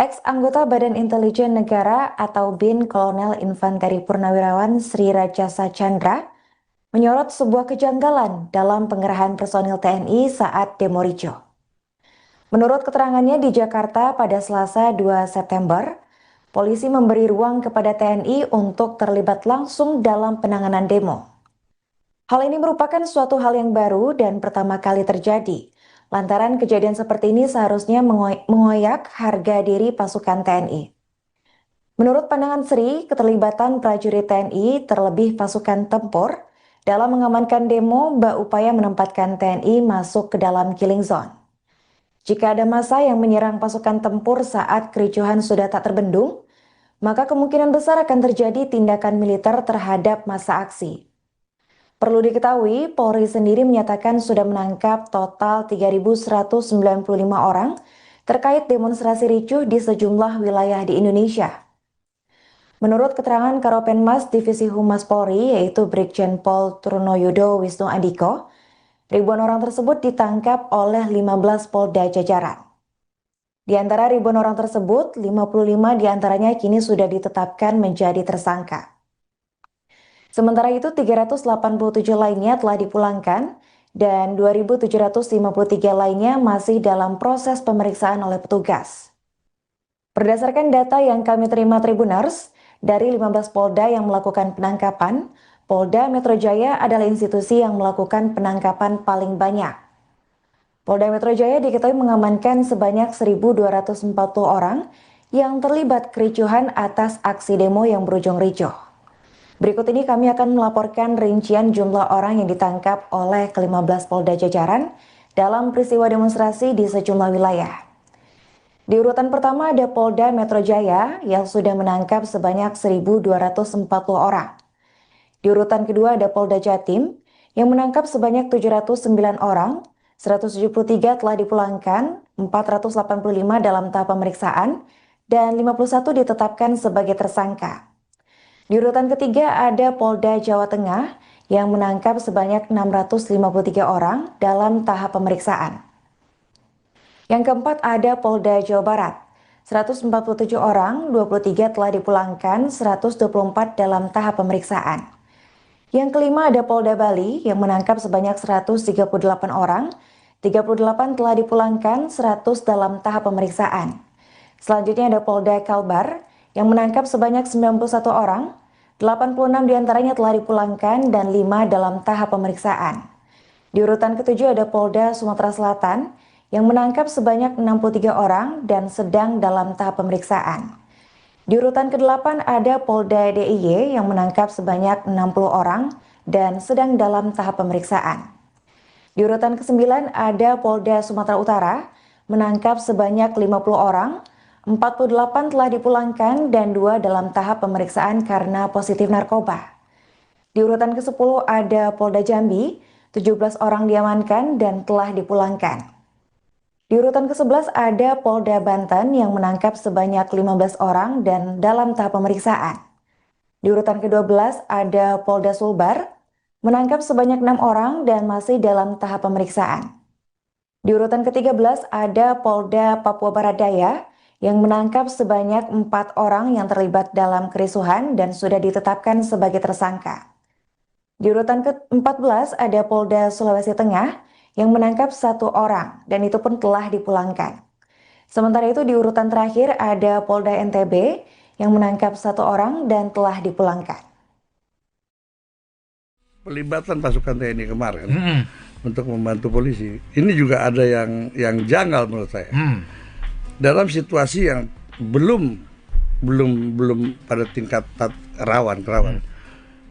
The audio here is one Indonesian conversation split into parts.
Ex-anggota Badan Intelijen Negara atau BIN Kolonel Infanteri Purnawirawan Sri Rajasa Chandra menyorot sebuah kejanggalan dalam pengerahan personil TNI saat demo ricuh. Menurut keterangannya di Jakarta pada Selasa 2 September, polisi memberi ruang kepada TNI untuk terlibat langsung dalam penanganan demo. Hal ini merupakan suatu hal yang baru dan pertama kali terjadi, lantaran kejadian seperti ini seharusnya mengoyak harga diri pasukan TNI. Menurut pandangan Sri, keterlibatan prajurit TNI terlebih pasukan tempur dalam mengamankan demo berupaya menempatkan TNI masuk ke dalam killing zone. Jika ada massa yang menyerang pasukan tempur saat kericuhan sudah tak terbendung, maka kemungkinan besar akan terjadi tindakan militer terhadap massa aksi. Perlu diketahui, Polri sendiri menyatakan sudah menangkap total 3.195 orang terkait demonstrasi ricuh di sejumlah wilayah di Indonesia. Menurut keterangan Karopenmas Divisi Humas Polri, yaitu Brigjen Pol Trunoyudo Wisnu Andiko, ribuan orang tersebut ditangkap oleh 15 Polda jajaran. Di antara ribuan orang tersebut, 55 diantaranya kini sudah ditetapkan menjadi tersangka. Sementara itu, 387 lainnya telah dipulangkan dan 2.753 lainnya masih dalam proses pemeriksaan oleh petugas. Berdasarkan data yang kami terima Tribuners, dari 15 Polda yang melakukan penangkapan, Polda Metro Jaya adalah institusi yang melakukan penangkapan paling banyak. Polda Metro Jaya diketahui mengamankan sebanyak 1.240 orang yang terlibat kericuhan atas aksi demo yang berujung ricuh. Berikut ini kami akan melaporkan rincian jumlah orang yang ditangkap oleh ke-15 Polda jajaran dalam peristiwa demonstrasi di sejumlah wilayah. Di urutan pertama ada Polda Metro Jaya yang sudah menangkap sebanyak 1.240 orang. Di urutan kedua ada Polda Jatim yang menangkap sebanyak 709 orang, 173 telah dipulangkan, 485 dalam tahap pemeriksaan, dan 51 ditetapkan sebagai tersangka. Di urutan ketiga ada Polda Jawa Tengah yang menangkap sebanyak 653 orang dalam tahap pemeriksaan. Yang keempat ada Polda Jawa Barat, 147 orang, 23 telah dipulangkan, 124 dalam tahap pemeriksaan. Yang kelima ada Polda Bali yang menangkap sebanyak 138 orang, 38 telah dipulangkan, 100 dalam tahap pemeriksaan. Selanjutnya ada Polda Kalbar yang menangkap sebanyak 91 orang, 86 diantaranya telah dipulangkan dan 5 dalam tahap pemeriksaan. Di urutan ketujuh ada Polda Sumatera Selatan yang menangkap sebanyak 63 orang dan sedang dalam tahap pemeriksaan. Di urutan ke-8 ada Polda DIY yang menangkap sebanyak 60 orang dan sedang dalam tahap pemeriksaan. Di urutan ke-9 ada Polda Sumatera Utara menangkap sebanyak 50 orang, 48 telah dipulangkan dan 2 dalam tahap pemeriksaan karena positif narkoba. Di urutan ke-10 ada Polda Jambi, 17 orang diamankan dan telah dipulangkan. Di urutan ke-11 ada Polda Banten yang menangkap sebanyak 15 orang dan dalam tahap pemeriksaan. Di urutan ke-12 ada Polda Sulbar, menangkap sebanyak 6 orang dan masih dalam tahap pemeriksaan. Di urutan ke-13 ada Polda Papua Barat Daya yang menangkap sebanyak 4 orang yang terlibat dalam kerusuhan dan sudah ditetapkan sebagai tersangka. Di urutan ke-14 ada Polda Sulawesi Tengah yang menangkap 1 orang dan itu pun telah dipulangkan. Sementara itu di urutan terakhir ada Polda NTB yang menangkap 1 orang dan telah dipulangkan. Pelibatan pasukan TNI kemarin untuk membantu polisi, ini juga ada yang janggal menurut saya. Dalam situasi yang belum pada tingkat rawan,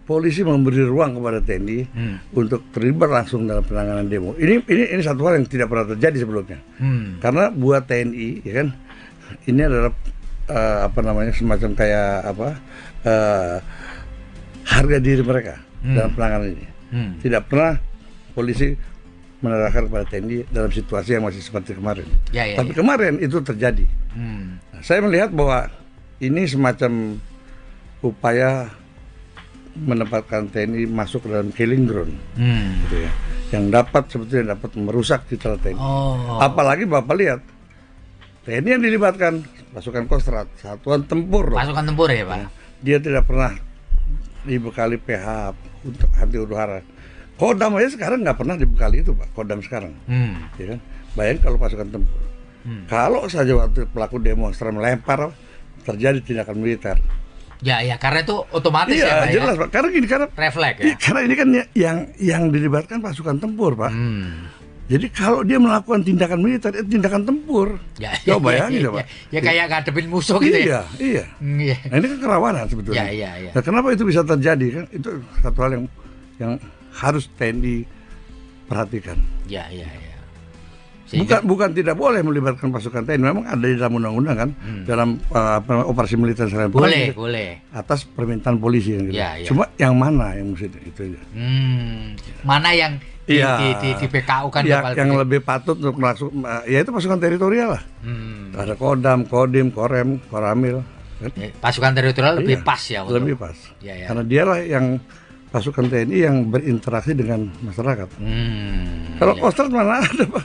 polisi memberi ruang kepada TNI untuk terlibat langsung dalam penanganan demo. Ini satu hal yang tidak pernah terjadi sebelumnya. Karena buat TNI, ya kan, ini adalah semacam kayak harga diri mereka dalam penanganan ini. Tidak pernah polisi menerahkan kepada TNI dalam situasi yang masih seperti kemarin. Tapi kemarin itu terjadi. Nah, saya melihat bahwa ini semacam upaya menempatkan TNI masuk ke dalam killing ground, gitu ya, yang sebetulnya dapat merusak citra TNI. Apalagi Bapak lihat TNI yang dilibatkan, pasukan Kostrad, satuan tempur. Pasukan tempur ya Pak? Dia tidak pernah dibekali PH untuk anti huru-hara. Kodam aja sekarang nggak pernah dibekali itu Pak, Kodam sekarang. Ya kan? Bayangin kalau pasukan tempur. Kalau saja waktu pelaku demonstran melempar, terjadi tindakan militer. Ya, karena itu otomatis iya, ya Pak. Jelas ya? Pak, karena refleks ya. Karena ini kan yang dilibatkan pasukan tempur Pak. Jadi kalau dia melakukan tindakan militer, itu tindakan tempur. Coba bayangin Pak. Ya kayak ngadepin musuh gitu ya. Iya. Nah, ini kan kerawanan sebetulnya. Iya. Nah, kenapa itu bisa terjadi kan? Itu satu hal yang harus TNI perhatikan. Iya. Bukan tidak boleh melibatkan pasukan TNI, memang ada di dalam undang-undang kan, dalam operasi militer selain perang. Boleh. Atas permintaan polisi kan gitu. Iya. Cuma yang mana yang mesti itu aja. Mana yang di PKU kan yang lebih patut untuk masuk, ya itu pasukan teritorial lah. Ada Kodam, Kodim, Korem, Koramil. Kan? Pasukan teritorial lebih pas ya. Lebih pas. Ya. Karena dialah yang pasukan TNI yang berinteraksi dengan masyarakat. Kalau Kostrad mana ada Pak?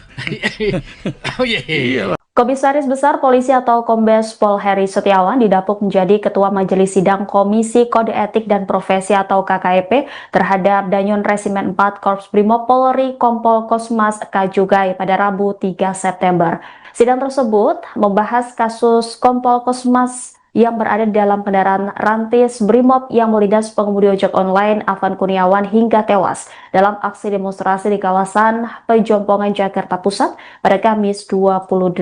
Iya. Komisaris Besar Polisi atau Kombes Pol Heri Setiawan didapuk menjadi Ketua Majelis Sidang Komisi Kode Etik dan Profesi atau KKEP terhadap Danyon Resimen 4 Korps Brimob Polri Kompol Kosmas Kajugai pada Rabu 3 September. Sidang tersebut membahas kasus Kompol Kosmas yang berada di dalam kendaraan rantis Brimob yang melindas pengemudi ojek online Afan Kurniawan hingga tewas dalam aksi demonstrasi di kawasan Pejompongan Jakarta Pusat pada Kamis 28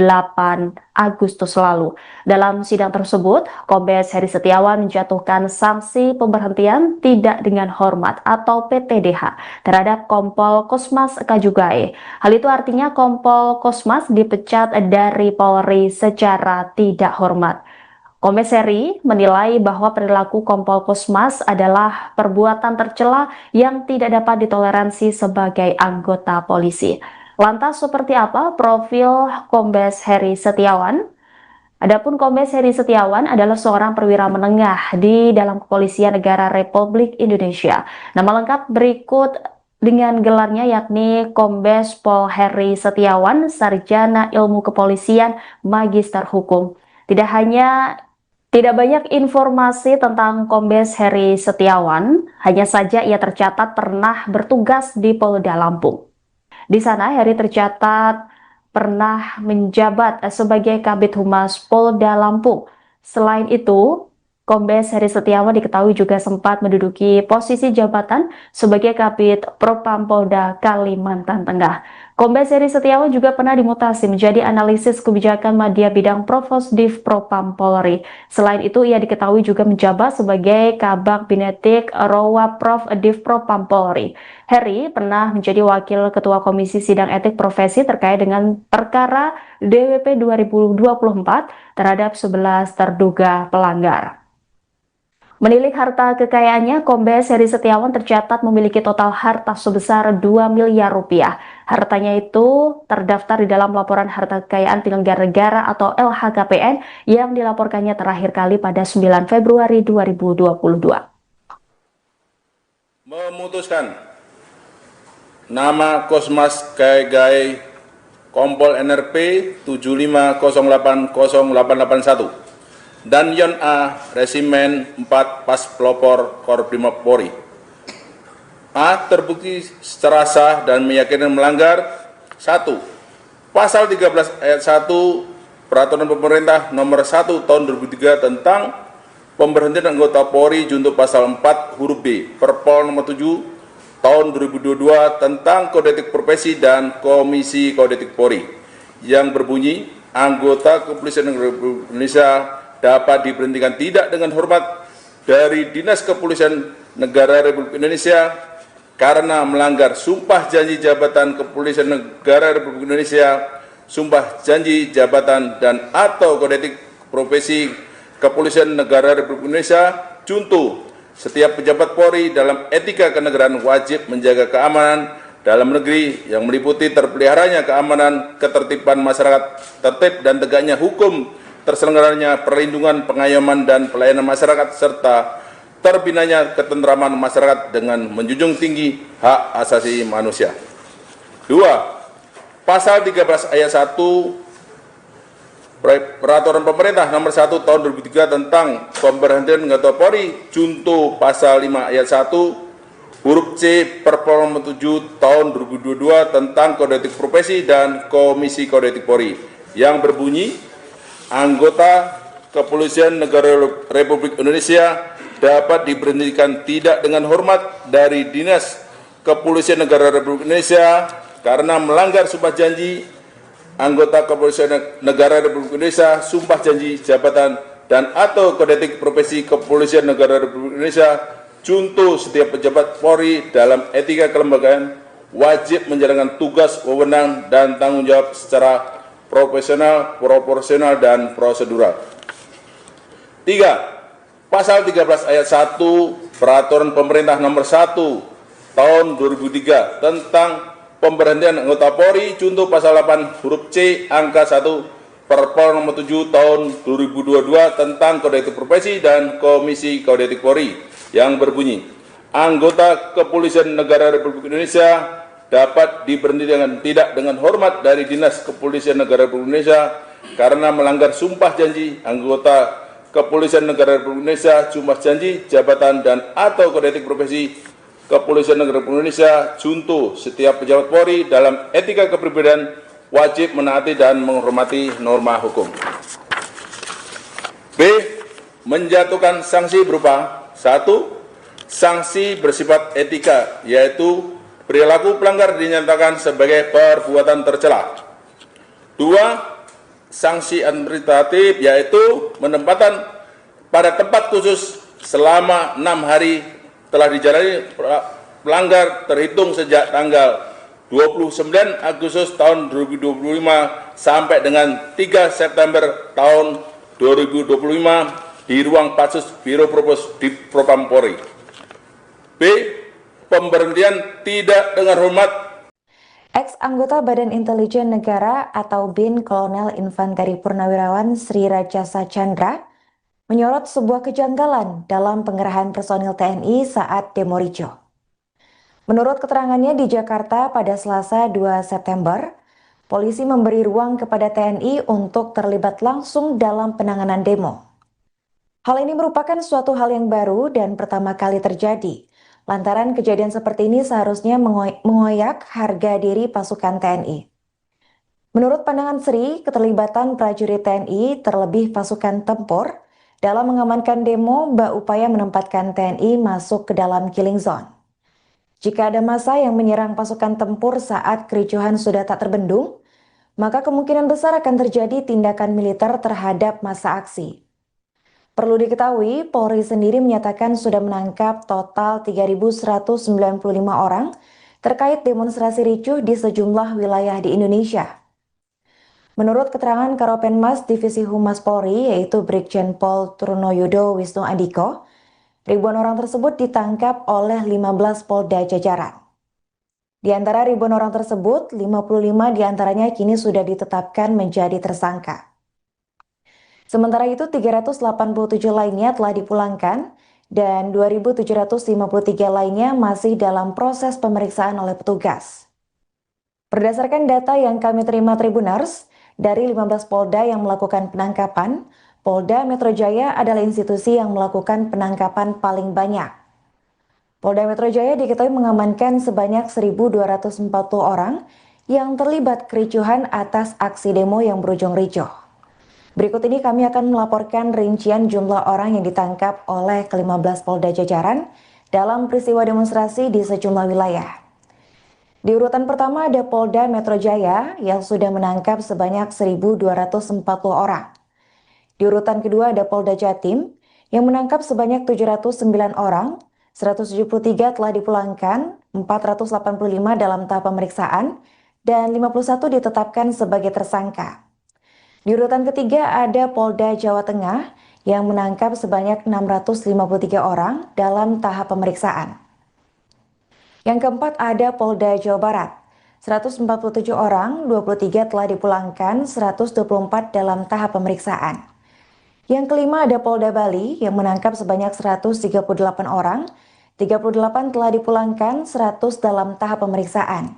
Agustus lalu. Dalam sidang tersebut, Kombes Heri Setiawan menjatuhkan sanksi pemberhentian tidak dengan hormat atau PTDH terhadap Kompol Kosmas Kajugai. Hal itu artinya Kompol Kosmas dipecat dari Polri secara tidak hormat. Kombes Heri menilai bahwa perilaku Kompol Kosmas adalah perbuatan tercela yang tidak dapat ditoleransi sebagai anggota polisi. Lantas seperti apa profil Kombes Heri Setiawan? Adapun Kombes Heri Setiawan adalah seorang perwira menengah di dalam Kepolisian Negara Republik Indonesia. Nama lengkap berikut dengan gelarnya yakni Kombes Pol Heri Setiawan, Sarjana Ilmu Kepolisian, Magister Hukum. Tidak banyak informasi tentang Kombes Heri Setiawan, hanya saja ia tercatat pernah bertugas di Polda Lampung. Di sana Heri tercatat pernah menjabat sebagai Kabid Humas Polda Lampung. Selain itu, Kombes Heri Setiawan diketahui juga sempat menduduki posisi jabatan sebagai Kabid Propam Polda Kalimantan Tengah. Kombes Heri Setiawan juga pernah dimutasi menjadi analisis kebijakan media bidang Provosdiv Propam Polri. Selain itu, ia diketahui juga menjabat sebagai Kabag Binetik Rowa Prof Div Propam Polri. Heri pernah menjadi Wakil Ketua Komisi Sidang Etik Profesi terkait dengan perkara DWP 2024 terhadap 11 terduga pelanggar. Menilik harta kekayaannya, Kombes Heri Setiawan tercatat memiliki total harta sebesar 2 miliar rupiah. Hartanya itu terdaftar di dalam laporan harta kekayaan penyelenggara negara atau LHKPN yang dilaporkannya terakhir kali pada 9 Februari 2022. Memutuskan nama Kosmas Kajugai Kompol NRP 75080881 dan Yon A Resimen 4 Pas Pelopor Korps Brimob Polri. A. Terbukti secara sah dan meyakinkan melanggar 1. Pasal 13 ayat 1 Peraturan Pemerintah Nomor 1 Tahun 2003 tentang pemberhentian anggota Polri junto pasal 4 huruf B Perpol Nomor 7 Tahun 2022 tentang Kode Etik Profesi dan Komisi Kode Etik Polri yang berbunyi anggota Kepolisian Republik Indonesia dapat diberhentikan tidak dengan hormat dari Dinas Kepolisian Negara Republik Indonesia karena melanggar sumpah janji jabatan Kepolisian Negara Republik Indonesia, sumpah janji jabatan dan atau kode etik profesi Kepolisian Negara Republik Indonesia. Contoh, setiap pejabat Polri dalam etika kenegaraan wajib menjaga keamanan dalam negeri yang meliputi terpeliharanya keamanan, ketertiban masyarakat, tertib dan tegaknya hukum, terselenggaranya perlindungan, pengayoman, dan pelayanan masyarakat, serta terbinanya ketentraman masyarakat dengan menjunjung tinggi hak asasi manusia. 2. Pasal 13 ayat 1 Peraturan Pemerintah Nomor 1 Tahun 2003 tentang pemberhentian anggota Polri junto pasal 5 ayat 1 huruf C Perpol nomor 7 tahun 2022 tentang Kode Etik Profesi dan Komisi Kode Etik Polri yang berbunyi anggota Kepolisian Negara Republik Indonesia dapat diberhentikan tidak dengan hormat dari Dinas Kepolisian Negara Republik Indonesia karena melanggar sumpah janji anggota Kepolisian Negara Republik Indonesia, sumpah janji jabatan dan atau kode etik profesi Kepolisian Negara Republik Indonesia. Junto setiap pejabat Polri dalam etika kelembagaan wajib menjalankan tugas, wewenang dan tanggung jawab secara profesional, proporsional dan prosedural. 3. Pasal 13 ayat 1 Peraturan Pemerintah Nomor 1 Tahun 2003 tentang pemberhentian anggota Polri junto pasal 8 huruf C angka 1 Perpol nomor 7 tahun 2022 tentang Kode Etik Profesi dan Komisi Kode Etik Polri yang berbunyi anggota Kepolisian Negara Republik Indonesia dapat diberhentikan tidak dengan hormat dari Dinas Kepolisian Negara Republik Indonesia karena melanggar sumpah janji anggota Kepolisian Negara Republik Indonesia, sumpah janji jabatan dan atau Kode Etik Profesi Kepolisian Negara Republik Indonesia. Junto setiap pejabat Polri dalam etika kepribadian wajib menaati dan menghormati norma hukum. B. Menjatuhkan sanksi berupa 1. Sanksi bersifat etika, yaitu perilaku pelanggar dinyatakan sebagai perbuatan tercela. 2. Sanksi administratif, yaitu penempatan pada tempat khusus selama 6 hari telah dijalani pelanggar terhitung sejak tanggal 29 Agustus tahun 2025 sampai dengan 3 September tahun 2025 di ruang Patsus Biro Propos di Propam Polri. B. Pemberhentian tidak dengan hormat. Ex-anggota Badan Intelijen Negara atau BIN Kolonel Infanteri Purnawirawan Sri Rajasa Chandra menyorot sebuah kejanggalan dalam pengerahan personil TNI saat demo ricuh. Menurut keterangannya di Jakarta pada Selasa 2 September, polisi memberi ruang kepada TNI untuk terlibat langsung dalam penanganan demo. Hal ini merupakan suatu hal yang baru dan pertama kali terjadi, lantaran kejadian seperti ini seharusnya mengoyak harga diri pasukan TNI. Menurut pandangan Sri, keterlibatan prajurit TNI terlebih pasukan tempur dalam mengamankan demo bak upaya menempatkan TNI masuk ke dalam killing zone. Jika ada massa yang menyerang pasukan tempur saat kericuhan sudah tak terbendung, maka kemungkinan besar akan terjadi tindakan militer terhadap massa aksi. Perlu diketahui, Polri sendiri menyatakan sudah menangkap total 3.195 orang terkait demonstrasi ricuh di sejumlah wilayah di Indonesia. Menurut keterangan Karopenmas Divisi Humas Polri, yaitu Brigjen Pol Trunoyudo Wisnu Andiko, ribuan orang tersebut ditangkap oleh 15 Polda jajaran. Di antara ribuan orang tersebut, 55 diantaranya kini sudah ditetapkan menjadi tersangka. Sementara itu, 387 lainnya telah dipulangkan dan 2.753 lainnya masih dalam proses pemeriksaan oleh petugas. Berdasarkan data yang kami terima Tribuners, dari 15 Polda yang melakukan penangkapan, Polda Metro Jaya adalah institusi yang melakukan penangkapan paling banyak. Polda Metro Jaya diketahui mengamankan sebanyak 1.240 orang yang terlibat kericuhan atas aksi demo yang berujung ricuh. Berikut ini kami akan melaporkan rincian jumlah orang yang ditangkap oleh ke-15 Polda jajaran dalam peristiwa demonstrasi di sejumlah wilayah. Di urutan pertama ada Polda Metro Jaya yang sudah menangkap sebanyak 1.240 orang. Di urutan kedua ada Polda Jatim yang menangkap sebanyak 709 orang, 173 telah dipulangkan, 485 dalam tahap pemeriksaan, dan 51 ditetapkan sebagai tersangka. Di urutan ketiga ada Polda Jawa Tengah yang menangkap sebanyak 653 orang dalam tahap pemeriksaan. Yang keempat ada Polda Jawa Barat, 147 orang, 23 telah dipulangkan, 124 dalam tahap pemeriksaan. Yang kelima ada Polda Bali yang menangkap sebanyak 138 orang, 38 telah dipulangkan, 100 dalam tahap pemeriksaan.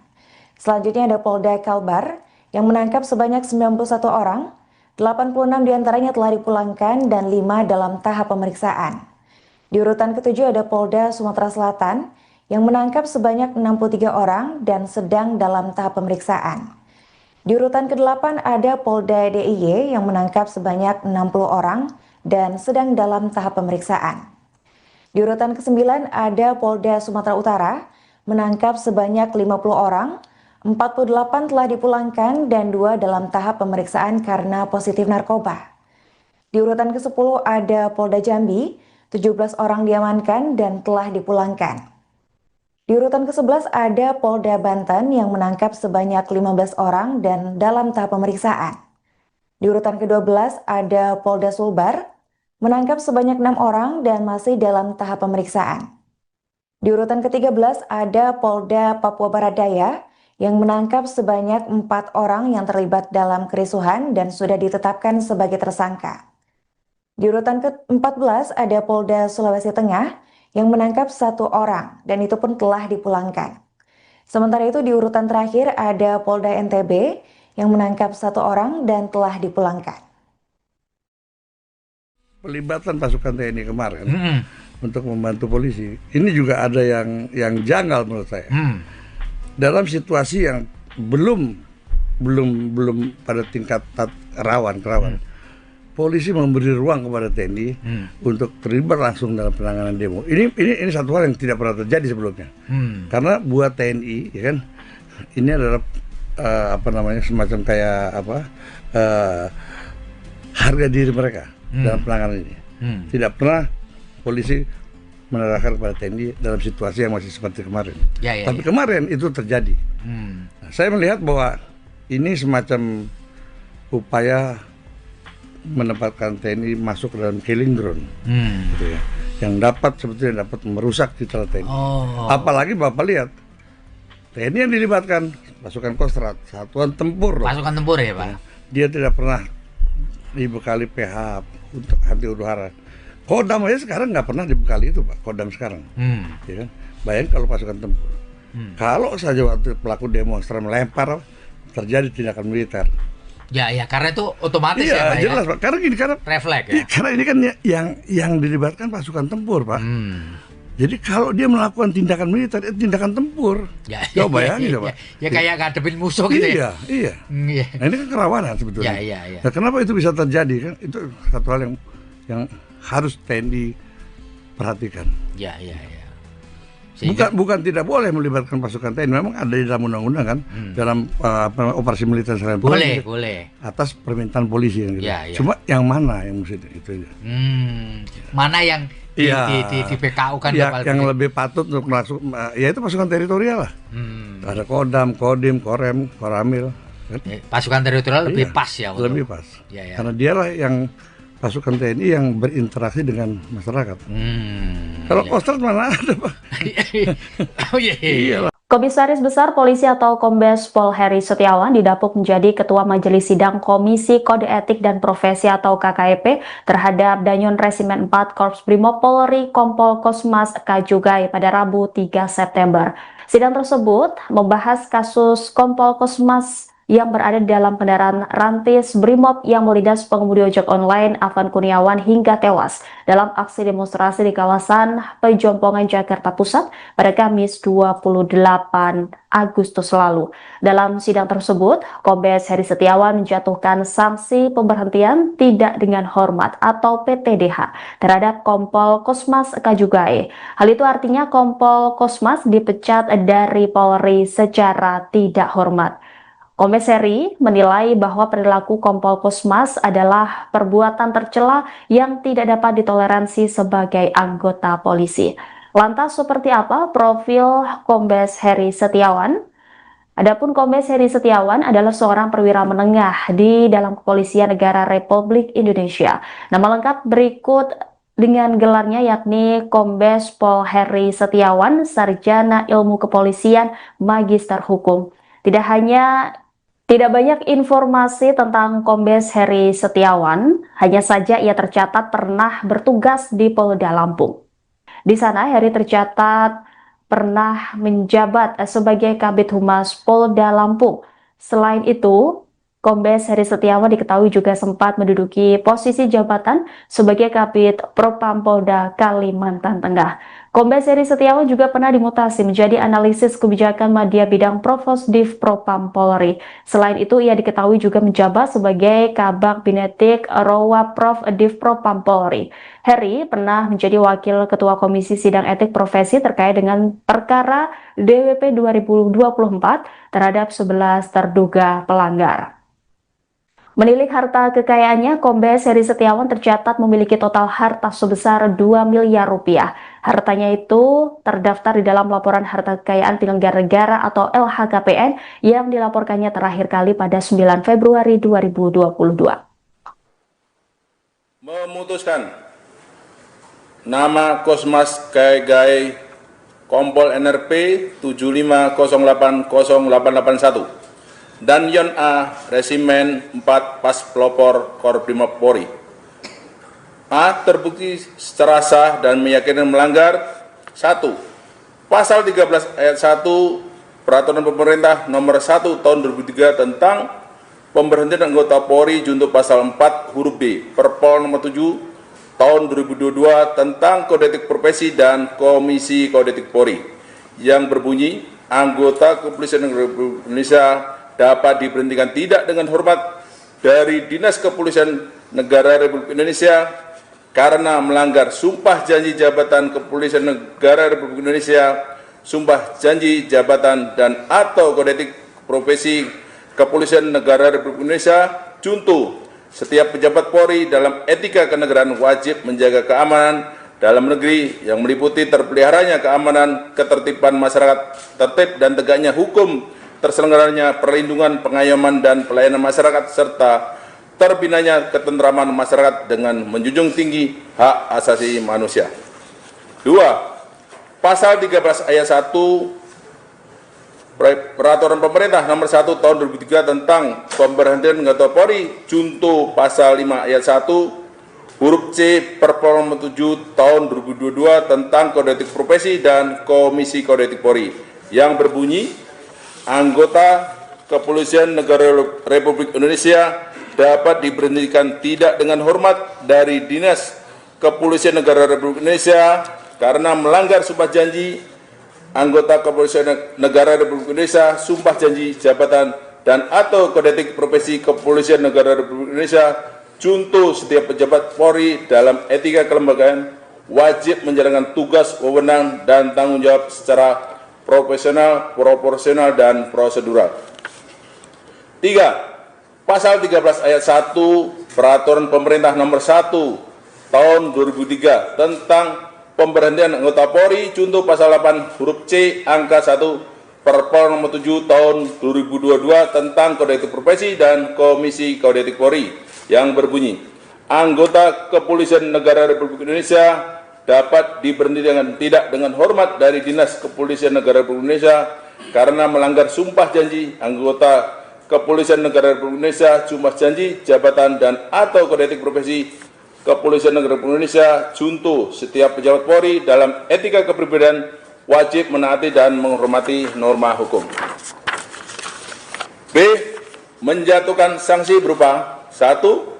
Selanjutnya ada Polda Kalbar yang menangkap sebanyak 91 orang, 86 diantaranya telah dipulangkan dan 5 dalam tahap pemeriksaan. Di urutan ke-7 ada Polda Sumatera Selatan yang menangkap sebanyak 63 orang dan sedang dalam tahap pemeriksaan. Di urutan ke-8 ada Polda DIY yang menangkap sebanyak 60 orang dan sedang dalam tahap pemeriksaan. Di urutan ke-9 ada Polda Sumatera Utara menangkap sebanyak 50 orang, 48 telah dipulangkan dan 2 dalam tahap pemeriksaan karena positif narkoba. Di urutan ke-10 ada Polda Jambi, 17 orang diamankan dan telah dipulangkan. Di urutan ke-11 ada Polda Banten yang menangkap sebanyak 15 orang dan dalam tahap pemeriksaan. Di urutan ke-12 ada Polda Sulbar, menangkap sebanyak 6 orang dan masih dalam tahap pemeriksaan. Di urutan ke-13 ada Polda Papua Barat Daya yang menangkap sebanyak 4 orang yang terlibat dalam kerusuhan dan sudah ditetapkan sebagai tersangka. Di urutan ke-14 ada Polda Sulawesi Tengah yang menangkap 1 orang dan itu pun telah dipulangkan. Sementara itu di urutan terakhir ada Polda NTB yang menangkap 1 orang dan telah dipulangkan. Pelibatan pasukan TNI kemarin untuk membantu polisi, ini juga ada yang janggal menurut saya. Dalam situasi yang belum pada tingkat rawan, polisi memberi ruang kepada TNI untuk terlibat langsung dalam penanganan demo. Ini satu hal yang tidak pernah terjadi sebelumnya. Karena buat TNI, ya kan, ini adalah semacam kayak harga diri mereka dalam penanganan ini. Tidak pernah polisi menerahkan kepada TNI dalam situasi yang masih seperti kemarin. Tapi kemarin itu terjadi. Nah, saya melihat bahwa ini semacam upaya menempatkan TNI masuk ke dalam killing ground, gitu ya, yang sebetulnya dapat merusak citra TNI. Apalagi Bapak lihat TNI yang dilibatkan pasukan Kostrad, satuan tempur. Pasukan tempur ya Pak. Dia tidak pernah dibekali PH untuk anti huru hara. Kodam aja sekarang nggak pernah dibekali itu Pak, Kodam sekarang. Ya kan? Bayangkan kalau pasukan tempur. Kalau saja waktu pelaku demonstran melempar, terjadi tindakan militer. Ya, karena itu otomatis ya Pak. Jelas Pak. Karena refleks ya. Karena ini kan yang dilibatkan pasukan tempur Pak. Jadi kalau dia melakukan tindakan militer, itu tindakan tempur. Coba bayangin Pak. Ya kayak ngadepin musuh gitu ya. Iya. Nah, ini kan kerawanan sebetulnya. Nah, kenapa itu bisa terjadi kan? Itu satu hal yang harus TNI perhatikan. Bukan tidak boleh melibatkan pasukan TNI. Memang ada di dalam undang-undang kan, dalam operasi militer selain boleh atas permintaan polisi yang gitu. Cuma yang mana yang mesti itu? Mana yang di PKU kan yang lebih patut untuk masuk, yaitu pasukan teritorial lah. Ada Kodam, Kodim, Korem, Koramil. Pasukan teritorial lebih pas ya. Lebih pas. Karena dialah yang pasukan TNI yang berinteraksi dengan masyarakat. Kalau Kostrad mana ada Pak? Iya. Komisaris Besar Polisi atau Kombes Pol Heri Setiawan didapuk menjadi Ketua Majelis Sidang Komisi Kode Etik dan Profesi atau KKEP terhadap Danyon Resimen 4 Korps Brimob Polri Kompol Kosmas Kajugai pada Rabu 3 September. Sidang tersebut membahas kasus Kompol Kosmas yang berada di dalam kendaraan rantis Brimob yang melindas pengemudi ojek online Afan Kurniawan hingga tewas dalam aksi demonstrasi di kawasan Pejompongan Jakarta Pusat pada Kamis 28 Agustus lalu. Dalam sidang tersebut, Kombes Heri Setiawan menjatuhkan sanksi pemberhentian tidak dengan hormat atau PTDH terhadap Kompol Kosmas Kajugai. Hal itu artinya Kompol Kosmas dipecat dari Polri secara tidak hormat. Kombes Heri menilai bahwa perilaku Kompol Kosmas adalah perbuatan tercela yang tidak dapat ditoleransi sebagai anggota polisi. Lantas seperti apa profil Kombes Heri Setiawan? Adapun Kombes Heri Setiawan adalah seorang perwira menengah di dalam Kepolisian Negara Republik Indonesia. Nama lengkap berikut dengan gelarnya yakni Kombes Pol Heri Setiawan, Sarjana Ilmu Kepolisian, Magister Hukum. Tidak banyak informasi tentang Kombes Heri Setiawan, hanya saja ia tercatat pernah bertugas di Polda Lampung. Di sana Heri tercatat pernah menjabat sebagai Kabid Humas Polda Lampung. Selain itu, Kombes Heri Setiawan diketahui juga sempat menduduki posisi jabatan sebagai Kabid Propam Polda Kalimantan Tengah. Kombes Heri Setiawan juga pernah dimutasi menjadi analisis kebijakan media bidang Provosdiv Propam Polri. Selain itu, ia diketahui juga menjabat sebagai Kabag Binetik Rowa Prof Div Propam Polri. Heri pernah menjadi Wakil Ketua Komisi Sidang Etik Profesi terkait dengan perkara DWP 2024 terhadap 11 terduga pelanggar. Menilik harta kekayaannya, Kombes Heri Setiawan tercatat memiliki total harta sebesar 2 miliar rupiah. Hartanya itu terdaftar di dalam laporan harta kekayaan penyelenggara negara atau LHKPN yang dilaporkannya terakhir kali pada 9 Februari 2022. Memutuskan nama Kosmas Gai Kompol NRP 75080881 dan Yon A Resimen 4 Pas Pelopor Korprimob Polri. A. Terbukti secara sah dan meyakinkan melanggar 1. Pasal 13 ayat 1 Peraturan Pemerintah Nomor 1 Tahun 2003 tentang pemberhentian anggota Polri junto pasal 4 huruf B Perpol Nomor 7 Tahun 2022 tentang Kode Etik Profesi dan Komisi Kode Etik Polri yang berbunyi anggota Kepolisian Republik Indonesia dapat diberhentikan tidak dengan hormat dari Dinas Kepolisian Negara Republik Indonesia karena melanggar sumpah janji jabatan Kepolisian Negara Republik Indonesia, sumpah janji jabatan dan atau kode etik profesi Kepolisian Negara Republik Indonesia. Contoh, setiap pejabat Polri dalam etika kenegaraan wajib menjaga keamanan dalam negeri yang meliputi terpeliharanya keamanan, ketertiban masyarakat, tertib dan tegaknya hukum, terselenggaranya perlindungan, pengayoman, dan pelayanan masyarakat, serta terbinanya ketentraman masyarakat dengan menjunjung tinggi hak asasi manusia. 2. Pasal 13 ayat 1 Peraturan Pemerintah Nomor 1 Tahun 2003 tentang pemberhentian anggota Polri junto pasal 5 ayat 1 huruf C Perpol Nomor 7 Tahun 2022 tentang Kode Etik Profesi dan Komisi Kode Etik Polri yang berbunyi anggota Kepolisian Negara Republik Indonesia dapat diberhentikan tidak dengan hormat dari Dinas Kepolisian Negara Republik Indonesia karena melanggar sumpah janji anggota Kepolisian Negara Republik Indonesia, sumpah janji jabatan dan atau kode etik profesi Kepolisian Negara Republik Indonesia. Contoh, setiap pejabat Polri dalam etika kelembagaan wajib menjalankan tugas, wewenang, dan tanggung jawab secara profesional, proporsional, dan prosedural. 3. Pasal 13 ayat 1 Peraturan Pemerintah Nomor 1 Tahun 2003 tentang pemberhentian anggota Polri junto pasal 8 huruf C angka 1 Perpol Nomor 7 Tahun 2022 tentang Kode Etik Profesi dan Komisi Kode Etik Polri yang berbunyi anggota Kepolisian Negara Republik Indonesia dapat diberhentikan tidak dengan hormat dari Dinas Kepolisian Negara Republik Indonesia karena melanggar sumpah janji anggota Kepolisian Negara Republik Indonesia, sumpah janji jabatan dan atau kode etik profesi Kepolisian Negara Republik Indonesia. Contoh, setiap pejabat Polri dalam etika kepribadian wajib menaati dan menghormati norma hukum. B. Menjatuhkan sanksi berupa 1.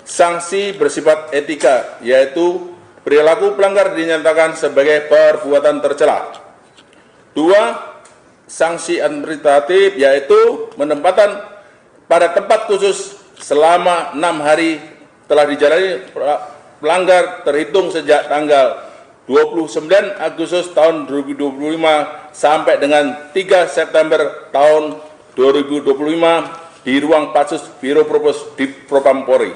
Sanksi bersifat etika, yaitu perilaku pelanggar dinyatakan sebagai perbuatan tercela. 2. Sanksi administratif, yaitu penempatan pada tempat khusus selama 6 hari telah dijalani pelanggar terhitung sejak tanggal 29 Agustus tahun 2025 sampai dengan 3 September tahun 2025 di ruang Patsus Biro Propos di Propam Polri.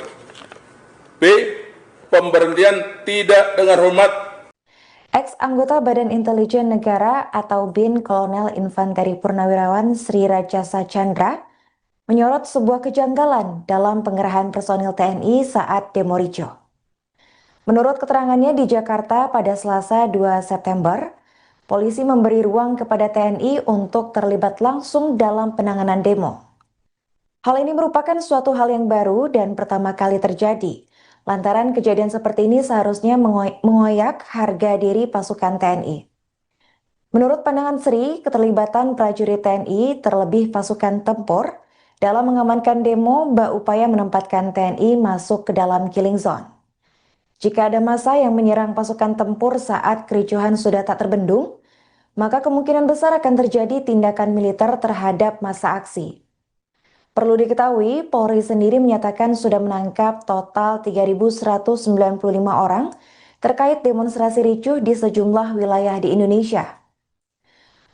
B. Pemberhentian tidak dengan hormat. Ex-anggota Badan Intelijen Negara atau BIN Kolonel Infanteri Purnawirawan Sri Rajasa Chandra menyorot sebuah kejanggalan dalam pengerahan personil TNI saat demo Rijo. Menurut keterangannya di Jakarta pada Selasa 2 September, polisi memberi ruang kepada TNI untuk terlibat langsung dalam penanganan demo. Hal ini merupakan suatu hal yang baru dan pertama kali terjadi. Lantaran kejadian seperti ini seharusnya mengoyak harga diri pasukan TNI. Menurut pandangan Sri, keterlibatan prajurit TNI terlebih pasukan tempur Dalam mengamankan demo, berupaya menempatkan TNI masuk ke dalam killing zone. Jika ada massa yang menyerang pasukan tempur saat kericuhan sudah tak terbendung, maka kemungkinan besar akan terjadi tindakan militer terhadap massa aksi. Perlu diketahui, Polri sendiri menyatakan sudah menangkap total 3.195 orang terkait demonstrasi ricuh di sejumlah wilayah di Indonesia.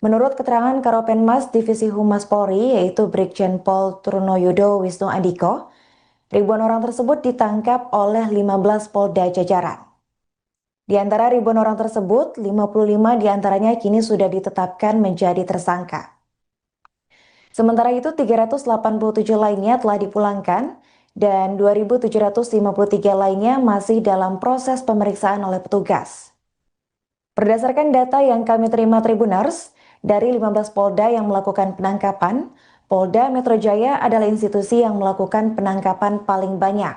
Menurut keterangan Karopenmas Divisi Humas Polri, yaitu Brigjen Pol Trunoyodo Wisnu Andiko, ribuan orang tersebut ditangkap oleh 15 Polda jajaran. Di antara ribuan orang tersebut, 55 diantaranya kini sudah ditetapkan menjadi tersangka. Sementara itu, 387 lainnya telah dipulangkan dan 2.753 lainnya masih dalam proses pemeriksaan oleh petugas. Berdasarkan data yang kami terima Tribuners, dari 15 Polda yang melakukan penangkapan, Polda Metro Jaya adalah institusi yang melakukan penangkapan paling banyak.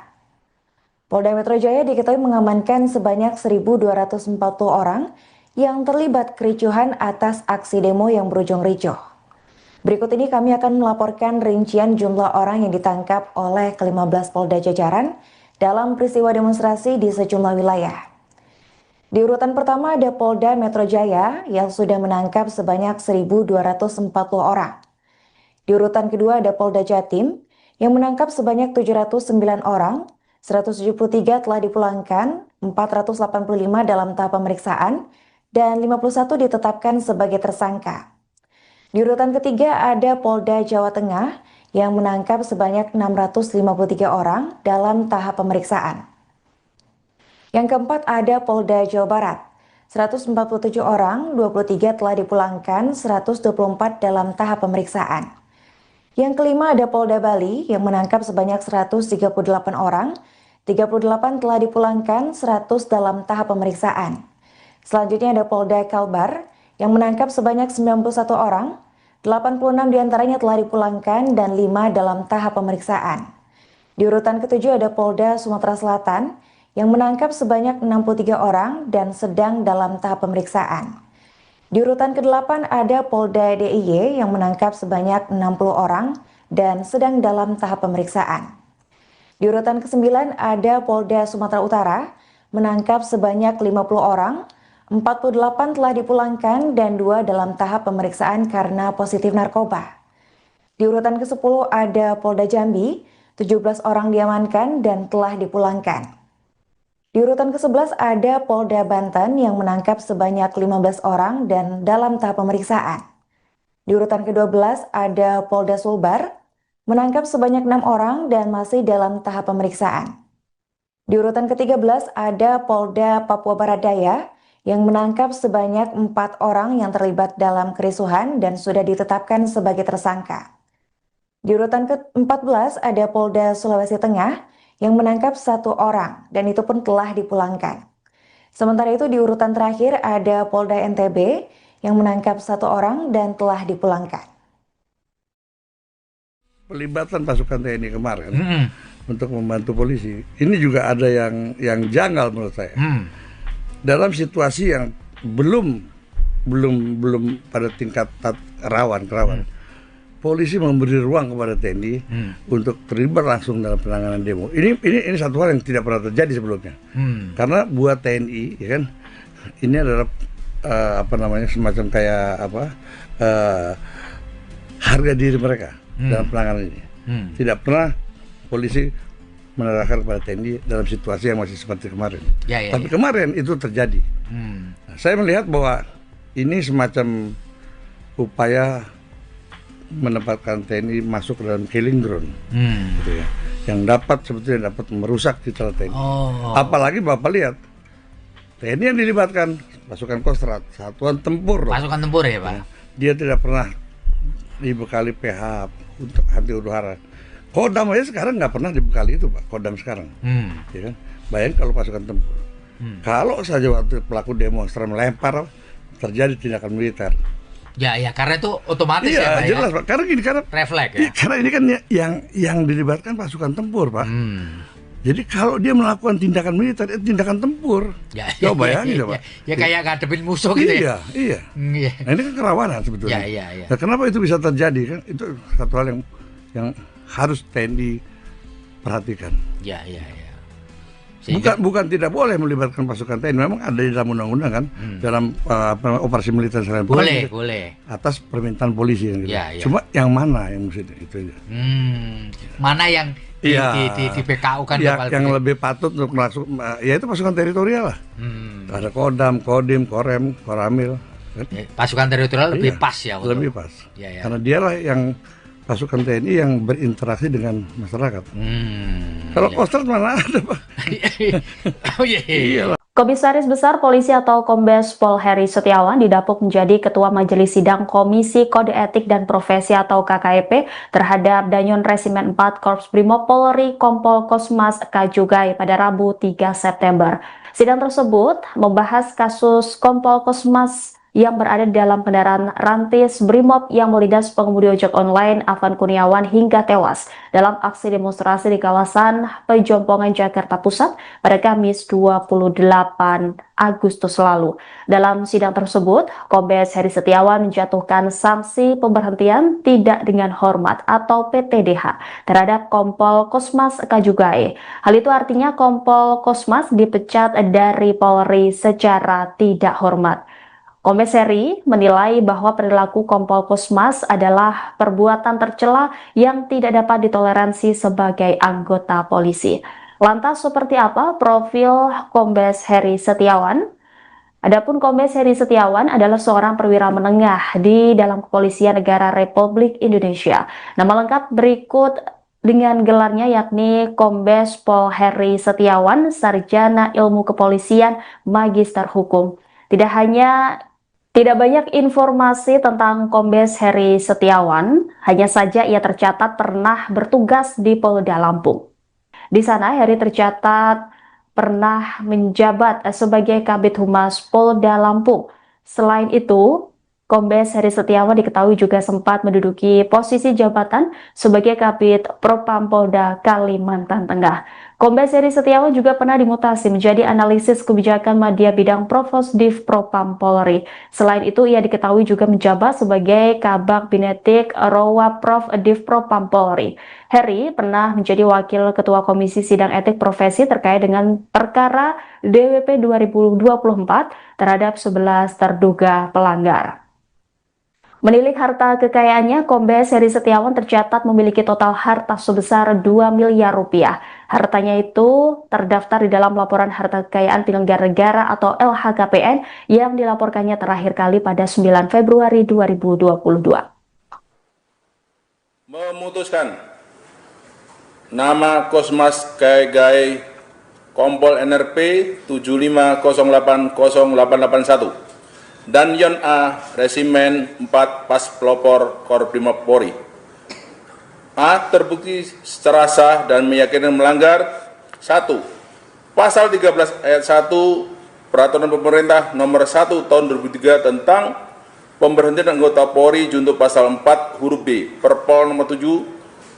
Polda Metro Jaya diketahui mengamankan sebanyak 1.240 orang yang terlibat kericuhan atas aksi demo yang berujung ricuh. Berikut ini kami akan melaporkan rincian jumlah orang yang ditangkap oleh ke-15 Polda jajaran dalam peristiwa demonstrasi di sejumlah wilayah. Di urutan pertama ada Polda Metro Jaya yang sudah menangkap sebanyak 1.240 orang. Di urutan kedua ada Polda Jatim yang menangkap sebanyak 709 orang, 173 telah dipulangkan, 485 dalam tahap pemeriksaan, dan 51 ditetapkan sebagai tersangka. Di urutan ketiga ada Polda Jawa Tengah yang menangkap sebanyak 653 orang dalam tahap pemeriksaan. Yang keempat ada Polda Jawa Barat, 147 orang, 23 telah dipulangkan, 124 dalam tahap pemeriksaan. Yang kelima ada Polda Bali yang menangkap sebanyak 138 orang, 38 telah dipulangkan, 100 dalam tahap pemeriksaan. Selanjutnya ada Polda Kalbar yang menangkap sebanyak 91 orang, 86 diantaranya telah dipulangkan dan 5 dalam tahap pemeriksaan. Di urutan ketujuh ada Polda Sumatera Selatan yang menangkap sebanyak 63 orang dan sedang dalam tahap pemeriksaan. Di urutan ke-8 ada Polda DIY yang menangkap sebanyak 60 orang dan sedang dalam tahap pemeriksaan. Di urutan ke-9 ada Polda Sumatera Utara menangkap sebanyak 50 orang, 48 telah dipulangkan dan 2 dalam tahap pemeriksaan karena positif narkoba. Di urutan ke-10 ada Polda Jambi, 17 orang diamankan dan telah dipulangkan. Di urutan ke-11 ada Polda Banten yang menangkap sebanyak 15 orang dan dalam tahap pemeriksaan. Di urutan ke-12 ada Polda Sulbar, menangkap sebanyak 6 orang dan masih dalam tahap pemeriksaan. Di urutan ke-13 ada Polda Papua Barat Daya yang menangkap sebanyak 4 orang yang terlibat dalam kerusuhan dan sudah ditetapkan sebagai tersangka. Di urutan ke-14 ada Polda Sulawesi Tengah yang menangkap 1 orang dan itu pun telah dipulangkan. Sementara itu di urutan terakhir ada Polda NTB yang menangkap 1 orang dan telah dipulangkan. Pelibatan pasukan TNI kemarin untuk membantu polisi, ini juga ada yang janggal menurut saya. Dalam situasi yang belum pada tingkat rawan. Polisi memberi ruang kepada TNI untuk terlibat langsung dalam penanganan demo. Ini satu hal yang tidak pernah terjadi sebelumnya. Karena buat TNI, ya kan, ini adalah semacam kayak harga diri mereka dalam penanganan ini. Tidak pernah polisi menerahkan kepada TNI dalam situasi yang masih seperti kemarin. Tapi kemarin itu terjadi. Saya melihat bahwa ini semacam upaya menempatkan TNI masuk ke dalam killing ground, gitu ya, yang sebetulnya dapat merusak citra TNI. Apalagi Bapak lihat TNI yang dilibatkan pasukan Kostrad, satuan tempur. Pasukan tempur ya Pak. Dia tidak pernah dibekali PH untuk anti huru hara. Kodam aja sekarang nggak pernah dibekali itu Pak. Kodam sekarang, ya kan? Bayangkan kalau pasukan tempur. Kalau saja waktu pelaku demonstran melempar terjadi tindakan militer. Ya, karena itu otomatis ya Pak. Iya, jelas ya. Pak. Karena refleks ya. Karena ini kan yang dilibatkan pasukan tempur, Pak. Jadi kalau dia melakukan tindakan militer, itu tindakan tempur. Coba bayangin, Pak. Ya kayak ngadepin musuh gitu ya. Iya. Nah, ini kan kerawanan sebetulnya. Iya. Nah, kenapa itu bisa terjadi kan? Itu satu hal yang harus TNI perhatikan. Ya. Bukan tidak boleh melibatkan pasukan TNI, memang ada di dalam undang-undang kan, dalam operasi militer serangan boleh atas permintaan polisi yang gitu. Ya. Cuma yang mana yang mesti itu aja. Mana yang di PKU kan yang lebih patut untuk masuk, ya itu pasukan teritorial lah. Ada Kodam, Kodim, Korem, Koramil. Kan? Pasukan teritorial lebih pas ya. Lebih pas. Ya. Karena dialah yang pasukan TNI yang berinteraksi dengan masyarakat. Kalau Kostrad mana ada, Pak? Iya. Komisaris Besar Polisi atau Kombes Pol Heri Setiawan didapuk menjadi Ketua Majelis Sidang Komisi Kode Etik dan Profesi atau KKEP terhadap Danyon Resimen 4 Korps Brimob Polri Kompol Kosmas Kajugai pada Rabu 3 September. Sidang tersebut membahas kasus Kompol Kosmas yang berada dalam kendaraan rantis Brimob yang melindas pengemudi ojek online Afan Kurniawan hingga tewas dalam aksi demonstrasi di kawasan Pejompongan Jakarta Pusat pada Kamis 28 Agustus lalu. Dalam sidang tersebut, Kombes Heri Setiawan menjatuhkan sanksi pemberhentian tidak dengan hormat atau PTDH terhadap Kompol Kosmas Kajugai. Hal itu artinya Kompol Kosmas dipecat dari Polri secara tidak hormat. Kombes Heri menilai bahwa perilaku Kompol Kosmas adalah perbuatan tercela yang tidak dapat ditoleransi sebagai anggota polisi. Lantas seperti apa profil Kombes Heri Setiawan? Adapun Kombes Heri Setiawan adalah seorang perwira menengah di dalam Kepolisian Negara Republik Indonesia. Nama lengkap berikut dengan gelarnya yakni Kombes Pol Heri Setiawan, Sarjana Ilmu Kepolisian, Magister Hukum. Tidak banyak informasi tentang Kombes Heri Setiawan, hanya saja ia tercatat pernah bertugas di Polda Lampung. Di sana Heri tercatat pernah menjabat sebagai Kabid Humas Polda Lampung. Selain itu, Kombes Heri Setiawan diketahui juga sempat menduduki posisi jabatan sebagai Kabid Propam Polda Kalimantan Tengah. Kombes Heri Setiawan juga pernah dimutasi menjadi analisis kebijakan media bidang Provosdiv Propam Polri. Selain itu, ia diketahui juga menjabat sebagai Kabag Binetik Rowa Prof Div Propam Polri. Heri pernah menjadi Wakil Ketua Komisi Sidang Etik Profesi terkait dengan perkara DWP 2024 terhadap 11 terduga pelanggar. Menilik harta kekayaannya, Kombes Heri Setiawan tercatat memiliki total harta sebesar 2 miliar rupiah. Hartanya itu terdaftar di dalam laporan harta kekayaan penyelenggara negara atau LHKPN yang dilaporkannya terakhir kali pada 9 Februari 2022. Memutuskan nama Kosmas Kajugai Kompol NRP 75080881 dan Yon A Resimen 4 Pas Pelopor Korbrimob Polri. A. Terbukti secara sah dan meyakinkan melanggar 1. Pasal 13 ayat 1 Peraturan Pemerintah Nomor 1 Tahun 2003 tentang pemberhentian anggota Polri junto pasal 4 huruf B Perpol Nomor 7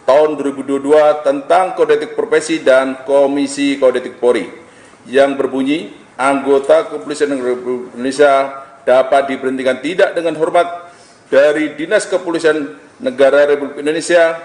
Tahun 2022 tentang Kode Etik Profesi dan Komisi Kode Etik Polri yang berbunyi anggota Kepolisian Republik Indonesia dapat diberhentikan tidak dengan hormat dari Dinas Kepolisian Negara Republik Indonesia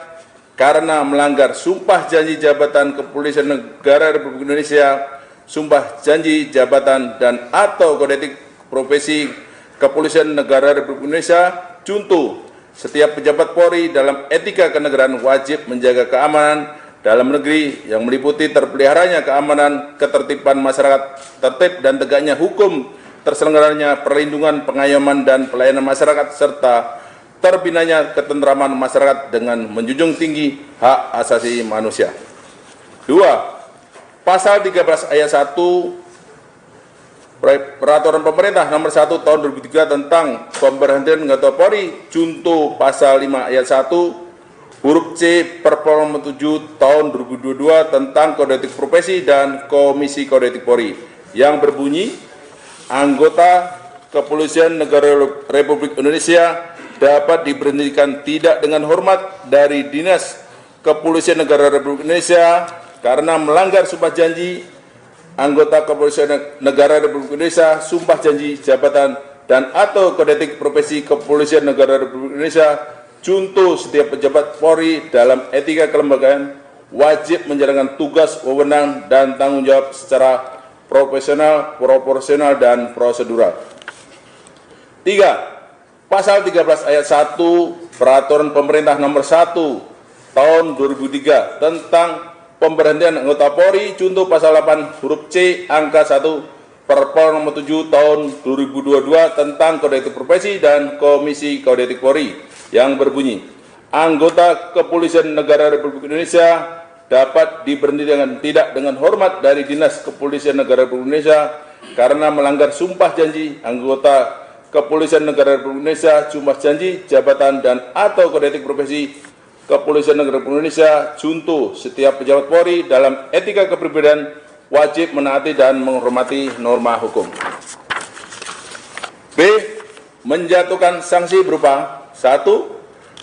karena melanggar sumpah janji jabatan Kepolisian Negara Republik Indonesia, sumpah janji jabatan dan atau kode etik profesi Kepolisian Negara Republik Indonesia. Contoh, setiap pejabat Polri dalam etika kenegaraan wajib menjaga keamanan dalam negeri yang meliputi terpeliharanya keamanan, ketertiban masyarakat, tertib dan tegaknya hukum, terselenggaranya perlindungan, pengayoman, dan pelayanan masyarakat, serta terbinanya ketentraman masyarakat dengan menjunjung tinggi hak asasi manusia. 2. Pasal 13 ayat 1 Peraturan Pemerintah Nomor 1 Tahun 2003 tentang pemberhentian anggota Polri, junto pasal 5 ayat 1 huruf C Perpol Nomor 7 Tahun 2022 tentang Kode Etik Profesi dan Komisi Kode Etik Polri yang berbunyi anggota Kepolisian Negara Republik Indonesia dapat diberhentikan tidak dengan hormat dari Dinas Kepolisian Negara Republik Indonesia karena melanggar sumpah janji anggota Kepolisian Negara Republik Indonesia, sumpah janji jabatan dan atau kode etik profesi Kepolisian Negara Republik Indonesia. Junto setiap pejabat Polri dalam etika kelembagaan wajib menjalankan tugas, wewenang, dan tanggung jawab secara profesional, proporsional, dan prosedural. 3. Pasal 13 ayat 1 Peraturan Pemerintah Nomor 1 Tahun 2003 tentang pemberhentian anggota Polri junto pasal 8 huruf C angka 1 Perpol nomor 7 tahun 2022 tentang Kode Etik Profesi dan Komisi Kode Etik Polri yang berbunyi, anggota Kepolisian Negara Republik Indonesia dapat diberhentikan tidak dengan hormat dari Dinas Kepolisian Negara Republik Indonesia karena melanggar sumpah janji anggota Kepolisian Negara Republik Indonesia, sumpah janji jabatan dan atau Kode Etik Profesi Kepolisian Negara Republik Indonesia. Junto setiap pejabat Polri dalam etika kepribadian wajib menaati dan menghormati norma hukum. B. Menjatuhkan sanksi berupa 1.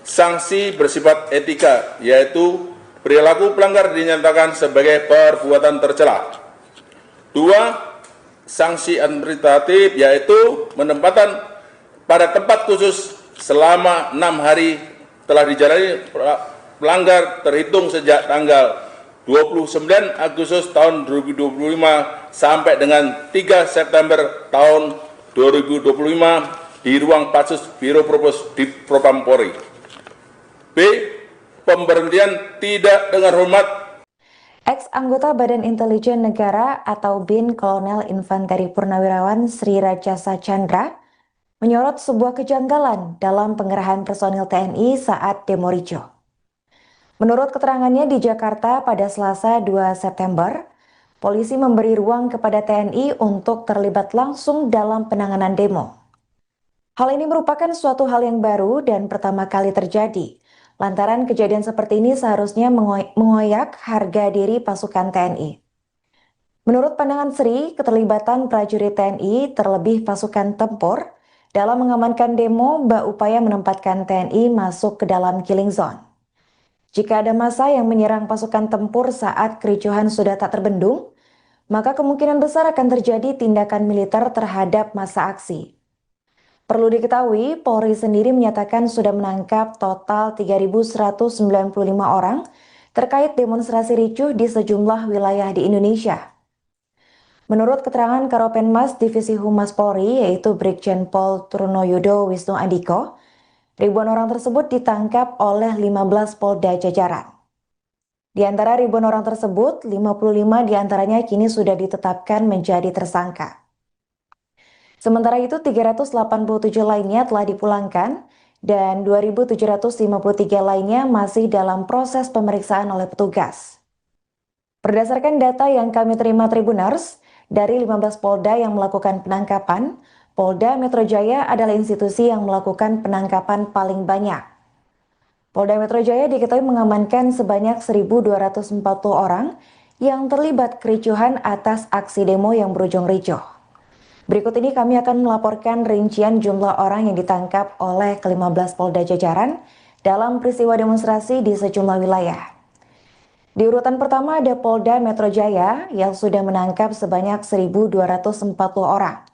Sanksi bersifat etika, yaitu perilaku pelanggar dinyatakan sebagai perbuatan tercela. 2. Sanksi administratif, yaitu penempatan pada tempat khusus selama 6 hari telah dijalani pelanggar terhitung sejak tanggal 29 Agustus tahun 2025 sampai dengan 3 September tahun 2025 di ruang Patsus Biro Propos di Propam Polri. B. Pemberhentian tidak dengan hormat. Ex-anggota Badan Intelijen Negara atau BIN Kolonel Infanteri Purnawirawan Sri Rajasa Chandra menyorot sebuah kejanggalan dalam pengerahan personil TNI saat demo ricuh. Menurut keterangannya di Jakarta pada Selasa 2 September, polisi memberi ruang kepada TNI untuk terlibat langsung dalam penanganan demo. Hal ini merupakan suatu hal yang baru dan pertama kali terjadi, lantaran kejadian seperti ini seharusnya mengoyak harga diri pasukan TNI. Menurut pandangan Sri, keterlibatan prajurit TNI terlebih pasukan tempur dalam mengamankan demo upaya menempatkan TNI masuk ke dalam killing zone. Jika ada massa yang menyerang pasukan tempur saat kericuhan sudah tak terbendung, maka kemungkinan besar akan terjadi tindakan militer terhadap massa aksi. Perlu diketahui, Polri sendiri menyatakan sudah menangkap total 3.195 orang terkait demonstrasi ricuh di sejumlah wilayah di Indonesia. Menurut keterangan Karopenmas Divisi Humas Polri, yaitu Brigjen Pol Trunoyodo Wisnu Andiko, ribuan orang tersebut ditangkap oleh 15 Polda jajaran. Di antara ribuan orang tersebut, 55 diantaranya kini sudah ditetapkan menjadi tersangka. Sementara itu, 387 lainnya telah dipulangkan dan 2.753 lainnya masih dalam proses pemeriksaan oleh petugas. Berdasarkan data yang kami terima Tribuners, dari 15 Polda yang melakukan penangkapan, Polda Metro Jaya adalah institusi yang melakukan penangkapan paling banyak. Polda Metro Jaya diketahui mengamankan sebanyak 1.240 orang yang terlibat kericuhan atas aksi demo yang berujung ricuh. Berikut ini kami akan melaporkan rincian jumlah orang yang ditangkap oleh ke-15 Polda jajaran dalam peristiwa demonstrasi di sejumlah wilayah. Di urutan pertama ada Polda Metro Jaya yang sudah menangkap sebanyak 1.240 orang.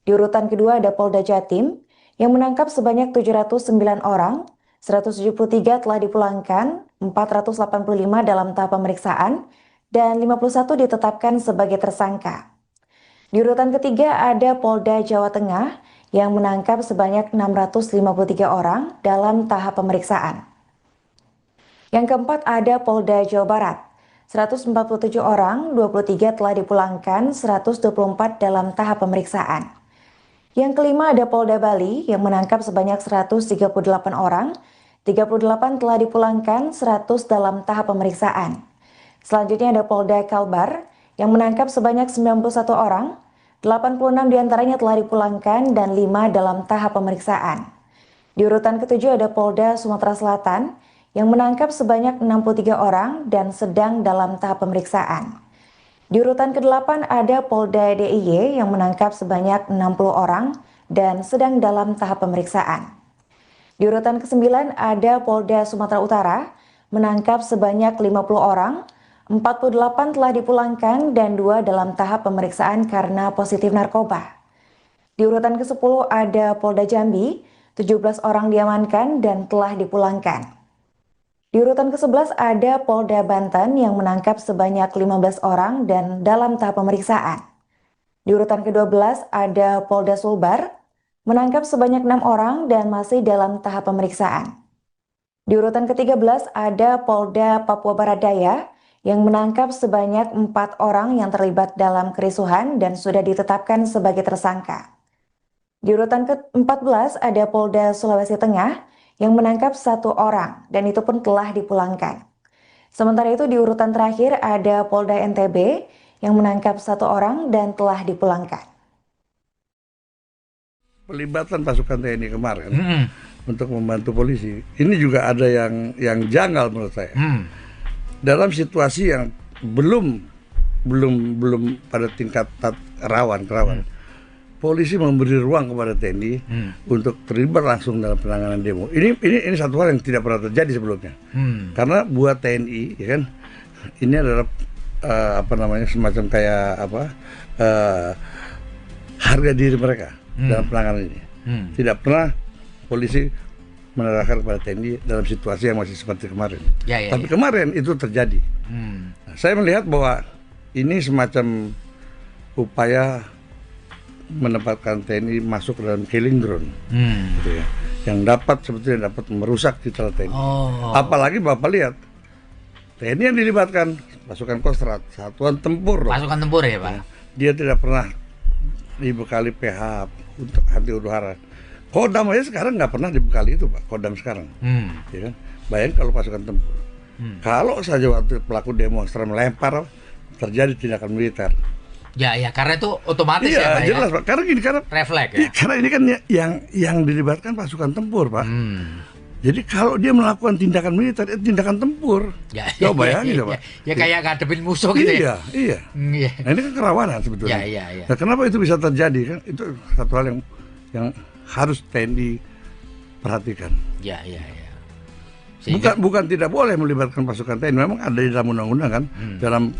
Di urutan kedua ada Polda Jatim yang menangkap sebanyak 709 orang, 173 telah dipulangkan, 485 dalam tahap pemeriksaan, dan 51 ditetapkan sebagai tersangka. Di urutan ketiga ada Polda Jawa Tengah yang menangkap sebanyak 653 orang dalam tahap pemeriksaan. Yang keempat ada Polda Jawa Barat, 147 orang, 23 telah dipulangkan, 124 dalam tahap pemeriksaan. Yang kelima ada Polda Bali yang menangkap sebanyak 138 orang, 38 telah dipulangkan, 100 dalam tahap pemeriksaan. Selanjutnya ada Polda Kalbar yang menangkap sebanyak 91 orang, 86 diantaranya telah dipulangkan dan 5 dalam tahap pemeriksaan. Di urutan ketujuh ada Polda Sumatera Selatan yang menangkap sebanyak 63 orang dan sedang dalam tahap pemeriksaan. Di urutan ke-8 ada Polda DIY yang menangkap sebanyak 60 orang dan sedang dalam tahap pemeriksaan. Di urutan ke-9 ada Polda Sumatera Utara menangkap sebanyak 50 orang, 48 telah dipulangkan dan 2 dalam tahap pemeriksaan karena positif narkoba. Di urutan ke-10 ada Polda Jambi 17 orang diamankan dan telah dipulangkan. Di urutan ke-11 ada Polda Banten yang menangkap sebanyak 15 orang dan dalam tahap pemeriksaan. Di urutan ke-12 ada Polda Sulbar menangkap sebanyak 6 orang dan masih dalam tahap pemeriksaan. Di urutan ke-13 ada Polda Papua Barat Daya yang menangkap sebanyak 4 orang yang terlibat dalam kerisuhan dan sudah ditetapkan sebagai tersangka. Di urutan ke-14 ada Polda Sulawesi Tengah yang menangkap 1 orang dan itu pun telah dipulangkan. Sementara itu di urutan terakhir ada Polda NTB yang menangkap 1 orang dan telah dipulangkan. Pelibatan pasukan TNI kemarin untuk membantu polisi, ini juga ada yang janggal menurut saya. Dalam situasi yang belum pada tingkat rawan. Polisi memberi ruang kepada TNI untuk terlibat langsung dalam penanganan demo. Ini satu hal yang tidak pernah terjadi sebelumnya. Karena buat TNI, ya kan, ini adalah semacam kayak harga diri mereka dalam penanganan ini. Tidak pernah polisi menerahkan kepada TNI dalam situasi yang masih seperti kemarin. Tapi kemarin itu terjadi. Saya melihat bahwa ini semacam upaya menempatkan TNI masuk ke dalam killing ground, gitu ya, yang sebetulnya dapat merusak citra TNI. Apalagi Bapak lihat TNI yang dilibatkan pasukan Kostrad, satuan tempur. Pasukan tempur ya Pak. Dia tidak pernah dibekali PH untuk anti huru hara. Kodam aja sekarang nggak pernah dibekali itu Pak. Kodam sekarang, ya kan? Bayangkan kalau pasukan tempur. Kalau saja waktu pelaku demonstran melempar terjadi tindakan militer. Ya, karena itu otomatis ya Pak. Jelas Pak. Karena refleks ya. Karena ini kan yang dilibatkan pasukan tempur Pak. Jadi kalau dia melakukan tindakan militer, itu tindakan tempur. Coba bayangin Pak. Ya kayak ngadepin musuh gitu ya. Iya. Nah, ini kan kerawanan sebetulnya. Nah, kenapa itu bisa terjadi kan? Itu satu hal yang harus TNI perhatikan. Bukan tidak boleh melibatkan pasukan TNI, memang ada di dalam undang-undang kan, dalam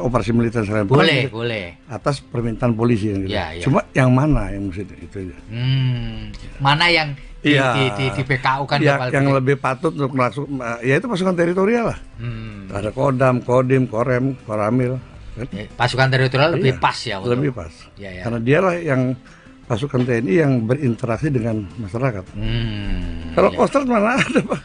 operasi militer boleh atas permintaan polisi yang gitu. Cuma yang mana yang mesti itu aja. Mana yang di PKU kan yang lebih patut untuk masuk, ya itu pasukan teritorial lah. Ada Kodam, Kodim, Korem, Koramil. Pasukan teritorial lebih pas ya. Lebih pas. Karena dialah yang pasukan TNI yang berinteraksi dengan masyarakat. Kalau Kostrad mana ada Pak?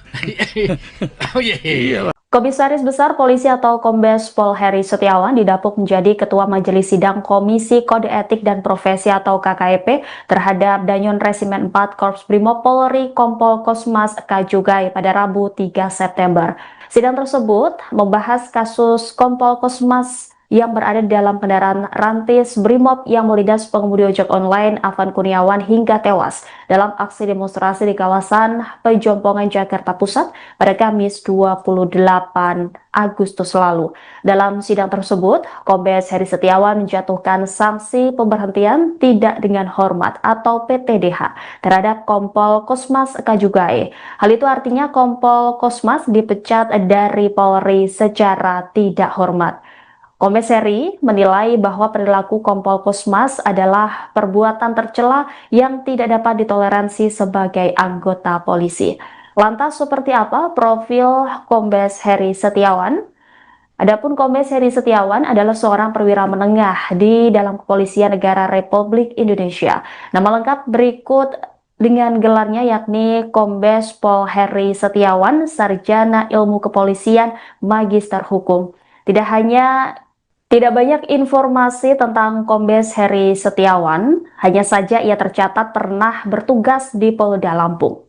Komisaris Besar Polisi atau Kombes Pol Heri Setiawan didapuk menjadi Ketua Majelis Sidang Komisi Kode Etik dan Profesi atau KKEP terhadap Danyon Resimen 4 Korps Brimob Polri Kompol Kosmas Kajugai pada Rabu 3 September. Sidang tersebut membahas kasus Kompol Kosmas yang berada dalam kendaraan rantis Brimob yang melindas pengemudi ojek online Afan Kurniawan hingga tewas dalam aksi demonstrasi di kawasan Pejompongan Jakarta Pusat pada Kamis 28 Agustus lalu. Dalam sidang tersebut, Kombes Heri Setiawan menjatuhkan sanksi pemberhentian tidak dengan hormat atau PTDH terhadap Kompol Kosmas Kajugai. Hal itu artinya Kompol Kosmas dipecat dari Polri secara tidak hormat. Kombes Heri menilai bahwa perilaku Kompol Kosmas adalah perbuatan tercela yang tidak dapat ditoleransi sebagai anggota polisi. Lantas seperti apa profil Kombes Heri Setiawan? Adapun Kombes Heri Setiawan adalah seorang perwira menengah di dalam Kepolisian Negara Republik Indonesia. Nama lengkap berikut dengan gelarnya yakni Kombes Pol Heri Setiawan, Sarjana Ilmu Kepolisian, Magister Hukum. Tidak banyak informasi tentang Kombes Heri Setiawan, hanya saja ia tercatat pernah bertugas di Polda Lampung.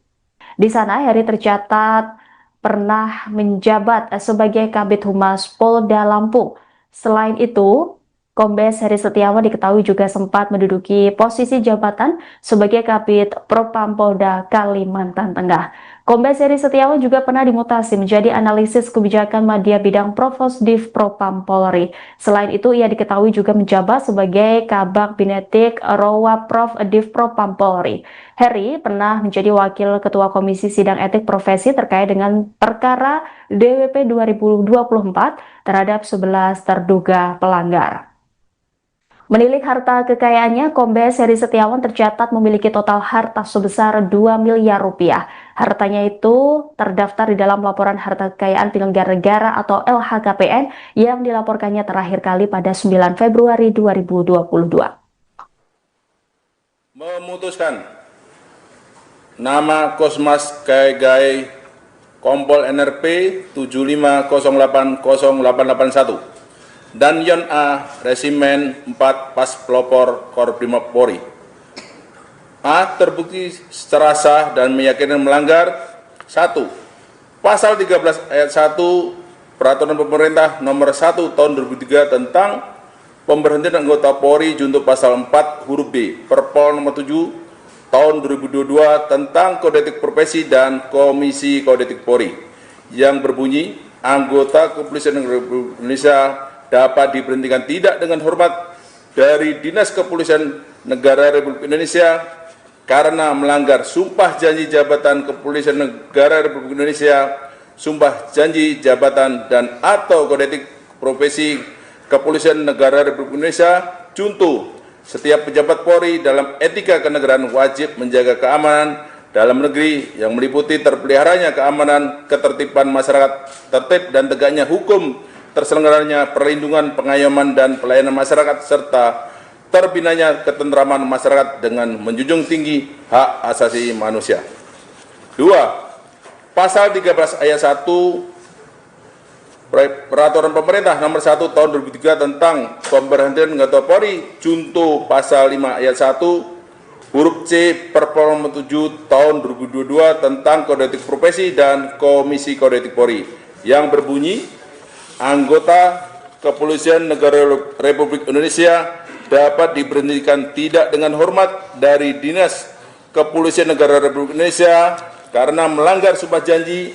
Di sana Heri tercatat pernah menjabat sebagai Kabid Humas Polda Lampung. Selain itu, Kombes Heri Setiawan diketahui juga sempat menduduki posisi jabatan sebagai Kabid Propam Polda Kalimantan Tengah. Kombes Heri Setiawan juga pernah dimutasi menjadi analisis kebijakan media bidang Provosdiv Propam Polri. Selain itu, ia diketahui juga menjabat sebagai Kabag Binetik Rowa Prof Div Propam Polri. Heri pernah menjadi Wakil Ketua Komisi Sidang Etik Profesi terkait dengan perkara DWP 2024 terhadap 11 terduga pelanggar. Menilik harta kekayaannya, Kombes Heri Setiawan tercatat memiliki total harta sebesar 2 miliar rupiah. Hartanya itu terdaftar di dalam laporan harta kekayaan penyelenggara negara atau LHKPN yang dilaporkannya terakhir kali pada 9 Februari 2022. Memutuskan nama Kosmas Gai Kompol NRP 75080881 dan Yon A Resimen 4 Pas Pelopor Korprimob Polri. A. Terbukti secara sah dan meyakinkan melanggar 1. Pasal 13 ayat 1 Peraturan Pemerintah Nomor 1 Tahun 2003 tentang pemberhentian anggota Polri junto pasal 4 huruf B Perpol Nomor 7 Tahun 2022 tentang Kode Etik Profesi dan Komisi Kode Etik Polri yang berbunyi anggota Kepolisian Republik Indonesia dapat diberhentikan tidak dengan hormat dari Dinas Kepolisian Negara Republik Indonesia karena melanggar sumpah janji jabatan Kepolisian Negara Republik Indonesia, sumpah janji jabatan dan atau kode etik profesi Kepolisian Negara Republik Indonesia. Contoh, setiap pejabat Polri dalam etika kenegaraan wajib menjaga keamanan dalam negeri yang meliputi terpeliharanya keamanan, ketertiban masyarakat, tertib dan tegaknya hukum, terselenggaranya perlindungan, pengayoman, dan pelayanan masyarakat, serta terbinanya ketentraman masyarakat dengan menjunjung tinggi hak asasi manusia. 2. Pasal 13 ayat 1 Peraturan Pemerintah Nomor 1 Tahun 2003 tentang pemberhentian anggota Polri, junto pasal 5 ayat 1 huruf C Perpol Nomor 7 Tahun 2022 tentang Kode Etik Profesi dan Komisi Kode Etik Polri yang berbunyi anggota Kepolisian Negara Republik Indonesia dapat diberhentikan tidak dengan hormat dari Dinas Kepolisian Negara Republik Indonesia karena melanggar sumpah janji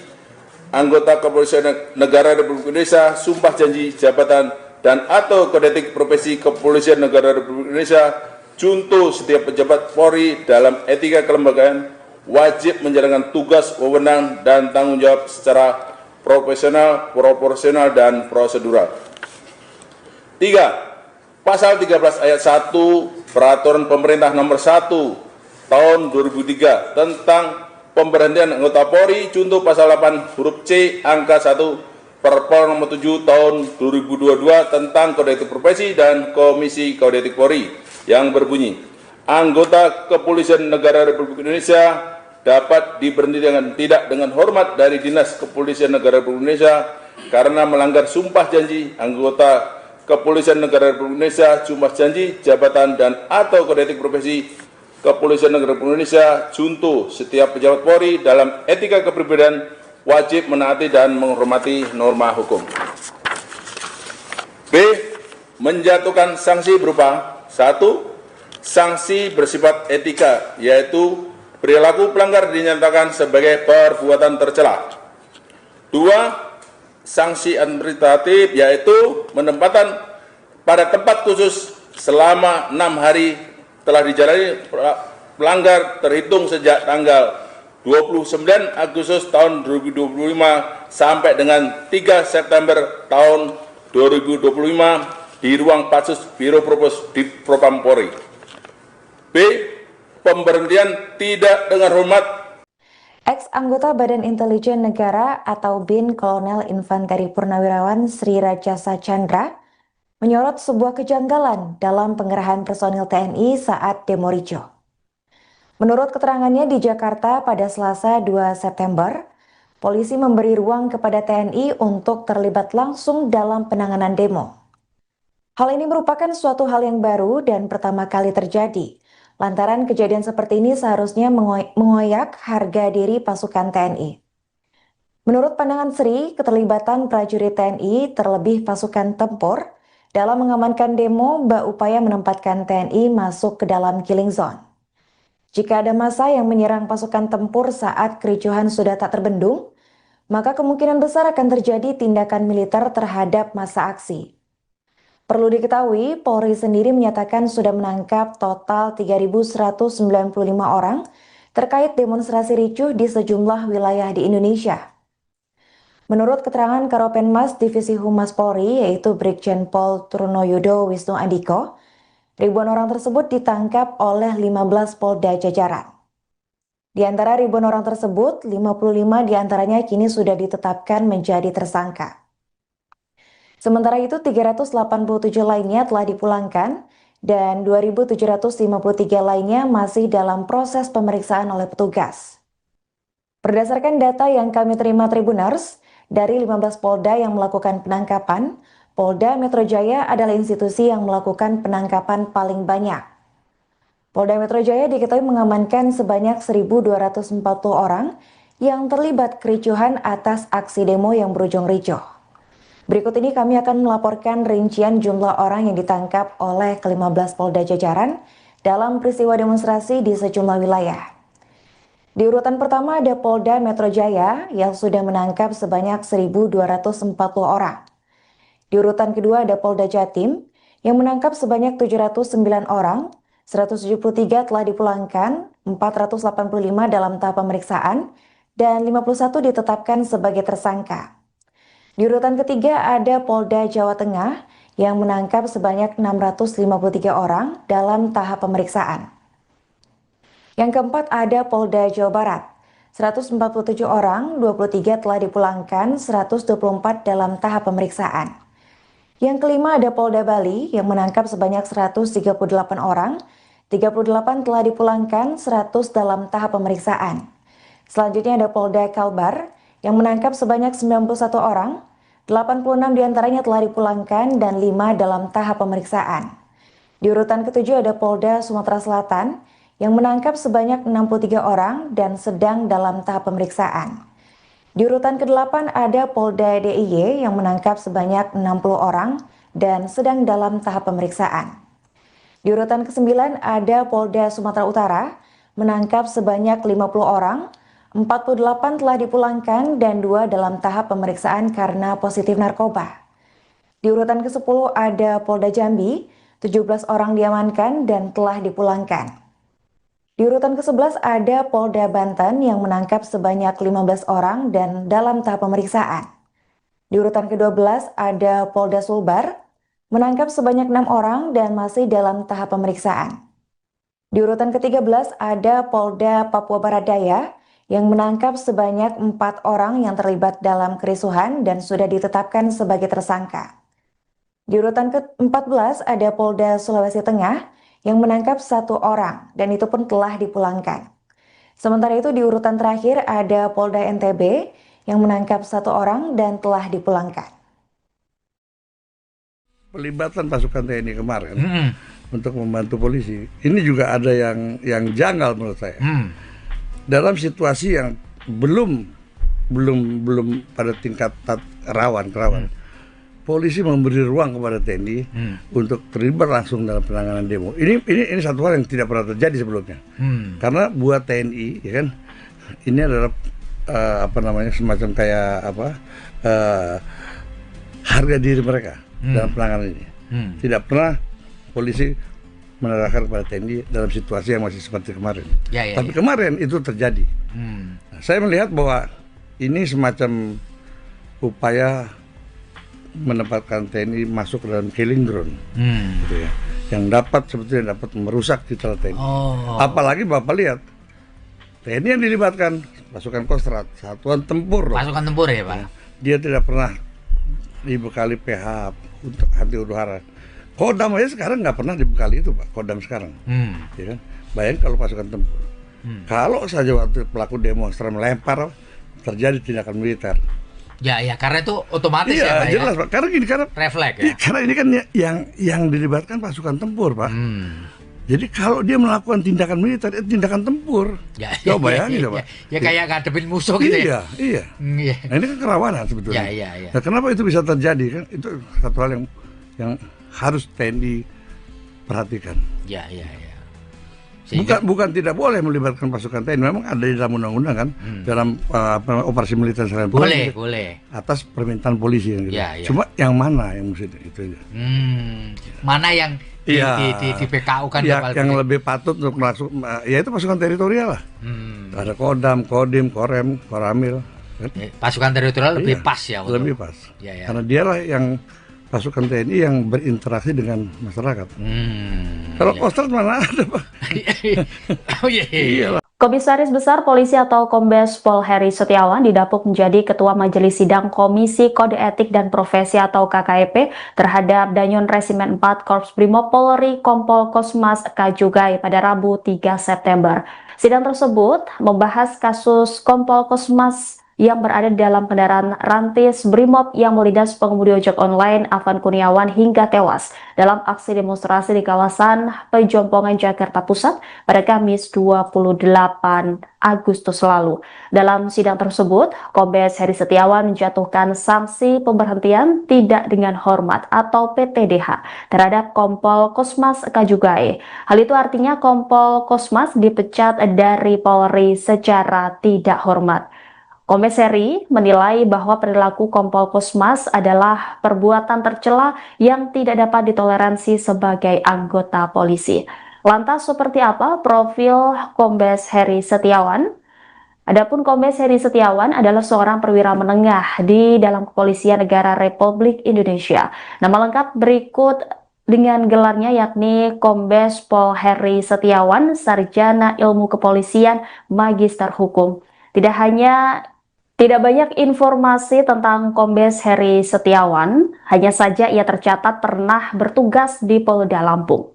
anggota Kepolisian Negara Republik Indonesia, sumpah janji jabatan dan atau kode etik profesi Kepolisian Negara Republik Indonesia. Contoh, setiap pejabat Polri dalam etika kelembagaan wajib menjalankan tugas, wewenang, dan tanggung jawab secara profesional, proporsional, dan prosedural. 3. Pasal 13 ayat 1 Peraturan Pemerintah Nomor 1 Tahun 2003 tentang pemberhentian anggota Polri, contoh pasal 8 huruf C angka 1 Perpol Nomor 7 Tahun 2022 tentang Kode Etik Profesi dan Komisi Kode Etik Polri yang berbunyi anggota Kepolisian Negara Republik Indonesia dapat diberhentikan tidak dengan hormat dari Dinas Kepolisian Negara Republik Indonesia karena melanggar sumpah janji anggota Kepolisian Negara Republik Indonesia, sumpah janji jabatan dan atau kode etik profesi Kepolisian Negara Republik Indonesia. Contoh, setiap pejabat Polri dalam etika kepribadian wajib menaati dan menghormati norma hukum. B. Menjatuhkan sanksi berupa 1. Sanksi bersifat etika, yaitu perilaku pelanggar dinyatakan sebagai perbuatan tercela. 2. Sanksi administratif, yaitu penempatan pada tempat khusus selama 6 hari telah dijalani pelanggar terhitung sejak tanggal 29 Agustus tahun 2025 sampai dengan 3 September tahun 2025 di ruang Patsus Biro Propos di Propam Polri. B. Pemberhentian tidak dengan hormat. Ex-anggota Badan Intelijen Negara atau BIN Kolonel Infanteri Purnawirawan Sri Rajasa Chandra menyorot sebuah kejanggalan dalam pengerahan personil TNI saat demo Rijo. Menurut keterangannya di Jakarta pada Selasa 2 September, polisi memberi ruang kepada TNI untuk terlibat langsung dalam penanganan demo. Hal ini merupakan suatu hal yang baru dan pertama kali terjadi. Lantaran kejadian seperti ini seharusnya mengoyak harga diri pasukan TNI. Menurut pandangan Sri, keterlibatan prajurit TNI terlebih pasukan tempur dalam mengamankan demo berupaya menempatkan TNI masuk ke dalam killing zone. Jika ada massa yang menyerang pasukan tempur saat kericuhan sudah tak terbendung, maka kemungkinan besar akan terjadi tindakan militer terhadap massa aksi. Perlu diketahui, Polri sendiri menyatakan sudah menangkap total 3.195 orang terkait demonstrasi ricuh di sejumlah wilayah di Indonesia. Menurut keterangan Karopenmas Divisi Humas Polri, yaitu Brigjen Pol Trunoyudo Wisnu Andiko, Ribuan orang tersebut ditangkap oleh 15 Polda jajaran. Di antara ribuan orang tersebut, 55 diantaranya kini sudah ditetapkan menjadi tersangka. Sementara itu, 387 lainnya telah dipulangkan dan 2.753 lainnya masih dalam proses pemeriksaan oleh petugas. Berdasarkan data yang kami terima Tribuners, dari 15 Polda yang melakukan penangkapan, Polda Metro Jaya adalah institusi yang melakukan penangkapan paling banyak. Polda Metro Jaya diketahui mengamankan sebanyak 1.240 orang yang terlibat kericuhan atas aksi demo yang berujung ricuh. Berikut ini kami akan melaporkan rincian jumlah orang yang ditangkap oleh ke-15 Polda jajaran dalam peristiwa demonstrasi di sejumlah wilayah. Di urutan pertama ada Polda Metro Jaya yang sudah menangkap sebanyak 1.240 orang. Di urutan kedua ada Polda Jatim yang menangkap sebanyak 709 orang, 173 telah dipulangkan, 485 dalam tahap pemeriksaan, dan 51 ditetapkan sebagai tersangka. Di urutan ketiga ada Polda Jawa Tengah yang menangkap sebanyak 653 orang dalam tahap pemeriksaan. Yang keempat ada Polda Jawa Barat, 147 orang, 23 telah dipulangkan, 124 dalam tahap pemeriksaan. Yang kelima ada Polda Bali yang menangkap sebanyak 138 orang, 38 telah dipulangkan, 100 dalam tahap pemeriksaan. Selanjutnya ada Polda Kalbar yang menangkap sebanyak 91 orang, 86 diantaranya telah dipulangkan dan 5 dalam tahap pemeriksaan. Di urutan ketujuh ada Polda Sumatera Selatan yang menangkap sebanyak 63 orang dan sedang dalam tahap pemeriksaan. Di urutan ke-8 ada Polda DIY yang menangkap sebanyak 60 orang dan sedang dalam tahap pemeriksaan. Di urutan ke-9 ada Polda Sumatera Utara menangkap sebanyak 50 orang, 48 telah dipulangkan dan 2 dalam tahap pemeriksaan karena positif narkoba. Di urutan ke-10 ada Polda Jambi, 17 orang diamankan dan telah dipulangkan. Di urutan ke-11 ada Polda Banten yang menangkap sebanyak 15 orang dan dalam tahap pemeriksaan. Di urutan ke-12 ada Polda Sulbar, menangkap sebanyak 6 orang dan masih dalam tahap pemeriksaan. Di urutan ke-13 ada Polda Papua Barat Daya yang menangkap sebanyak 4 orang yang terlibat dalam kerisuhan dan sudah ditetapkan sebagai tersangka. Di urutan ke-14 ada Polda Sulawesi Tengah yang menangkap 1 orang dan itu pun telah dipulangkan. Sementara itu di urutan terakhir ada Polda NTB yang menangkap 1 orang dan telah dipulangkan. Pelibatan pasukan TNI kemarin untuk membantu polisi, ini juga ada yang janggal menurut saya. Dalam situasi yang belum pada tingkat rawan. Polisi memberi ruang kepada TNI untuk terlibat langsung dalam penanganan demo. Ini satu hal yang tidak pernah terjadi sebelumnya. Karena buat TNI, ya kan, ini adalah semacam kayak harga diri mereka dalam penanganan ini. Tidak pernah polisi menerahkan kepada TNI dalam situasi yang masih seperti kemarin. Tapi kemarin itu terjadi. Nah, saya melihat bahwa ini semacam upaya menempatkan TNI masuk ke dalam killing ground, gitu ya, yang sebetulnya dapat merusak citra TNI. Apalagi Bapak lihat TNI yang dilibatkan pasukan Kostrad, satuan tempur. Pasukan tempur ya Pak. Dia tidak pernah dibekali PH untuk anti huru hara. Kodam aja sekarang nggak pernah dibekali itu Pak. Kodam sekarang, ya kan? Bayangin kalau pasukan tempur. Kalau saja waktu pelaku demonstran melempar terjadi tindakan militer. Ya, karena itu otomatis ya Pak. Jelas Pak. Karena refleks ya. Karena ini kan yang dilibatkan pasukan tempur Pak. Jadi kalau dia melakukan tindakan militer, itu tindakan tempur. Coba bayangin Pak. Ya kayak ngadepin musuh gitu ya. Iya. Nah, ini kan kerawanan sebetulnya. Nah, kenapa itu bisa terjadi kan? Itu satu hal yang harus TNI perhatikan. Bukan tidak boleh melibatkan pasukan TNI, memang ada di dalam undang-undang kan, dalam operasi militer serangan boleh atas permintaan polisi gitu. Cuma yang mana yang mesti itu aja. Mana yang di PKU kan yang lebih patut untuk masuk, ya itu pasukan teritorial lah. Ada Kodam, Kodim, Korem, Koramil. Pasukan teritorial lebih pas ya. Lebih pas. Karena dialah yang pasukan TNI yang berinteraksi dengan masyarakat. Kalau Kostrad mana ada, Pak? Oh iya. Iyalah. Komisaris Besar Polisi atau Kombes Pol Heri Setiawan didapuk menjadi Ketua Majelis Sidang Komisi Kode Etik dan Profesi atau KKEP terhadap Danyon Resimen 4 Korps Brimob Polri Kompol Kosmas Kajugai pada Rabu 3 September. Sidang tersebut membahas kasus Kompol Kosmas yang berada di dalam kendaraan rantis Brimob yang melindas pengemudi ojek online Afan Kurniawan hingga tewas dalam aksi demonstrasi di kawasan Pejompongan Jakarta Pusat pada Kamis 28 Agustus lalu. Dalam sidang tersebut, Kombes Heri Setiawan menjatuhkan sanksi pemberhentian tidak dengan hormat atau PTDH terhadap Kompol Kosmas Kajugai. Hal itu artinya Kompol Kosmas dipecat dari Polri secara tidak hormat. Kombes Heri menilai bahwa perilaku Kompol Kosmas adalah perbuatan tercela yang tidak dapat ditoleransi sebagai anggota polisi. Lantas seperti apa profil Kombes Heri Setiawan? Adapun Kombes Heri Setiawan adalah seorang perwira menengah di dalam Kepolisian Negara Republik Indonesia. Nama lengkap berikut dengan gelarnya yakni Kombes Pol Heri Setiawan, Sarjana Ilmu Kepolisian, Magister Hukum. Tidak banyak informasi tentang Kombes Heri Setiawan, hanya saja ia tercatat pernah bertugas di Polda Lampung.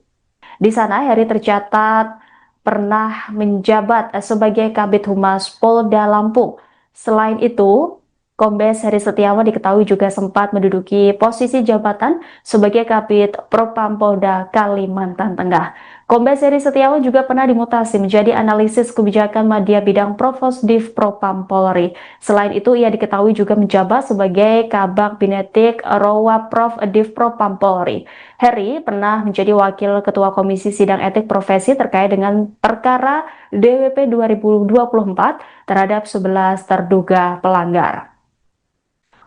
Di sana Heri tercatat pernah menjabat sebagai Kabid Humas Polda Lampung. Selain itu, Kombes Heri Setiawan diketahui juga sempat menduduki posisi jabatan sebagai Kabid Propam Polda Kalimantan Tengah. Kombes Heri Setiawan juga pernah dimutasi menjadi analisis kebijakan media bidang Provosdiv Propam Polri. Selain itu, ia diketahui juga menjabat sebagai Kabag Binetik Rowa Prof Div Propam Polri. Heri pernah menjadi Wakil Ketua Komisi Sidang Etik Profesi terkait dengan perkara DWP 2024 terhadap 11 terduga pelanggar.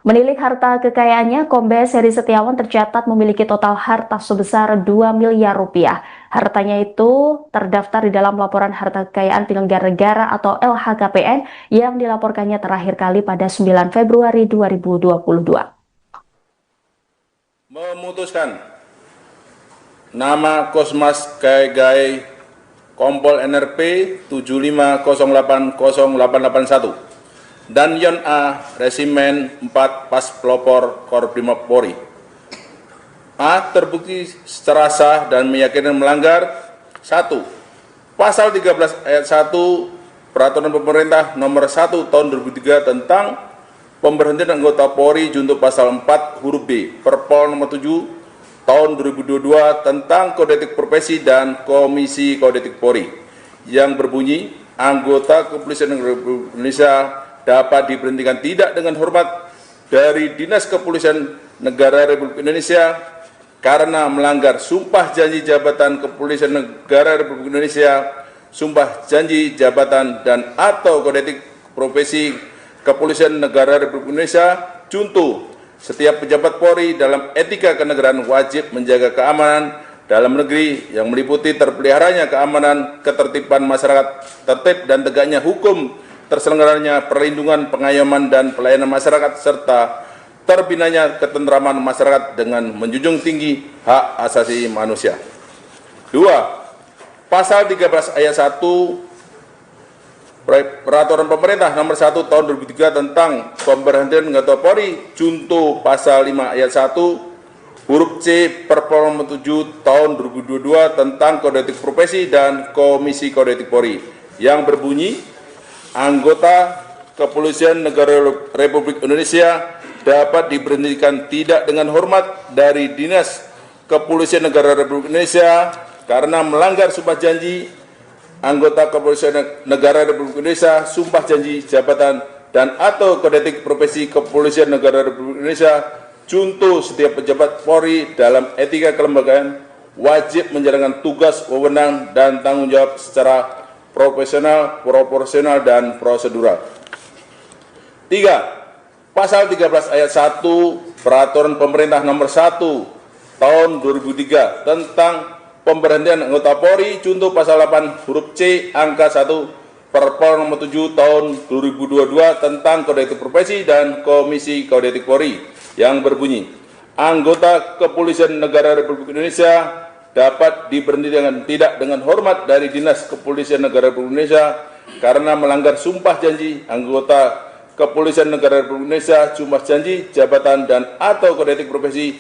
Menilik harta kekayaannya, Kombes Heri Setiawan tercatat memiliki total harta sebesar 2 miliar rupiah. Hartanya itu terdaftar di dalam laporan harta kekayaan penyelenggara negara atau LHKPN yang dilaporkannya terakhir kali pada 9 Februari 2022. Memutuskan nama Kosmas Kajugai Kompol NRP 75080881 dan Yon A Resimen 4 Pas Pelopor Korprimob Polri. A. Terbukti secara sah dan meyakinkan melanggar 1. Pasal 13 ayat 1 Peraturan Pemerintah Nomor 1 Tahun 2003 tentang pemberhentian anggota Polri junto pasal 4 huruf B Perpol Nomor 7 Tahun 2022 tentang Kode Etik Profesi dan Komisi Kode Etik Polri yang berbunyi anggota Kepolisian Republik Indonesia dapat diberhentikan tidak dengan hormat dari Dinas Kepolisian Negara Republik Indonesia karena melanggar sumpah janji jabatan Kepolisian Negara Republik Indonesia, sumpah janji jabatan dan atau kode etik profesi Kepolisian Negara Republik Indonesia. Contoh, setiap pejabat Polri dalam etika kenegaraan wajib menjaga keamanan dalam negeri yang meliputi terpeliharanya keamanan, ketertiban masyarakat, tertib dan tegaknya hukum, terselenggaranya perlindungan, pengayoman, dan pelayanan masyarakat, serta terbinanya ketentraman masyarakat dengan menjunjung tinggi hak asasi manusia. 2. Pasal 13 ayat 1 Peraturan Pemerintah Nomor 1 Tahun 2003 tentang pemberhentian anggota Polri junto pasal 5 ayat 1 huruf C Perpol Nomor 7 Tahun 2022 tentang Kode Etik Profesi dan Komisi Kode Etik Polri yang berbunyi anggota Kepolisian Negara Republik Indonesia dapat diberhentikan tidak dengan hormat dari Dinas Kepolisian Negara Republik Indonesia karena melanggar sumpah janji anggota Kepolisian Negara Republik Indonesia, sumpah janji jabatan dan atau kode etik profesi Kepolisian Negara Republik Indonesia. Contoh, setiap pejabat Polri dalam etika kelembagaan wajib menjalankan tugas, wewenang dan tanggung jawab secara profesional, proporsional, dan prosedural. 3. Pasal 13 ayat 1 Peraturan Pemerintah Nomor 1 Tahun 2003 tentang pemberhentian anggota Polri junto pasal 8 huruf C angka 1 Perpol Nomor 7 Tahun 2022 tentang Kode Etik Profesi dan Komisi Kode Etik Polri yang berbunyi anggota Kepolisian Negara Republik Indonesia dapat diberhentikan tidak dengan hormat dari Dinas Kepolisian Negara Republik Indonesia karena melanggar sumpah janji anggota Kepolisian Negara Republik Indonesia, sumpah janji jabatan dan atau kode etik profesi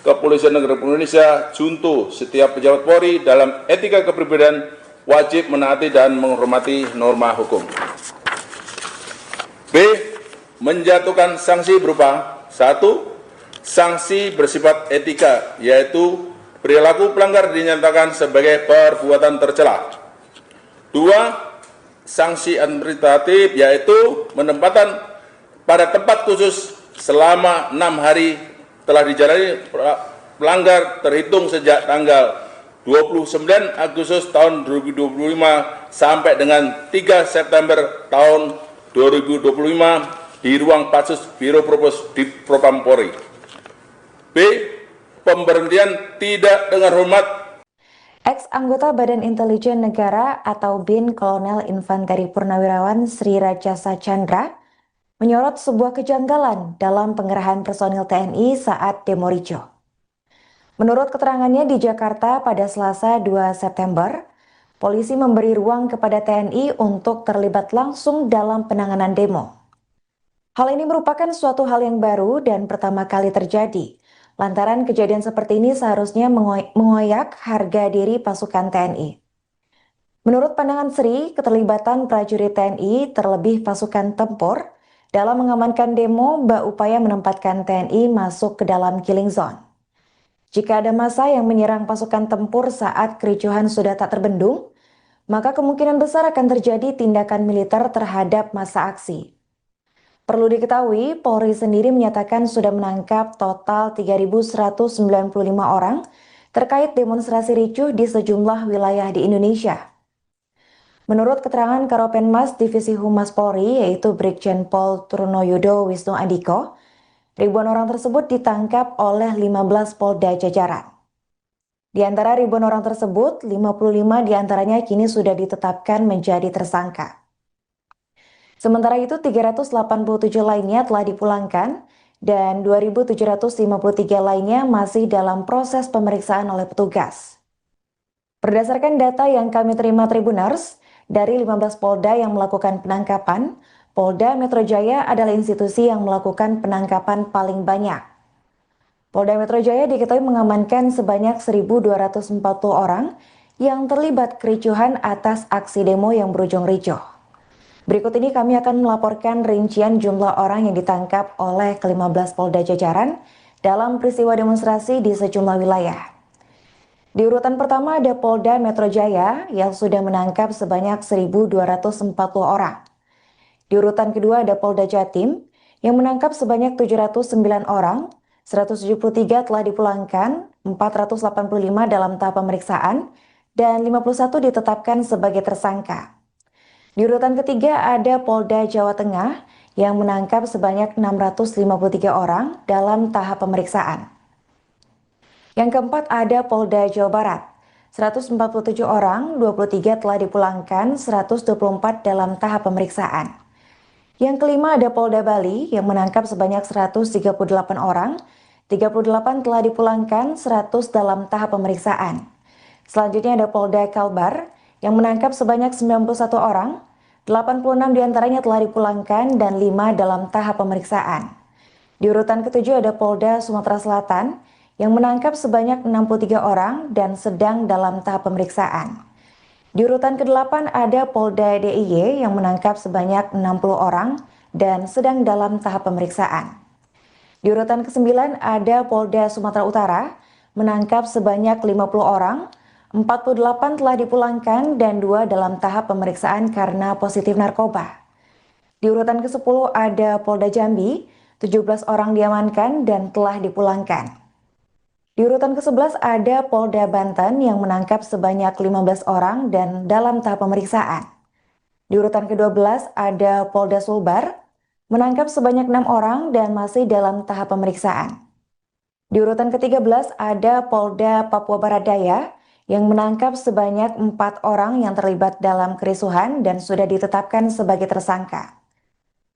Kepolisian Negara Republik Indonesia. Junto, setiap pejabat Polri dalam etika kepribadian wajib menaati dan menghormati norma hukum. B. Menjatuhkan sanksi berupa 1. Sanksi bersifat etika, yaitu perilaku pelanggar dinyatakan sebagai perbuatan tercela. 2. Sanksi administratif, yaitu penempatan pada tempat khusus selama 6 hari telah dijalani pelanggar terhitung sejak tanggal 29 Agustus tahun 2025 sampai dengan 3 September tahun 2025 di ruang Patsus Biro Propos di Propam Polri. B. Pemberhentian tidak dengan hormat. Ex-anggota Badan Intelijen Negara atau BIN Kolonel Infanteri Purnawirawan Sri Rajasa Chandra menyorot sebuah kejanggalan dalam pengerahan personil TNI saat demo ricuh. Menurut keterangannya di Jakarta pada Selasa 2 September, polisi memberi ruang kepada TNI untuk terlibat langsung dalam penanganan demo. Hal ini merupakan suatu hal yang baru dan pertama kali terjadi. Lantaran kejadian seperti ini seharusnya mengoyak harga diri pasukan TNI. Menurut pandangan Sri, keterlibatan prajurit TNI terlebih pasukan tempur dalam mengamankan demo berupaya menempatkan TNI masuk ke dalam killing zone. Jika ada massa yang menyerang pasukan tempur saat kericuhan sudah tak terbendung, maka kemungkinan besar akan terjadi tindakan militer terhadap massa aksi. Perlu diketahui, Polri sendiri menyatakan sudah menangkap total 3.195 orang terkait demonstrasi ricuh di sejumlah wilayah di Indonesia. Menurut keterangan Karopenmas Divisi Humas Polri, yaitu Brigjen Pol Trunoyudo Wisnu Andiko, ribuan orang tersebut ditangkap oleh 15 Polda jajaran. Di antara ribuan orang tersebut, 55 diantaranya kini sudah ditetapkan menjadi tersangka. Sementara itu 387 lainnya telah dipulangkan dan 2.753 lainnya masih dalam proses pemeriksaan oleh petugas. Berdasarkan data yang kami terima Tribuners, dari 15 Polda yang melakukan penangkapan, Polda Metro Jaya adalah institusi yang melakukan penangkapan paling banyak. Polda Metro Jaya diketahui mengamankan sebanyak 1.240 orang yang terlibat kericuhan atas aksi demo yang berujung ricuh. Berikut ini kami akan melaporkan rincian jumlah orang yang ditangkap oleh ke-15 Polda jajaran dalam peristiwa demonstrasi di sejumlah wilayah. Di urutan pertama ada Polda Metro Jaya yang sudah menangkap sebanyak 1.240 orang. Di urutan kedua ada Polda Jatim yang menangkap sebanyak 709 orang, 173 telah dipulangkan, 485 dalam tahap pemeriksaan, dan 51 ditetapkan sebagai tersangka. Di urutan ketiga ada Polda Jawa Tengah yang menangkap sebanyak 653 orang dalam tahap pemeriksaan. Yang keempat ada Polda Jawa Barat, 147 orang, 23 telah dipulangkan, 124 dalam tahap pemeriksaan. Yang kelima ada Polda Bali yang menangkap sebanyak 138 orang, 38 telah dipulangkan, 100 dalam tahap pemeriksaan. Selanjutnya ada Polda Kalbar yang menangkap sebanyak 91 orang, 86 diantaranya telah dipulangkan dan 5 dalam tahap pemeriksaan. Di urutan ketujuh ada Polda Sumatera Selatan yang menangkap sebanyak 63 orang dan sedang dalam tahap pemeriksaan. Di urutan ke-8 ada Polda DIY yang menangkap sebanyak 60 orang dan sedang dalam tahap pemeriksaan. Di urutan ke-9 ada Polda Sumatera Utara menangkap sebanyak 50 orang, 48 telah dipulangkan dan 2 dalam tahap pemeriksaan karena positif narkoba. Di urutan ke-10 ada Polda Jambi, 17 orang diamankan dan telah dipulangkan. Di urutan ke-11 ada Polda Banten yang menangkap sebanyak 15 orang dan dalam tahap pemeriksaan. Di urutan ke-12 ada Polda Sulbar, menangkap sebanyak 6 orang dan masih dalam tahap pemeriksaan. Di urutan ke-13 ada Polda Papua Barat Daya yang menangkap sebanyak 4 orang yang terlibat dalam kerusuhan dan sudah ditetapkan sebagai tersangka.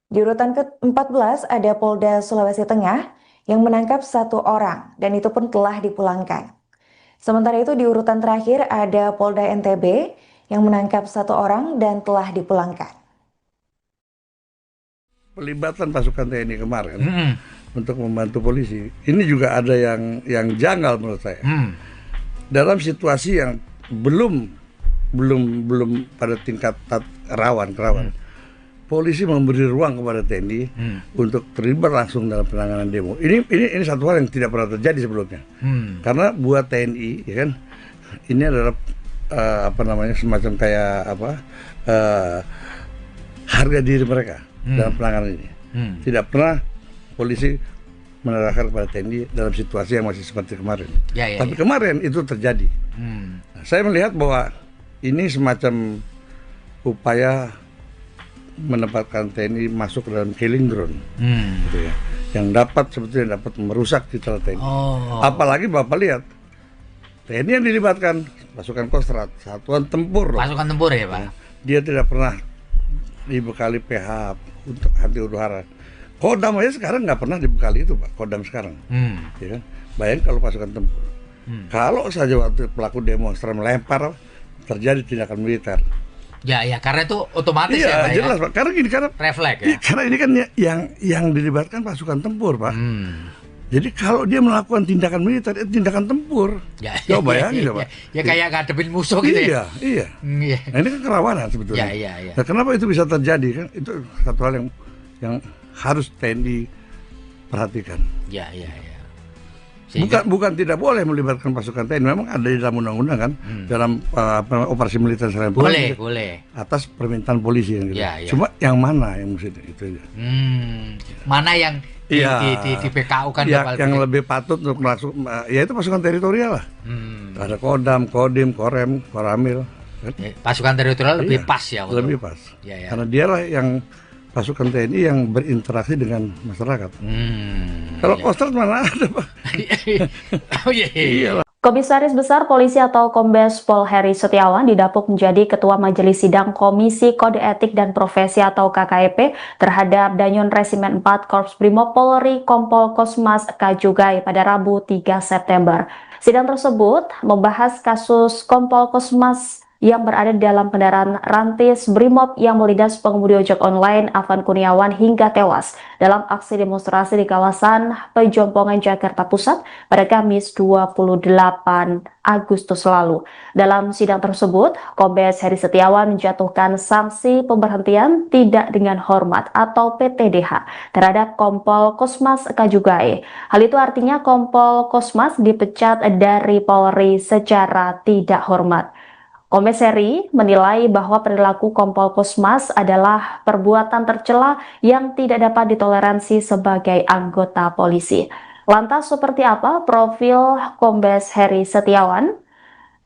Di urutan ke-14 ada Polda Sulawesi Tengah yang menangkap 1 orang dan itu pun telah dipulangkan. Sementara itu di urutan terakhir ada Polda NTB yang menangkap 1 orang dan telah dipulangkan. Pelibatan pasukan TNI kemarin untuk membantu polisi, ini juga ada yang janggal menurut saya. Dalam situasi yang belum pada tingkat rawan, polisi memberi ruang kepada TNI untuk terlibat langsung dalam penanganan demo. Ini satu hal yang tidak pernah terjadi sebelumnya. Karena buat TNI, ya kan, ini adalah semacam kayak harga diri mereka dalam penanganan ini. Tidak pernah polisi menerahkan kepada TNI dalam situasi yang masih seperti kemarin. Tapi kemarin itu terjadi. Nah, saya melihat bahwa ini semacam upaya menempatkan TNI masuk ke dalam killing ground, gitu ya, yang sebetulnya dapat merusak citra TNI. Apalagi Bapak lihat TNI yang dilibatkan pasukan Kostrad, satuan tempur. Pasukan tempur ya Pak. Dia tidak pernah dibekali PH untuk anti huru hara. Kodam aja sekarang nggak pernah dibekali itu Pak. Kodam sekarang, ya kan? Bayangin kalau pasukan tempur. Kalau saja waktu pelaku demonstran melempar terjadi tindakan militer. Ya, karena itu otomatis ya Pak. Jelas Pak. Karena refleks ya. Karena ini kan yang dilibatkan pasukan tempur Pak. Jadi kalau dia melakukan tindakan militer, itu tindakan tempur. Coba bayangin Pak. Ya kayak ngadepin musuh gitu ya. Iya. Nah, ini kan kerawanan sebetulnya. Nah, kenapa itu bisa terjadi kan? Itu satu hal yang harus TNI perhatikan. Bukan tidak boleh melibatkan pasukan TNI. Memang ada di dalam undang-undang kan, dalam operasi militer selain boleh atas permintaan polisi yang gitu. Cuma yang mana yang mesti itu? Mana yang di PKU kan yang lebih patut untuk masuk, ya itu pasukan teritorial lah. Ada Kodam, Kodim, Korem, Koramil. Pasukan teritorial lebih pas ya. Lebih pas. Karena dialah yang pasukan TNI yang berinteraksi dengan masyarakat. Kalau Kostrad mana ada Pak? Komisaris Besar Polisi atau Kombes Pol Heri Setiawan didapuk menjadi Ketua Majelis Sidang Komisi Kode Etik dan Profesi atau KKEP terhadap Danyon Resimen 4 Korps Brimob Polri Kompol Kosmas Kajugai pada Rabu 3 September. Sidang tersebut membahas kasus Kompol Kosmas yang berada di dalam kendaraan rantis Brimob yang melindas pengemudi ojek online Afan Kurniawan hingga tewas dalam aksi demonstrasi di kawasan Pejompongan Jakarta Pusat pada Kamis 28 Agustus lalu. Dalam sidang tersebut, Kombes Heri Setiawan menjatuhkan sanksi pemberhentian tidak dengan hormat atau PTDH terhadap Kompol Kosmas Kajugai. Hal itu artinya Kompol Kosmas dipecat dari Polri secara tidak hormat. Kombes Heri menilai bahwa perilaku Kompol Kosmas adalah perbuatan tercela yang tidak dapat ditoleransi sebagai anggota polisi. Lantas seperti apa profil Kombes Heri Setiawan?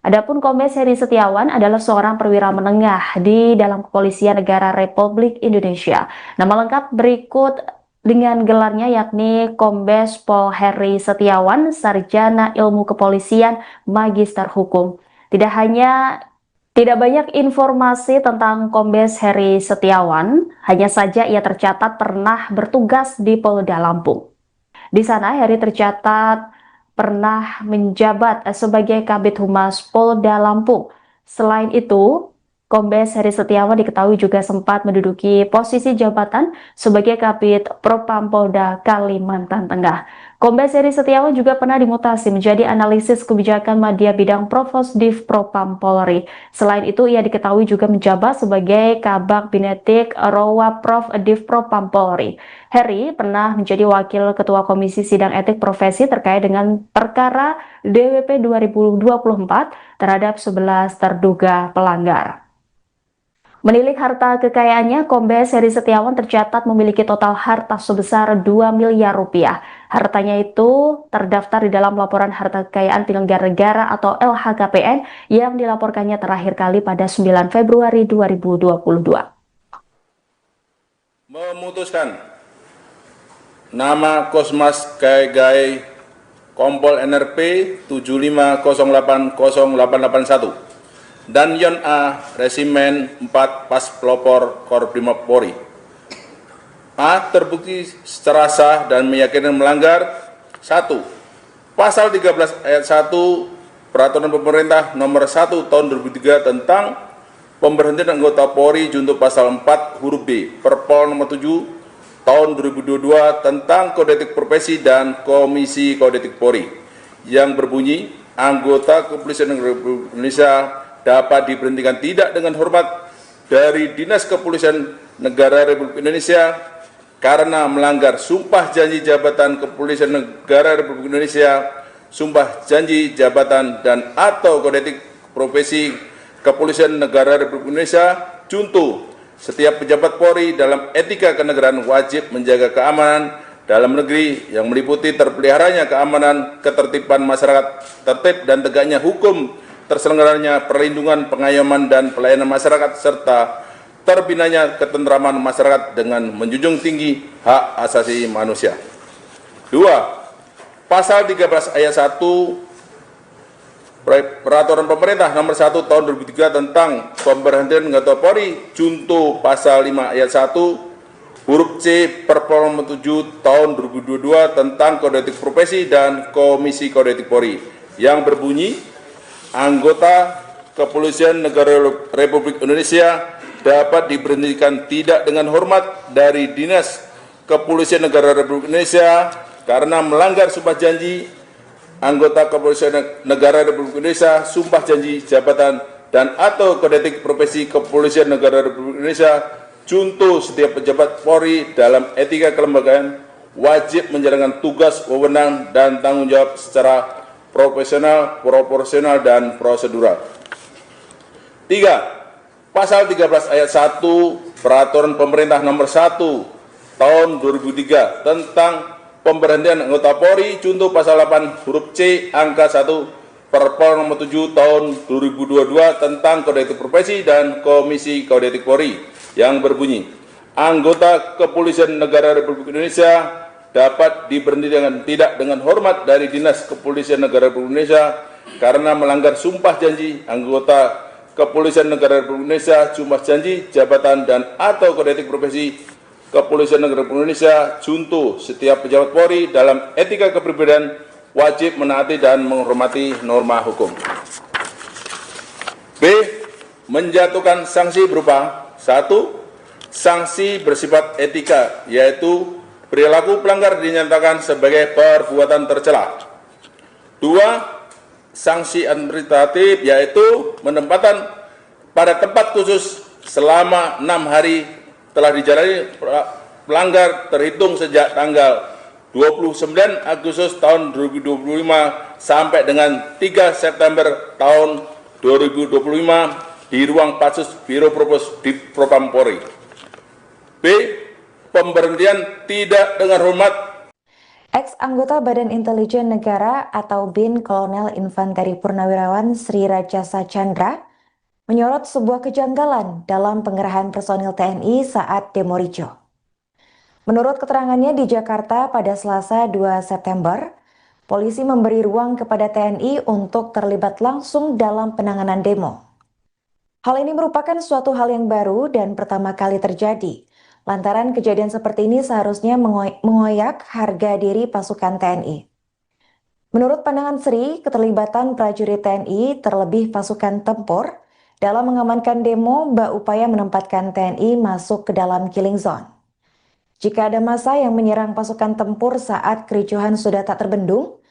Adapun Kombes Heri Setiawan adalah seorang perwira menengah di dalam Kepolisian Negara Republik Indonesia. Nama lengkap berikut dengan gelarnya yakni Kombes Pol Heri Setiawan, Sarjana Ilmu Kepolisian, Magister Hukum. Tidak banyak informasi tentang Kombes Heri Setiawan, hanya saja ia tercatat pernah bertugas di Polda Lampung. Di sana Heri tercatat pernah menjabat sebagai Kabid Humas Polda Lampung. Selain itu, Kombes Heri Setiawan diketahui juga sempat menduduki posisi jabatan sebagai Kabid Propam Polda Kalimantan Tengah. Kombes Heri Setiawan juga pernah dimutasi menjadi analisis kebijakan media bidang Provosdiv Propam Polri. Selain itu, ia diketahui juga menjabat sebagai Kabag Binetik Rowa Prof Div Propam Polri. Heri pernah menjadi Wakil Ketua Komisi Sidang Etik Profesi terkait dengan perkara DWP 2024 terhadap 11 terduga pelanggar. Menilik harta kekayaannya, Kombes Heri Setiawan tercatat memiliki total harta sebesar 2 miliar rupiah. Hartanya itu terdaftar di dalam laporan harta kekayaan penyelenggara negara atau LHKPN yang dilaporkannya terakhir kali pada 9 Februari 2022. Memutuskan nama Kosmas Kajugai Kompol NRP 75080881 dan Yon A Resimen 4 Pas Pelopor Korprimob Polri. A. Terbukti secara sah dan meyakinkan melanggar 1. Pasal 13 ayat 1 Peraturan Pemerintah Nomor 1 Tahun 2003 tentang pemberhentian anggota Polri junto pasal 4 huruf B Perpol Nomor 7 Tahun 2022 tentang Kode Etik Profesi dan Komisi Kode Etik Polri yang berbunyi anggota Kepolisian Republik Indonesia dapat diberhentikan tidak dengan hormat dari Dinas Kepolisian Negara Republik Indonesia karena melanggar sumpah janji jabatan Kepolisian Negara Republik Indonesia, sumpah janji jabatan dan atau kode etik profesi Kepolisian Negara Republik Indonesia. Contoh, setiap pejabat Polri dalam etika kenegaraan wajib menjaga keamanan dalam negeri yang meliputi terpeliharanya keamanan, ketertiban masyarakat, tertib dan tegaknya hukum, terselenggaranya perlindungan, pengayoman dan pelayanan masyarakat serta terbinanya ketentraman masyarakat dengan menjunjung tinggi hak asasi manusia. 2. Pasal 13 ayat 1 Peraturan Pemerintah Nomor 1 Tahun 2003 tentang pemberhentian anggota Polri junto pasal 5 ayat 1 huruf C Perpol Nomor 7 Tahun 2022 tentang Kode Etik Profesi dan Komisi Kode Etik Polri yang berbunyi anggota Kepolisian Negara Republik Indonesia dapat diberhentikan tidak dengan hormat dari Dinas Kepolisian Negara Republik Indonesia karena melanggar sumpah janji anggota Kepolisian Negara Republik Indonesia, sumpah janji jabatan dan atau kode etik profesi Kepolisian Negara Republik Indonesia. Contoh, setiap pejabat Polri dalam etika kelembagaan wajib menjalankan tugas, wewenang dan tanggung jawab secara profesional, proporsional dan prosedural. 3. Pasal 13 ayat 1 Peraturan Pemerintah Nomor 1 Tahun 2003 tentang pemberhentian anggota Polri contoh pasal 8 huruf C angka 1 Perpol Nomor 7 Tahun 2022 tentang Kode Etik Profesi dan Komisi Kode Etik Polri yang berbunyi anggota Kepolisian Negara Republik Indonesia dapat diberhentikan tidak dengan hormat dari Dinas Kepolisian Negara Republik Indonesia karena melanggar sumpah janji anggota Kepolisian Negara Republik Indonesia, sumpah janji jabatan dan atau kode etik profesi Kepolisian Negara Republik Indonesia. Contoh, setiap pejabat Polri dalam etika kepribadian wajib menaati dan menghormati norma hukum. B. Menjatuhkan sanksi berupa 1. Sanksi bersifat etika, yaitu perilaku pelanggar dinyatakan sebagai perbuatan tercela. 2. Sanksi administratif, yaitu penempatan pada tempat khusus selama 6 hari telah dijalani pelanggar terhitung sejak tanggal 29 Agustus tahun 2025 sampai dengan 3 September tahun 2025 di ruang Patsus Biro Propos di Propam Polri. B. Pemberhentian tidak dengan hormat. Ex-anggota Badan Intelijen Negara atau BIN Kolonel Infanteri Purnawirawan Sri Rajasa Chandra menyorot sebuah kejanggalan dalam pengerahan personil TNI saat demo ricuh. Menurut keterangannya di Jakarta pada Selasa 2 September, polisi memberi ruang kepada TNI untuk terlibat langsung dalam penanganan demo. Hal ini merupakan suatu hal yang baru dan pertama kali terjadi, lantaran kejadian seperti ini seharusnya mengoyak harga diri pasukan TNI. Menurut pandangan Sri, keterlibatan prajurit TNI terlebih pasukan tempur dalam mengamankan demo upaya menempatkan TNI masuk ke dalam killing zone. Jika ada massa yang menyerang pasukan tempur saat kericuhan sudah tak terbendung,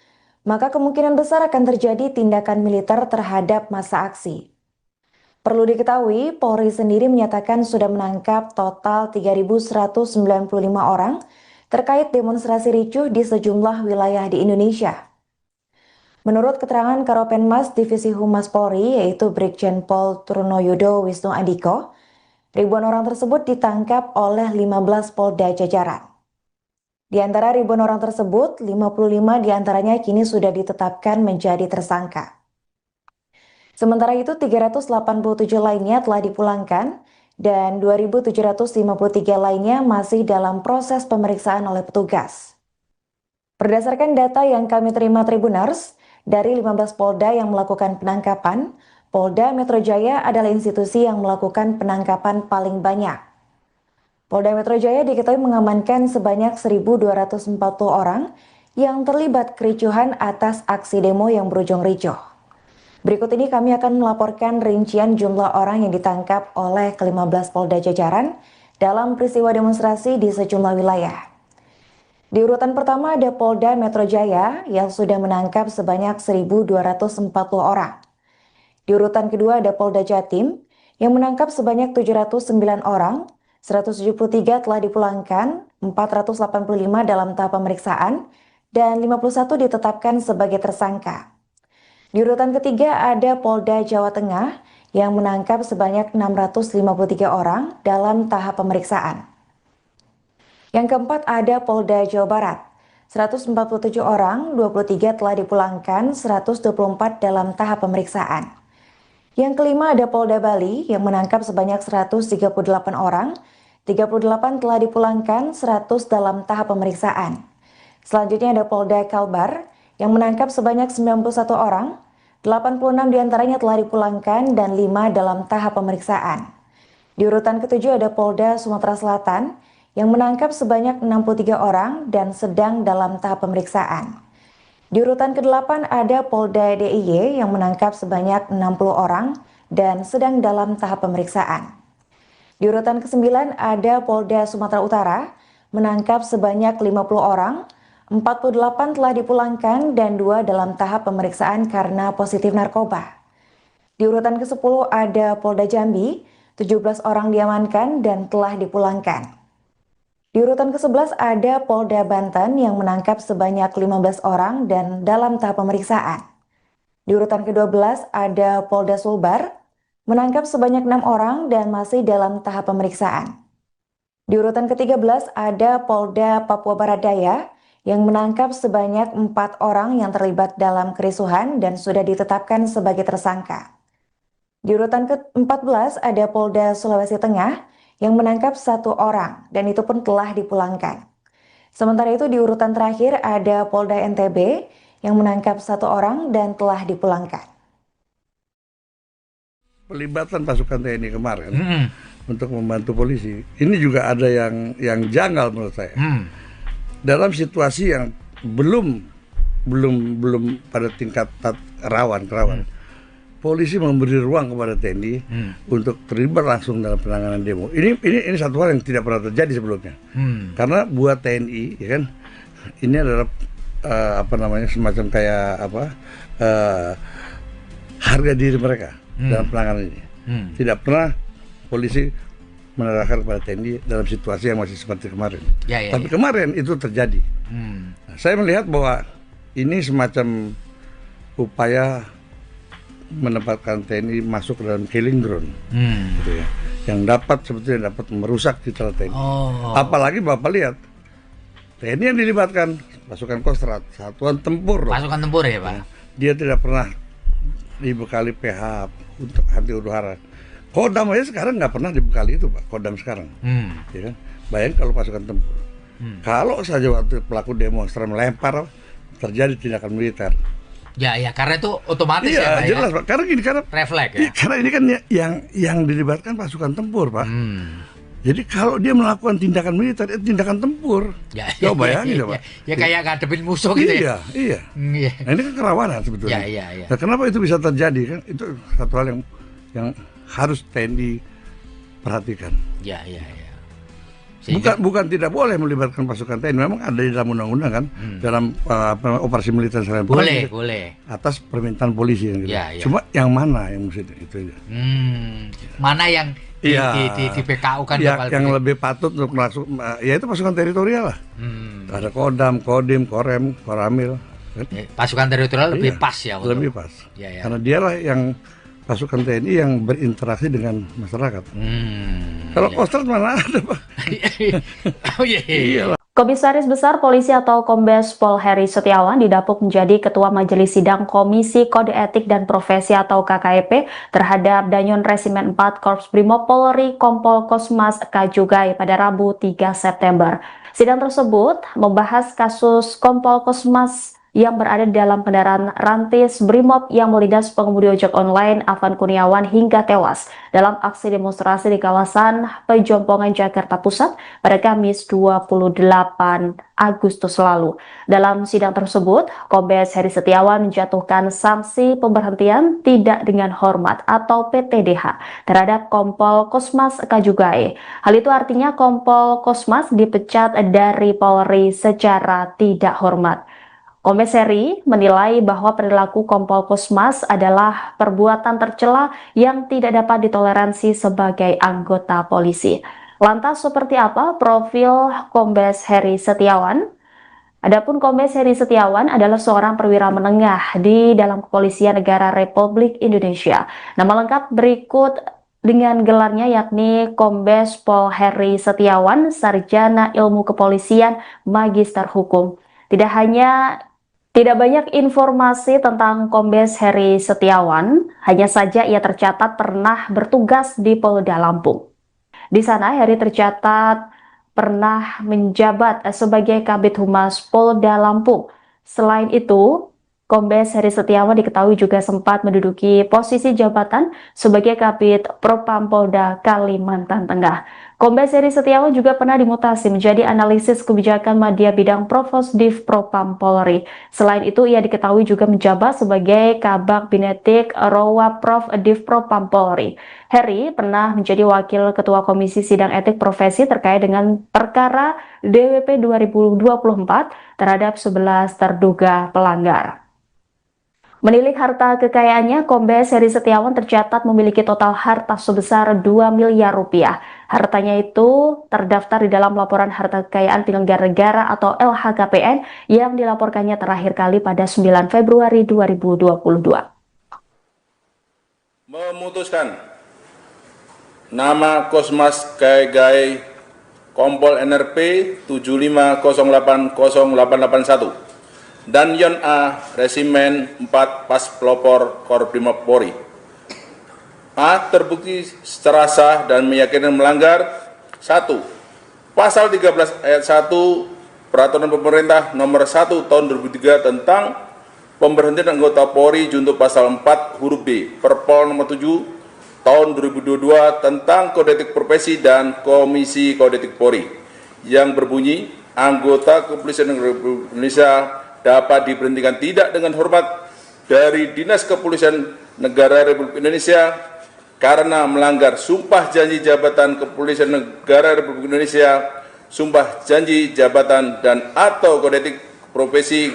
maka kemungkinan besar akan terjadi tindakan militer terhadap massa aksi. Perlu diketahui, Polri sendiri menyatakan sudah menangkap total 3.195 orang terkait demonstrasi ricuh di sejumlah wilayah di Indonesia. Menurut keterangan Karopenmas Divisi Humas Polri, yaitu Brigjen Pol Trunoyudo Wisnu Andiko, ribuan orang tersebut ditangkap oleh 15 Polda jajaran. Di antara ribuan orang tersebut, 55 diantaranya kini sudah ditetapkan menjadi tersangka. Sementara itu, 387 lainnya telah dipulangkan dan 2.753 lainnya masih dalam proses pemeriksaan oleh petugas. Berdasarkan data yang kami terima Tribuners, dari 15 Polda yang melakukan penangkapan, Polda Metro Jaya adalah institusi yang melakukan penangkapan paling banyak. Polda Metro Jaya diketahui mengamankan sebanyak 1.240 orang yang terlibat kericuhan atas aksi demo yang berujung ricuh. Berikut ini kami akan melaporkan rincian jumlah orang yang ditangkap oleh ke-15 Polda jajaran dalam peristiwa demonstrasi di sejumlah wilayah. Di urutan pertama ada Polda Metro Jaya yang sudah menangkap sebanyak 1.240 orang. Di urutan kedua ada Polda Jatim yang menangkap sebanyak 709 orang, 173 telah dipulangkan, 485 dalam tahap pemeriksaan, dan 51 ditetapkan sebagai tersangka. Di urutan ketiga ada Polda Jawa Tengah yang menangkap sebanyak 653 orang dalam tahap pemeriksaan. Yang keempat ada Polda Jawa Barat, 147 orang, 23 telah dipulangkan, 124 dalam tahap pemeriksaan. Yang kelima ada Polda Bali yang menangkap sebanyak 138 orang, 38 telah dipulangkan, 100 dalam tahap pemeriksaan. Selanjutnya ada Polda Kalbar yang menangkap sebanyak 91 orang, 86 diantaranya telah dipulangkan dan 5 dalam tahap pemeriksaan. Di urutan ketujuh ada Polda Sumatera Selatan yang menangkap sebanyak 63 orang dan sedang dalam tahap pemeriksaan. Di urutan ke-8 ada Polda DIY yang menangkap sebanyak 60 orang dan sedang dalam tahap pemeriksaan. Di urutan ke-9 ada Polda Sumatera Utara menangkap sebanyak 50 orang, 48 telah dipulangkan dan 2 dalam tahap pemeriksaan karena positif narkoba. Di urutan ke-10 ada Polda Jambi, 17 orang diamankan dan telah dipulangkan. Di urutan ke-11 ada Polda Banten yang menangkap sebanyak 15 orang dan dalam tahap pemeriksaan. Di urutan ke-12 ada Polda Sulbar menangkap sebanyak 6 orang dan masih dalam tahap pemeriksaan. Di urutan ke-13 ada Polda Papua Barat Daya yang menangkap sebanyak 4 orang yang terlibat dalam kerisuhan dan sudah ditetapkan sebagai tersangka. Di urutan ke-14 ada Polda Sulawesi Tengah yang menangkap 1 orang dan itu pun telah dipulangkan. Sementara itu di urutan terakhir ada Polda NTB yang menangkap 1 orang dan telah dipulangkan. Pelibatan pasukan TNI kemarin untuk membantu polisi, ini juga ada yang janggal menurut saya. Dalam situasi yang belum pada tingkat rawan. Polisi memberi ruang kepada TNI untuk terlibat langsung dalam penanganan demo. Ini satu hal yang tidak pernah terjadi sebelumnya. Karena buat TNI, ya kan, ini adalah semacam kayak harga diri mereka dalam penanganan ini. Tidak pernah polisi menerahkan kepada TNI dalam situasi yang masih seperti kemarin. Tapi kemarin itu terjadi. Nah, saya melihat bahwa ini semacam upaya menempatkan TNI masuk ke dalam killing ground, gitu ya, yang sebetulnya dapat merusak citra TNI. Apalagi Bapak lihat TNI yang dilibatkan pasukan Kostrad, satuan tempur. Pasukan tempur ya Pak. Dia tidak pernah dibekali PH untuk anti huru-hara. Kodam aja sekarang nggak pernah dibekali itu Pak. Kodam sekarang, ya kan? Bayangkan kalau pasukan tempur. Kalau saja waktu pelaku demonstran melempar terjadi tindakan militer. Ya, karena itu otomatis ya Pak. Jelas Pak. Karena refleks ya. Karena ini kan yang dilibatkan pasukan tempur Pak. Jadi kalau dia melakukan tindakan militer, itu tindakan tempur. Coba bayangin Pak. Ya kayak ngadepin musuh gitu ya. Iya. Nah, ini kan kerawanan sebetulnya. Nah, kenapa itu bisa terjadi kan? Itu satu hal yang harus TNI perhatikan. Bukan tidak boleh melibatkan pasukan TNI, memang ada di dalam undang-undang kan, dalam operasi militer selain boleh atas permintaan polisi gitu. Cuma yang mana yang mesti itu aja. Mana yang di PKU kan yang lebih patut untuk masuk, ya itu pasukan teritorial lah. Ada Kodam, Kodim, Korem, Koramil. Pasukan teritorial lebih pas ya. Lebih pas. Karena dialah yang pasukan TNI yang berinteraksi dengan masyarakat. Kalau Kostrad mana ada Pak? Komisaris Besar Polisi atau Kombes Pol Heri Setiawan didapuk menjadi Ketua Majelis Sidang Komisi Kode Etik dan Profesi atau KKEP terhadap Danyon Resimen 4 Korps Brimob Polri Kompol Kosmas Kajugai pada Rabu 3 September. Sidang tersebut membahas kasus Kompol Kosmas yang berada di dalam kendaraan Rantis Brimob yang melindas pengemudi ojek online Afan Kurniawan hingga tewas dalam aksi demonstrasi di kawasan Pejompongan, Jakarta Pusat pada Kamis 28 Agustus lalu. Dalam sidang tersebut, Kombes Heri Setiawan menjatuhkan sanksi pemberhentian tidak dengan hormat atau PTDH terhadap Kompol Kosmas Kajugae. Hal itu artinya Kompol Kosmas dipecat dari Polri secara tidak hormat. Kombes Heri menilai bahwa perilaku Kompol Kosmas adalah perbuatan tercela yang tidak dapat ditoleransi sebagai anggota polisi. Lantas seperti apa profil Kombes Heri Setiawan? Adapun Kombes Heri Setiawan adalah seorang perwira menengah di dalam Kepolisian Negara Republik Indonesia. Nama lengkap berikut dengan gelarnya yakni Kombes Pol Heri Setiawan, Sarjana Ilmu Kepolisian, Magister Hukum. Tidak banyak informasi tentang Kombes Heri Setiawan, hanya saja ia tercatat pernah bertugas di Polda Lampung. Di sana Heri tercatat pernah menjabat sebagai Kabid Humas Polda Lampung. Selain itu, Kombes Heri Setiawan diketahui juga sempat menduduki posisi jabatan sebagai Kabid Propam Polda Kalimantan Tengah. Kombes Heri Setiawan juga pernah dimutasi menjadi analisis kebijakan media bidang Provosdiv Propam Polri. Selain itu, ia diketahui juga menjabat sebagai Kabag Binetik Rowa Prof Div Propam Polri. Heri pernah menjadi Wakil Ketua Komisi Sidang Etik Profesi terkait dengan perkara DWP 2024 terhadap 11 terduga pelanggar. Menilik harta kekayaannya, Kombes Heri Setiawan tercatat memiliki total harta sebesar 2 miliar rupiah. Hartanya itu terdaftar di dalam laporan harta kekayaan penyelenggara negara atau LHKPN yang dilaporkannya terakhir kali pada 9 Februari 2022. Memutuskan nama Kosmas Kajugae Kompol NRP 75080881 dan Yon A Resimen 4 Pas Pelopor Korprimob Polri. A. Terbukti secara sah dan meyakinkan melanggar 1. Pasal 13 ayat 1 Peraturan Pemerintah Nomor 1 Tahun 2003 tentang pemberhentian anggota Polri junto pasal 4 huruf B Perpol Nomor 7 Tahun 2022 tentang Kode Etik Profesi dan Komisi Kode Etik Polri yang berbunyi anggota Kepolisian Republik Indonesia dapat diberhentikan tidak dengan hormat dari Dinas Kepolisian Negara Republik Indonesia karena melanggar sumpah janji jabatan Kepolisian Negara Republik Indonesia, sumpah janji jabatan dan atau kode etik profesi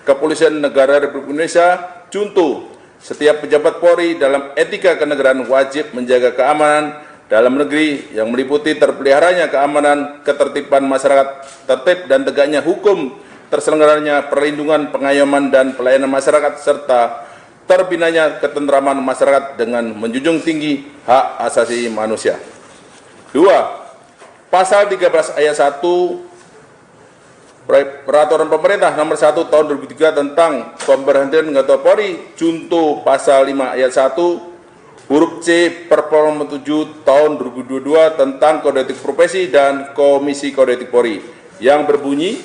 Kepolisian Negara Republik Indonesia. Contoh, setiap pejabat Polri dalam etika kenegaraan wajib menjaga keamanan dalam negeri yang meliputi terpeliharanya keamanan, ketertiban masyarakat, tertib dan tegaknya hukum, terselenggaranya perlindungan, pengayoman, dan pelayanan masyarakat, serta terbinanya ketentraman masyarakat dengan menjunjung tinggi hak asasi manusia. 2. Pasal 13 ayat 1 Peraturan Pemerintah Nomor 1 Tahun 2003 tentang pemberhentian anggota Polri junto pasal 5 ayat 1 huruf C Perpol Nomor 7 Tahun 2022 tentang Kode Etik Profesi dan Komisi Kode Etik Polri yang berbunyi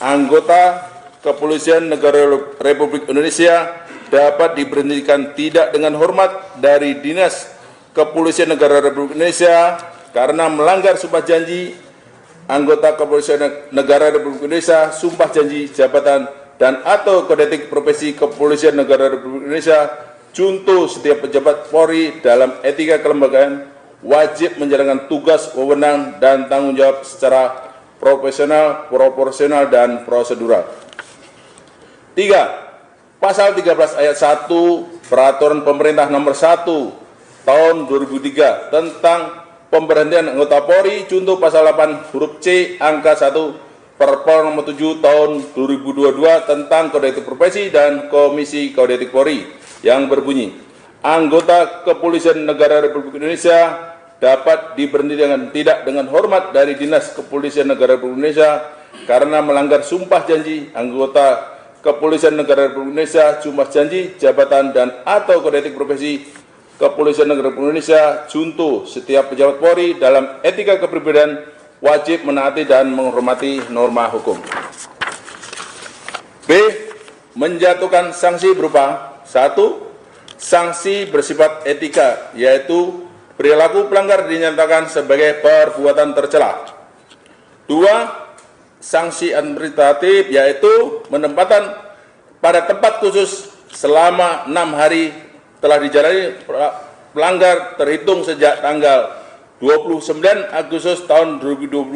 anggota Kepolisian Negara Republik Indonesia dapat diberhentikan tidak dengan hormat dari Dinas Kepolisian Negara Republik Indonesia karena melanggar sumpah janji anggota Kepolisian Negara Republik Indonesia, sumpah janji jabatan dan atau kode etik profesi Kepolisian Negara Republik Indonesia. Contoh, setiap pejabat Polri dalam etika kelembagaan wajib menjalankan tugas, wewenang, dan tanggung jawab secara profesional, proporsional, dan prosedural. 3. Pasal 13 ayat 1 Peraturan Pemerintah Nomor 1 Tahun 2003 tentang pemberhentian anggota Polri junto pasal 8 huruf C angka 1 Perpol Nomor 7 Tahun 2022 tentang Kode Etik Profesi dan Komisi Kode Etik Polri yang berbunyi anggota Kepolisian Negara Republik Indonesia dapat diberhentikan tidak dengan hormat dari Dinas Kepolisian Negara Republik Indonesia karena melanggar sumpah janji anggota Kepolisian Negara Republik Indonesia, sumpah janji jabatan dan atau kode etik profesi Kepolisian Negara Republik Indonesia. Contoh, setiap pejabat Polri dalam etika kepribadian wajib menaati dan menghormati norma hukum. B. menjatuhkan sanksi berupa 1. Sanksi bersifat etika, yaitu perilaku pelanggar dinyatakan sebagai perbuatan tercela. 2. Sanksi administratif, yaitu penempatan pada tempat khusus selama 6 hari telah dijalani pelanggar terhitung sejak tanggal 29 Agustus tahun 2025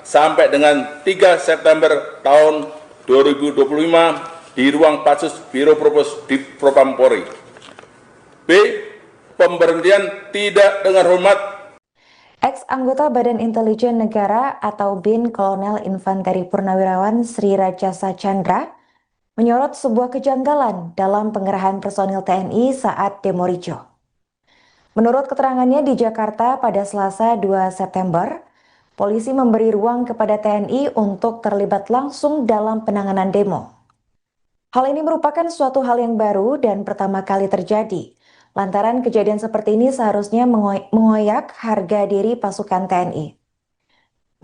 sampai dengan 3 September tahun 2025 di ruang Patsus Biro Propos di Propam Polri. B. Pemberhentian tidak dengan hormat. Ex-anggota Badan Intelijen Negara atau BIN Kolonel Infanteri Purnawirawan Sri Rajasa Chandra menyorot sebuah kejanggalan dalam pengerahan personil TNI saat demo ricuh. Menurut keterangannya di Jakarta pada Selasa 2 September, polisi memberi ruang kepada TNI untuk terlibat langsung dalam penanganan demo. Hal ini merupakan suatu hal yang baru dan pertama kali terjadi, lantaran kejadian seperti ini seharusnya mengoyak harga diri pasukan TNI.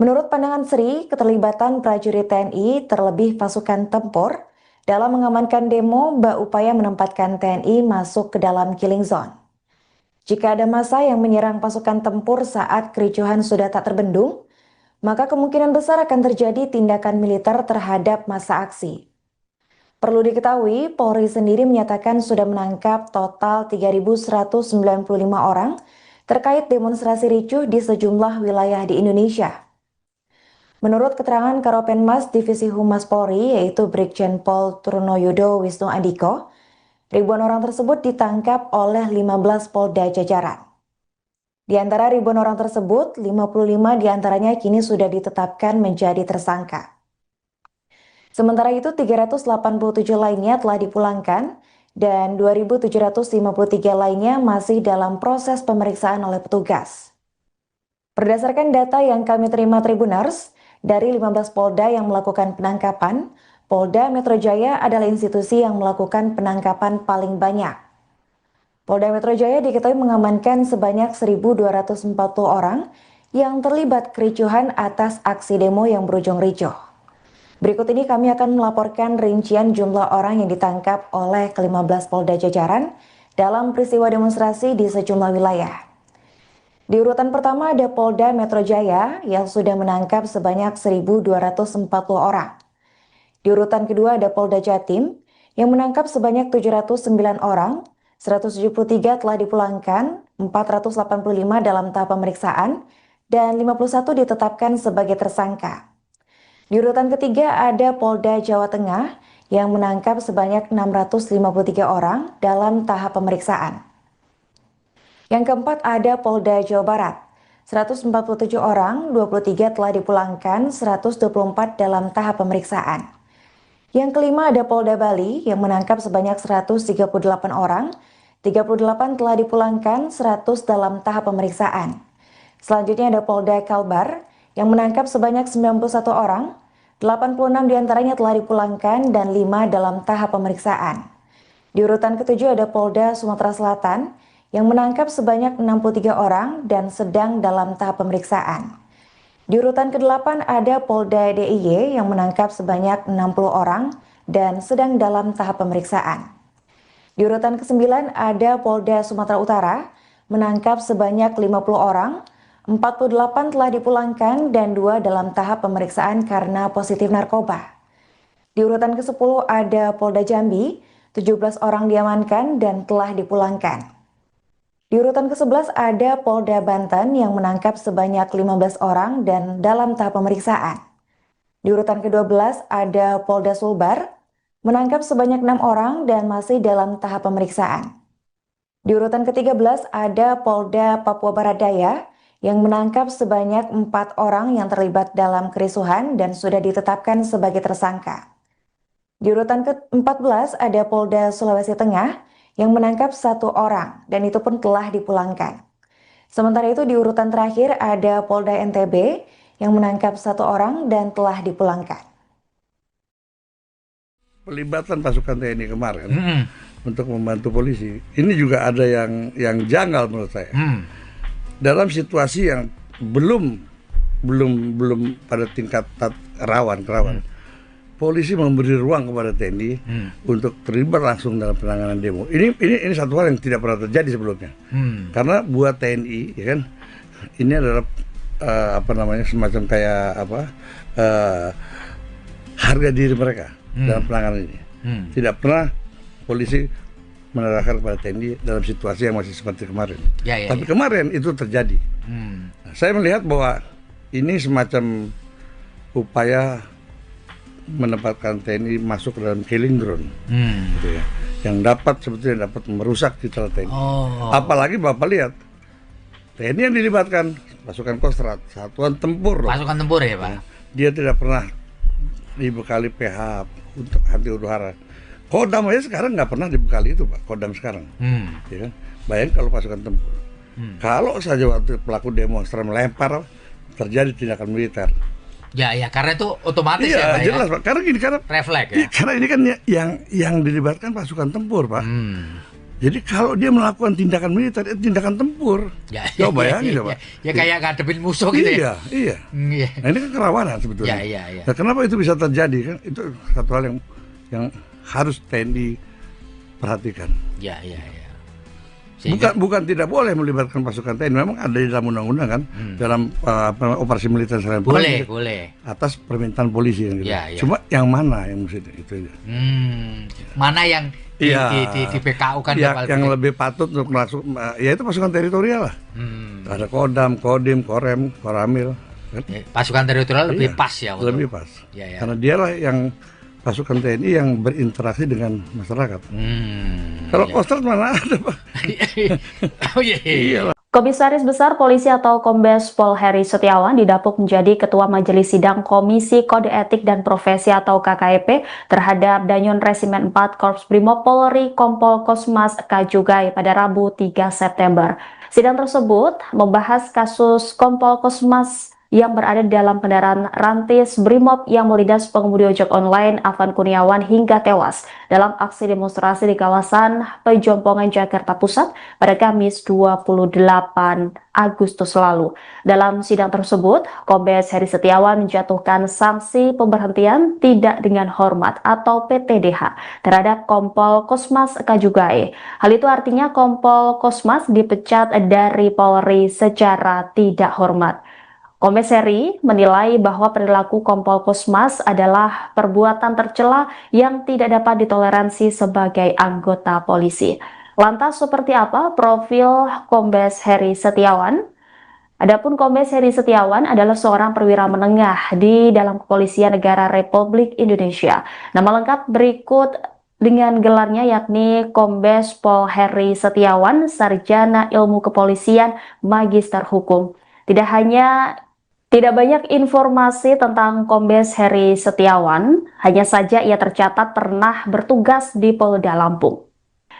Menurut pandangan Sri, keterlibatan prajurit TNI terlebih pasukan tempur dalam mengamankan demo bak upaya menempatkan TNI masuk ke dalam killing zone. Jika ada massa yang menyerang pasukan tempur saat kericuhan sudah tak terbendung, maka kemungkinan besar akan terjadi tindakan militer terhadap massa aksi. Perlu diketahui, Polri sendiri menyatakan sudah menangkap total 3.195 orang terkait demonstrasi ricuh di sejumlah wilayah di Indonesia. Menurut keterangan Karopenmas Divisi Humas Polri, yaitu Brigjen Pol Trunoyudo Wisnu Andiko, ribuan orang tersebut ditangkap oleh 15 Polda jajaran. Di antara ribuan orang tersebut, 55 diantaranya kini sudah ditetapkan menjadi tersangka. Sementara itu, 387 lainnya telah dipulangkan dan 2.753 lainnya masih dalam proses pemeriksaan oleh petugas. Berdasarkan data yang kami terima Tribuners, dari 15 Polda yang melakukan penangkapan, Polda Metro Jaya adalah institusi yang melakukan penangkapan paling banyak. Polda Metro Jaya diketahui mengamankan sebanyak 1.240 orang yang terlibat kericuhan atas aksi demo yang berujung ricuh. Berikut ini kami akan melaporkan rincian jumlah orang yang ditangkap oleh ke-15 Polda jajaran dalam peristiwa demonstrasi di sejumlah wilayah. Di urutan pertama ada Polda Metro Jaya yang sudah menangkap sebanyak 1.240 orang. Di urutan kedua ada Polda Jatim yang menangkap sebanyak 709 orang, 173 telah dipulangkan, 485 dalam tahap pemeriksaan, dan 51 ditetapkan sebagai tersangka. Di urutan ketiga ada Polda Jawa Tengah yang menangkap sebanyak 653 orang dalam tahap pemeriksaan. Yang keempat ada Polda Jawa Barat, 147 orang, 23 telah dipulangkan, 124 dalam tahap pemeriksaan. Yang kelima ada Polda Bali yang menangkap sebanyak 138 orang, 38 telah dipulangkan, 100 dalam tahap pemeriksaan. Selanjutnya ada Polda Kalbar yang menangkap sebanyak 91 orang, 86 diantaranya telah dipulangkan dan 5 dalam tahap pemeriksaan. Di urutan ketujuh ada Polda Sumatera Selatan yang menangkap sebanyak 63 orang dan sedang dalam tahap pemeriksaan. Di urutan ke-8 ada Polda DIY yang menangkap sebanyak 60 orang dan sedang dalam tahap pemeriksaan. Di urutan ke-9 ada Polda Sumatera Utara menangkap sebanyak 50 orang, 48 telah dipulangkan dan 2 dalam tahap pemeriksaan karena positif narkoba. Di urutan ke-10 ada Polda Jambi, 17 orang diamankan dan telah dipulangkan. Di urutan ke-11 ada Polda Banten yang menangkap sebanyak 15 orang dan dalam tahap pemeriksaan. Di urutan ke-12 ada Polda Sulbar, menangkap sebanyak 6 orang dan masih dalam tahap pemeriksaan. Di urutan ke-13 ada Polda Papua Barat Daya yang menangkap sebanyak 4 orang yang terlibat dalam kerusuhan dan sudah ditetapkan sebagai tersangka. Di urutan ke-14 ada Polda Sulawesi Tengah yang menangkap 1 orang dan itu pun telah dipulangkan. Sementara itu di urutan terakhir ada Polda NTB yang menangkap 1 orang dan telah dipulangkan. Pelibatan pasukan TNI kemarin untuk membantu polisi, ini juga ada yang janggal menurut saya. Dalam situasi yang belum pada tingkat rawan. polisi memberi ruang kepada TNI untuk terlibat langsung dalam penanganan demo. Ini satu hal yang tidak pernah terjadi sebelumnya. Karena buat TNI, ya kan, ini adalah semacam kayak harga diri mereka dalam penanganan ini. Tidak pernah polisi menerahkan kepada TNI dalam situasi yang masih seperti kemarin. Tapi kemarin itu terjadi. Nah, saya melihat bahwa ini semacam upaya menempatkan TNI masuk ke dalam killing ground, gitu ya, yang sebetulnya dapat merusak citra TNI. Apalagi Bapak lihat TNI yang dilibatkan pasukan Kostrad, satuan tempur. Pasukan tempur ya Pak. Dia tidak pernah dibekali PH untuk anti huru hara. Kodam aja sekarang nggak pernah dibekali itu Pak. Kodam sekarang, ya kan? Bayangin kalau pasukan tempur. Kalau saja waktu pelaku demonstran melempar terjadi tindakan militer. Ya, karena itu otomatis iya, ya Pak. Jelas Ya? Pak. Karena refleks ya. Karena ini kan yang dilibatkan pasukan tempur Pak. Jadi kalau dia melakukan tindakan militer, itu tindakan tempur. Coba bayangin coba. Ya kayak ngadepin musuh gitu ya. Iya. Nah ini kan kerawanan sebetulnya. Iya. Nah kenapa itu bisa terjadi kan? Itu satu hal yang harus TNI perhatikan. Iya. Bukan tidak boleh melibatkan pasukan TNI, memang ada di dalam undang-undang kan, dalam operasi militer selain perang. Boleh. Atas permintaan polisi yang gitu. Ya. Cuma yang mana yang mesti itu aja. Mana yang di PKU kan yang lebih patut untuk masuk, ya itu pasukan teritorial lah. Ada Kodam, Kodim, Korem, Koramil. Kan? Pasukan teritorial lebih pas ya. Lebih pas. Ya. Karena dialah yang pasukan TNI yang berinteraksi dengan masyarakat. Kalau Kostrad mana ada Pak? Iya. Komisaris Besar Polisi atau Kombes Pol Heri Setiawan didapuk menjadi Ketua Majelis Sidang Komisi Kode Etik dan Profesi atau KKEP terhadap Danyon Resimen 4 Korps Brimob Polri Kompol Kosmas Kajugai pada Rabu 3 September. Sidang tersebut membahas kasus Kompol Kosmas yang berada di dalam kendaraan rantis Brimob yang melindas pengemudi ojek online Afan Kurniawan hingga tewas dalam aksi demonstrasi di kawasan Pejompongan Jakarta Pusat pada Kamis 28 Agustus lalu. Dalam sidang tersebut, Kombes Heri Setiawan menjatuhkan sanksi pemberhentian tidak dengan hormat atau PTDH terhadap Kompol Kosmas Kajugai. Hal itu artinya Kompol Kosmas dipecat dari Polri secara tidak hormat. Kombes Heri menilai bahwa perilaku Kompol Kosmas adalah perbuatan tercela yang tidak dapat ditoleransi sebagai anggota polisi. Lantas seperti apa profil Kombes Heri Setiawan? Adapun Kombes Heri Setiawan adalah seorang perwira menengah di dalam Kepolisian Negara Republik Indonesia. Nama lengkap berikut dengan gelarnya yakni Kombes Pol Heri Setiawan, Sarjana Ilmu Kepolisian, Magister Hukum. Tidak banyak informasi tentang Kombes Heri Setiawan, hanya saja ia tercatat pernah bertugas di Polda Lampung.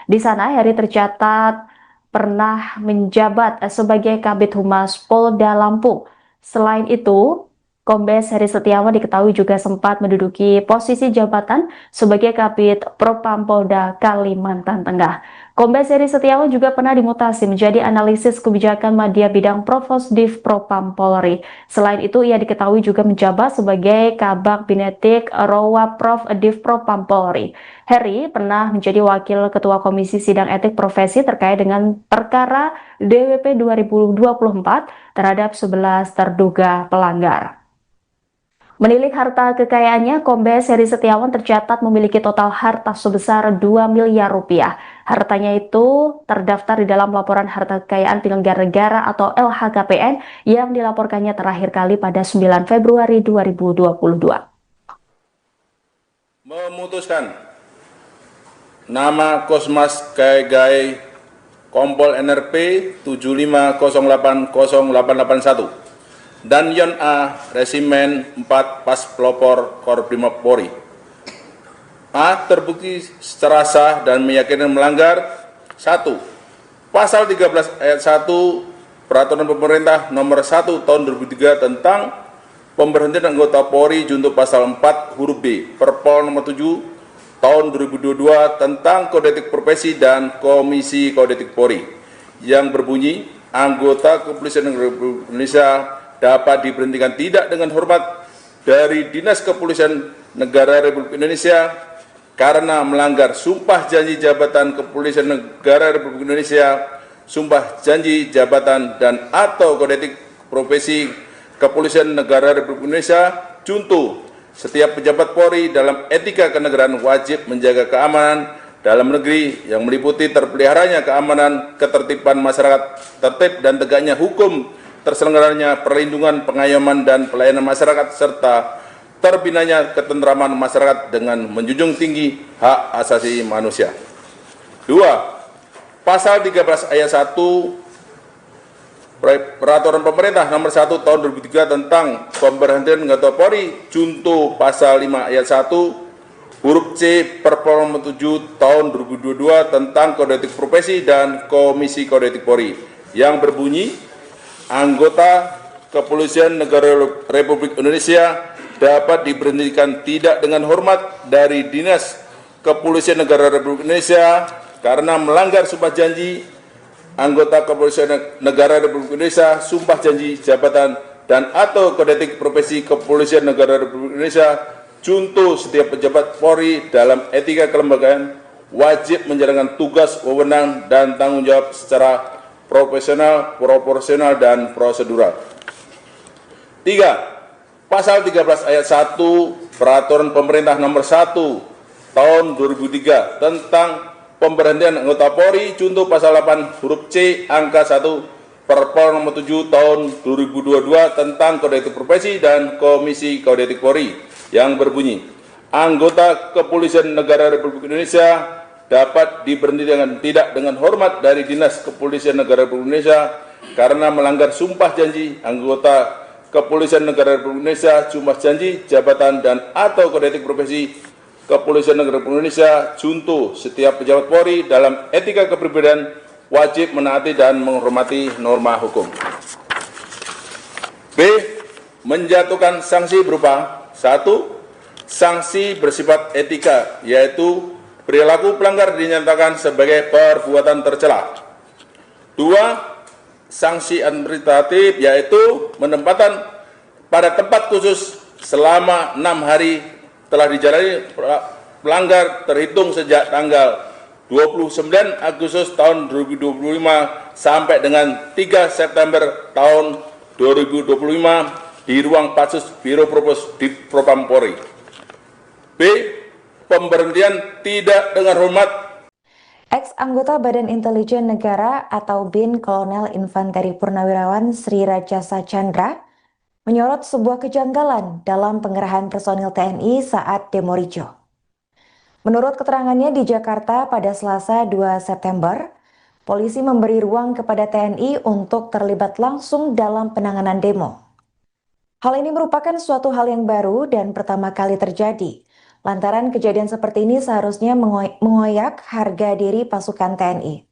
Di sana Heri tercatat pernah menjabat sebagai Kabid Humas Polda Lampung. Selain itu, Kombes Heri Setiawan diketahui juga sempat menduduki posisi jabatan sebagai Kabid Propam Polda Kalimantan Tengah. Kombes Heri Setiawan juga pernah dimutasi menjadi analisis kebijakan media bidang Provosdiv Propam Polri. Selain itu, ia diketahui juga menjabat sebagai Kabag Binetik Rowa Prof Div Propam Polri. Heri pernah menjadi Wakil Ketua Komisi Sidang Etik Profesi terkait dengan perkara DWP 2024 terhadap 11 terduga pelanggar. Menilik harta kekayaannya, Kombes Heri Setiawan tercatat memiliki total harta sebesar 2 miliar rupiah. Hartanya itu terdaftar di dalam laporan harta kekayaan penyelenggara negara atau LHKPN yang dilaporkannya terakhir kali pada 9 Februari 2022. Memutuskan nama Kosmas Kajugai Kompol NRP 7508081 dan Yon A Resimen 4 Pas Pelopor Korprimob Polri. A. Terbukti secara sah dan meyakinkan melanggar 1. Pasal 13 ayat 1 Peraturan Pemerintah Nomor 1 Tahun 2003 tentang pemberhentian anggota Polri junto pasal 4 huruf B Perpol Nomor 7 Tahun 2022 tentang Kode Etik Profesi dan Komisi Kode Etik Polri yang berbunyi anggota Kepolisian Republik Indonesia dapat diberhentikan tidak dengan hormat dari Dinas Kepolisian Negara Republik Indonesia karena melanggar sumpah janji jabatan Kepolisian Negara Republik Indonesia, sumpah janji jabatan dan atau kode etik profesi Kepolisian Negara Republik Indonesia. Contoh, setiap pejabat Polri dalam etika kenegaraan wajib menjaga keamanan dalam negeri yang meliputi terpeliharanya keamanan, ketertiban masyarakat, tertib dan tegaknya hukum, terselenggaranya perlindungan, pengayoman dan pelayanan masyarakat, serta terbinanya ketentraman masyarakat dengan menjunjung tinggi hak asasi manusia. 2. Pasal 13 ayat 1 Peraturan Pemerintah Nomor 1 Tahun 2003 tentang pemberhentian Ketua Polri, junto Pasal 5 ayat 1 huruf C Perpol Nomor 7 Tahun 2022 tentang Kode Etik Profesi dan Komisi Kode Etik Polri yang berbunyi, anggota Kepolisian Negara Republik Indonesia dapat diberhentikan tidak dengan hormat dari Dinas Kepolisian Negara Republik Indonesia karena melanggar sumpah janji anggota Kepolisian Negara Republik Indonesia, sumpah janji jabatan dan atau kode etik profesi Kepolisian Negara Republik Indonesia. Contoh, setiap pejabat Polri dalam etika kelembagaan wajib menjalankan tugas, wewenang dan tanggung jawab secara profesional, proporsional dan prosedural. 3. Pasal 13 ayat 1 Peraturan Pemerintah Nomor 1 Tahun 2003 tentang pemberhentian anggota Polri, contoh Pasal 8 huruf C angka 1 Perpol Nomor 7 Tahun 2022 tentang Kode Etik Profesi dan Komisi Kode Etik Polri yang berbunyi, anggota Kepolisian Negara Republik Indonesia dapat diberhentikan tidak dengan hormat dari Dinas Kepolisian Negara Republik Indonesia karena melanggar sumpah janji anggota Kepolisian Negara Republik Indonesia, sumpah janji jabatan dan atau kode etik profesi Kepolisian Negara Republik Indonesia. Contoh, setiap pejabat Polri dalam etika kepribadian wajib menaati dan menghormati norma hukum. B. Menjatuhkan sanksi berupa 1. Sanksi bersifat etika, yaitu perilaku pelanggar dinyatakan sebagai perbuatan tercela. 2. Sanksi administratif, yaitu penempatan pada tempat khusus selama 6 hari telah dijalani pelanggar terhitung sejak tanggal 29 Agustus tahun 2025 sampai dengan 3 September tahun 2025 di ruang Patsus Biro Propos di Propam Polri. B. Pemberhentian tidak dengan hormat. Ex-anggota Badan Intelijen Negara atau BIN Kolonel Infanteri Purnawirawan Sri Rajasa Chandra menyorot sebuah kejanggalan dalam pengerahan personil TNI saat demo Ricoh. Menurut keterangannya di Jakarta pada Selasa 2 September, polisi memberi ruang kepada TNI untuk terlibat langsung dalam penanganan demo. Hal ini merupakan suatu hal yang baru dan pertama kali terjadi. Lantaran kejadian seperti ini seharusnya mengoyak harga diri pasukan TNI.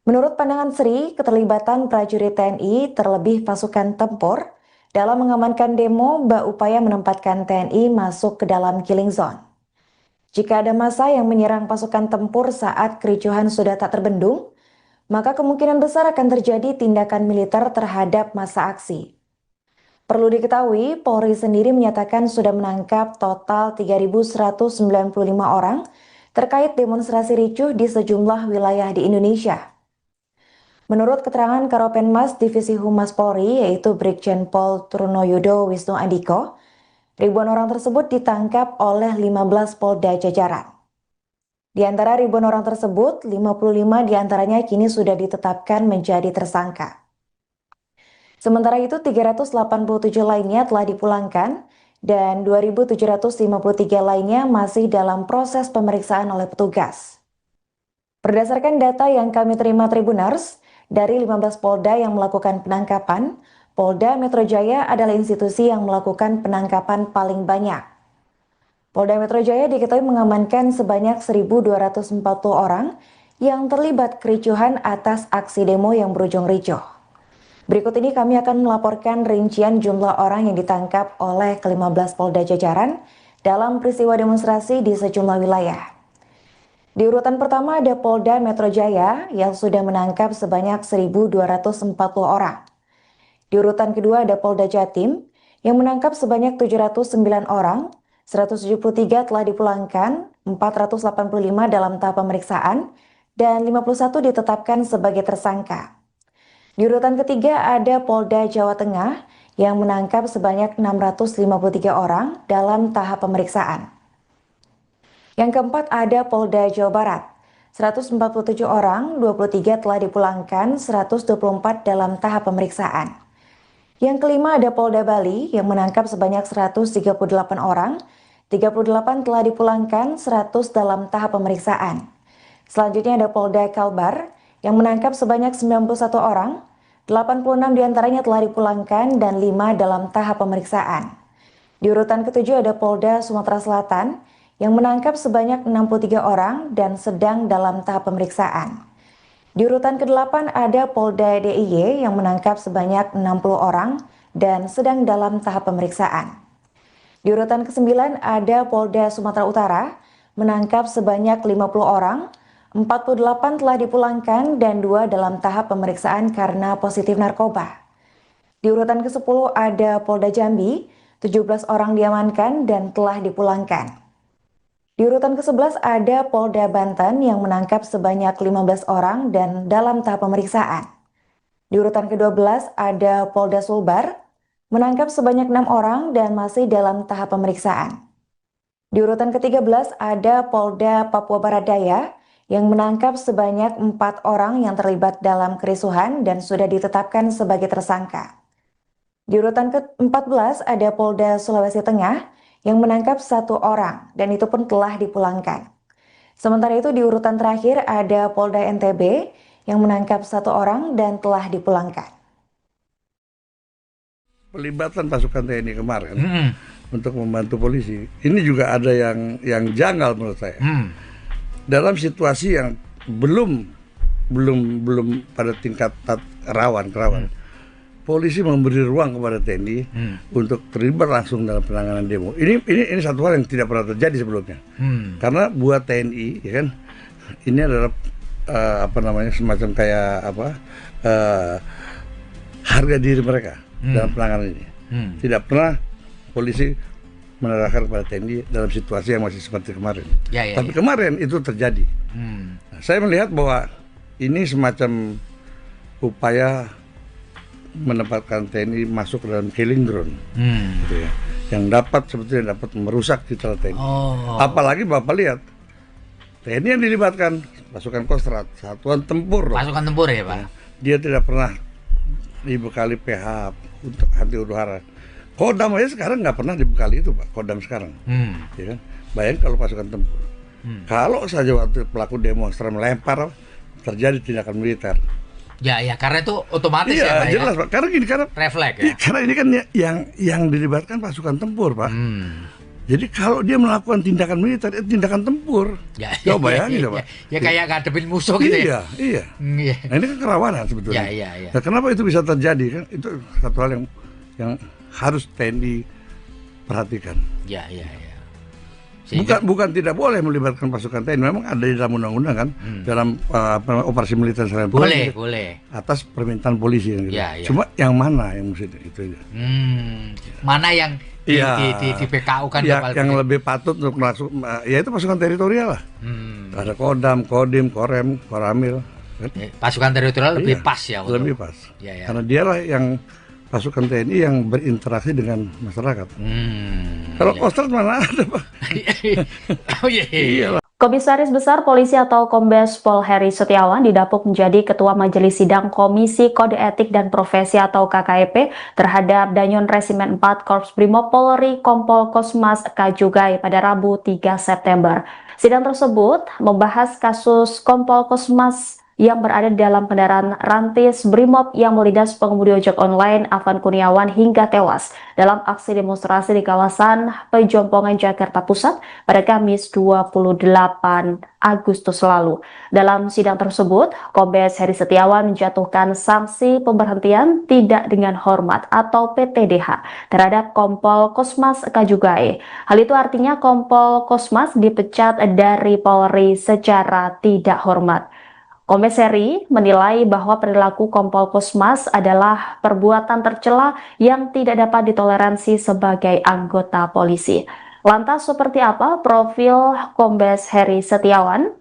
Menurut pandangan Sri, keterlibatan prajurit TNI terlebih pasukan tempur dalam mengamankan demo berupaya menempatkan TNI masuk ke dalam killing zone. Jika ada massa yang menyerang pasukan tempur saat kericuhan sudah tak terbendung, maka kemungkinan besar akan terjadi tindakan militer terhadap massa aksi. Perlu diketahui, Polri sendiri menyatakan sudah menangkap total 3.195 orang terkait demonstrasi ricuh di sejumlah wilayah di Indonesia. Menurut keterangan Karopenmas Divisi Humas Polri, yaitu Brigjen Pol Trunoyudo Wisnu Andiko, ribuan orang tersebut ditangkap oleh 15 Polda jajaran. Di antara ribuan orang tersebut, 55 diantaranya kini sudah ditetapkan menjadi tersangka. Sementara itu 387 lainnya telah dipulangkan dan 2.753 lainnya masih dalam proses pemeriksaan oleh petugas. Berdasarkan data yang kami terima Tribuners, dari 15 Polda yang melakukan penangkapan, Polda Metro Jaya adalah institusi yang melakukan penangkapan paling banyak. Polda Metro Jaya diketahui mengamankan sebanyak 1.240 orang yang terlibat kericuhan atas aksi demo yang berujung ricuh. Berikut ini kami akan melaporkan rincian jumlah orang yang ditangkap oleh ke-15 Polda jajaran dalam peristiwa demonstrasi di sejumlah wilayah. Di urutan pertama ada Polda Metro Jaya yang sudah menangkap sebanyak 1.240 orang. Di urutan kedua ada Polda Jatim yang menangkap sebanyak 709 orang, 173 telah dipulangkan, 485 dalam tahap pemeriksaan, dan 51 ditetapkan sebagai tersangka. Di urutan ketiga ada Polda Jawa Tengah yang menangkap sebanyak 653 orang dalam tahap pemeriksaan. Yang keempat ada Polda Jawa Barat, 147 orang, 23 telah dipulangkan, 124 dalam tahap pemeriksaan. Yang kelima ada Polda Bali yang menangkap sebanyak 138 orang, 38 telah dipulangkan, 100 dalam tahap pemeriksaan. Selanjutnya ada Polda Kalbar yang menangkap sebanyak 91 orang, 86 diantaranya telah dipulangkan dan 5 dalam tahap pemeriksaan. Di urutan ketujuh ada Polda Sumatera Selatan yang menangkap sebanyak 63 orang dan sedang dalam tahap pemeriksaan. Di urutan ke-8 ada Polda DIY yang menangkap sebanyak 60 orang dan sedang dalam tahap pemeriksaan. Di urutan ke-9 ada Polda Sumatera Utara menangkap sebanyak 50 orang, 48 telah dipulangkan dan 2 dalam tahap pemeriksaan karena positif narkoba. Di urutan ke-10 ada Polda Jambi, 17 orang diamankan dan telah dipulangkan. Di urutan ke-11 ada Polda Banten yang menangkap sebanyak 15 orang dan dalam tahap pemeriksaan. Di urutan ke-12 ada Polda Sulbar menangkap sebanyak 6 orang dan masih dalam tahap pemeriksaan. Di urutan ke-13 ada Polda Papua Barat Daya yang menangkap sebanyak 4 orang yang terlibat dalam kerusuhan dan sudah ditetapkan sebagai tersangka. Di urutan ke-14 ada Polda Sulawesi Tengah yang menangkap 1 orang dan itu pun telah dipulangkan. Sementara itu di urutan terakhir ada Polda NTB yang menangkap 1 orang dan telah dipulangkan. Pelibatan pasukan TNI kemarin untuk membantu polisi, ini juga ada yang janggal menurut saya. Dalam situasi yang belum pada tingkat rawan. Polisi memberi ruang kepada TNI untuk terlibat langsung dalam penanganan demo. Ini satu hal yang tidak pernah terjadi sebelumnya. Karena buat TNI, ya kan, ini adalah semacam kayak harga diri mereka dalam penanganan ini. Tidak pernah polisi menerahkan kepada TNI dalam situasi yang masih seperti kemarin. Tapi kemarin itu terjadi. Nah, saya melihat bahwa ini semacam upaya menempatkan TNI masuk ke dalam killing ground, gitu ya, yang sebetulnya dapat merusak citra TNI. Apalagi Bapak lihat TNI yang dilibatkan pasukan Kostrad, satuan tempur. Pasukan tempur ya Pak. Dia tidak pernah dibekali PH untuk anti huru hara. Kodam aja sekarang nggak pernah dibekali itu Pak. Kodam sekarang, ya kan? Bayangkan kalau pasukan tempur. Kalau saja waktu pelaku demonstran melempar terjadi tindakan militer. Ya, karena itu otomatis ya Pak. Jelas Pak. Karena refleks ya. Karena ini kan yang dilibatkan pasukan tempur Pak. Jadi kalau dia melakukan tindakan militer, itu tindakan tempur. Coba bayangin Pak. Ya kayak ngadepin musuh gitu ya. Iya. Nah, ini kan kerawanan sebetulnya. Nah, kenapa itu bisa terjadi kan? Itu satu hal yang harus TNI perhatikan. Bukan tidak boleh melibatkan pasukan TNI, memang ada di dalam undang-undang kan, dalam operasi militer serangan boleh atas permintaan polisi gitu. Cuma yang mana yang mesti itu aja. Mana yang di PKU kan yang lebih patut untuk masuk, ya itu pasukan teritorial lah. Ada Kodam, Kodim, Korem, Koramil. Pasukan teritorial lebih pas ya. Lebih pas. Karena dialah yang pasukan TNI yang berinteraksi dengan masyarakat. Kalau Kostrad mana ada Pak? Iya. Komisaris Besar Polisi atau Kombes Pol Heri Setiawan didapuk menjadi Ketua Majelis Sidang Komisi Kode Etik dan Profesi atau KKEP terhadap Danyon Resimen 4 Korps Brimob Polri Kompol Kosmas Kajugai pada Rabu 3 September. Sidang tersebut membahas kasus Kompol Kosmas yang berada dalam kendaraan rantis Brimob yang melindas pengemudi ojek online Afan Kurniawan hingga tewas dalam aksi demonstrasi di kawasan Pejompongan Jakarta Pusat pada Kamis 28 Agustus lalu. Dalam sidang tersebut, Kombes Heri Setiawan menjatuhkan sanksi pemberhentian tidak dengan hormat atau PTDH terhadap Kompol Kosmas Kajugai. Hal itu artinya Kompol Kosmas dipecat dari Polri secara tidak hormat. Kombes Heri menilai bahwa perilaku Kompol Kusmas adalah perbuatan tercela yang tidak dapat ditoleransi sebagai anggota polisi. Lantas seperti apa profil Kombes Heri Setiawan?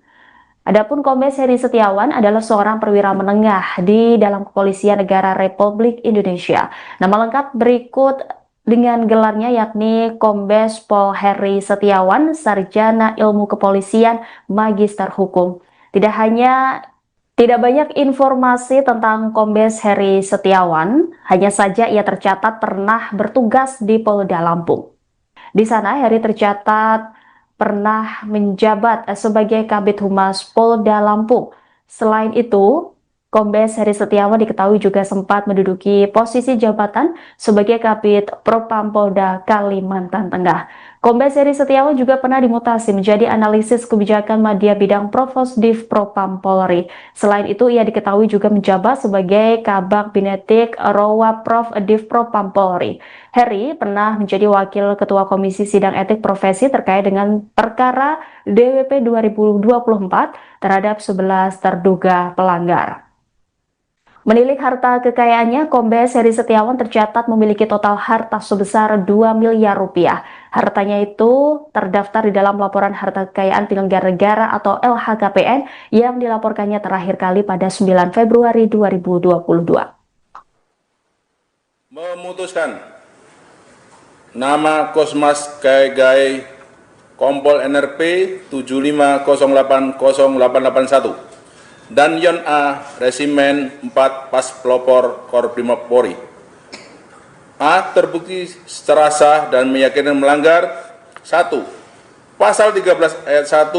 Adapun Kombes Heri Setiawan adalah seorang perwira menengah di dalam Kepolisian Negara Republik Indonesia. Nama lengkap berikut dengan gelarnya yakni Kombes Pol Heri Setiawan, Sarjana Ilmu Kepolisian, Magister Hukum. Tidak banyak informasi tentang Kombes Heri Setiawan, hanya saja ia tercatat pernah bertugas di Polda Lampung. Di sana Heri tercatat pernah menjabat sebagai Kabid Humas Polda Lampung. Selain itu, Kombes Heri Setiawan diketahui juga sempat menduduki posisi jabatan sebagai Kabid Propam Polda Kalimantan Tengah. Kombes Heri Setiawan juga pernah dimutasi menjadi analisis kebijakan media bidang Provosdiv Propam Polri. Selain itu, ia diketahui juga menjabat sebagai Kabag Binetik Rowa Prof Div Propam Polri. Heri pernah menjadi Wakil Ketua Komisi Sidang Etik Profesi terkait dengan perkara DWP 2024 terhadap 11 terduga pelanggar. Menilik harta kekayaannya, Kombes Heri Setiawan tercatat memiliki total harta sebesar 2 miliar rupiah. Hartanya itu terdaftar di dalam laporan harta kekayaan penyelenggara negara atau LHKPN yang dilaporkannya terakhir kali pada 9 Februari 2022. Memutuskan nama Kosmas KGAI Kompol NRP 75080881 dan Yon A Resimen 4 Pas Pelopor Korprimob Polri. A. Terbukti secara sah dan meyakinkan melanggar 1. Pasal 13 ayat 1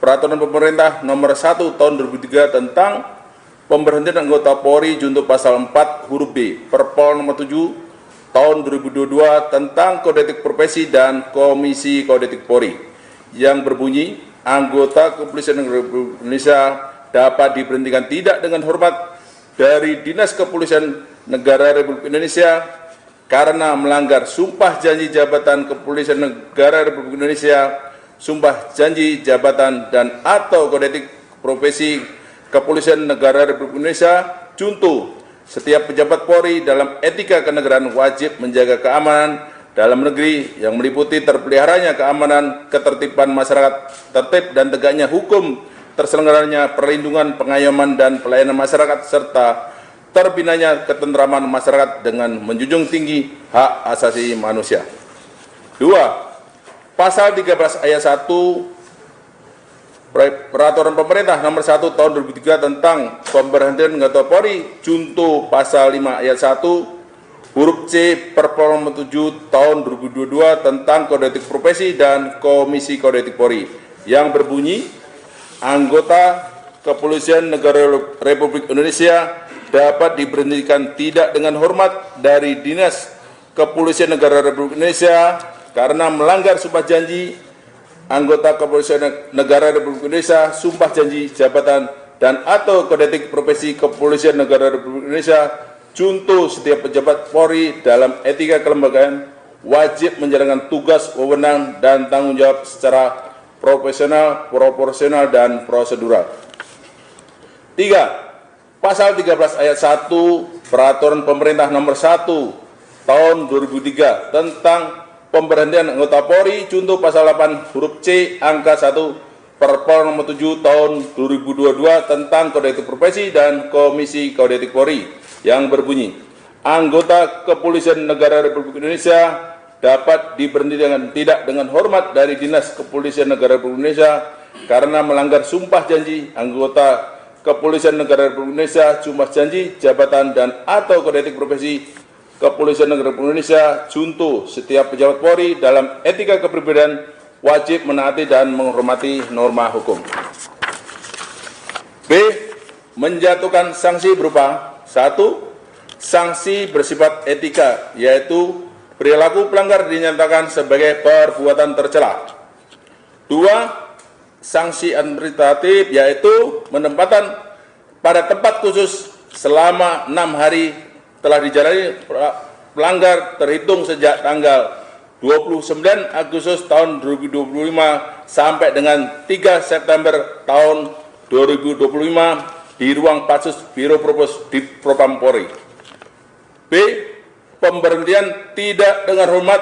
Peraturan Pemerintah Nomor 1 Tahun 2003 tentang pemberhentian anggota Polri junto pasal 4 huruf B Perpol Nomor 7 Tahun 2022 tentang Kode Etik Profesi dan Komisi Kode Etik Polri yang berbunyi anggota Kepolisian Republik Indonesia dapat diberhentikan tidak dengan hormat dari Dinas Kepolisian Negara Republik Indonesia karena melanggar sumpah janji jabatan Kepolisian Negara Republik Indonesia, sumpah janji jabatan dan atau kode etik profesi Kepolisian Negara Republik Indonesia. Contoh, setiap pejabat Polri dalam etika kenegaraan wajib menjaga keamanan dalam negeri yang meliputi terpeliharanya keamanan, ketertiban masyarakat, tertib dan tegaknya hukum, terselenggaranya perlindungan, pengayoman, dan pelayanan masyarakat, serta terbinanya ketentraman masyarakat dengan menjunjung tinggi hak asasi manusia. 2. Pasal 13 ayat 1 Peraturan Pemerintah Nomor 1 Tahun 2003 tentang pemberhentian anggota Polri junto pasal 5 ayat 1 huruf C Perpol Nomor 7 Tahun 2022 tentang Kode Etik Profesi dan Komisi Kode Etik Polri yang berbunyi anggota Kepolisian Negara Republik Indonesia dapat diberhentikan tidak dengan hormat dari Dinas Kepolisian Negara Republik Indonesia karena melanggar sumpah janji anggota Kepolisian Negara Republik Indonesia, sumpah janji jabatan dan atau Kode Etik Profesi Kepolisian Negara Republik Indonesia. Contoh, setiap pejabat Polri dalam etika kelembagaan wajib menjalankan tugas, wewenang, dan tanggung jawab secara profesional, proporsional, dan prosedural. 3. Pasal 13 ayat 1 Peraturan Pemerintah Nomor 1 Tahun 2003 tentang pemberhentian anggota Polri junto pasal 8 huruf C angka 1 Perpol Nomor 7 Tahun 2022 tentang Kode Etik Profesi dan Komisi Kode Etik Polri yang berbunyi anggota Kepolisian Negara Republik Indonesia dapat diberhentikan tidak dengan hormat dari Dinas Kepolisian Negara Republik Indonesia karena melanggar sumpah janji anggota Kepolisian Negara Republik Indonesia, sumpah janji jabatan dan atau kode etik profesi Kepolisian Negara Republik Indonesia. Contoh, setiap pejabat Polri dalam etika kepribadian wajib menaati dan menghormati norma hukum. B. Menjatuhkan sanksi berupa 1. Sanksi bersifat etika, yaitu perilaku pelanggar dinyatakan sebagai perbuatan tercela. 2. Sanksi administratif, yaitu penempatan pada tempat khusus selama 6 hari telah dijalani pelanggar terhitung sejak tanggal 29 Agustus tahun 2025 sampai dengan 3 September tahun 2025 di ruang Patsus Biro Propos di Propam Polri. B. Pemberhentian tidak dengan hormat.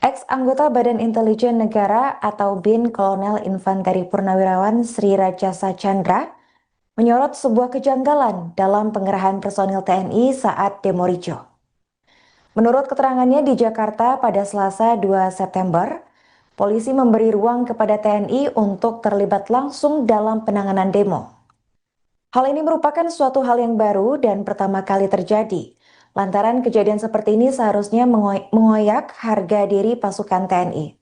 Ex-anggota Badan Intelijen Negara atau BIN Kolonel Infanteri Purnawirawan Sri Rajasa Chandra menyorot sebuah kejanggalan dalam pengerahan personil TNI saat demo ricuh. Menurut keterangannya di Jakarta pada Selasa 2 September, polisi memberi ruang kepada TNI untuk terlibat langsung dalam penanganan demo. Hal ini merupakan suatu hal yang baru dan pertama kali terjadi, lantaran kejadian seperti ini seharusnya mengoyak harga diri pasukan TNI.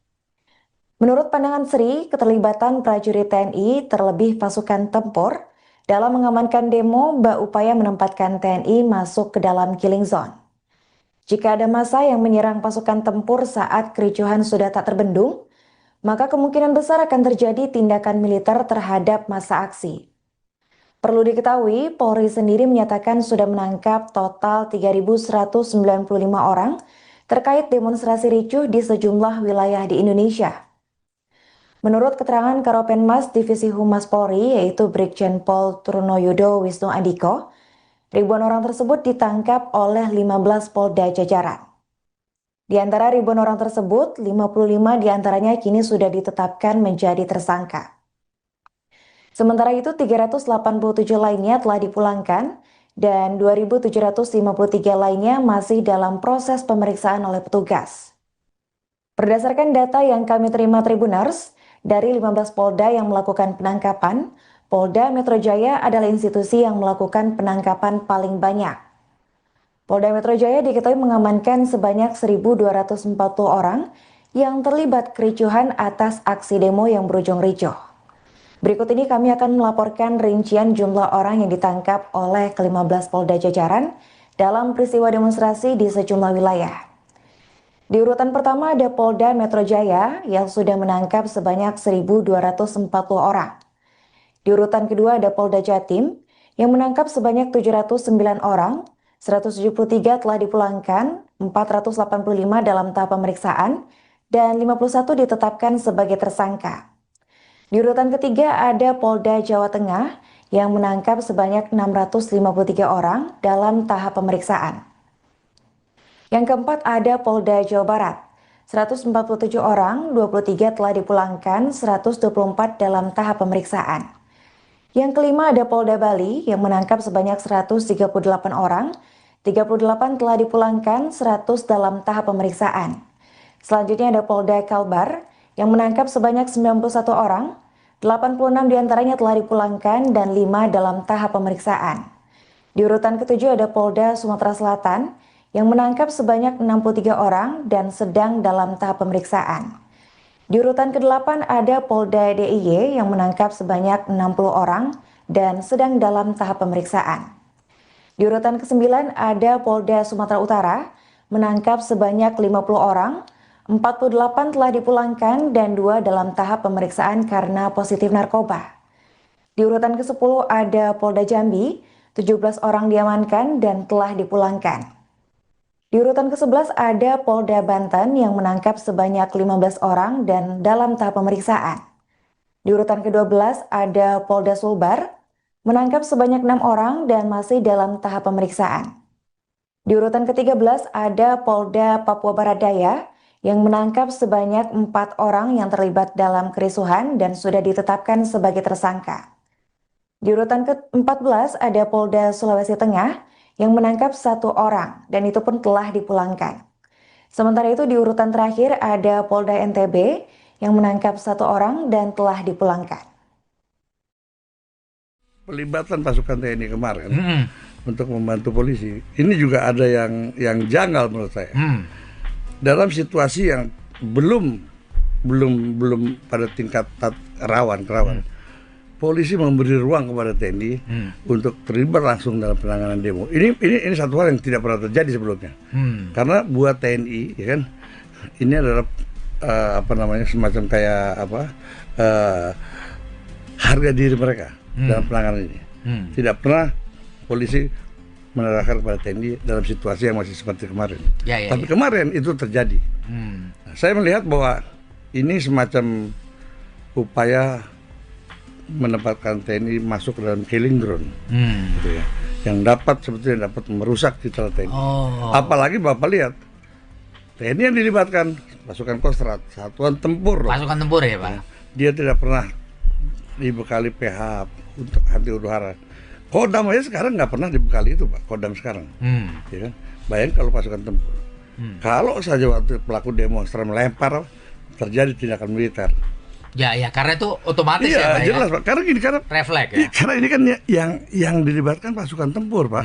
Menurut pandangan Sri, keterlibatan prajurit TNI terlebih pasukan tempur dalam mengamankan demo berupaya menempatkan TNI masuk ke dalam killing zone. Jika ada massa yang menyerang pasukan tempur saat kericuhan sudah tak terbendung, maka kemungkinan besar akan terjadi tindakan militer terhadap massa aksi. Perlu diketahui, Polri sendiri menyatakan sudah menangkap total 3.195 orang terkait demonstrasi ricuh di sejumlah wilayah di Indonesia. Menurut keterangan Karopenmas Divisi Humas Polri, yaitu Brigjen Pol Trunoyudo Wisnu Andiko, ribuan orang tersebut ditangkap oleh 15 Polda jajaran. Di antara ribuan orang tersebut, 55 diantaranya kini sudah ditetapkan menjadi tersangka. Sementara itu, 387 lainnya telah dipulangkan dan 2.753 lainnya masih dalam proses pemeriksaan oleh petugas. Berdasarkan data yang kami terima Tribuners, dari 15 Polda yang melakukan penangkapan, Polda Metro Jaya adalah institusi yang melakukan penangkapan paling banyak. Polda Metro Jaya diketahui mengamankan sebanyak 1.240 orang yang terlibat kericuhan atas aksi demo yang berujung ricuh. Berikut ini kami akan melaporkan rincian jumlah orang yang ditangkap oleh ke-15 Polda jajaran dalam peristiwa demonstrasi di sejumlah wilayah. Di urutan pertama ada Polda Metro Jaya yang sudah menangkap sebanyak 1.240 orang. Di urutan kedua ada Polda Jatim yang menangkap sebanyak 709 orang, 173 telah dipulangkan, 485 dalam tahap pemeriksaan, dan 51 ditetapkan sebagai tersangka. Di urutan ketiga ada Polda Jawa Tengah yang menangkap sebanyak 653 orang dalam tahap pemeriksaan. Yang keempat ada Polda Jawa Barat, 147 orang, 23 telah dipulangkan, 124 dalam tahap pemeriksaan. Yang kelima ada Polda Bali yang menangkap sebanyak 138 orang, 38 telah dipulangkan, 100 dalam tahap pemeriksaan. Selanjutnya ada Polda Kalbar yang menangkap sebanyak 91 orang, 86 diantaranya telah dipulangkan dan 5 dalam tahap pemeriksaan. Di urutan ketujuh ada Polda Sumatera Selatan yang menangkap sebanyak 63 orang dan sedang dalam tahap pemeriksaan. Di urutan ke-8 ada Polda DIY yang menangkap sebanyak 60 orang dan sedang dalam tahap pemeriksaan. Di urutan ke-9 ada Polda Sumatera Utara menangkap sebanyak 50 orang, 48 telah dipulangkan dan 2 dalam tahap pemeriksaan karena positif narkoba. Di urutan ke-10 ada Polda Jambi, 17 orang diamankan dan telah dipulangkan. Di urutan ke-11 ada Polda Banten yang menangkap sebanyak 15 orang dan dalam tahap pemeriksaan. Di urutan ke-12 ada Polda Sulbar, menangkap sebanyak 6 orang dan masih dalam tahap pemeriksaan. Di urutan ke-13 ada Polda Papua Barat Daya yang menangkap sebanyak 4 orang yang terlibat dalam kerusuhan dan sudah ditetapkan sebagai tersangka. Di urutan ke-14 ada Polda Sulawesi Tengah yang menangkap 1 orang dan itu pun telah dipulangkan. Sementara itu di urutan terakhir ada Polda NTB yang menangkap 1 orang dan telah dipulangkan. Pelibatan pasukan TNI kemarin untuk membantu polisi, ini juga ada yang janggal menurut saya. Dalam situasi yang belum pada tingkat rawan. Polisi memberi ruang kepada TNI untuk terlibat langsung dalam penanganan demo. Ini satu hal yang tidak pernah terjadi sebelumnya. Karena buat TNI, ya kan, ini adalah semacam kayak harga diri mereka dalam penanganan ini. Tidak pernah polisi menerahkan kepada TNI dalam situasi yang masih seperti kemarin. Tapi kemarin itu terjadi. Saya melihat bahwa ini semacam upaya menempatkan TNI masuk ke dalam killing ground, gitu ya. Yang sebetulnya dapat merusak citra TNI. Apalagi Bapak lihat TNI yang dilibatkan pasukan Kostrad, satuan tempur. Pasukan tempur ya Pak. Dia tidak pernah dibekali PH untuk anti huru hara. Kodam aja sekarang nggak pernah dibekali itu Pak. Kodam sekarang, ya kan? Bayangin kalau pasukan tempur. Kalau saja waktu pelaku demonstran melempar terjadi tindakan militer. Ya, karena itu otomatis iya, ya Pak. Jelas Pak. Karena refleks ya. Karena ini kan yang dilibatkan pasukan tempur Pak.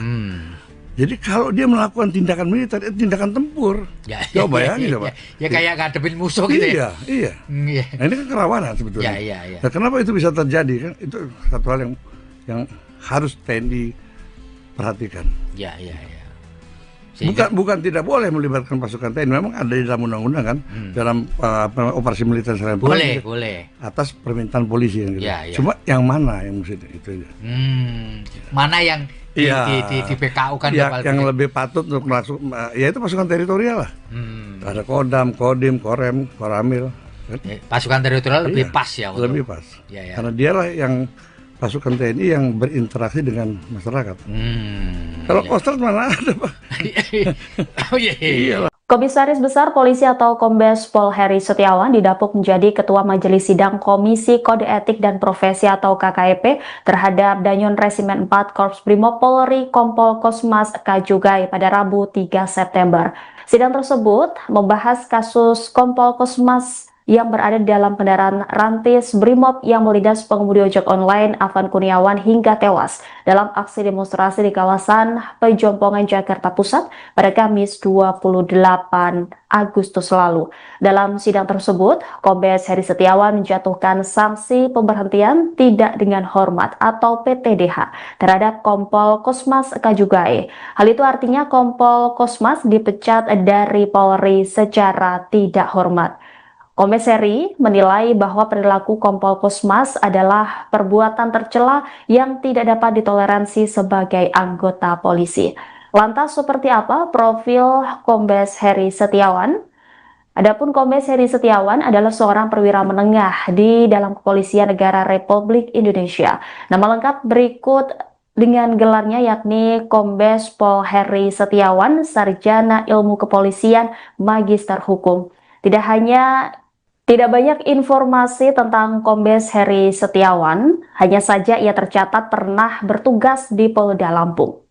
Jadi kalau dia melakukan tindakan militer, itu tindakan tempur. Coba bayangin Pak. Ya kayak ngadepin musuh gitu ya. Iya. Nah, ini kan kerawanan sebetulnya. Nah, kenapa itu bisa terjadi kan? Itu satu hal yang harus TNI perhatikan. Bukan tidak boleh melibatkan pasukan TNI. Memang ada di dalam undang-undang kan, dalam operasi militer serangan boleh. Atas permintaan polisi yang gitu. Cuma yang mana yang mesti itu? Mana yang di PKU kan yang lebih patut untuk masuk, ya itu pasukan teritorial lah. Ada Kodam, Kodim, Korem, Koramil. Pasukan teritorial lebih pas ya. Lebih pas. Karena dialah yang pasukan TNI yang berinteraksi dengan masyarakat. Kalau Kostrad mana ada Pak? Iyalah. Komisaris Besar Polisi atau Kombes Pol Heri Setiawan didapuk menjadi Ketua Majelis Sidang Komisi Kode Etik dan Profesi atau KKEP terhadap Danyon Resimen 4 Korps Brimob Polri Kompol Kosmas Kajugai pada Rabu 3 September. Sidang tersebut membahas kasus Kompol Kosmas yang berada di dalam kendaraan rantis Brimob yang melindas pengemudi ojek online Afan Kurniawan hingga tewas dalam aksi demonstrasi di kawasan Pejompongan Jakarta Pusat pada Kamis 28 Agustus lalu. Dalam sidang tersebut, Kombes Heri Setiawan menjatuhkan sanksi pemberhentian tidak dengan hormat atau PTDH terhadap Kompol Kosmas Kajugai. Hal itu artinya Kompol Kosmas dipecat dari Polri secara tidak hormat. Kombes Heri menilai bahwa perilaku Kompol Kosmas adalah perbuatan tercela yang tidak dapat ditoleransi sebagai anggota polisi. Lantas seperti apa profil Kombes Heri Setiawan? Adapun Kombes Heri Setiawan adalah seorang perwira menengah di dalam Kepolisian Negara Republik Indonesia. Nama lengkap berikut dengan gelarnya yakni Kombes Pol Heri Setiawan, Sarjana Ilmu Kepolisian, Magister Hukum. Tidak banyak informasi tentang Kombes Heri Setiawan, hanya saja ia tercatat pernah bertugas di Polda Lampung.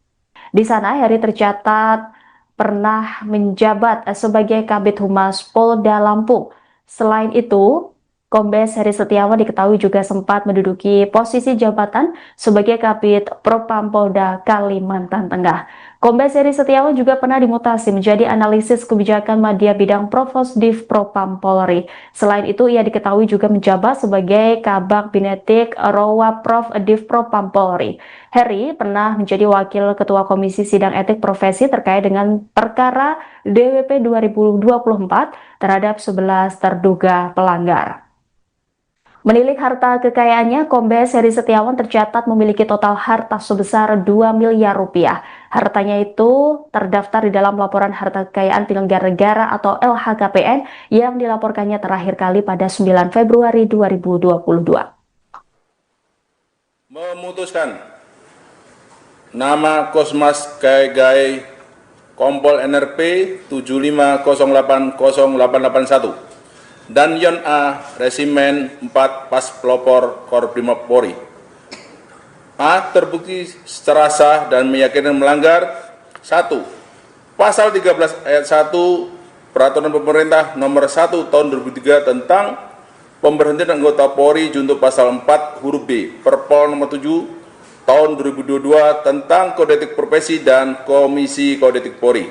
Di sana Heri tercatat pernah menjabat sebagai Kabid Humas Polda Lampung. Selain itu, Kombes Heri Setiawan diketahui juga sempat menduduki posisi jabatan sebagai Kabid Propam Polda Kalimantan Tengah. Kombes Heri Setiawan juga pernah dimutasi menjadi analisis kebijakan media bidang Provosdiv Propam Polri. Selain itu, ia diketahui juga menjabat sebagai Kabag Binetik Rowa Prof Div Propam Polri. Heri pernah menjadi Wakil Ketua Komisi Sidang Etik Profesi terkait dengan perkara DWP 2024 terhadap 11 terduga pelanggar. Menilik harta kekayaannya, Kombes Heri Setiawan tercatat memiliki total harta sebesar 2 miliar rupiah. Hartanya itu terdaftar di dalam laporan harta kekayaan penyelenggara negara atau LHKPN yang dilaporkannya terakhir kali pada 9 Februari 2022. Memutuskan nama Kosmas Kajugai Kompol NRP 75080881 dan Yon A Resimen 4 Pas Pelopor Korbrimob Polri. A. Terbukti secara sah dan meyakinkan melanggar 1. Pasal 13 ayat 1 Peraturan Pemerintah Nomor 1 Tahun 2003 tentang Pemberhentian Anggota Polri junto Pasal 4 huruf B Perpol Nomor 7 Tahun 2022 tentang Kode Etik Profesi dan Komisi Kode Etik Polri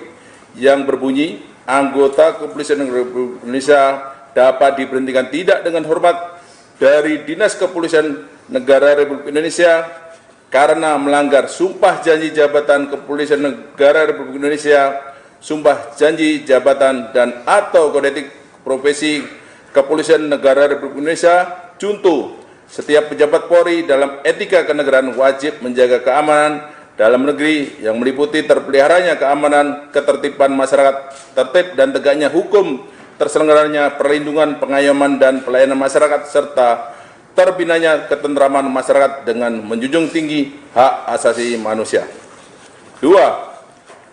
yang berbunyi anggota Kepolisian Republik Indonesia dapat diberhentikan tidak dengan hormat dari Dinas Kepolisian Negara Republik Indonesia karena melanggar sumpah janji jabatan Kepolisian Negara Republik Indonesia, sumpah janji jabatan dan atau kode etik profesi Kepolisian Negara Republik Indonesia. Contoh, setiap pejabat Polri dalam etika kenegaraan wajib menjaga keamanan dalam negeri yang meliputi terpeliharanya keamanan, ketertiban masyarakat, tertib dan tegaknya hukum, terselenggaranya perlindungan, pengayoman, dan pelayanan masyarakat, serta terbinanya ketentraman masyarakat dengan menjunjung tinggi hak asasi manusia. 2.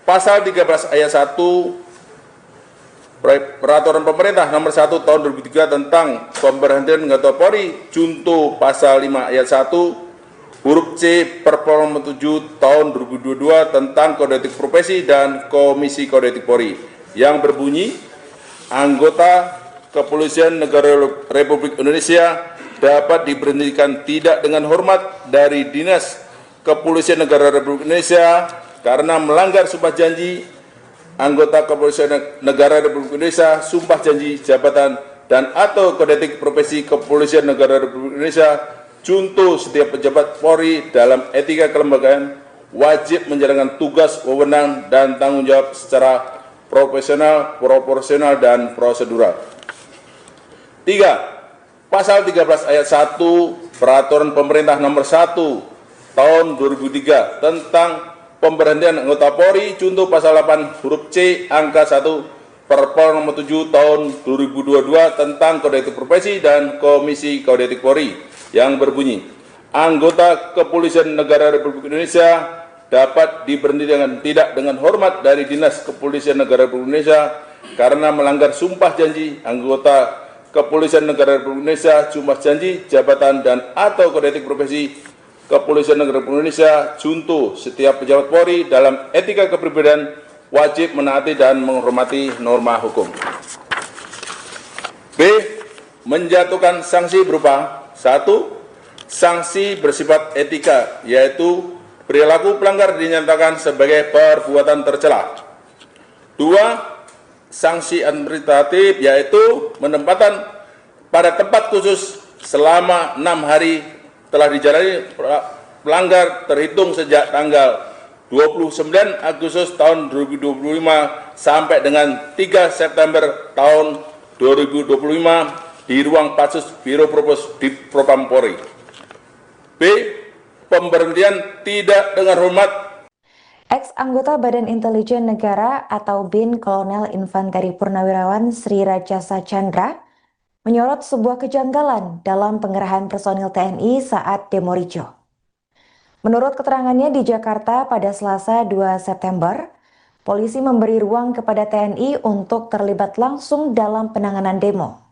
Pasal 13 ayat 1 Peraturan Pemerintah Nomor 1 Tahun 2003 tentang pemberhentian anggota Polri junto pasal 5 ayat 1 huruf C Perpol nomor 7 Tahun 2022 tentang Kode Etik Profesi dan Komisi Kode Etik Polri yang berbunyi anggota Kepolisian Negara Republik Indonesia dapat diberhentikan tidak dengan hormat dari Dinas Kepolisian Negara Republik Indonesia karena melanggar sumpah janji anggota Kepolisian Negara Republik Indonesia, sumpah janji jabatan dan atau kode etik profesi Kepolisian Negara Republik Indonesia, junto setiap pejabat Polri dalam etika kelembagaan wajib menjalankan tugas, wewenang dan tanggung jawab secara profesional, proporsional dan prosedural. 3. Pasal 13 ayat 1 Peraturan Pemerintah Nomor 1 Tahun 2003 tentang pemberhentian anggota Polri junto pasal 8 huruf C angka 1 Perpol nomor 7 tahun 2022 tentang Kode Etik Profesi dan Komisi Kode Etik Polri yang berbunyi anggota Kepolisian Negara Republik Indonesia dapat diberhentikan tidak dengan hormat dari Dinas Kepolisian Negara Republik Indonesia karena melanggar sumpah janji anggota Kepolisian Negara Republik Indonesia, sumpah janji jabatan dan atau Kode Etik Profesi Kepolisian Negara Republik Indonesia, junto setiap pejabat Polri dalam etika kepribadian wajib menaati dan menghormati norma hukum. B. Menjatuhkan sanksi berupa 1. Sanksi bersifat etika, yaitu perilaku pelanggar dinyatakan sebagai perbuatan tercela. 2. Sanksi administratif, yaitu penempatan pada tempat khusus selama 6 hari telah dijalani pelanggar terhitung sejak tanggal 29 Agustus tahun 2025 sampai dengan 3 September tahun 2025 di ruang Patsus Biro Propos di Propam Polri. B. Pemberhentian tidak dengan hormat. Ex-anggota Badan Intelijen Negara atau BIN Kolonel Infanteri Purnawirawan Sri Rajasa Chandra menyorot sebuah kejanggalan dalam pengerahan personil TNI saat demo ricuh. Menurut keterangannya di Jakarta pada Selasa 2 September, polisi memberi ruang kepada TNI untuk terlibat langsung dalam penanganan demo.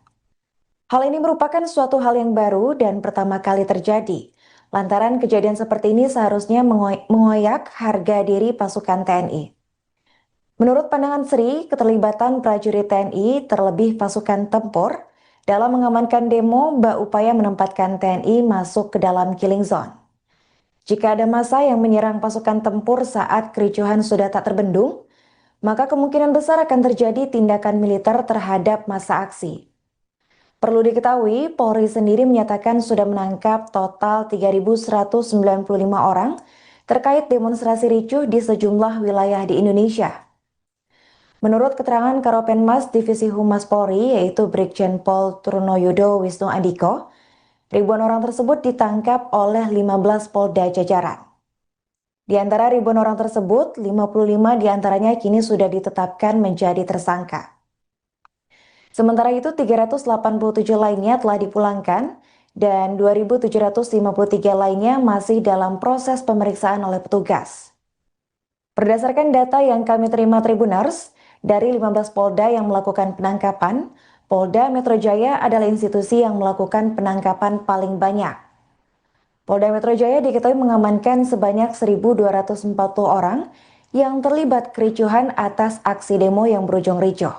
Hal ini merupakan suatu hal yang baru dan pertama kali terjadi, lantaran kejadian seperti ini seharusnya mengoyak harga diri pasukan TNI. Menurut pandangan Sri, keterlibatan prajurit TNI terlebih pasukan tempur dalam mengamankan demo upaya menempatkan TNI masuk ke dalam killing zone. Jika ada massa yang menyerang pasukan tempur saat kericuhan sudah tak terbendung, maka kemungkinan besar akan terjadi tindakan militer terhadap massa aksi. Perlu diketahui, Polri sendiri menyatakan sudah menangkap total 3.195 orang terkait demonstrasi ricuh di sejumlah wilayah di Indonesia. Menurut keterangan Karopenmas Divisi Humas Polri, yaitu Brigjen Pol Trunoyudo Wisnu Andiko, ribuan orang tersebut ditangkap oleh 15 Polda jajaran. Di antara ribuan orang tersebut, 55 diantaranya kini sudah ditetapkan menjadi tersangka. Sementara itu, 387 lainnya telah dipulangkan dan 2.753 lainnya masih dalam proses pemeriksaan oleh petugas. Berdasarkan data yang kami terima Tribuners, dari 15 Polda yang melakukan penangkapan, Polda Metro Jaya adalah institusi yang melakukan penangkapan paling banyak. Polda Metro Jaya diketahui mengamankan sebanyak 1.240 orang yang terlibat kericuhan atas aksi demo yang berujung ricuh.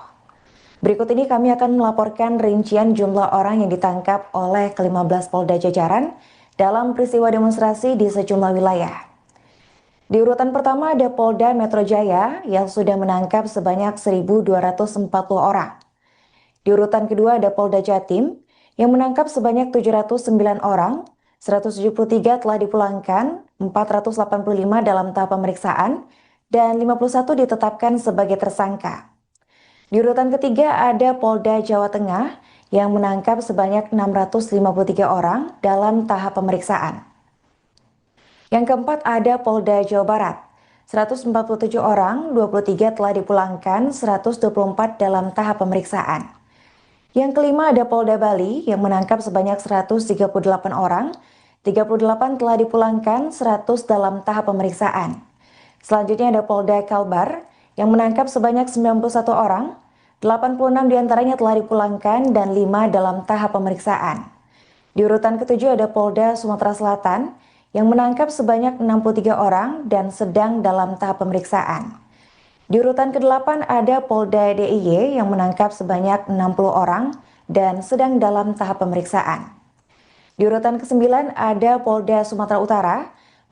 Berikut ini kami akan melaporkan rincian jumlah orang yang ditangkap oleh ke-15 Polda jajaran dalam peristiwa demonstrasi di sejumlah wilayah. Di urutan pertama ada Polda Metro Jaya yang sudah menangkap sebanyak 1.240 orang. Di urutan kedua ada Polda Jatim yang menangkap sebanyak 709 orang, 173 telah dipulangkan, 485 dalam tahap pemeriksaan, dan 51 ditetapkan sebagai tersangka. Di urutan ketiga ada Polda Jawa Tengah yang menangkap sebanyak 653 orang dalam tahap pemeriksaan. Yang keempat ada Polda Jawa Barat, 147 orang, 23 telah dipulangkan, 124 dalam tahap pemeriksaan. Yang kelima ada Polda Bali yang menangkap sebanyak 138 orang, 38 telah dipulangkan, 100 dalam tahap pemeriksaan. Selanjutnya ada Polda Kalbar yang menangkap sebanyak 91 orang, 86 diantaranya telah dipulangkan dan 5 dalam tahap pemeriksaan. Di urutan ketujuh ada Polda Sumatera Selatan yang menangkap sebanyak 63 orang dan sedang dalam tahap pemeriksaan. Di urutan ke-8 ada Polda DIY yang menangkap sebanyak 60 orang dan sedang dalam tahap pemeriksaan. Di urutan ke-9 ada Polda Sumatera Utara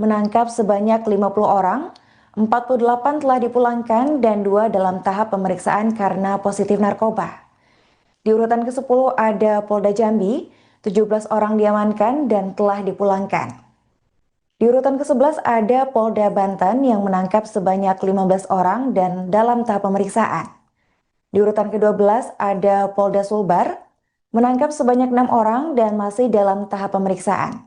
menangkap sebanyak 50 orang, 48 telah dipulangkan dan 2 dalam tahap pemeriksaan karena positif narkoba. Di urutan ke-10 ada Polda Jambi, 17 orang diamankan dan telah dipulangkan. Di urutan ke-11 ada Polda Banten yang menangkap sebanyak 15 orang dan dalam tahap pemeriksaan. Di urutan ke-12 ada Polda Sulbar menangkap sebanyak 6 orang dan masih dalam tahap pemeriksaan.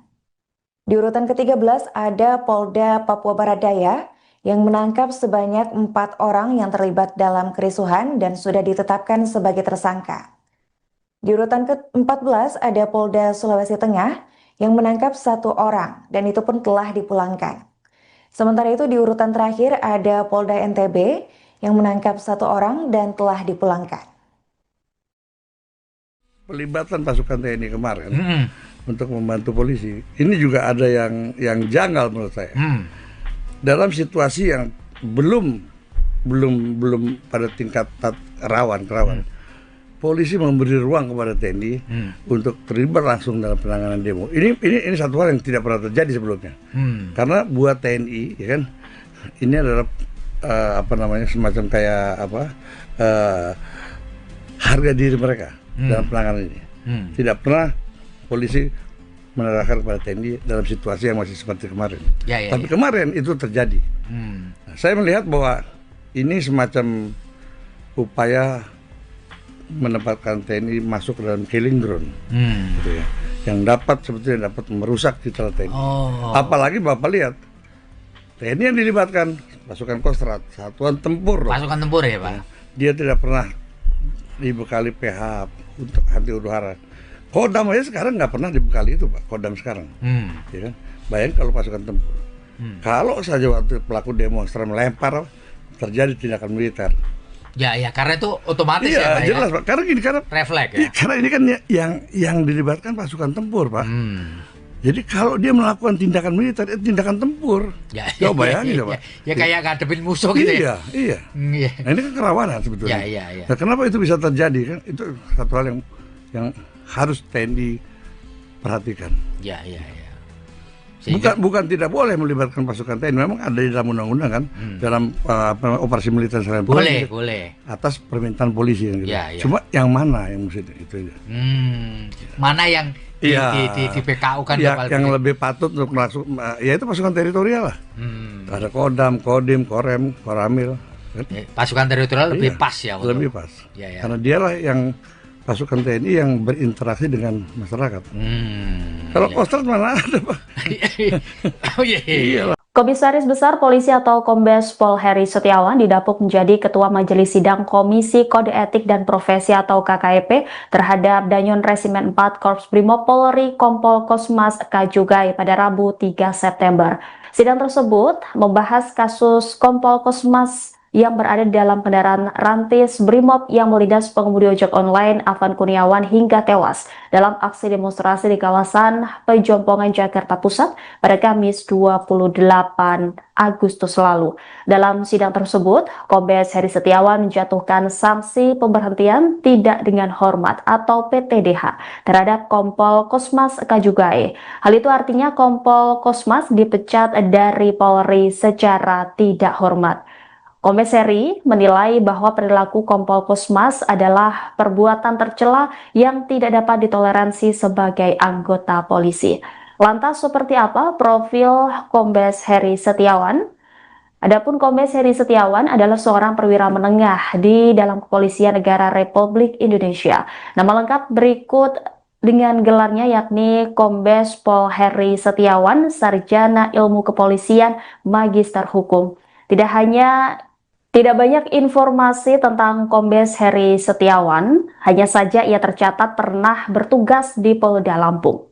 Di urutan ke-13 ada Polda Papua Barat Daya yang menangkap sebanyak 4 orang yang terlibat dalam kerisuhan dan sudah ditetapkan sebagai tersangka. Di urutan ke-14 ada Polda Sulawesi Tengah yang menangkap 1 orang dan itu pun telah dipulangkan. Sementara itu di urutan terakhir ada Polda NTB yang menangkap 1 orang dan telah dipulangkan. Pelibatan pasukan TNI kemarin untuk membantu polisi, ini juga ada yang janggal menurut saya. Dalam situasi yang belum pada tingkat rawan. Polisi memberi ruang kepada TNI untuk terlibat langsung dalam penanganan demo. Ini satu hal yang tidak pernah terjadi sebelumnya. Karena buat TNI, ya kan, ini adalah semacam kayak harga diri mereka dalam penanganan ini. Tidak pernah polisi menerahkan kepada TNI dalam situasi yang masih seperti kemarin. Tapi kemarin itu terjadi. Saya melihat bahwa ini semacam upaya menempatkan TNI masuk ke dalam killing ground, gitu ya, yang sebetulnya dapat merusak citra TNI. Apalagi Bapak lihat TNI yang dilibatkan pasukan Kostrad, satuan tempur. Pasukan tempur ya Pak. Dia tidak pernah dibekali PH untuk anti huru hara. Kodam aja sekarang nggak pernah dibekali itu Pak. Kodam sekarang, ya kan? Bayangkan kalau pasukan tempur. Kalau saja waktu pelaku demonstran melempar terjadi tindakan militer. Ya, karena itu otomatis ya Pak. Jelas Pak. Karena refleks ya. Karena ini kan yang dilibatkan pasukan tempur Pak. Jadi kalau dia melakukan tindakan militer, itu tindakan tempur. Coba bayangin Pak. Ya kayak ngadepin musuh gitu ya. Iya. Nah, ini kan kerawanan sebetulnya. Nah, kenapa itu bisa terjadi kan? Itu satu hal yang harus TNI perhatikan. Bukan tidak boleh melibatkan pasukan TNI, memang ada di dalam undang-undang kan, dalam operasi militer serangan boleh atas permintaan polisi yang gitu. Cuma yang mana yang mesti itu aja. Mana yang di PKU kan yang lebih patut untuk masuk, ya itu pasukan teritorial lah. Ada Kodam, Kodim, Korem, Koramil. Pasukan teritorial lebih pas ya. Lebih pas. Karena dialah yang pasukan TNI yang berinteraksi dengan masyarakat. Kalau Kostrad mana ada Pak? Komisaris Besar Polisi atau Kombes Pol Heri Setiawan didapuk menjadi Ketua Majelis Sidang Komisi Kode Etik dan Profesi atau KKEP terhadap Danyon Resimen 4 Korps Brimob Polri Kompol Kosmas Kajugai pada Rabu 3 September. Sidang tersebut membahas kasus Kompol Kosmas yang berada di dalam kendaraan rantis Brimob yang melindas pengemudi ojek online Afan Kurniawan hingga tewas dalam aksi demonstrasi di kawasan Pejompongan Jakarta Pusat pada Kamis 28 Agustus lalu. Dalam sidang tersebut, Kombes Heri Setiawan menjatuhkan sanksi pemberhentian tidak dengan hormat atau PTDH terhadap Kompol Kosmas Kajugai. Hal itu artinya Kompol Kosmas dipecat dari Polri secara tidak hormat. Kombes Heri menilai bahwa perilaku Kompol Kosmas adalah perbuatan tercela yang tidak dapat ditoleransi sebagai anggota polisi. Lantas seperti apa profil Kombes Heri Setiawan? Adapun Kombes Heri Setiawan adalah seorang perwira menengah di dalam Kepolisian Negara Republik Indonesia. Nama lengkap berikut dengan gelarnya yakni Kombes Pol Heri Setiawan, Sarjana Ilmu Kepolisian, Magister Hukum. Tidak Tidak banyak informasi tentang Kombes Heri Setiawan, hanya saja ia tercatat pernah bertugas di Polda Lampung.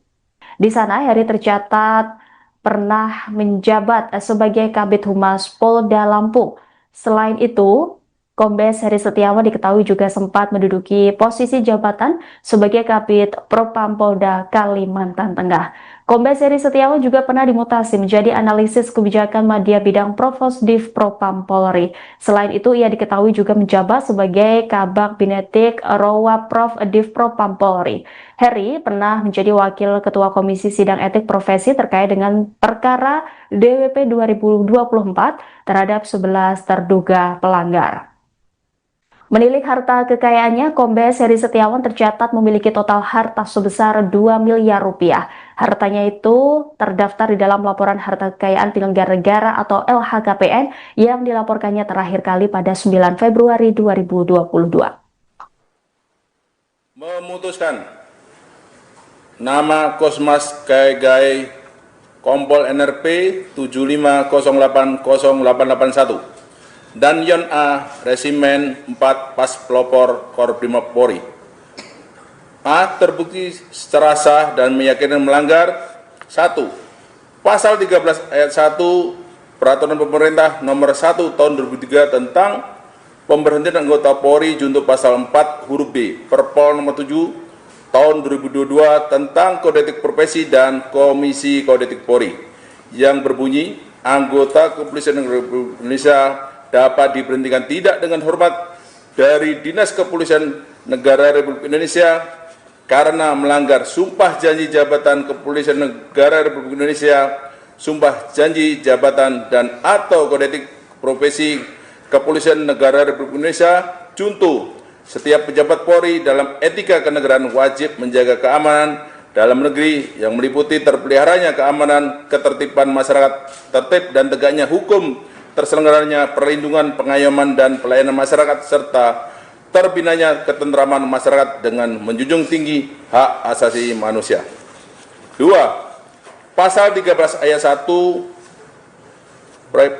Di sana, Heri tercatat pernah menjabat sebagai Kabid Humas Polda Lampung. Selain itu, Kombes Heri Setiawan diketahui juga sempat menduduki posisi jabatan sebagai Kabid Propam Polda Kalimantan Tengah. Kombes Heri Setiawan juga pernah dimutasi menjadi analisis kebijakan media bidang Provosdiv Propam Polri. Selain itu, ia diketahui juga menjabat sebagai Kabag Binetik Rowa Prof Div Propam Polri. Heri pernah menjadi Wakil Ketua Komisi Sidang Etik Profesi terkait dengan perkara DWP 2024 terhadap 11 terduga pelanggar. Menilik harta kekayaannya, Kombes Heri Setiawan tercatat memiliki total harta sebesar 2 miliar rupiah. Hartanya itu terdaftar di dalam laporan harta kekayaan penyelenggara negara atau LHKPN yang dilaporkannya terakhir kali pada 9 Februari 2022. Memutuskan nama Kosmas Gai Kompol NRP 75080881 dan Yon A Resimen 4 Pas Pelopor Korbrimop Polri. A. Terbukti secara sah dan meyakinkan melanggar 1. Pasal 13 ayat 1 Peraturan Pemerintah Nomor 1 Tahun 2003 tentang pemberhentian anggota Polri junto pasal 4 huruf B Perpol Nomor 7 Tahun 2022 tentang Kode Etik Profesi dan Komisi Kode Etik Polri yang berbunyi anggota Kepolisian Republik Indonesia dapat diberhentikan tidak dengan hormat dari Dinas Kepolisian Negara Republik Indonesia karena melanggar sumpah janji jabatan Kepolisian Negara Republik Indonesia, sumpah janji jabatan dan atau kode etik profesi Kepolisian Negara Republik Indonesia. Contoh, setiap pejabat Polri dalam etika kenegaraan wajib menjaga keamanan dalam negeri yang meliputi terpeliharanya keamanan, ketertiban masyarakat, tertib dan tegaknya hukum, terselenggaranya perlindungan, pengayoman, dan pelayanan masyarakat, serta terbinanya ketentraman masyarakat dengan menjunjung tinggi hak asasi manusia. 2. Pasal 13 ayat 1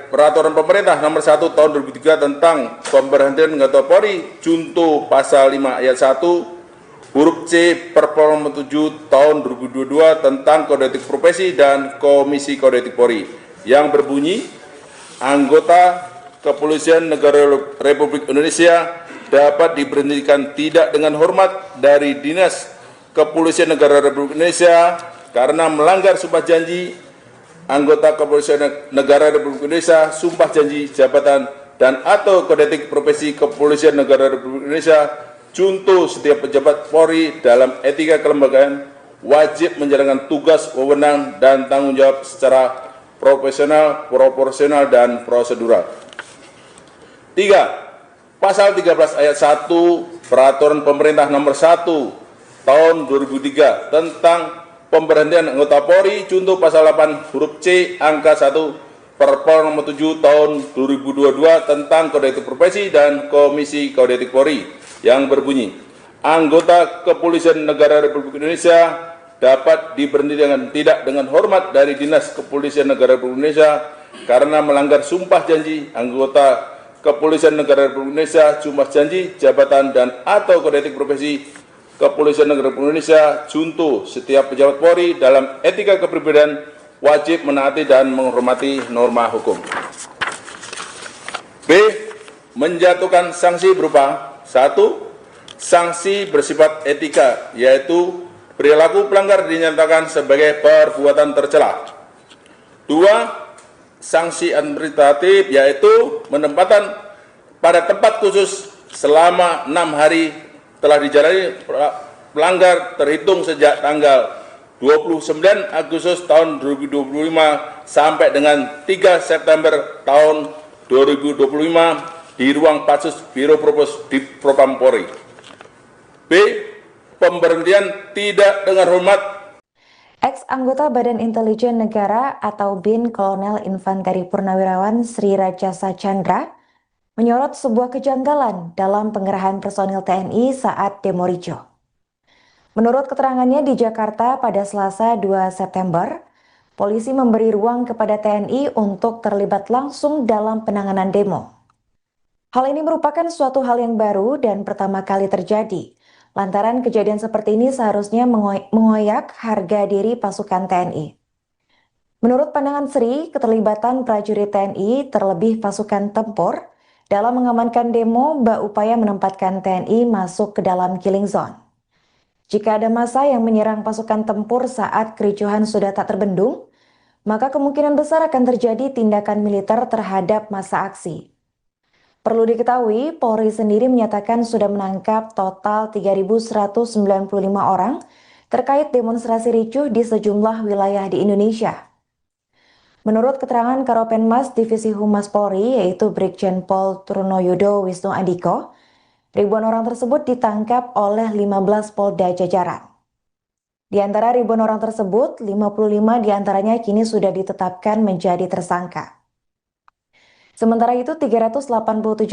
Peraturan Pemerintah Nomor 1 Tahun 2003 tentang pemberhentian anggota Polri, junto pasal 5 ayat 1 huruf C Perpol Nomor 7 Tahun 2022 tentang Kode Etik Profesi dan Komisi Kode Etik Polri yang berbunyi anggota Kepolisian Negara Republik Indonesia dapat diberhentikan tidak dengan hormat dari Dinas Kepolisian Negara Republik Indonesia karena melanggar sumpah janji anggota Kepolisian Negara Republik Indonesia, sumpah janji jabatan dan atau kode etik profesi Kepolisian Negara Republik Indonesia. Contoh, setiap pejabat Polri dalam etika kelembagaan wajib menjalankan tugas, wewenang, dan tanggung jawab secara profesional, proporsional, dan prosedural. 3. Pasal 13 ayat 1 Peraturan Pemerintah Nomor 1 Tahun 2003 tentang pemberhentian anggota Polri, contoh pasal 8 huruf C angka 1 Perpol Nomor 7 Tahun 2022 tentang Kode Etik Profesi dan Komisi Kode Etik Polri yang berbunyi anggota Kepolisian Negara Republik Indonesia dapat diberhentikan tidak dengan hormat dari Dinas Kepolisian Negara Republik Indonesia karena melanggar sumpah janji anggota Kepolisian Negara Republik Indonesia, sumpah janji jabatan dan atau kode etik profesi Kepolisian Negara Republik Indonesia. Contoh, setiap pejabat Polri dalam etika kepribadian wajib menaati dan menghormati norma hukum. B. Menjatuhkan sanksi berupa 1. Sanksi bersifat etika, yaitu perilaku pelanggar dinyatakan sebagai perbuatan tercela. 2. Sanksi administratif, yaitu penempatan pada tempat khusus selama 6 hari telah dijalani pelanggar terhitung sejak tanggal 29 Agustus tahun 2025 sampai dengan 3 September tahun 2025 di ruang Patsus Biro Propos di Propam Polri. B. Pemberhentian tidak dengan hormat. Ex-anggota Badan Intelijen Negara atau BIN Kolonel Infanteri Purnawirawan Sri Rajasa Chandra menyorot sebuah kejanggalan dalam pengerahan personil TNI saat demo Rijo. Menurut keterangannya di Jakarta pada Selasa 2 September, polisi memberi ruang kepada TNI untuk terlibat langsung dalam penanganan demo. Hal ini merupakan suatu hal yang baru dan pertama kali terjadi. Lantaran kejadian seperti ini seharusnya mengoyak harga diri pasukan TNI. Menurut pandangan Sri, keterlibatan prajurit TNI terlebih pasukan tempur dalam mengamankan demo berupaya menempatkan TNI masuk ke dalam killing zone. Jika ada massa yang menyerang pasukan tempur saat kericuhan sudah tak terbendung, maka kemungkinan besar akan terjadi tindakan militer terhadap massa aksi. Perlu diketahui, Polri sendiri menyatakan sudah menangkap total 3.195 orang terkait demonstrasi ricuh di sejumlah wilayah di Indonesia. Menurut keterangan Karopenmas Divisi Humas Polri, yaitu Brigjen Pol Trunoyodo Wisnu Andiko, ribuan orang tersebut ditangkap oleh 15 Polda jajaran. Di antara ribuan orang tersebut, 55 diantaranya kini sudah ditetapkan menjadi tersangka. Sementara itu, 387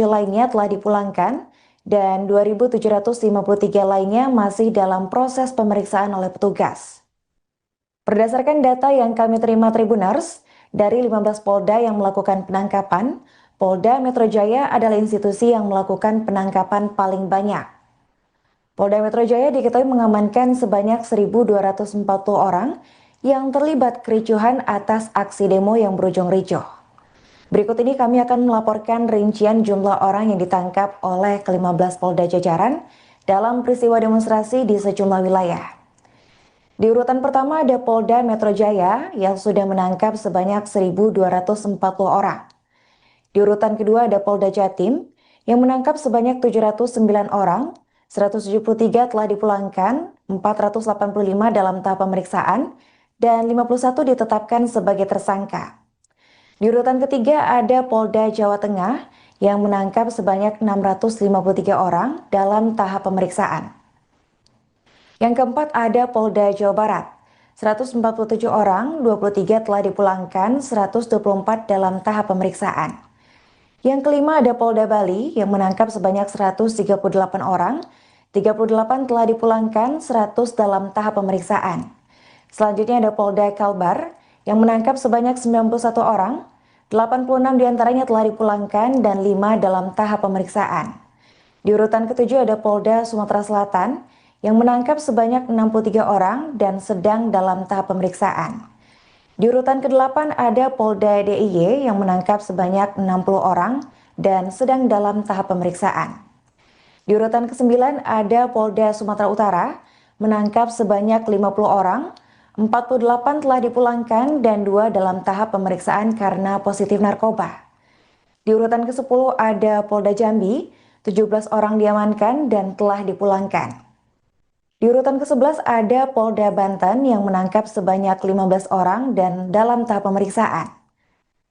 lainnya telah dipulangkan dan 2.753 lainnya masih dalam proses pemeriksaan oleh petugas. Berdasarkan data yang kami terima Tribuners, dari 15 Polda yang melakukan penangkapan, Polda Metro Jaya adalah institusi yang melakukan penangkapan paling banyak. Polda Metro Jaya diketahui mengamankan sebanyak 1.240 orang yang terlibat kericuhan atas aksi demo yang berujung ricuh. Berikut ini kami akan melaporkan rincian jumlah orang yang ditangkap oleh ke-15 Polda jajaran dalam peristiwa demonstrasi di sejumlah wilayah. Di urutan pertama ada Polda Metro Jaya yang sudah menangkap sebanyak 1.240 orang. Di urutan kedua ada Polda Jatim yang menangkap sebanyak 709 orang, 173 telah dipulangkan, 485 dalam tahap pemeriksaan, dan 51 ditetapkan sebagai tersangka. Di urutan ketiga ada Polda Jawa Tengah yang menangkap sebanyak 653 orang dalam tahap pemeriksaan. Yang keempat ada Polda Jawa Barat, 147 orang, 23 telah dipulangkan, 124 dalam tahap pemeriksaan. Yang kelima ada Polda Bali yang menangkap sebanyak 138 orang, 38 telah dipulangkan, 100 dalam tahap pemeriksaan. Selanjutnya ada Polda Kalbar yang menangkap sebanyak 91 orang, 86 diantaranya telah dipulangkan dan 5 dalam tahap pemeriksaan. Di urutan ketujuh ada Polda Sumatera Selatan yang menangkap sebanyak 63 orang dan sedang dalam tahap pemeriksaan. Di urutan ke-8 ada Polda DIY yang menangkap sebanyak 60 orang dan sedang dalam tahap pemeriksaan. Di urutan ke-9 ada Polda Sumatera Utara menangkap sebanyak 50 orang, 48 telah dipulangkan dan 2 dalam tahap pemeriksaan karena positif narkoba. Di urutan ke-10 ada Polda Jambi, 17 orang diamankan dan telah dipulangkan. Di urutan ke-11 ada Polda Banten yang menangkap sebanyak 15 orang dan dalam tahap pemeriksaan.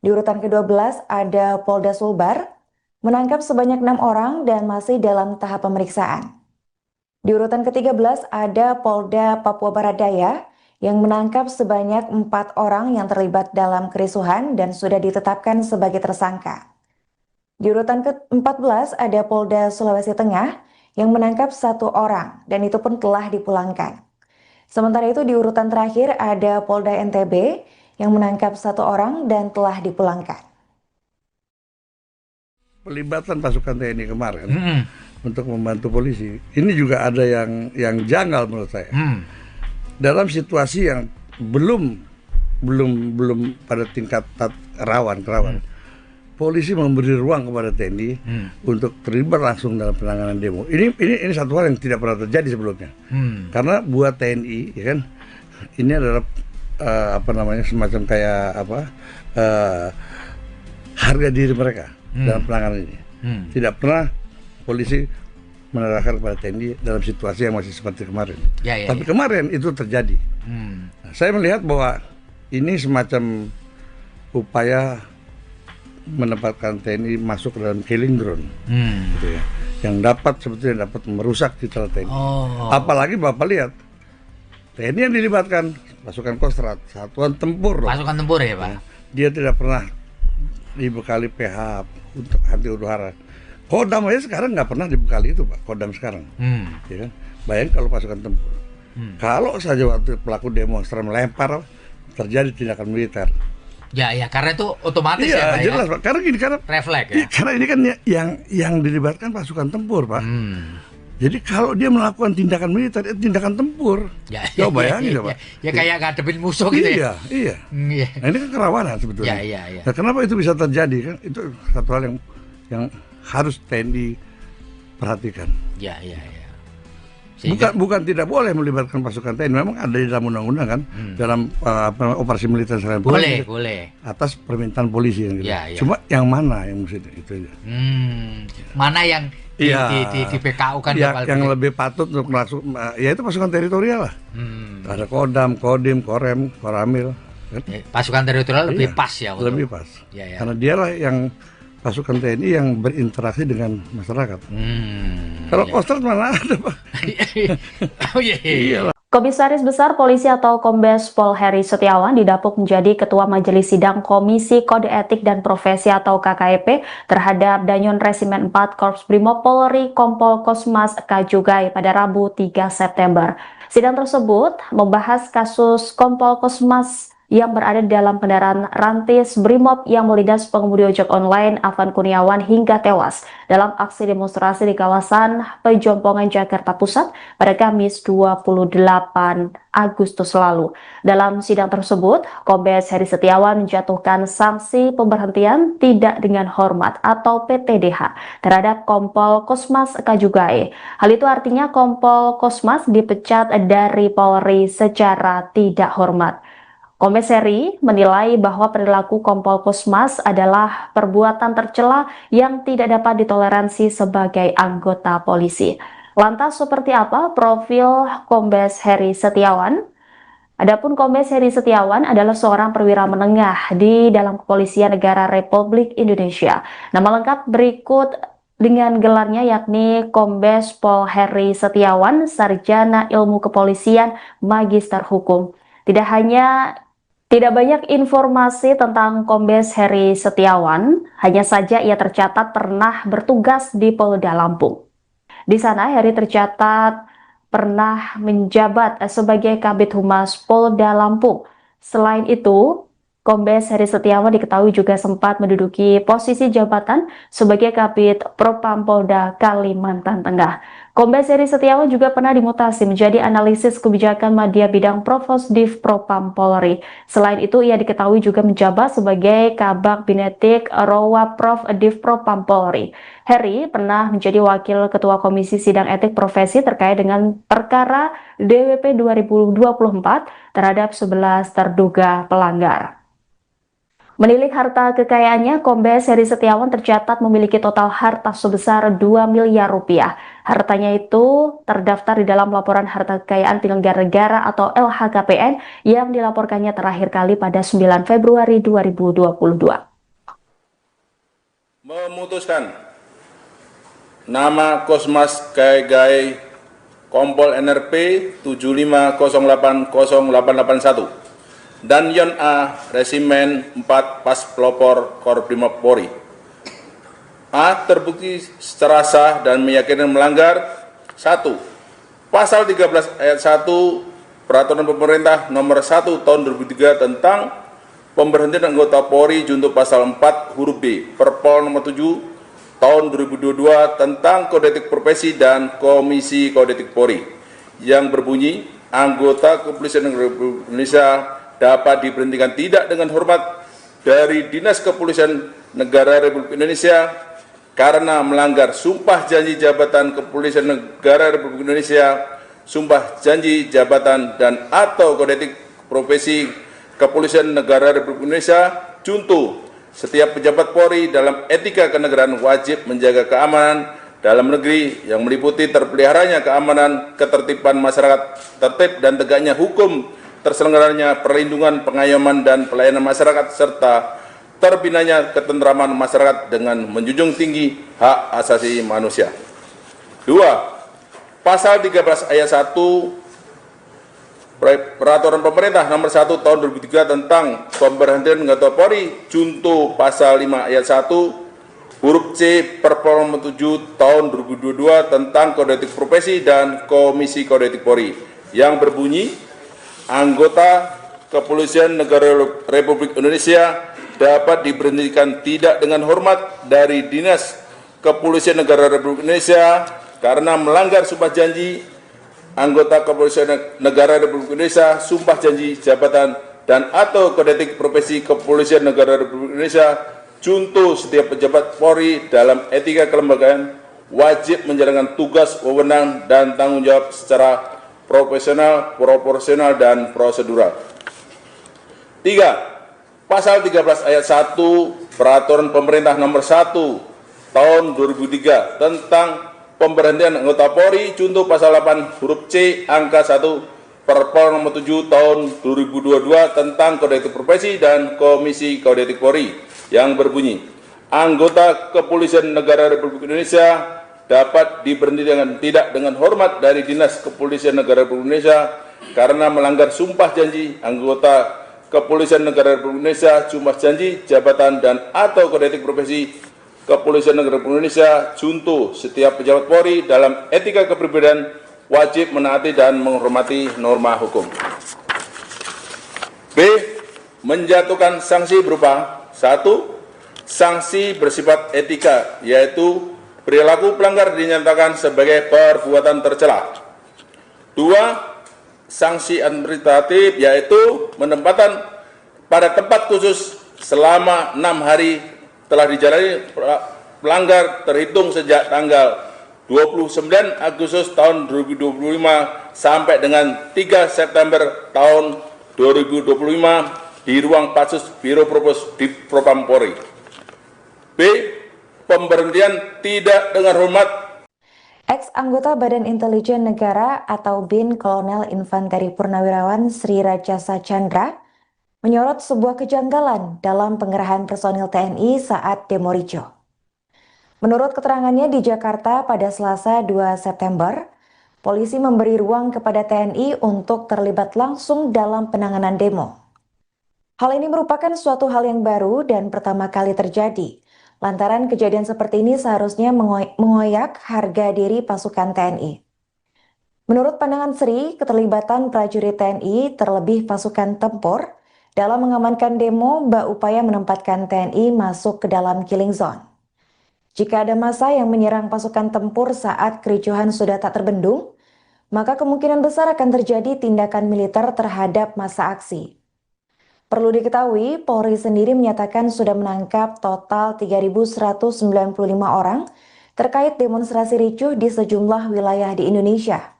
Di urutan ke-12 ada Polda Sulbar, menangkap sebanyak 6 orang dan masih dalam tahap pemeriksaan. Di urutan ke-13 ada Polda Papua Barat Daya yang menangkap sebanyak 4 orang yang terlibat dalam kerusuhan dan sudah ditetapkan sebagai tersangka. Di urutan ke-14 ada Polda Sulawesi Tengah yang menangkap 1 orang dan itu pun telah dipulangkan. Sementara itu di urutan terakhir ada Polda NTB yang menangkap 1 orang dan telah dipulangkan. Pelibatan pasukan TNI kemarin untuk membantu polisi, ini juga ada yang janggal menurut saya. Dalam situasi yang belum pada tingkat rawan, polisi memberi ruang kepada TNI untuk terlibat langsung dalam penanganan demo. Ini satu hal yang tidak pernah terjadi sebelumnya. Karena buat TNI, ya kan, ini adalah semacam kayak harga diri mereka dalam penanganan ini. Tidak pernah polisi menerahkan kepada TNI dalam situasi yang masih seperti kemarin. Tapi kemarin itu terjadi. Nah, saya melihat bahwa ini semacam upaya menempatkan TNI masuk ke dalam killing ground, gitu ya, yang sebetulnya dapat merusak citra TNI. Apalagi Bapak lihat TNI yang dilibatkan pasukan Kostrad, satuan tempur. Pasukan tempur ya Pak. Dia tidak pernah dibekali PH untuk anti huru hara. Kodam aja sekarang nggak pernah dibekali itu Pak, Kodam sekarang. Ya kan? Bayangin kalau pasukan tempur. Kalau saja waktu pelaku demonstran melempar, terjadi tindakan militer, Ya, karena itu otomatis Iya, ya, Pak. jelas, Pak. Karena gini, Refleks ya. karena ini kan yang dilibatkan pasukan tempur, Pak. Jadi kalau dia melakukan tindakan militer, itu tindakan tempur. Coba bayangin, Pak. Ya kayak ngadepin musuh gitu ya. Iya. Iya. Nah, ini kan kerawanan sebetulnya. Iya. Nah, kenapa itu bisa terjadi kan? Itu satu hal yang harus TNI perhatikan. Iya. Bukan tidak boleh melibatkan pasukan TNI, memang ada di dalam undang-undang kan, dalam operasi militer selain boleh atas permintaan polisi yang gitu. Ya. Cuma yang mana yang mesti itu aja. Mana yang di PKU kan yang lebih patut untuk masuk, ya itu pasukan teritorial lah. Ada Kodam, Kodim, Korem, Koramil. Kan? Pasukan teritorial lebih pas ya. Lebih pas. Ya. Karena dialah yang pasukan TNI yang berinteraksi dengan masyarakat. Kalau Kostrad mana ada, Pak? Iya. Komisaris Besar Polisi atau Kombes Pol Heri Setiawan didapuk menjadi Ketua Majelis Sidang Komisi Kode Etik dan Profesi atau KKEP terhadap Danyon Resimen 4 Korps Brimob Polri Kompol Kosmas Kajugai pada Rabu 3 September. Sidang tersebut membahas kasus Kompol Kosmas yang berada di dalam kendaraan rantis Brimob yang melindas pengemudi ojek online Afan Kurniawan hingga tewas dalam aksi demonstrasi di kawasan Pejompongan Jakarta Pusat pada Kamis 28 Agustus lalu. Dalam sidang tersebut, Kombes Heri Setiawan menjatuhkan sanksi pemberhentian tidak dengan hormat atau PTDH terhadap Kompol Kosmas Kajugai. Hal itu artinya Kompol Kosmas dipecat dari Polri secara tidak hormat. Kombes Heri menilai bahwa perilaku Kompol Kosmas adalah perbuatan tercela yang tidak dapat ditoleransi sebagai anggota polisi. Lantas seperti apa profil Kombes Heri Setiawan? Adapun Kombes Heri Setiawan adalah seorang perwira menengah di dalam Kepolisian Negara Republik Indonesia. Nama lengkap berikut dengan gelarnya yakni Kombes Pol Heri Setiawan, Sarjana Ilmu Kepolisian, Magister Hukum. Tidak banyak informasi tentang Kombes Heri Setiawan, hanya saja ia tercatat pernah bertugas di Polda Lampung. Di sana Heri tercatat pernah menjabat sebagai Kabid Humas Polda Lampung. Selain itu, Kombes Heri Setiawan diketahui juga sempat menduduki posisi jabatan sebagai Kabid Propam Polda Kalimantan Tengah. Kombes Heri Setiawan juga pernah dimutasi menjadi analisis kebijakan media bidang Provosdiv Propam Polri. Selain itu, ia diketahui juga menjabat sebagai Kabag Binetik Rowa Prof Div Propam Polri. Heri pernah menjadi Wakil Ketua Komisi Sidang Etik Profesi terkait dengan perkara DWP 2024 terhadap 11 terduga pelanggar. Menilik harta kekayaannya, Kombes Heri Setiawan tercatat memiliki total harta sebesar 2 miliar rupiah. Hartanya itu terdaftar di dalam laporan harta kekayaan penyelenggara negara atau LHKPN yang dilaporkannya terakhir kali pada 9 Februari 2022. Memutuskan nama Kosmas Kajugai Kompol NRP 75080881 dan Yon A Resimen 4 Pas Pelopor Korprimob Polri. A. Terbukti secara sah dan meyakinkan melanggar 1. Pasal 13 ayat 1 Peraturan Pemerintah Nomor 1 Tahun 2003 tentang Pemberhentian Anggota Polri junto Pasal 4 huruf B Perpol Nomor 7 Tahun 2022 tentang Kode Etik Profesi dan Komisi Kode Etik Polri yang berbunyi anggota Kepolisian Republik Indonesia dapat diberhentikan tidak dengan hormat dari Dinas Kepolisian Negara Republik Indonesia karena melanggar sumpah janji jabatan Kepolisian Negara Republik Indonesia, sumpah janji jabatan dan atau kode etik profesi Kepolisian Negara Republik Indonesia. Contoh, setiap pejabat Polri dalam etika kenegaraan wajib menjaga keamanan dalam negeri yang meliputi terpeliharanya keamanan, ketertiban masyarakat, tertib dan tegaknya hukum, terselenggaranya perlindungan, pengayoman, dan pelayanan masyarakat, serta terbinanya ketentraman masyarakat dengan menjunjung tinggi hak asasi manusia. 2. Pasal 13 ayat 1 Peraturan Pemerintah Nomor 1 Tahun 2003 tentang Pemberhentian Anggota Polri junto Pasal 5 ayat 1 huruf C Perpol Nomor 7 Tahun 2022 tentang Kode Etik Profesi dan Komisi Kode Etik Polri yang berbunyi anggota Kepolisian Negara Republik Indonesia dapat diberhentikan tidak dengan hormat dari Dinas Kepolisian Negara Republik Indonesia karena melanggar sumpah janji anggota Kepolisian Negara Republik Indonesia, sumpah janji jabatan dan atau kode etik profesi Kepolisian Negara Republik Indonesia. Junto setiap pejabat Polri dalam etika kelembagaan wajib menjalankan tugas, wewenang, dan tanggung jawab secara profesional, proporsional, dan prosedural. 3. Pasal 13 ayat 1 Peraturan Pemerintah Nomor 1 Tahun 2003 tentang pemberhentian anggota Polri junto pasal 8 huruf C angka 1 Perpol Nomor 7 Tahun 2022 tentang Kode Etik Profesi dan Komisi Kode Etik Polri yang berbunyi, anggota Kepolisian Negara Republik Indonesia dapat diberhentikan tidak dengan hormat dari Dinas Kepolisian Negara Republik Indonesia karena melanggar sumpah janji anggota Kepolisian Negara Republik Indonesia, sumpah janji jabatan dan atau kode etik profesi Kepolisian Negara Republik Indonesia. Junto setiap pejabat Polri dalam etika kepribadian wajib menaati dan menghormati norma hukum. B. Menjatuhkan sanksi berupa 1. Sanksi bersifat etika, yaitu perilaku pelanggar dinyatakan sebagai perbuatan tercela. 2. Sanksi administratif, yaitu penempatan pada tempat khusus selama 6 hari telah dijalani pelanggar terhitung sejak tanggal 29 Agustus tahun 2025 sampai dengan 3 September tahun 2025 di ruang Patsus Biro Propos di Propam Polri. B. Pemberhentian tidak dengan hormat. Ex-anggota Badan Intelijen Negara atau BIN Kolonel Infanteri Purnawirawan Sri Rajasa Chandra menyorot sebuah kejanggalan dalam pengerahan personil TNI saat demo ricuh. Menurut keterangannya di Jakarta pada Selasa 2 September, polisi memberi ruang kepada TNI untuk terlibat langsung dalam penanganan demo. Hal ini merupakan suatu hal yang baru dan pertama kali terjadi. Lantaran kejadian seperti ini seharusnya mengoyak harga diri pasukan TNI. Menurut pandangan Sri, keterlibatan prajurit TNI terlebih pasukan tempur dalam mengamankan demo berupaya menempatkan TNI masuk ke dalam killing zone. Jika ada massa yang menyerang pasukan tempur saat kericuhan sudah tak terbendung, maka kemungkinan besar akan terjadi tindakan militer terhadap massa aksi. Perlu diketahui, Polri sendiri menyatakan sudah menangkap total 3.195 orang terkait demonstrasi ricuh di sejumlah wilayah di Indonesia.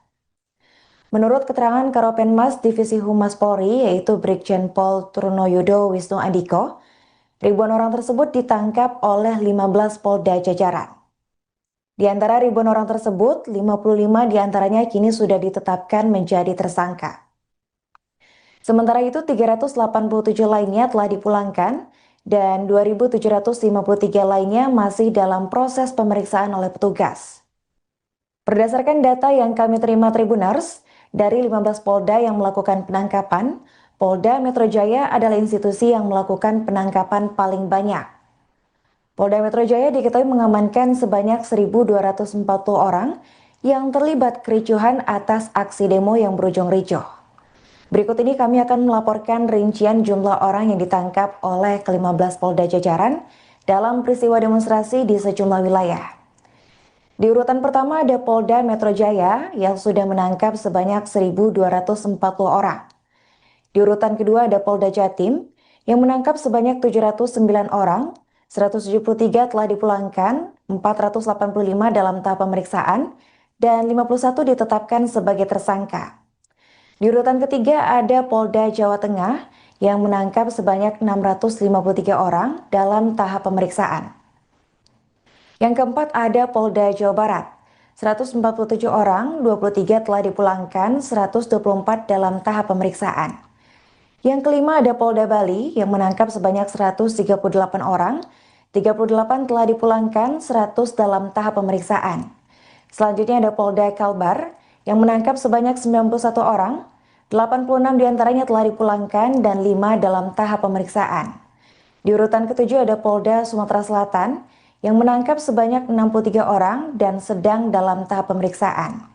Menurut keterangan Karopenmas Divisi Humas Polri, yaitu Brigjen Pol Trunoyodo Wisnu Andiko, ribuan orang tersebut ditangkap oleh 15 Polda jajaran. Di antara ribuan orang tersebut, 55 diantaranya kini sudah ditetapkan menjadi tersangka. Sementara itu 387 lainnya telah dipulangkan dan 2.753 lainnya masih dalam proses pemeriksaan oleh petugas. Berdasarkan data yang kami terima Tribuners, dari 15 Polda yang melakukan penangkapan, Polda Metro Jaya adalah institusi yang melakukan penangkapan paling banyak. Polda Metro Jaya diketahui mengamankan sebanyak 1.240 orang yang terlibat kericuhan atas aksi demo yang berujung ricuh. Berikut ini kami akan melaporkan rincian jumlah orang yang ditangkap oleh ke-15 Polda jajaran dalam peristiwa demonstrasi di sejumlah wilayah. Di urutan pertama ada Polda Metro Jaya yang sudah menangkap sebanyak 1.240 orang. Di urutan kedua ada Polda Jatim yang menangkap sebanyak 709 orang, 173 telah dipulangkan, 485 dalam tahap pemeriksaan, dan 51 ditetapkan sebagai tersangka. Di urutan ketiga ada Polda Jawa Tengah yang menangkap sebanyak 653 orang dalam tahap pemeriksaan. Yang keempat ada Polda Jawa Barat, 147 orang, 23 telah dipulangkan, 124 dalam tahap pemeriksaan. Yang kelima ada Polda Bali yang menangkap sebanyak 138 orang, 38 telah dipulangkan, 100 dalam tahap pemeriksaan. Selanjutnya ada Polda Kalbar yang menangkap sebanyak 91 orang, 86 diantaranya telah dipulangkan dan 5 dalam tahap pemeriksaan. Di urutan ketujuh ada Polda Sumatera Selatan yang menangkap sebanyak 63 orang dan sedang dalam tahap pemeriksaan.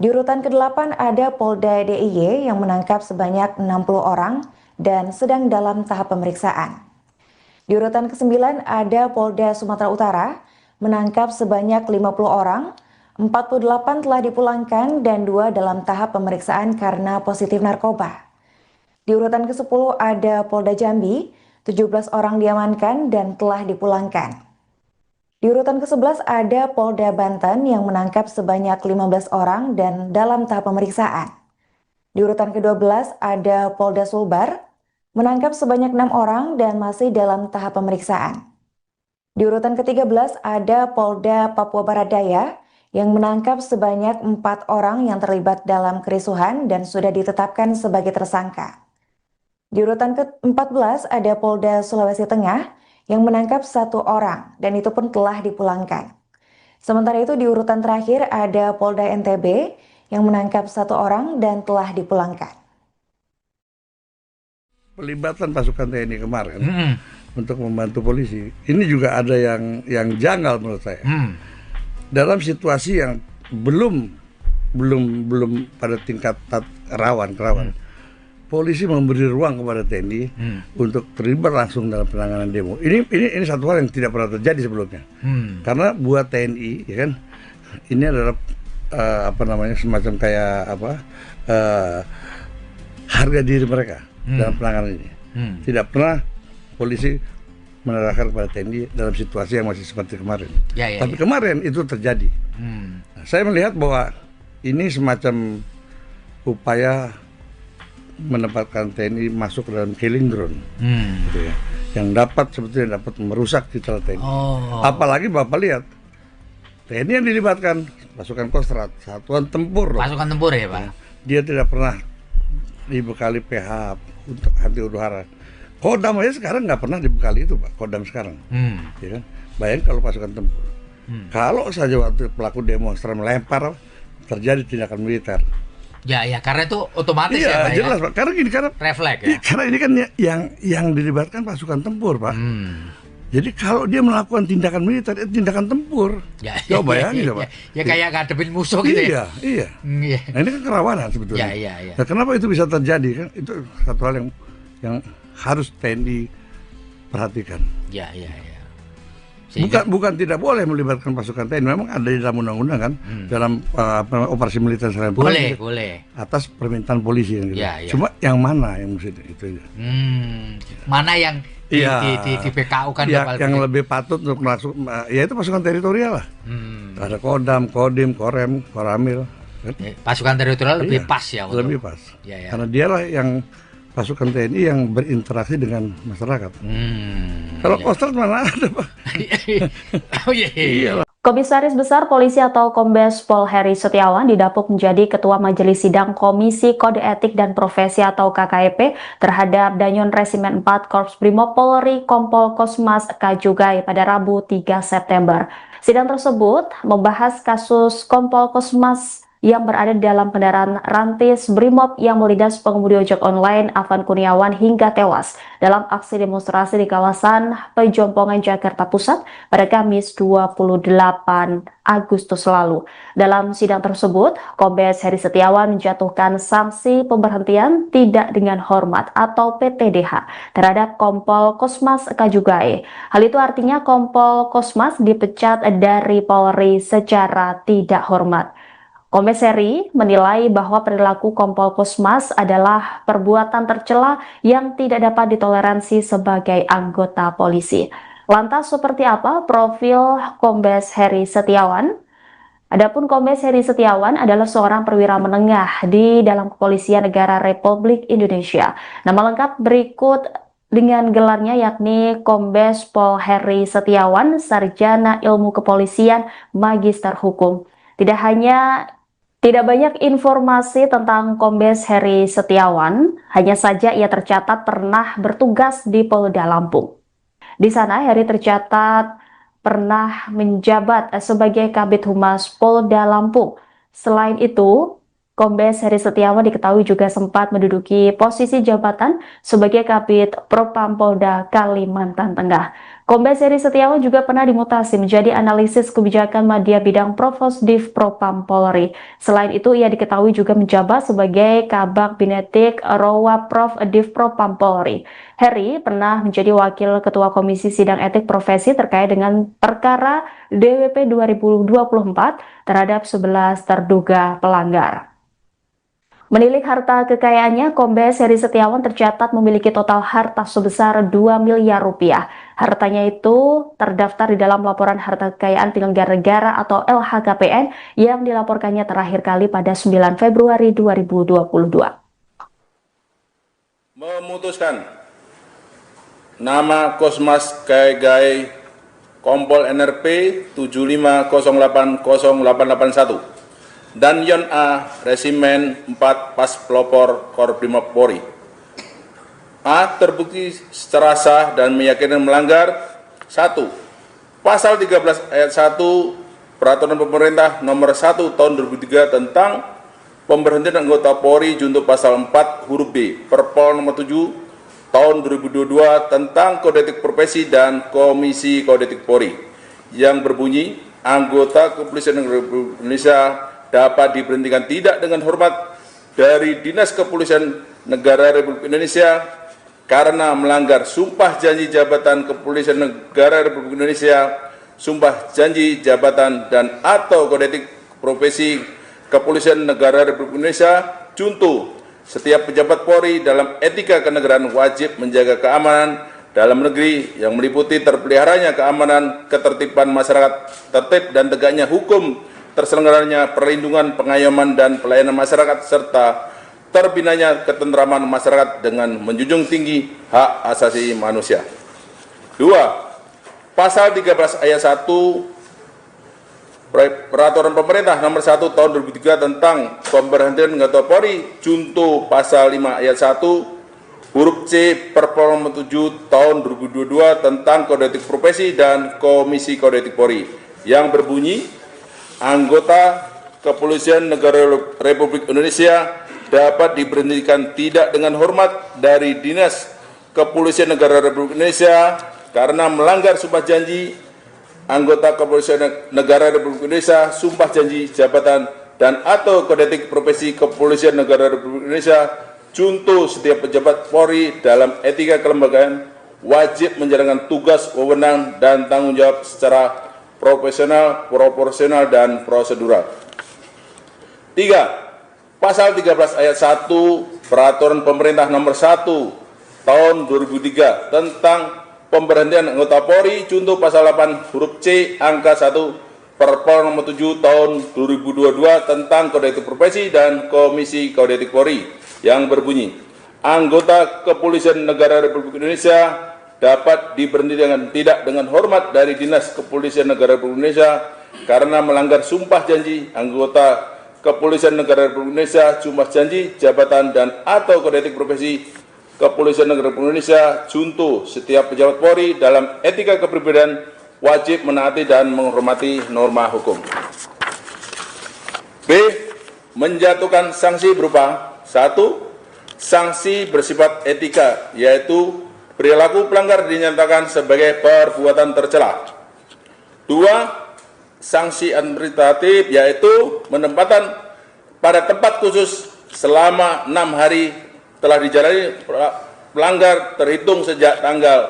Di urutan ke-8 ada Polda DIY yang menangkap sebanyak 60 orang, dan sedang dalam tahap pemeriksaan. Di urutan ke-9 ada Polda Sumatera Utara menangkap sebanyak 50 orang, 48 telah dipulangkan dan 2 dalam tahap pemeriksaan karena positif narkoba. Di urutan ke-10 ada Polda Jambi, 17 orang diamankan dan telah dipulangkan. Di urutan ke-11 ada Polda Banten yang menangkap sebanyak 15 orang dan dalam tahap pemeriksaan. Di urutan ke-12 ada Polda Sulbar, menangkap sebanyak 6 orang dan masih dalam tahap pemeriksaan. Di urutan ke-13 ada Polda Papua Barat Daya yang menangkap sebanyak 4 orang yang terlibat dalam kerisuhan dan sudah ditetapkan sebagai tersangka. Di urutan ke-14 ada Polda Sulawesi Tengah yang menangkap 1 orang dan itu pun telah dipulangkan. Sementara itu di urutan terakhir ada Polda NTB yang menangkap 1 orang dan telah dipulangkan. Pelibatan pasukan TNI kemarin untuk membantu polisi, ini juga ada yang janggal menurut saya. Dalam situasi yang belum pada tingkat rawan. Polisi memberi ruang kepada TNI untuk terlibat langsung dalam penanganan demo. Ini satu hal yang tidak pernah terjadi sebelumnya. Karena buat TNI, ya kan, ini adalah semacam kayak harga diri mereka dalam penanganan ini. Tidak pernah polisi menerahkan kepada TNI dalam situasi yang masih seperti kemarin. Tapi kemarin itu terjadi. Nah, saya melihat bahwa ini semacam upaya menempatkan TNI masuk ke dalam killing ground, gitu ya, yang sebetulnya dapat merusak citra TNI. Apalagi Bapak lihat TNI yang dilibatkan pasukan Kostrad, satuan tempur. Pasukan tempur ya, Pak. Dia tidak pernah dibekali PH untuk anti huru hara. Kodam aja sekarang nggak pernah dibekali itu, Pak. Kodam sekarang, ya kan? Bayangkan kalau pasukan tempur. Kalau saja waktu pelaku demonstran melempar terjadi tindakan militer. Ya, karena itu otomatis ya, Pak. Jelas, Pak. Karena refleks ya. Karena ini kan yang dilibatkan pasukan tempur, Pak. Jadi kalau dia melakukan tindakan militer, itu tindakan tempur. Coba bayangin, Pak. Ya kayak ngadepin musuh gitu ya. Iya. Nah, ini kan kerawanan sebetulnya. Nah, kenapa itu bisa terjadi kan? Itu satu hal yang harus TNI perhatikan. Bukan tidak boleh melibatkan pasukan TNI, memang ada di dalam undang-undang kan, dalam operasi militer serangan boleh atas permintaan polisi yang gitu. Cuma yang mana yang mesti itu? Mana yang di PKU kan yang lebih patut untuk masuk, ya itu pasukan teritorial lah. Ada Kodam, Kodim, Korem, Koramil. Pasukan teritorial lebih pas ya. Lebih pas. Karena dialah yang pasukan TNI yang berinteraksi dengan masyarakat. Kalau Kostrad mana ada, Pak? Komisaris Besar Polisi atau Kombes Pol Heri Setiawan didapuk menjadi Ketua Majelis Sidang Komisi Kode Etik dan Profesi atau KKEP terhadap Danyon Resimen 4 Korps Brimob Polri Kompol Kosmas Kajugai pada Rabu 3 September. Sidang tersebut membahas kasus Kompol Kosmas yang berada di dalam kendaraan rantis Brimob yang melindas pengemudi ojek online Afan Kurniawan hingga tewas dalam aksi demonstrasi di kawasan Pejompongan Jakarta Pusat pada Kamis 28 Agustus lalu. Dalam sidang tersebut, Kombes Heri Setiawan menjatuhkan sanksi pemberhentian tidak dengan hormat atau PTDH terhadap Kompol Kosmas Kajugai. Hal itu artinya Kompol Kosmas dipecat dari Polri secara tidak hormat. Kombes Heri menilai bahwa perilaku Kompol Kosmas adalah perbuatan tercela yang tidak dapat ditoleransi sebagai anggota polisi. Lantas seperti apa profil Kombes Heri Setiawan? Adapun Kombes Heri Setiawan adalah seorang perwira menengah di dalam Kepolisian Negara Republik Indonesia. Nama lengkap berikut dengan gelarnya yakni Kombes Pol Heri Setiawan, Sarjana Ilmu Kepolisian, Magister Hukum. Tidak banyak informasi tentang Kombes Heri Setiawan, hanya saja ia tercatat pernah bertugas di Polda Lampung. Di sana Heri tercatat pernah menjabat sebagai Kabid Humas Polda Lampung. Selain itu, Kombes Heri Setiawan diketahui juga sempat menduduki posisi jabatan sebagai Kabid Propam Polda Kalimantan Tengah. Kombes Heri Setiawan juga pernah dimutasi menjadi analisis kebijakan media bidang Provosdiv Propam Polri. Selain itu, ia diketahui juga menjabat sebagai Kabag Binetik Rowa Prof Div Propam Polri. Heri pernah menjadi Wakil Ketua Komisi Sidang Etik Profesi terkait dengan perkara DWP 2024 terhadap 11 terduga pelanggar. Menilik harta kekayaannya, Kombes Heri Setiawan tercatat memiliki total harta sebesar 2 miliar rupiah. Hartanya itu terdaftar di dalam laporan harta kekayaan penyelenggara negara atau LHKPN yang dilaporkannya terakhir kali pada 9 Februari 2022. Memutuskan nama Kosmas Kaigai Kompol NRP 75080881 dan Yon A Resimen 4 Pas Pelopor Korbrimop Polri. A. Terbukti secara sah dan meyakinkan melanggar 1. Pasal 13 ayat 1 Peraturan Pemerintah Nomor 1 Tahun 2003 tentang pemberhentian anggota Polri junto pasal 4 huruf B Perpol Nomor 7 Tahun 2022 tentang Kode Etik Profesi dan Komisi Kode Etik Polri yang berbunyi anggota Kepolisian Republik Indonesia dapat diberhentikan tidak dengan hormat dari Dinas Kepolisian Negara Republik Indonesia karena melanggar sumpah janji jabatan Kepolisian Negara Republik Indonesia, sumpah janji jabatan dan atau kode etik profesi Kepolisian Negara Republik Indonesia. Contoh, setiap pejabat Polri dalam etika kenegaraan wajib menjaga keamanan dalam negeri yang meliputi terpeliharanya keamanan, ketertiban masyarakat, tertib dan tegaknya hukum, terselenggaranya perlindungan, pengayoman, dan pelayanan masyarakat, serta terbinanya ketentraman masyarakat dengan menjunjung tinggi hak asasi manusia. 2. Pasal 13 ayat 1 Peraturan Pemerintah Nomor 1 Tahun 2003 tentang pemberhentian anggota Polri junto pasal 5 ayat 1 huruf C Perpol Nomor 7 Tahun 2022 tentang Kode Etik Profesi dan Komisi Kode Etik Polri yang berbunyi anggota Kepolisian Negara Republik Indonesia dapat diberhentikan tidak dengan hormat dari Dinas Kepolisian Negara Republik Indonesia karena melanggar sumpah janji anggota Kepolisian Negara Republik Indonesia, sumpah janji jabatan dan atau kode etik profesi Kepolisian Negara Republik Indonesia. Contoh, setiap pejabat Polri dalam etika kelembagaan wajib menjalankan tugas, wewenang, dan tanggung jawab secara profesional, proporsional, dan prosedural. 3. Pasal 13 ayat 1 Peraturan Pemerintah Nomor 1 Tahun 2003 tentang pemberhentian anggota Polri contoh pasal 8 huruf C angka 1 Perpol Nomor 7 Tahun 2022 tentang Kode Etik Profesi dan Komisi Kode Etik Polri yang berbunyi anggota Kepolisian Negara Republik Indonesia dapat diberhentikan tidak dengan hormat dari Dinas Kepolisian Negara Republik Indonesia karena melanggar sumpah janji anggota Kepolisian Negara Republik Indonesia, sumpah janji jabatan dan atau kode etik profesi Kepolisian Negara Republik Indonesia. Contoh, setiap pejabat Polri dalam etika kepribadian wajib menaati dan menghormati norma hukum. B. Menjatuhkan sanksi berupa 1. Sanksi bersifat etika, yaitu perilaku pelanggar dinyatakan sebagai perbuatan tercela. 2. Sanksi administratif, yaitu penempatan pada tempat khusus selama 6 hari telah dijalani pelanggar terhitung sejak tanggal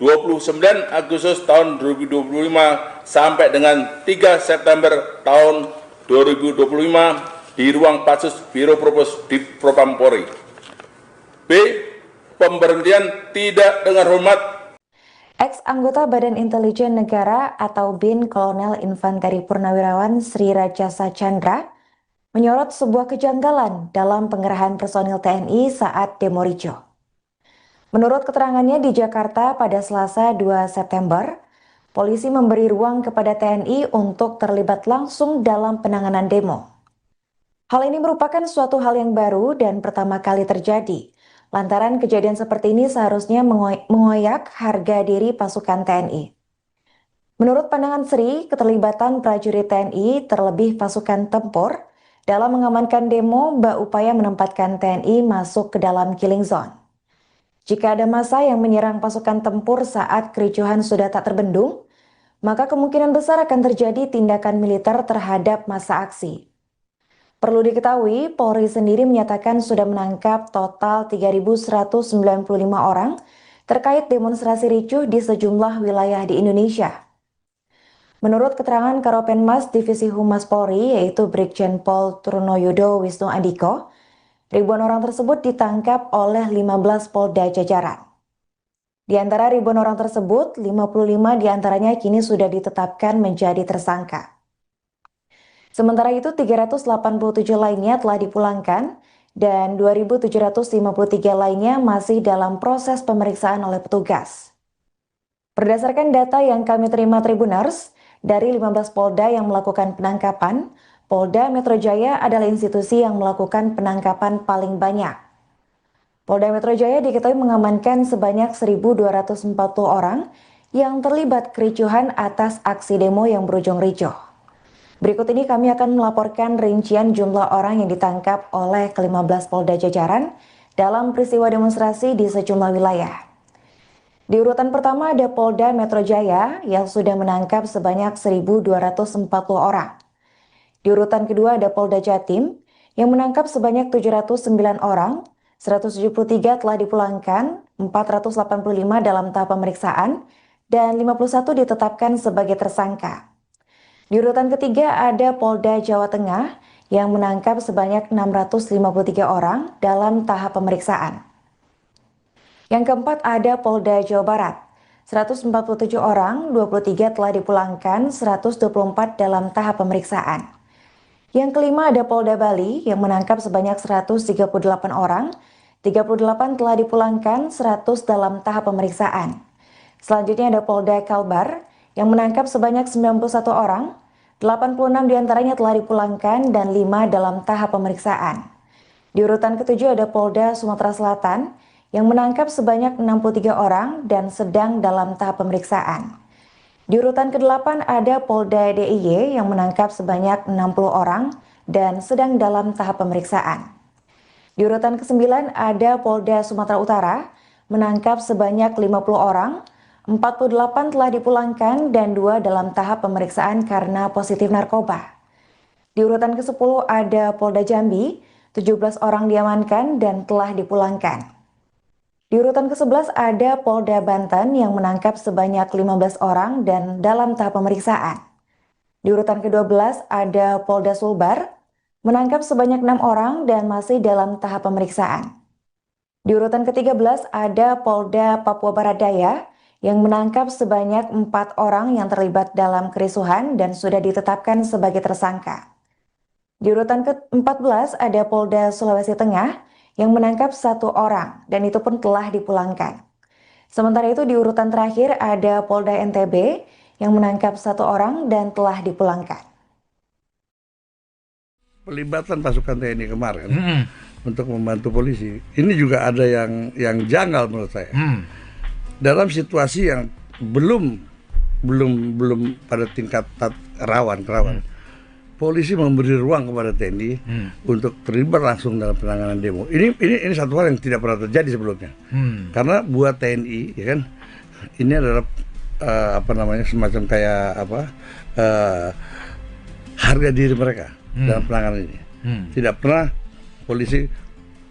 29 Agustus tahun 2025 sampai dengan 3 September tahun 2025 di ruang Patsus Biro Propos di Propam Polri. B. Pemberhentian tidak dengan hormat. Ex-anggota Badan Intelijen Negara atau BIN Kolonel Infanteri Purnawirawan Sri Rajasa Chandra menyorot sebuah kejanggalan dalam pengerahan personil TNI saat demo Rijo. Menurut keterangannya di Jakarta pada Selasa 2 September, polisi memberi ruang kepada TNI untuk terlibat langsung dalam penanganan demo. Hal ini merupakan suatu hal yang baru dan pertama kali terjadi. Lantaran kejadian seperti ini seharusnya mengoyak harga diri pasukan TNI. Menurut pandangan Sri, keterlibatan prajurit TNI terlebih pasukan tempur Dalam mengamankan demo, berupaya menempatkan TNI masuk ke dalam killing zone. Jika ada massa yang menyerang pasukan tempur saat kericuhan sudah tak terbendung, maka kemungkinan besar akan terjadi tindakan militer terhadap massa aksi. Perlu diketahui, Polri sendiri menyatakan sudah menangkap total 3.195 orang terkait demonstrasi ricuh di sejumlah wilayah di Indonesia. Menurut keterangan Karopenmas Divisi Humas Polri, yaitu Brigjen Pol Trunoyodo Wisnu Andiko, ribuan orang tersebut ditangkap oleh 15 Polda jajaran. Di antara ribuan orang tersebut, 55 diantaranya kini sudah ditetapkan menjadi tersangka. Sementara itu, 387 lainnya telah dipulangkan dan 2.753 lainnya masih dalam proses pemeriksaan oleh petugas. Berdasarkan data yang kami terima Tribuners, dari 15 Polda yang melakukan penangkapan, Polda Metro Jaya adalah institusi yang melakukan penangkapan paling banyak. Polda Metro Jaya diketahui mengamankan sebanyak 1.240 orang yang terlibat kericuhan atas aksi demo yang berujung ricuh. Berikut ini kami akan melaporkan rincian jumlah orang yang ditangkap oleh ke-15 Polda jajaran dalam peristiwa demonstrasi di sejumlah wilayah. Di urutan pertama ada Polda Metro Jaya yang sudah menangkap sebanyak 1.240 orang. Di urutan kedua ada Polda Jatim yang menangkap sebanyak 709 orang, 173 telah dipulangkan, 485 dalam tahap pemeriksaan, dan 51 ditetapkan sebagai tersangka. Di urutan ketiga ada Polda Jawa Tengah yang menangkap sebanyak 653 orang dalam tahap pemeriksaan. Yang keempat ada Polda Jawa Barat, 147 orang, 23 telah dipulangkan, 124 dalam tahap pemeriksaan. Yang kelima ada Polda Bali yang menangkap sebanyak 138 orang, 38 telah dipulangkan, 100 dalam tahap pemeriksaan. Selanjutnya ada Polda Kalbar yang menangkap sebanyak 91 orang, 86 diantaranya telah dipulangkan dan 5 dalam tahap pemeriksaan. Di urutan ketujuh ada Polda Sumatera Selatan yang menangkap sebanyak 63 orang dan sedang dalam tahap pemeriksaan. Di urutan ke-8 ada Polda DIY yang menangkap sebanyak 60 orang dan sedang dalam tahap pemeriksaan. Di urutan ke-9 ada Polda Sumatera Utara menangkap sebanyak 50 orang, 48 telah dipulangkan dan 2 dalam tahap pemeriksaan karena positif narkoba. Di urutan ke-10 ada Polda Jambi, 17 orang diamankan dan telah dipulangkan. Di urutan ke-11 ada Polda Banten yang menangkap sebanyak 15 orang dan dalam tahap pemeriksaan. Di urutan ke-12 ada Polda Sulbar, menangkap sebanyak 6 orang dan masih dalam tahap pemeriksaan. Di urutan ke-13 ada Polda Papua Barat Daya yang menangkap sebanyak 4 orang yang terlibat dalam kerusuhan dan sudah ditetapkan sebagai tersangka. Di urutan ke-14 ada Polda Sulawesi Tengah yang menangkap 1 orang dan itu pun telah dipulangkan. Sementara itu di urutan terakhir ada Polda NTB yang menangkap 1 orang dan telah dipulangkan. Pelibatan pasukan TNI kemarin untuk membantu polisi, ini juga ada yang janggal menurut saya. Dalam situasi yang belum pada tingkat rawan, polisi memberi ruang kepada TNI untuk terlibat langsung dalam penanganan demo. Ini satu hal yang tidak pernah terjadi sebelumnya. Karena buat TNI, ya kan, ini adalah semacam kayak harga diri mereka dalam penanganan ini. Tidak pernah polisi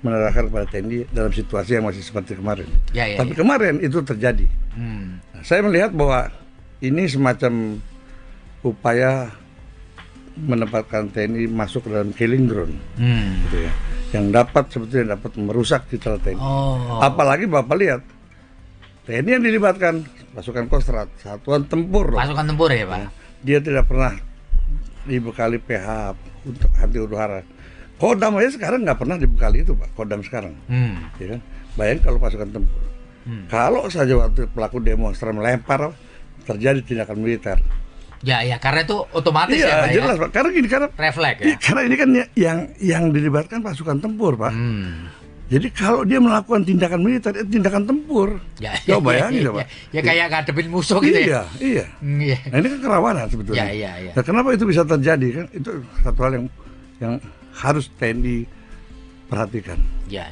menerahkan kepada TNI dalam situasi yang masih seperti kemarin. Tapi kemarin itu terjadi. Nah, saya melihat bahwa ini semacam upaya menempatkan TNI masuk ke dalam killing ground, gitu ya, yang sebetulnya dapat merusak citra TNI. Apalagi Bapak lihat TNI yang dilibatkan pasukan Kostrad, satuan tempur. Pasukan tempur ya Pak. Dia tidak pernah dibekali PH untuk anti huru hara. Kodam aja sekarang nggak pernah dibekali itu Pak, Kodam sekarang. Ya kan? Bayangin kalau pasukan tempur. Kalau saja waktu pelaku demonstran melempar, terjadi tindakan militer. Ya, karena itu otomatis ya Pak. Jelas Pak, karena refleks ya. Karena ini kan yang dilibatkan pasukan tempur Pak. Jadi kalau dia melakukan tindakan militer, tindakan tempur. Coba bayangin Pak. Ya kayak ngadepin musuh gitu ya. Iya. Nah ini kan kerawanan sebetulnya. Nah, kenapa itu bisa terjadi kan? Itu satu hal yang harus TNI perhatikan. Ya.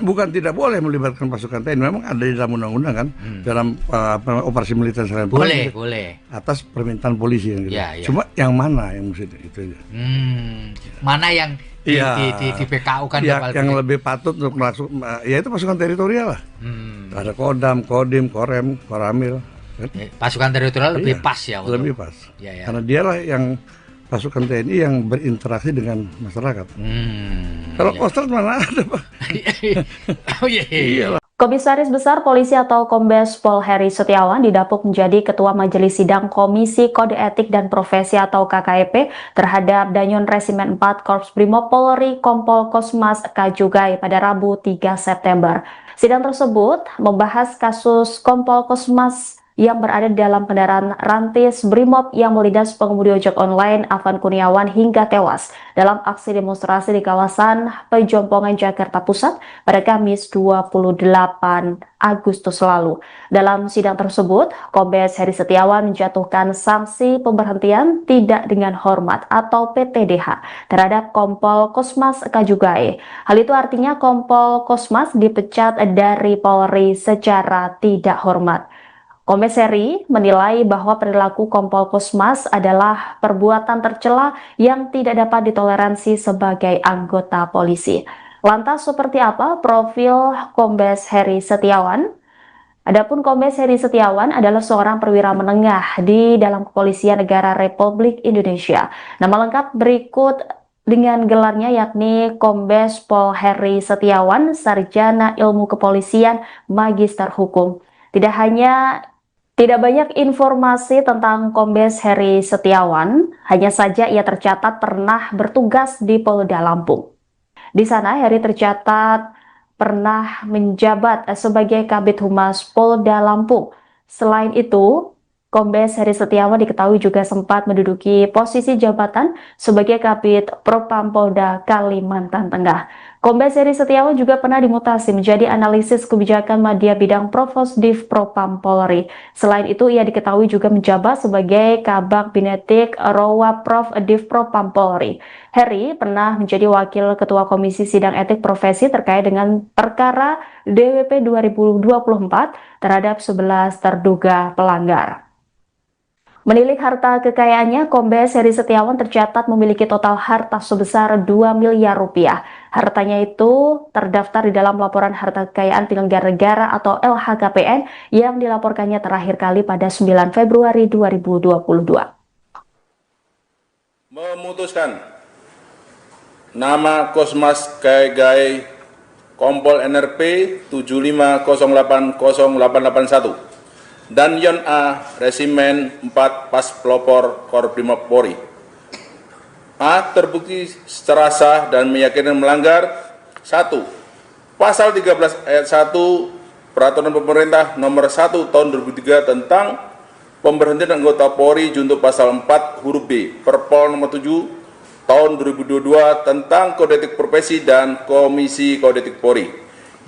Bukan tidak boleh melibatkan pasukan TNI, memang ada di dalam undang-undang kan, dalam operasi militer selain boleh atas permintaan polisi yang gitu. Ya. Cuma yang mana yang mesti itu aja. Mana yang di PKU kan yang lebih patut untuk masuk, ya itu pasukan teritorial lah. Ada Kodam, Kodim, Korem, Koramil. Pasukan teritorial lebih pas ya. Lebih pas. Ya. Karena dialah yang pasukan TNI yang berinteraksi dengan masyarakat. Kalau Kostrad mana ada, Pak? Iya. Komisaris Besar Polisi atau Kombes Pol Heri Setiawan didapuk menjadi Ketua Majelis Sidang Komisi Kode Etik dan Profesi atau KKEP terhadap Danyon Resimen 4 Korps Brimob Polri Kompol Kosmas Kajugai pada Rabu 3 September. Sidang tersebut membahas kasus Kompol Kosmas yang berada di dalam kendaraan rantis Brimob yang melindas pengemudi ojek online Afan Kurniawan hingga tewas dalam aksi demonstrasi di kawasan Pejompongan Jakarta Pusat pada Kamis 28 Agustus lalu. Dalam sidang tersebut, Kombes Heri Setiawan menjatuhkan sanksi pemberhentian tidak dengan hormat atau PTDH terhadap Kompol Kosmas Kajugai. Hal itu artinya Kompol Kosmas dipecat dari Polri secara tidak hormat. Kombes Heri menilai bahwa perilaku Kompol Kosmas adalah perbuatan tercela yang tidak dapat ditoleransi sebagai anggota polisi. Lantas seperti apa profil Kombes Heri Setiawan? Adapun Kombes Heri Setiawan adalah seorang perwira menengah di dalam Kepolisian Negara Republik Indonesia. Nama lengkap berikut dengan gelarnya yakni Kombes Pol Heri Setiawan, Sarjana Ilmu Kepolisian, Magister Hukum. Tidak banyak informasi tentang Kombes Heri Setiawan, hanya saja ia tercatat pernah bertugas di Polda Lampung. Di sana Heri tercatat pernah menjabat sebagai Kabid Humas Polda Lampung. Selain itu, Kombes Heri Setiawan diketahui juga sempat menduduki posisi jabatan sebagai Kabid Propam Polda Kalimantan Tengah. Kombes Heri Setiawan juga pernah dimutasi menjadi analisis kebijakan media bidang Provosdiv Propam Polri. Selain itu, ia diketahui juga menjabat sebagai Kabag Binetik Rowa Prof Div Propam Polri. Heri pernah menjadi Wakil Ketua Komisi Sidang Etik Profesi terkait dengan perkara DWP 2024 terhadap 11 terduga pelanggar. Menilik harta kekayaannya, Kombes Heri Setiawan tercatat memiliki total harta sebesar 2 miliar rupiah. Hartanya itu terdaftar di dalam laporan harta kekayaan penyelenggara negara atau LHKPN yang dilaporkannya terakhir kali pada 9 Februari 2022. Memutuskan nama Kosmas Kajugai Kompol NRP 75080881 dan Yon A Resimen 4 Pas Pelopor Korprimob Polri. A. Terbukti secara sah dan meyakinkan melanggar 1. Pasal 13 ayat 1 Peraturan Pemerintah Nomor 1 Tahun 2003 tentang Pemberhentian Anggota Polri junto Pasal 4 huruf B Perpol Nomor 7 Tahun 2022 tentang Kode Etik Profesi dan Komisi Kode Etik Polri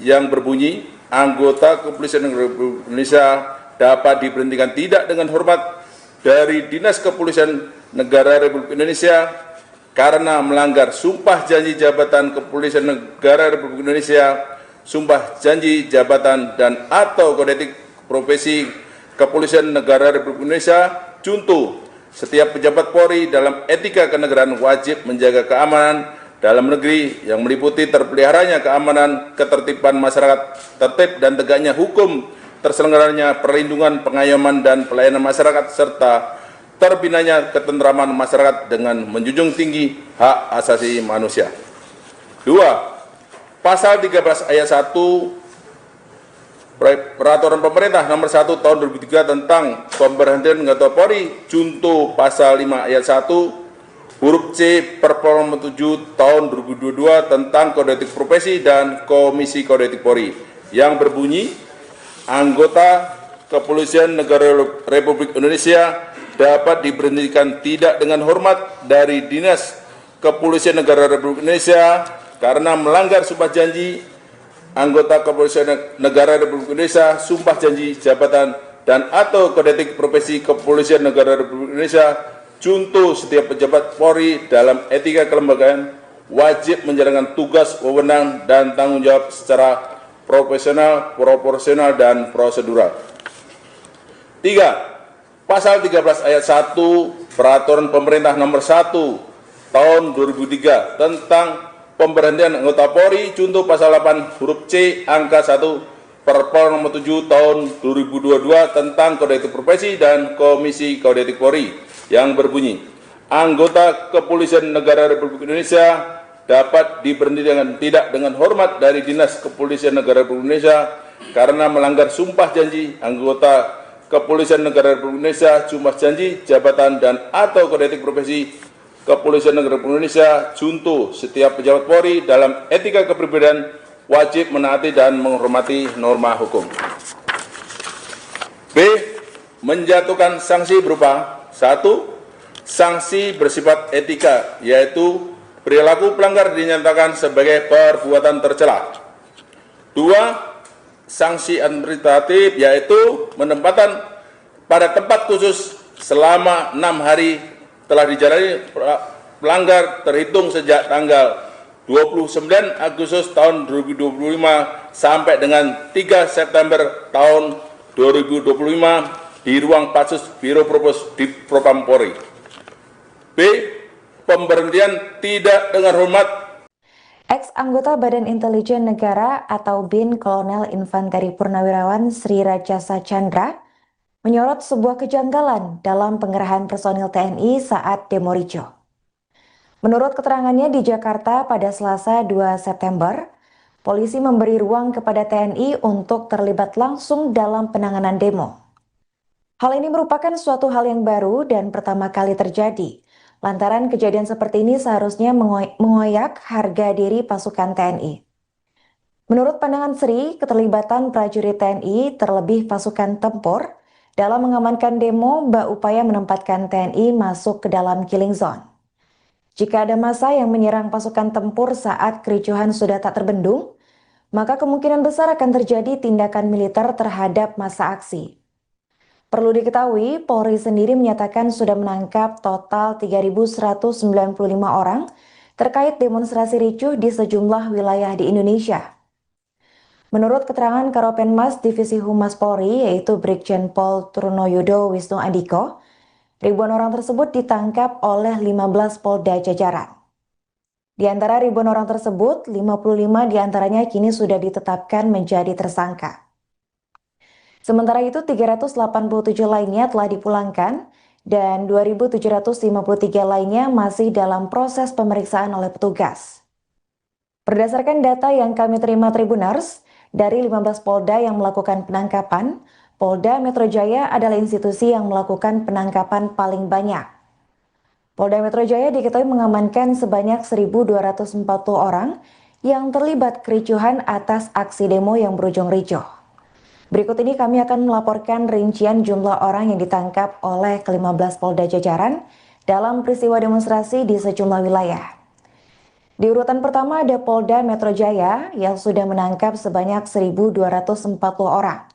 yang berbunyi anggota Kepolisian Republik Indonesia dapat diberhentikan tidak dengan hormat dari Dinas Kepolisian Negara Republik Indonesia karena melanggar sumpah janji jabatan Kepolisian Negara Republik Indonesia, sumpah janji jabatan dan atau kode etik profesi Kepolisian Negara Republik Indonesia. Contoh, setiap pejabat Polri dalam etika kenegaraan wajib menjaga keamanan dalam negeri yang meliputi terpeliharanya keamanan, ketertiban masyarakat, tertib dan tegaknya hukum, terselenggaranya perlindungan, pengayoman, dan pelayanan masyarakat, serta terbinanya ketentraman masyarakat dengan menjunjung tinggi hak asasi manusia. 2. Pasal 13 ayat 1 Peraturan Pemerintah Nomor 1 Tahun 2003 tentang Pemberhentian Anggota Polri junto Pasal 5 ayat 1 huruf C Perpol Nomor 7 Tahun 2022 tentang Kode Etik Profesi dan Komisi Kode Etik Polri yang berbunyi anggota Kepolisian Negara Republik Indonesia dapat diberhentikan tidak dengan hormat dari Dinas Kepolisian Negara Republik Indonesia karena melanggar sumpah janji anggota Kepolisian Negara Republik Indonesia, sumpah janji jabatan dan atau kode etik profesi Kepolisian Negara Republik Indonesia Junto setiap pejabat Polri dalam etika kelembagaan wajib menjalankan tugas, wewenang, dan tanggung jawab secara profesional, proporsional, dan prosedural. 3. Pasal 13 ayat 1 Peraturan Pemerintah Nomor 1 Tahun 2003 tentang pemberhentian anggota Polri junto pasal 8 huruf C angka 1 Perpol Nomor 7 Tahun 2022 tentang Kode Etik Profesi dan Komisi Kode Etik Polri yang berbunyi, anggota Kepolisian Negara Republik Indonesia dapat diberhentikan tidak dengan hormat dari Dinas Kepolisian Negara Republik Indonesia karena melanggar sumpah janji anggota Kepolisian Negara Republik Indonesia, sumpah janji jabatan dan atau kode etik profesi Kepolisian Negara Republik Indonesia. Junto setiap pejabat Polri dalam etika kepribadian wajib menaati dan menghormati norma hukum. B. Menjatuhkan sanksi berupa 1. Sanksi bersifat etika, yaitu perilaku pelanggar dinyatakan sebagai perbuatan tercela. 2. Sanksi administratif, yaitu penempatan pada tempat khusus selama 6 hari telah dijalani pelanggar terhitung sejak tanggal 29 Agustus tahun 2025 sampai dengan 3 September tahun 2025 di ruang Patsus Biro Propos di Propam Polri. B. Pemberhentian tidak dengan hormat. Ex-anggota Badan Intelijen Negara atau BIN Kolonel Infanteri Purnawirawan Sri Rajasa Chandra menyorot sebuah kejanggalan dalam pengerahan personil TNI saat demo ricuh. Menurut keterangannya di Jakarta pada Selasa 2 September, polisi memberi ruang kepada TNI untuk terlibat langsung dalam penanganan demo. Hal ini merupakan suatu hal yang baru dan pertama kali terjadi. Lantaran kejadian seperti ini seharusnya mengoyak harga diri pasukan TNI. Menurut pandangan Sri, keterlibatan prajurit TNI terlebih pasukan tempur dalam mengamankan demo berupaya menempatkan TNI masuk ke dalam killing zone. Jika ada massa yang menyerang pasukan tempur saat kericuhan sudah tak terbendung, maka kemungkinan besar akan terjadi tindakan militer terhadap massa aksi. Perlu diketahui, Polri sendiri menyatakan sudah menangkap total 3.195 orang terkait demonstrasi ricuh di sejumlah wilayah di Indonesia. Menurut keterangan Karopenmas Divisi Humas Polri, yaitu Brigjen Pol Trunoyudo Wisnu Andiko, ribuan orang tersebut ditangkap oleh 15 Polda jajaran. Di antara ribuan orang tersebut, 55 diantaranya kini sudah ditetapkan menjadi tersangka. Sementara itu 387 lainnya telah dipulangkan dan 2.753 lainnya masih dalam proses pemeriksaan oleh petugas. Berdasarkan data yang kami terima Tribuners, dari 15 Polda yang melakukan penangkapan, Polda Metro Jaya adalah institusi yang melakukan penangkapan paling banyak. Polda Metro Jaya diketahui mengamankan sebanyak 1.240 orang yang terlibat kericuhan atas aksi demo yang berujung ricuh. Berikut ini kami akan melaporkan rincian jumlah orang yang ditangkap oleh ke-15 Polda jajaran dalam peristiwa demonstrasi di sejumlah wilayah. Di urutan pertama ada Polda Metro Jaya yang sudah menangkap sebanyak 1.240 orang.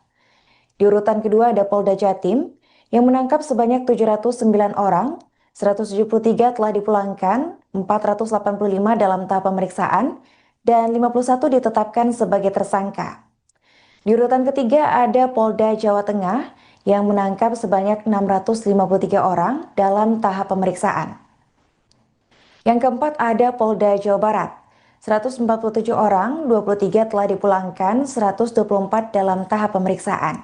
Di urutan kedua ada Polda Jatim yang menangkap sebanyak 709 orang, 173 telah dipulangkan, 485 dalam tahap pemeriksaan, dan 51 ditetapkan sebagai tersangka. Di urutan ketiga ada Polda Jawa Tengah yang menangkap sebanyak 653 orang dalam tahap pemeriksaan. Yang keempat ada Polda Jawa Barat, 147 orang, 23 telah dipulangkan, 124 dalam tahap pemeriksaan.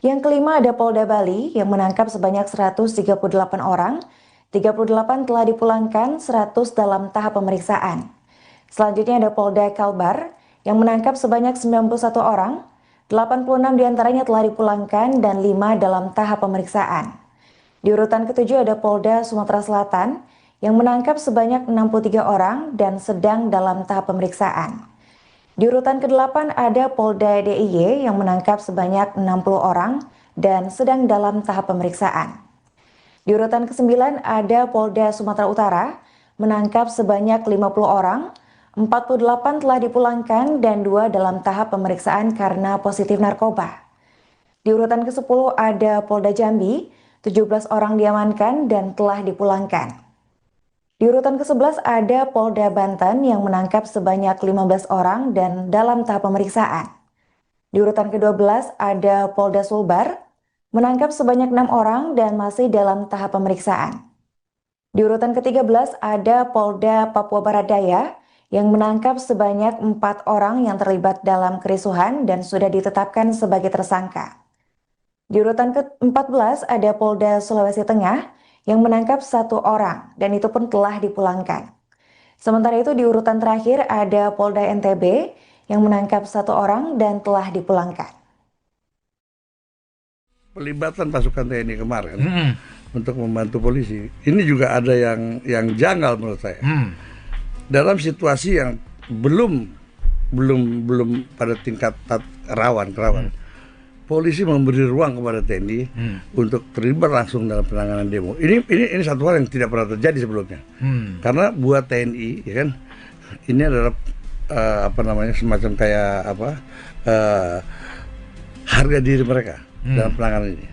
Yang kelima ada Polda Bali yang menangkap sebanyak 138 orang, 38 telah dipulangkan, 100 dalam tahap pemeriksaan. Selanjutnya ada Polda Kalbar yang menangkap sebanyak 91 orang, 86 diantaranya telah dipulangkan dan 5 dalam tahap pemeriksaan. Di urutan ketujuh ada Polda Sumatera Selatan yang menangkap sebanyak 63 orang dan sedang dalam tahap pemeriksaan. Di urutan ke-8 ada Polda DIY yang menangkap sebanyak 60 orang dan sedang dalam tahap pemeriksaan. Di urutan ke-9 ada Polda Sumatera Utara menangkap sebanyak 50 orang, 48 telah dipulangkan dan 2 dalam tahap pemeriksaan karena positif narkoba. Di urutan ke-10 ada Polda Jambi 17 orang diamankan dan telah dipulangkan. Di urutan ke-11 ada Polda Banten yang menangkap sebanyak 15 orang dan dalam tahap pemeriksaan. Di urutan ke-12 ada Polda Sulbar menangkap sebanyak 6 orang dan masih dalam tahap pemeriksaan. Di urutan ke-13 ada Polda Papua Barat Daya yang menangkap sebanyak 4 orang yang terlibat dalam kerusuhan dan sudah ditetapkan sebagai tersangka. Di urutan ke-14 ada Polda Sulawesi Tengah yang menangkap 1 orang dan itu pun telah dipulangkan. Sementara itu di urutan terakhir ada Polda NTB yang menangkap 1 orang dan telah dipulangkan. Pelibatan pasukan TNI kemarin untuk membantu polisi, ini juga ada yang janggal menurut saya. Dalam situasi yang belum pada tingkat rawan. Polisi memberi ruang kepada TNI untuk terlibat langsung dalam penanganan demo. Ini satu hal yang tidak pernah terjadi sebelumnya. Karena buat TNI, ya kan, ini adalah semacam kayak harga diri mereka dalam penanganan ini.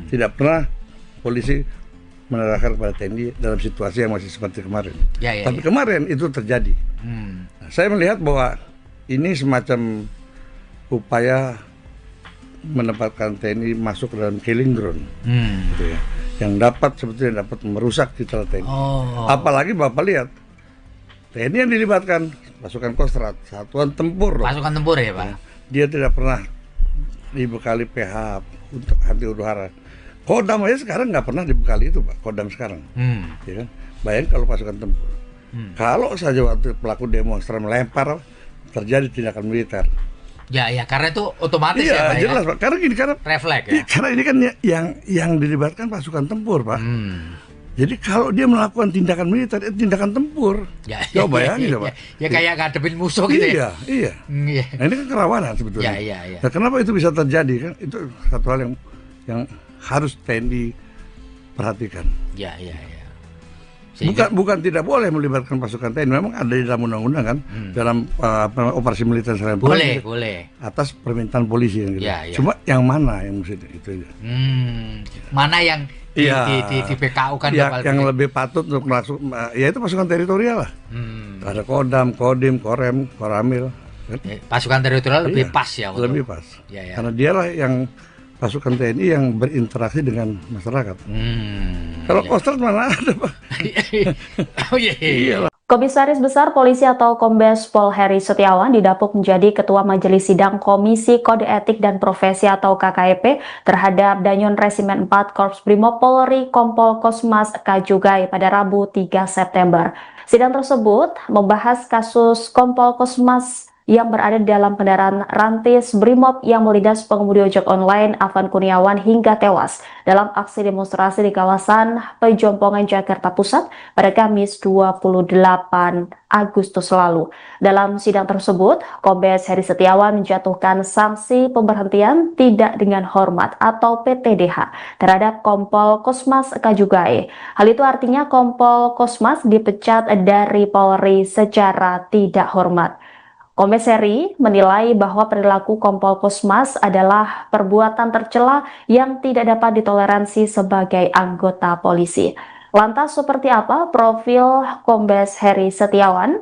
Tidak pernah polisi menerahkan kepada TNI dalam situasi yang masih seperti kemarin. Tapi kemarin itu terjadi. Nah, saya melihat bahwa ini semacam upaya menempatkan TNI masuk ke dalam killing ground, gitu ya, yang sebetulnya dapat merusak citra TNI. Apalagi Bapak lihat TNI yang dilibatkan pasukan Kostrad, satuan tempur, pasukan tempur ya Pak. Dia tidak pernah dibekali PH untuk anti huru-hara. Kodam aja sekarang nggak pernah dibekali itu Pak, Kodam sekarang, ya kan? Bayangin kalau pasukan tempur, kalau saja waktu pelaku demonstran melempar terjadi tindakan militer. Ya, karena itu otomatis ya Pak. Jelas Pak. Karena refleks ya. Karena ini kan yang dilibatkan pasukan tempur Pak. Jadi kalau dia melakukan tindakan militer, tindakan tempur. Coba bayangin Pak. Ya kayak ngadepin musuh gitu ya. Iya. Nah ini kan kerawanan sebetulnya. Nah, kenapa itu bisa terjadi kan? Itu satu hal yang harus TNI perhatikan. Bukan tidak boleh melibatkan pasukan TNI, memang ada di dalam undang-undang kan, dalam operasi militer serangan boleh atas permintaan polisi yang gitu. Cuma yang mana yang mesti itu aja. Mana yang di PKU kan yang lebih patut untuk masuk, ya itu pasukan teritorial lah. Ada Kodam, Kodim, Korem, Koramil. Kan? Pasukan teritorial lebih pas ya. Lebih pas. Karena dialah yang pasukan TNI yang berinteraksi dengan masyarakat. Kalau Kostrad mana ada Pak? Komisaris Besar Polisi atau Kombes Pol Heri Setiawan didapuk menjadi Ketua Majelis Sidang Komisi Kode Etik dan Profesi atau KKEP terhadap Danyon Resimen 4 Korps Brimob Polri Kompol Kosmas Kajugai pada Rabu 3 September. Sidang tersebut membahas kasus Kompol Kosmas yang berada di dalam kendaraan rantis Brimob yang melindas pengemudi ojek online Afan Kurniawan hingga tewas dalam aksi demonstrasi di kawasan Pejompongan Jakarta Pusat pada Kamis 28 Agustus lalu. Dalam sidang tersebut, Kombes Heri Setiawan menjatuhkan sanksi pemberhentian tidak dengan hormat atau PTDH terhadap Kompol Kosmas Kajugai. Hal itu artinya Kompol Kosmas dipecat dari Polri secara tidak hormat. Kombes Heri menilai bahwa perilaku Kompol Kosmas adalah perbuatan tercela yang tidak dapat ditoleransi sebagai anggota polisi. Lantas seperti apa profil Kombes Heri Setiawan?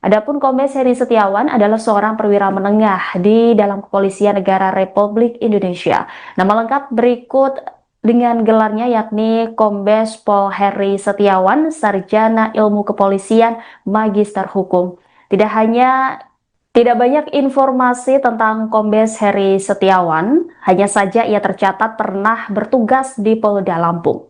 Adapun Kombes Heri Setiawan adalah seorang perwira menengah di dalam Kepolisian Negara Republik Indonesia. Nama lengkap berikut dengan gelarnya yakni Kombes Pol Heri Setiawan, Sarjana Ilmu Kepolisian, Magister Hukum. Tidak banyak informasi tentang Kombes Heri Setiawan, hanya saja ia tercatat pernah bertugas di Polda Lampung.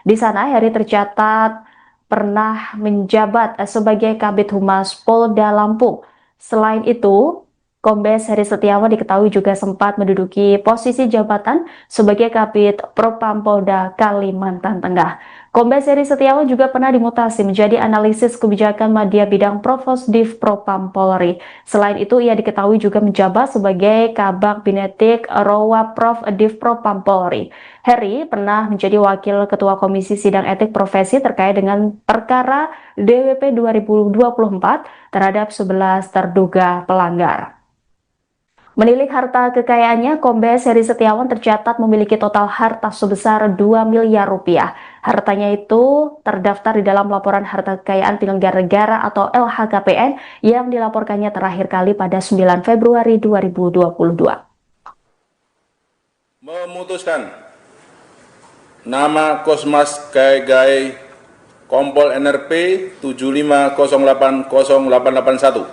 Di sana Heri tercatat pernah menjabat sebagai Kabid Humas Polda Lampung. Selain itu, Kombes Heri Setiawan diketahui juga sempat menduduki posisi jabatan sebagai Kabid Propam Polda Kalimantan Tengah. Kombes Heri Setiawan juga pernah dimutasi menjadi analisis kebijakan media bidang Provosdiv Propam Polri. Selain itu, ia diketahui juga menjabat sebagai Kabag Binetik Rowa Prof Div Propam Polri. Heri pernah menjadi Wakil Ketua Komisi Sidang Etik Profesi terkait dengan perkara DWP 2024 terhadap 11 terduga pelanggar. Menilik harta kekayaannya, Kombes Heri Setiawan tercatat memiliki total harta sebesar 2 miliar rupiah. Hartanya itu terdaftar di dalam laporan harta kekayaan penyelenggara negara atau LHKPN yang dilaporkannya terakhir kali pada 9 Februari 2022. Memutuskan nama Kosmas Gai Kompol NRP 75080881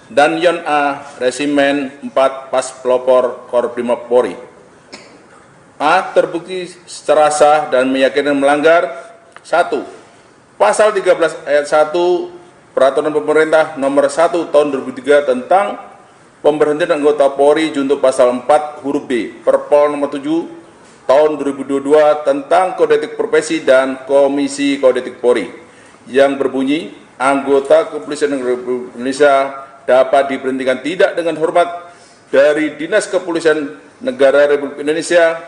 dan Yon A Resimen 4 Pas Pelopor Korprimob Polri. A. Terbukti secara sah dan meyakinkan melanggar 1. Pasal 13 ayat 1 Peraturan Pemerintah Nomor 1 Tahun 2003 tentang pemberhentian anggota Polri junto pasal 4 huruf B Perpol Nomor 7 Tahun 2022 tentang Kode Etik Profesi dan Komisi Kode Etik Polri yang berbunyi anggota Kepolisian Republik Indonesia dapat diberhentikan tidak dengan hormat dari Dinas Kepolisian Negara Republik Indonesia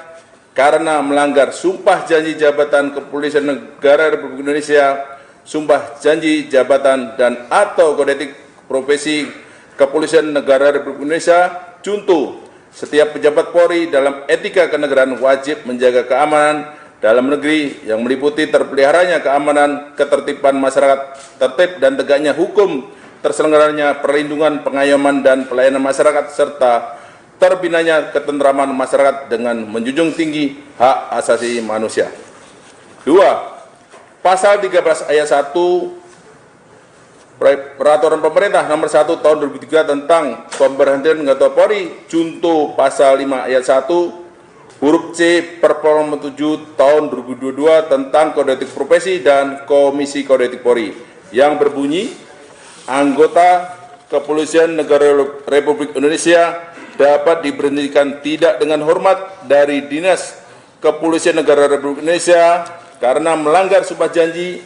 karena melanggar sumpah janji jabatan Kepolisian Negara Republik Indonesia, sumpah janji jabatan dan atau kode etik profesi Kepolisian Negara Republik Indonesia. Contoh, setiap pejabat Polri dalam etika kenegaraan wajib menjaga keamanan dalam negeri yang meliputi terpeliharanya keamanan, ketertiban masyarakat, tertib dan tegaknya hukum, terselenggaranya perlindungan, pengayoman, dan pelayanan masyarakat, serta terbinanya ketentraman masyarakat dengan menjunjung tinggi hak asasi manusia. 2. Pasal 13 ayat 1 Peraturan Pemerintah Nomor 1 Tahun 2003 tentang pemberhentian anggota Polri junto pasal 5 ayat 1 huruf C Perpol Nomor 7 Tahun 2022 tentang Kode Etik Profesi dan Komisi Kode Etik Polri yang berbunyi anggota Kepolisian Negara Republik Indonesia dapat diberhentikan tidak dengan hormat dari Dinas Kepolisian Negara Republik Indonesia karena melanggar sumpah janji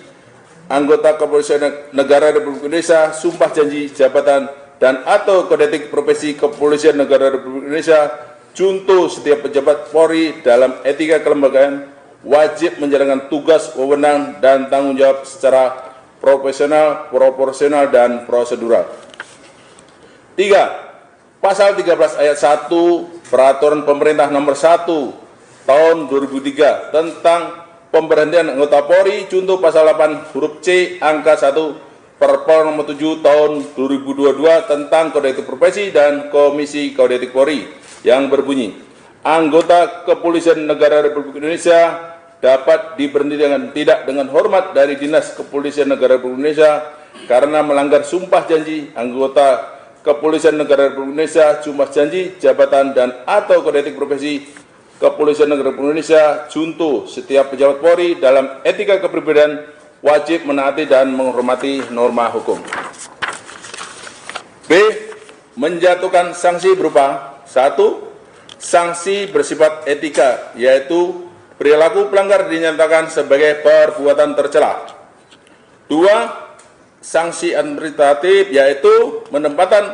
anggota Kepolisian Negara Republik Indonesia, sumpah janji jabatan dan atau kode etik profesi Kepolisian Negara Republik Indonesia. Contoh, setiap pejabat Polri dalam etika kelembagaan wajib menjalankan tugas, wewenang, dan tanggung jawab secara profesional, proporsional, dan prosedural. 3. Pasal 13 ayat 1 Peraturan Pemerintah Nomor 1 Tahun 2003 tentang pemberhentian anggota Polri contoh pasal 8 huruf C angka 1 Perpol Nomor 7 Tahun 2022 tentang Kode Etik Profesi dan Komisi Kode Etik Polri yang berbunyi anggota Kepolisian Negara Republik Indonesia dapat diberhentikan tidak dengan hormat dari Dinas Kepolisian Negara Republik Indonesia karena melanggar sumpah janji anggota Kepolisian Negara Republik Indonesia, sumpah janji jabatan dan atau kode etik profesi Kepolisian Negara Republik Indonesia. Contoh, setiap pejabat Polri dalam etika kepribadian wajib menaati dan menghormati norma hukum. B. Menjatuhkan sanksi berupa 1. Sanksi bersifat etika, yaitu perilaku pelanggar dinyatakan sebagai perbuatan tercela. 2. Sanksi administratif, yaitu penempatan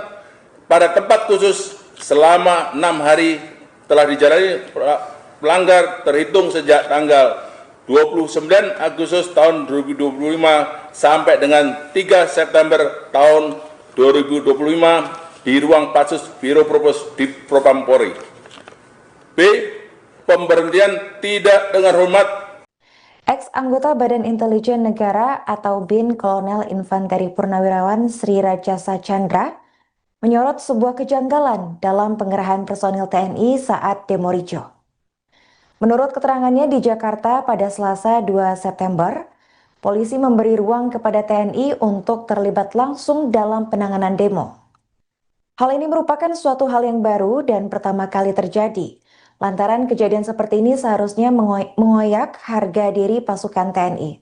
pada tempat khusus selama 6 hari telah dijalani pelanggar terhitung sejak tanggal 29 Agustus tahun 2025 sampai dengan 3 September tahun 2025 di ruang Patsus Biro Propos di Propam Polri. B. Pemberhentian tidak dengan hormat. Ex-anggota Badan Intelijen Negara atau BIN Kolonel Infanteri Purnawirawan Sri Rajasa Chandra menyorot sebuah kejanggalan dalam pengerahan personil TNI saat demo ricuh. Menurut keterangannya di Jakarta pada Selasa 2 September, polisi memberi ruang kepada TNI untuk terlibat langsung dalam penanganan demo. Hal ini merupakan suatu hal yang baru dan pertama kali terjadi. Lantaran kejadian seperti ini seharusnya mengoyak harga diri pasukan TNI.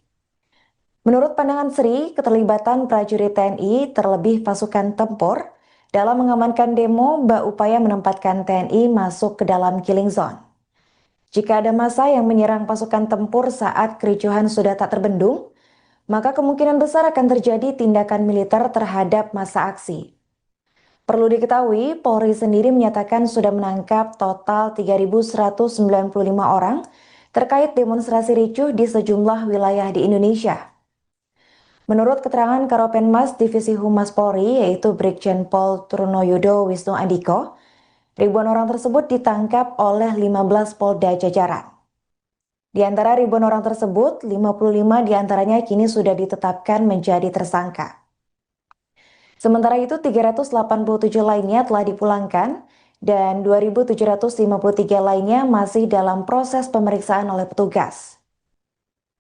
Menurut pandangan Sri, keterlibatan prajurit TNI terlebih pasukan tempur dalam mengamankan demo berupaya menempatkan TNI masuk ke dalam killing zone. Jika ada massa yang menyerang pasukan tempur saat kericuhan sudah tak terbendung, maka kemungkinan besar akan terjadi tindakan militer terhadap massa aksi. Perlu diketahui, Polri sendiri menyatakan sudah menangkap total 3.195 orang terkait demonstrasi ricuh di sejumlah wilayah di Indonesia. Menurut keterangan Karopenmas Divisi Humas Polri, yaitu Brigjen Pol Trunoyudo Wisnu Andiko, Ribuan orang tersebut ditangkap oleh 15 Polda jajaran. Di antara ribuan orang tersebut, 55 diantaranya kini sudah ditetapkan menjadi tersangka. Sementara itu, 387 lainnya telah dipulangkan dan 2.753 lainnya masih dalam proses pemeriksaan oleh petugas.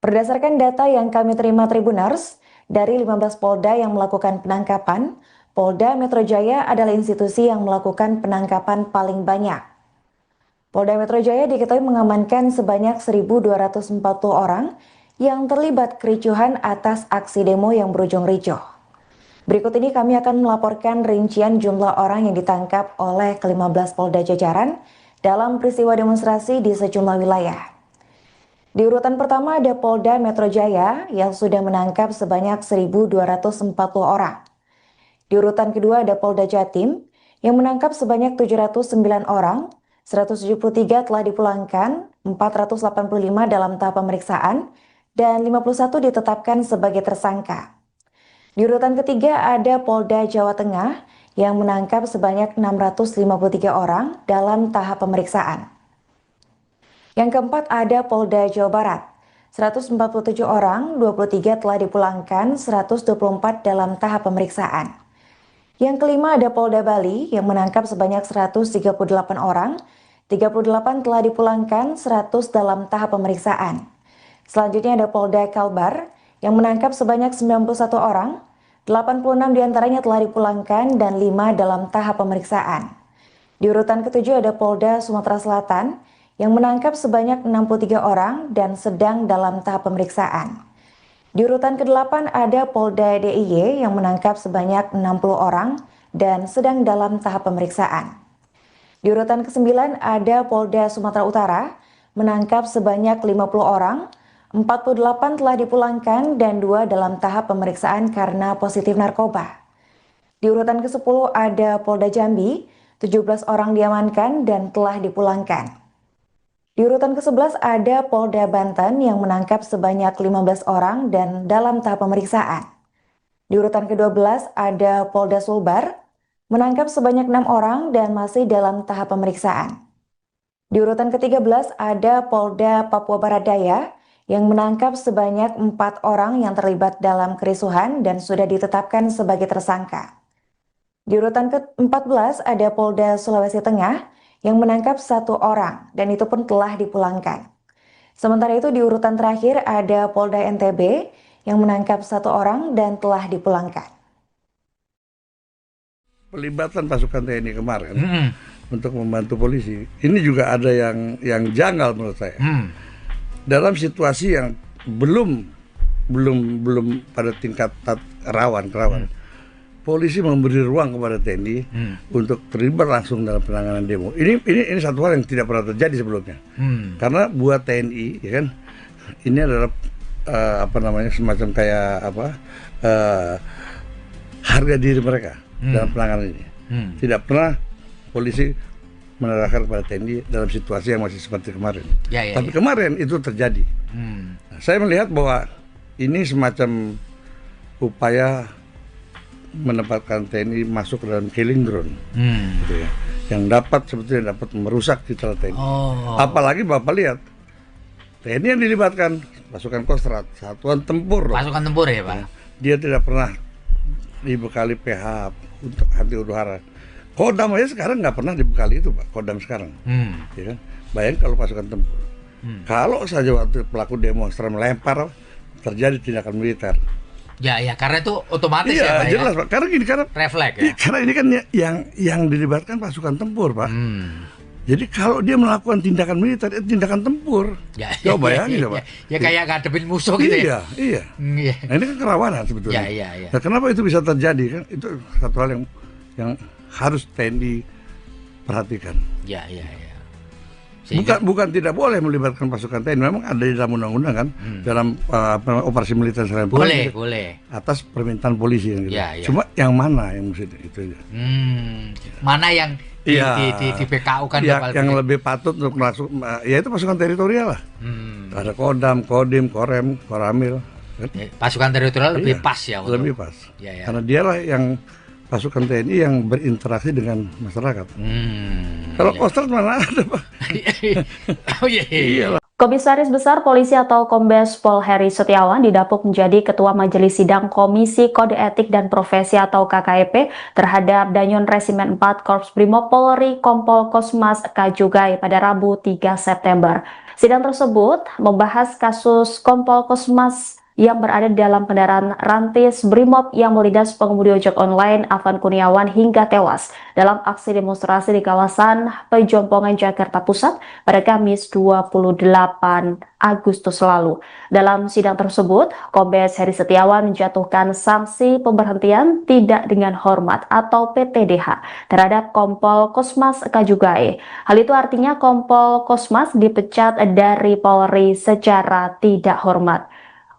Berdasarkan data yang kami terima Tribuners, dari 15 Polda yang melakukan penangkapan, Polda Metro Jaya adalah institusi yang melakukan penangkapan paling banyak. Polda Metro Jaya diketahui mengamankan sebanyak 1.240 orang yang terlibat kericuhan atas aksi demo yang berujung ricuh. Berikut ini kami akan melaporkan rincian jumlah orang yang ditangkap oleh ke-15 Polda jajaran dalam peristiwa demonstrasi di sejumlah wilayah. Di urutan pertama ada Polda Metro Jaya yang sudah menangkap sebanyak 1.240 orang. Di urutan kedua ada Polda Jatim yang menangkap sebanyak 709 orang, 173 telah dipulangkan, 485 dalam tahap pemeriksaan, dan 51 ditetapkan sebagai tersangka. Di urutan ketiga ada Polda Jawa Tengah yang menangkap sebanyak 653 orang dalam tahap pemeriksaan. Yang keempat ada Polda Jawa Barat, 147 orang, 23 telah dipulangkan, 124 dalam tahap pemeriksaan. Yang kelima ada Polda Bali yang menangkap sebanyak 138 orang, 38 telah dipulangkan, 100 dalam tahap pemeriksaan. Selanjutnya ada Polda Kalbar yang menangkap sebanyak 91 orang, 86 diantaranya telah dipulangkan dan 5 dalam tahap pemeriksaan. Di urutan ketujuh ada Polda Sumatera Selatan yang menangkap sebanyak 63 orang dan sedang dalam tahap pemeriksaan. Di urutan ke-8 ada Polda DIY yang menangkap sebanyak 60 orang dan sedang dalam tahap pemeriksaan. Di urutan ke-9 ada Polda Sumatera Utara menangkap sebanyak 50 orang, 48 telah dipulangkan dan 2 dalam tahap pemeriksaan karena positif narkoba. Di urutan ke-10 ada Polda Jambi, 17 orang diamankan dan telah dipulangkan. Di urutan ke-11 ada Polda Banten yang menangkap sebanyak 15 orang dan dalam tahap pemeriksaan. Di urutan ke-12 ada Polda Sulbar, menangkap sebanyak 6 orang dan masih dalam tahap pemeriksaan. Di urutan ke-13 ada Polda Papua Barat Daya yang menangkap sebanyak 4 orang yang terlibat dalam kerusuhan dan sudah ditetapkan sebagai tersangka. Di urutan ke-14 ada Polda Sulawesi Tengah yang menangkap 1 orang dan itu pun telah dipulangkan. Sementara itu di urutan terakhir ada Polda NTB yang menangkap 1 orang dan telah dipulangkan. Pelibatan pasukan TNI kemarin untuk membantu polisi, ini juga ada yang janggal menurut saya. Dalam situasi yang belum pada tingkat rawan, polisi memberi ruang kepada TNI untuk terlibat langsung dalam penanganan demo. Ini satu hal yang tidak pernah terjadi sebelumnya. Karena buat TNI, ya kan, ini adalah semacam kayak harga diri mereka dalam penanganan ini. Tidak pernah polisi menerahkan kepada TNI dalam situasi yang masih seperti kemarin. Tapi kemarin itu terjadi. Nah, saya melihat bahwa ini semacam upaya menempatkan TNI masuk ke dalam killing ground, gitu ya, yang sebetulnya dapat merusak citra TNI. Apalagi Bapak lihat TNI yang dilibatkan pasukan Kostrad, satuan tempur. Pasukan tempur ya Pak. Dia tidak pernah dibekali PH untuk anti huru hara. Kodam aja sekarang nggak pernah dibekali itu Pak, Kodam sekarang. Ya kan? Bayangin kalau pasukan tempur. Kalau saja waktu pelaku demonstran melempar, terjadi tindakan militer. Ya, karena itu otomatis ya Pak. Jelas Pak. Karena refleks ya. Karena ini kan yang dilibatkan pasukan tempur Pak. Jadi kalau dia melakukan tindakan militer, itu tindakan tempur. Coba bayangin Pak. Ya kayak ngadepin musuh gitu ya. Iya. Nah, ini kan kerawanan sebetulnya. Nah, kenapa itu bisa terjadi kan? Itu satu hal yang harus TNI perhatikan. Bukan tidak boleh melibatkan pasukan TNI. Memang ada di dalam undang-undang kan, dalam operasi militer selain perang. Boleh. Atas permintaan polisi yang gitu. Cuma yang mana yang mesti itu aja. Mana yang di PKU kan yang lebih patut untuk masuk, ya itu pasukan teritorial lah. Ada Kodam, Kodim, Korem, Koramil. Pasukan teritorial lebih pas ya. Lebih pas. Karena dialah yang pasukan TNI yang berinteraksi dengan masyarakat. Kalau Kostrad mana ada, Pak? Oh iya. Komisaris Besar Polisi atau Kombes Pol Heri Setiawan didapuk menjadi Ketua Majelis Sidang Komisi Kode Etik dan Profesi atau KKEP terhadap Danyon Resimen 4 Korps Brimob Polri Kompol Kosmas Kajugai pada Rabu 3 September. Sidang tersebut membahas kasus Kompol Kosmas yang berada di dalam kendaraan rantis Brimob yang melindas pengemudi ojek online Afan Kurniawan hingga tewas dalam aksi demonstrasi di kawasan Pejompongan Jakarta Pusat pada Kamis 28 Agustus lalu. Dalam sidang tersebut, Kombes Heri Setiawan menjatuhkan sanksi pemberhentian tidak dengan hormat atau PTDH terhadap Kompol Kosmas Kajugai. Hal itu artinya Kompol Kosmas dipecat dari Polri secara tidak hormat.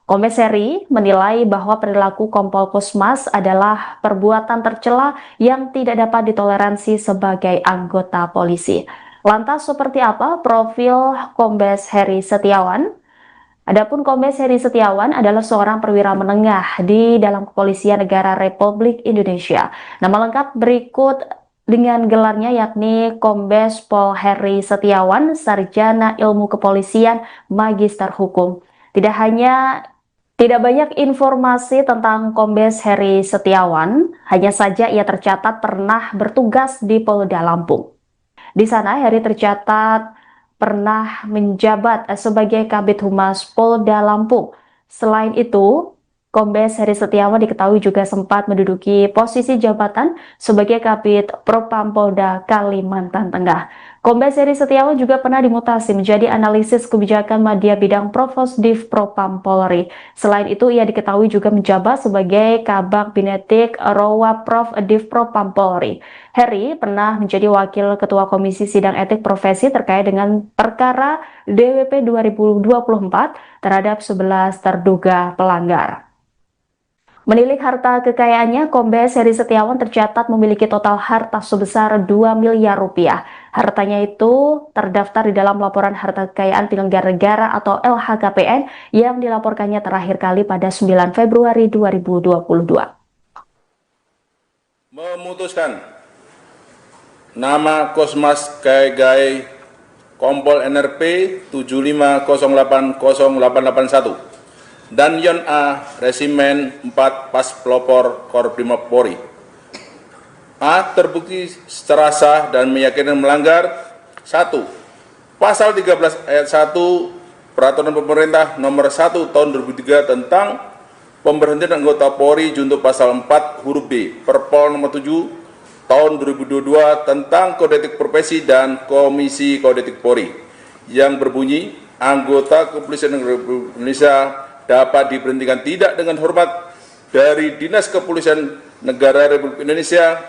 Kombes Heri menilai bahwa perilaku Kompol Kosmas adalah perbuatan tercela yang tidak dapat ditoleransi sebagai anggota polisi. Lantas seperti apa profil Kombes Heri Setiawan? Adapun Kombes Heri Setiawan adalah seorang perwira menengah di dalam Kepolisian Negara Republik Indonesia. Nama lengkap berikut dengan gelarnya yakni Kombes Pol Heri Setiawan, Sarjana Ilmu Kepolisian, Magister Hukum. Tidak banyak informasi tentang Kombes Heri Setiawan, hanya saja ia tercatat pernah bertugas di Polda Lampung. Di sana Heri tercatat pernah menjabat sebagai Kabid Humas Polda Lampung. Selain itu, Kombes Heri Setiawan diketahui juga sempat menduduki posisi jabatan sebagai Kabid Propam Polda Kalimantan Tengah. Kombes Heri Setiawan juga pernah dimutasi menjadi analisis kebijakan media bidang Provosdiv Propam Polri. Selain itu, ia diketahui juga menjabat sebagai Kabag Binetik Rowa Prof Div Propam Polri. Heri pernah menjadi Wakil Ketua Komisi Sidang Etik Profesi terkait dengan perkara DWP 2024 terhadap 11 terduga pelanggar. Menilik harta kekayaannya, Kombes Heri Setiawan tercatat memiliki total harta sebesar 2 miliar rupiah. Hartanya itu terdaftar di dalam laporan harta kekayaan penyelenggara negara atau LHKPN yang dilaporkannya terakhir kali pada 9 Februari 2022. Memutuskan nama Kosmas Kajugai Kompol NRP 75080881 dan Yon A Resimen 4 Pas Pelopor Korprimob Polri. A. Terbukti secara sah dan meyakinkan melanggar 1. Pasal 13 ayat 1 Peraturan Pemerintah Nomor 1 Tahun 2003 tentang Pemberhentian Anggota Polri junto Pasal 4 huruf B Perpol Nomor 7 Tahun 2022 tentang Kode Etik Profesi dan Komisi Kode Etik Polri yang berbunyi anggota Kepolisian Republik Indonesia dapat diberhentikan tidak dengan hormat dari Dinas Kepolisian Negara Republik Indonesia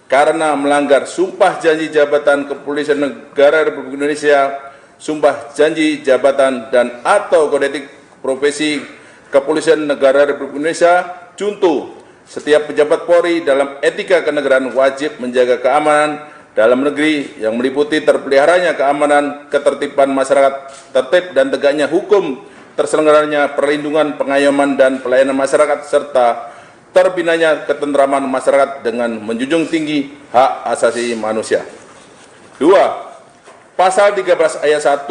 karena melanggar sumpah janji jabatan Kepolisian Negara Republik Indonesia, sumpah janji jabatan dan atau kode etik profesi Kepolisian Negara Republik Indonesia. Contoh, setiap pejabat Polri dalam etika kenegaraan wajib menjaga keamanan dalam negeri yang meliputi terpeliharanya keamanan, ketertiban masyarakat, tertib dan tegaknya hukum, terselenggaranya perlindungan, pengayoman, dan pelayanan masyarakat, serta terbinanya ketentraman masyarakat dengan menjunjung tinggi hak asasi manusia. 2. Pasal 13 ayat 1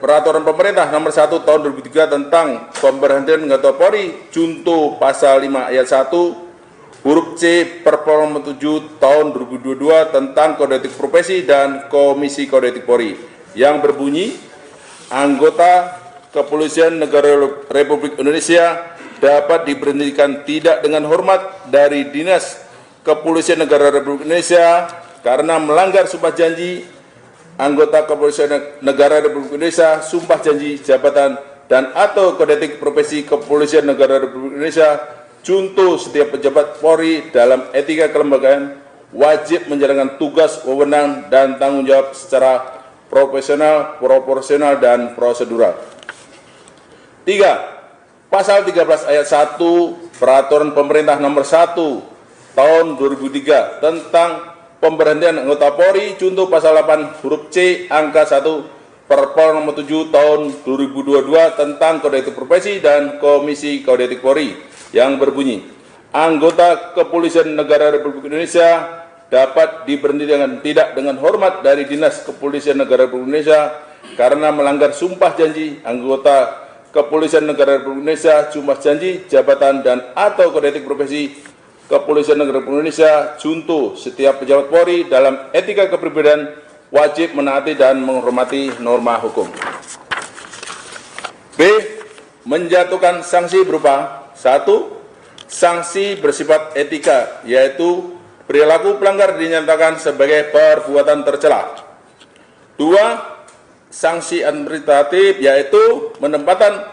Peraturan Pemerintah Nomor 1 Tahun 2003 tentang Pemberhentian Anggota Polri junto Pasal 5 ayat 1 huruf C Perpol Nomor 7 Tahun 2022 tentang Kode Etik Profesi dan Komisi Kode Etik Polri yang berbunyi anggota Kepolisian Negara Republik Indonesia dapat diberhentikan tidak dengan hormat dari Dinas Kepolisian Negara Republik Indonesia karena melanggar sumpah janji anggota Kepolisian Negara Republik Indonesia, sumpah janji jabatan dan atau kode etik profesi Kepolisian Negara Republik Indonesia. Contoh, setiap pejabat Polri dalam etika kelembagaan wajib menjalankan tugas, wewenang, dan tanggung jawab secara profesional, proporsional, dan prosedural. 3. Pasal 13 ayat 1 Peraturan Pemerintah Nomor 1 Tahun 2003 tentang Pemberhentian Anggota Polri junto Pasal 8 huruf C angka 1 Perpol Nomor 7 Tahun 2022 tentang Kode Etik Profesi dan Komisi Kode Etik Polri yang berbunyi anggota Kepolisian Negara Republik Indonesia dapat diberhentikan tidak dengan hormat dari Dinas Kepolisian Negara Republik Indonesia karena melanggar sumpah janji anggota Kepolisian Negara Republik Indonesia, sumpah janji jabatan dan atau kode etik profesi Kepolisian Negara Republik Indonesia. Junto, setiap pejabat Polri dalam etika kepribadian wajib menaati dan menghormati norma hukum. B. Menjatuhkan sanksi berupa 1. Sanksi bersifat etika, yaitu perilaku pelanggar dinyatakan sebagai perbuatan tercela. 2. Sanksi administratif, yaitu penempatan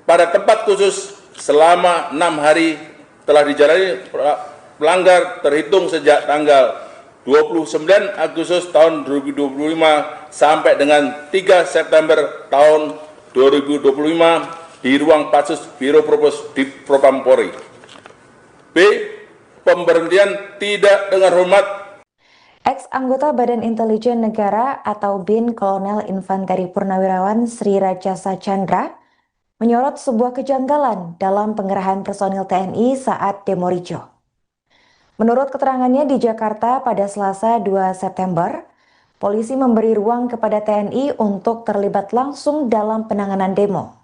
pada tempat khusus selama 6 hari telah dijalani pelanggar terhitung sejak tanggal 29 Agustus tahun 2025 sampai dengan 3 September tahun 2025 di ruang Patsus Biro Propos di Propam Polri. B. Pemberhentian tidak dengan hormat. Ex-anggota Badan Intelijen Negara atau BIN Kolonel Infanteri Purnawirawan Sri Rajasa Chandra menyorot sebuah kejanggalan dalam pengerahan personil TNI saat demo ricuh. Menurut keterangannya di Jakarta pada Selasa 2 September, polisi memberi ruang kepada TNI untuk terlibat langsung dalam penanganan demo.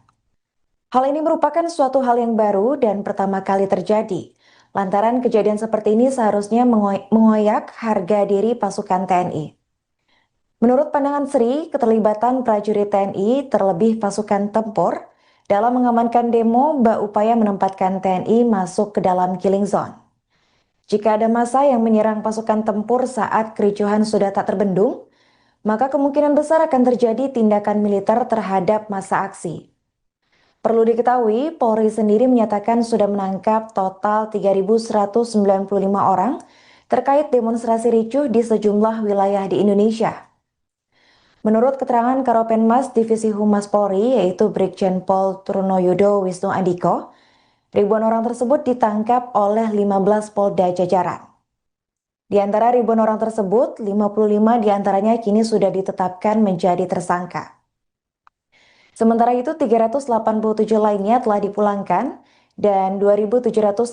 Hal ini merupakan suatu hal yang baru dan pertama kali terjadi. Lantaran kejadian seperti ini seharusnya mengoyak harga diri pasukan TNI. Menurut pandangan Sri, keterlibatan prajurit TNI terlebih pasukan tempur dalam mengamankan demo berupaya menempatkan TNI masuk ke dalam killing zone. Jika ada massa yang menyerang pasukan tempur saat kericuhan sudah tak terbendung, maka kemungkinan besar akan terjadi tindakan militer terhadap massa aksi. Perlu diketahui, Polri sendiri menyatakan sudah menangkap total 3.195 orang terkait demonstrasi ricuh di sejumlah wilayah di Indonesia. Menurut keterangan Karopenmas Divisi Humas Polri, yaitu Brigjen Pol Trunoyudo Wisnu Andiko, ribuan orang tersebut ditangkap oleh 15 Polda jajaran. Di antara ribuan orang tersebut, 55 diantaranya kini sudah ditetapkan menjadi tersangka. Sementara itu 387 lainnya telah dipulangkan dan 2.753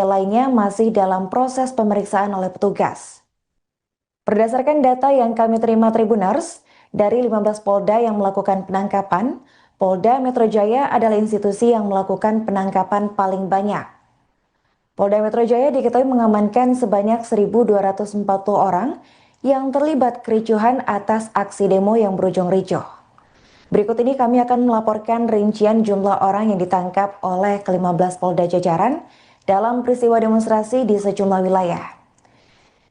lainnya masih dalam proses pemeriksaan oleh petugas. Berdasarkan data yang kami terima Tribuners, dari 15 Polda yang melakukan penangkapan, Polda Metro Jaya adalah institusi yang melakukan penangkapan paling banyak. Polda Metro Jaya diketahui mengamankan sebanyak 1.240 orang yang terlibat kericuhan atas aksi demo yang berujung ricuh. Berikut ini kami akan melaporkan rincian jumlah orang yang ditangkap oleh ke-15 Polda jajaran dalam peristiwa demonstrasi di sejumlah wilayah.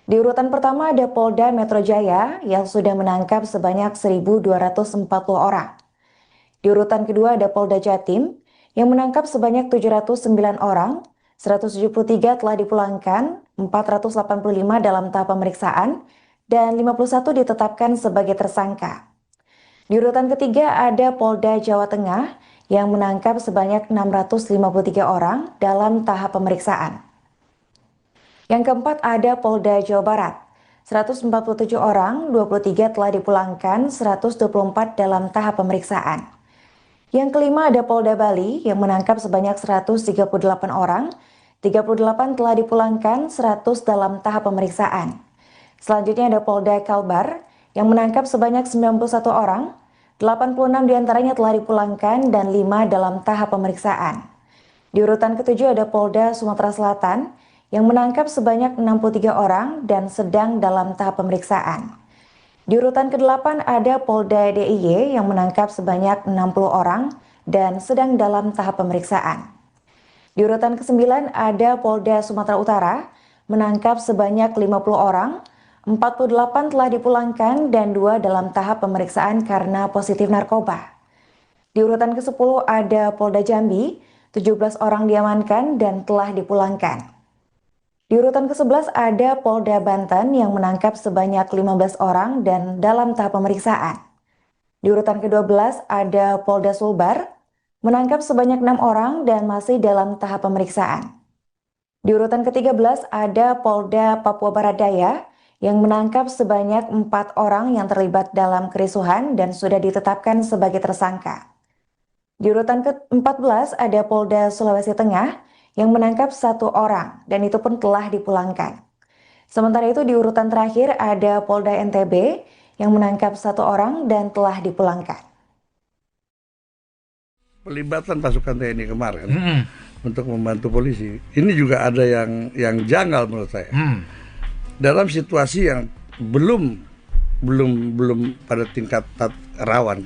Di urutan pertama ada Polda Metro Jaya yang sudah menangkap sebanyak 1.240 orang. Di urutan kedua ada Polda Jatim yang menangkap sebanyak 709 orang, 173 telah dipulangkan, 485 dalam tahap pemeriksaan, dan 51 ditetapkan sebagai tersangka. Di urutan ketiga ada Polda Jawa Tengah yang menangkap sebanyak 653 orang dalam tahap pemeriksaan. Yang keempat ada Polda Jawa Barat, 147 orang, 23 telah dipulangkan, 124 dalam tahap pemeriksaan. Yang kelima ada Polda Bali yang menangkap sebanyak 138 orang, 38 telah dipulangkan, 100 dalam tahap pemeriksaan. Selanjutnya ada Polda Kalbar yang menangkap sebanyak 91 orang, 86 diantaranya telah dipulangkan dan 5 dalam tahap pemeriksaan. Di urutan ketujuh ada Polda Sumatera Selatan yang menangkap sebanyak 63 orang dan sedang dalam tahap pemeriksaan. Di urutan ke-8 ada Polda DIY yang menangkap sebanyak 60 orang dan sedang dalam tahap pemeriksaan. Di urutan ke-9 ada Polda Sumatera Utara menangkap sebanyak 50 orang, 48 telah dipulangkan dan 2 dalam tahap pemeriksaan karena positif narkoba. Di urutan ke-10 ada Polda Jambi, 17 orang diamankan dan telah dipulangkan. Di urutan ke-11 ada Polda Banten yang menangkap sebanyak 15 orang dan dalam tahap pemeriksaan. Di urutan ke-12 ada Polda Sulbar, menangkap sebanyak 6 orang dan masih dalam tahap pemeriksaan. Di urutan ke-13 ada Polda Papua Barat Daya yang menangkap sebanyak 4 orang yang terlibat dalam kerusuhan dan sudah ditetapkan sebagai tersangka. Di urutan ke-14 ada Polda Sulawesi Tengah yang menangkap 1 orang dan itu pun telah dipulangkan. Sementara itu di urutan terakhir ada Polda NTB yang menangkap 1 orang dan telah dipulangkan. Pelibatan pasukan TNI kemarin untuk membantu polisi, ini juga ada yang janggal menurut saya. Dalam situasi yang belum pada tingkat rawan,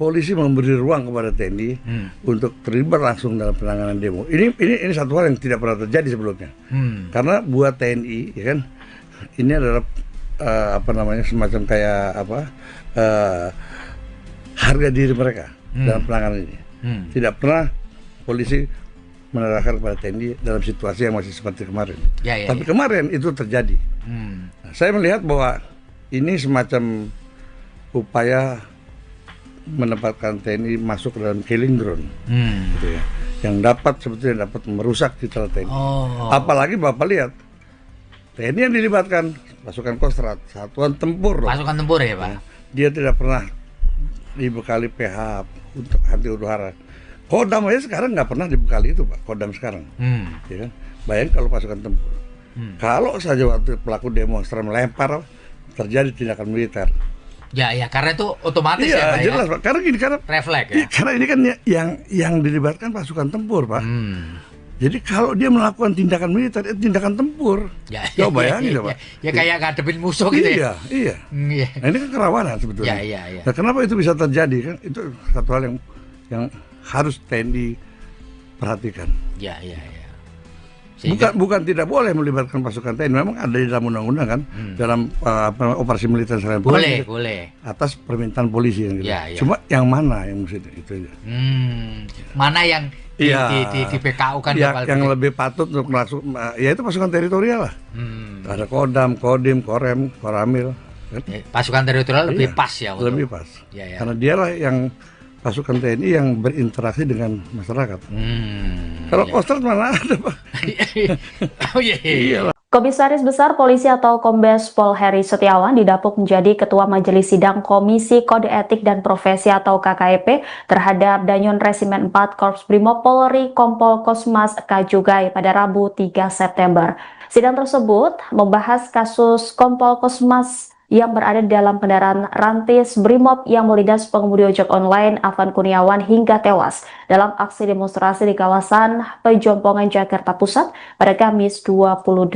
polisi memberi ruang kepada TNI untuk terlibat langsung dalam penanganan demo. Ini satu hal yang tidak pernah terjadi sebelumnya. Karena buat TNI, ya kan, ini adalah semacam kayak harga diri mereka dalam penanganan ini. Tidak pernah polisi menerahkan kepada TNI dalam situasi yang masih seperti kemarin. Tapi kemarin itu terjadi. Nah, saya melihat bahwa ini semacam upaya menempatkan TNI masuk ke dalam killing ground, gitu ya, yang sebetulnya dapat merusak citra TNI. Apalagi Bapak lihat TNI yang dilibatkan pasukan Kostrad, satuan tempur. Pasukan tempur ya Pak? Dia tidak pernah dibekali PH untuk anti huru hara. Kodam aja sekarang nggak pernah dibekali itu Pak, Kodam sekarang. Ya kan? Bayangin kalau pasukan tempur. Kalau saja waktu pelaku demonstran melempar, terjadi tindakan militer. Ya, karena itu otomatis ya Pak. Jelas Pak. Karena refleks ya. Karena ini kan yang dilibatkan pasukan tempur Pak. Jadi kalau dia melakukan tindakan militer, itu tindakan tempur. Coba bayangin Pak. Ya kayak ngadepin musuh gitu ya. Iya. Nah, ini kan kerawanan sebetulnya. Nah, kenapa itu bisa terjadi kan? Itu satu hal yang harus TNI perhatikan. Bukan tidak boleh melibatkan pasukan TNI. Memang ada di dalam undang-undang kan, dalam operasi militer serangan boleh atas permintaan polisi yang gitu. Cuma yang mana yang mesti itu aja. Mana yang di PKU kan yang lebih patut untuk masuk, ya itu pasukan teritorial lah. Ada Kodam, Kodim, Korem, Koramil kan? Pasukan teritorial lebih pas ya untuk... lebih pas. Karena dialah yang pasukan TNI yang berinteraksi dengan masyarakat. Kalau Kostrad mana ada Pak? Komisaris Besar Polisi atau Kombes Pol Heri Setiawan didapuk menjadi Ketua Majelis Sidang Komisi Kode Etik dan Profesi atau KKEP terhadap Danyon Resimen 4 Korps Brimob Polri Kompol Kosmas Kajugai pada Rabu 3 September. Sidang tersebut membahas kasus Kompol Kosmas yang berada di dalam kendaraan rantis Brimob yang melindas pengemudi ojek online Afan Kurniawan hingga tewas dalam aksi demonstrasi di kawasan Pejompongan Jakarta Pusat pada Kamis 28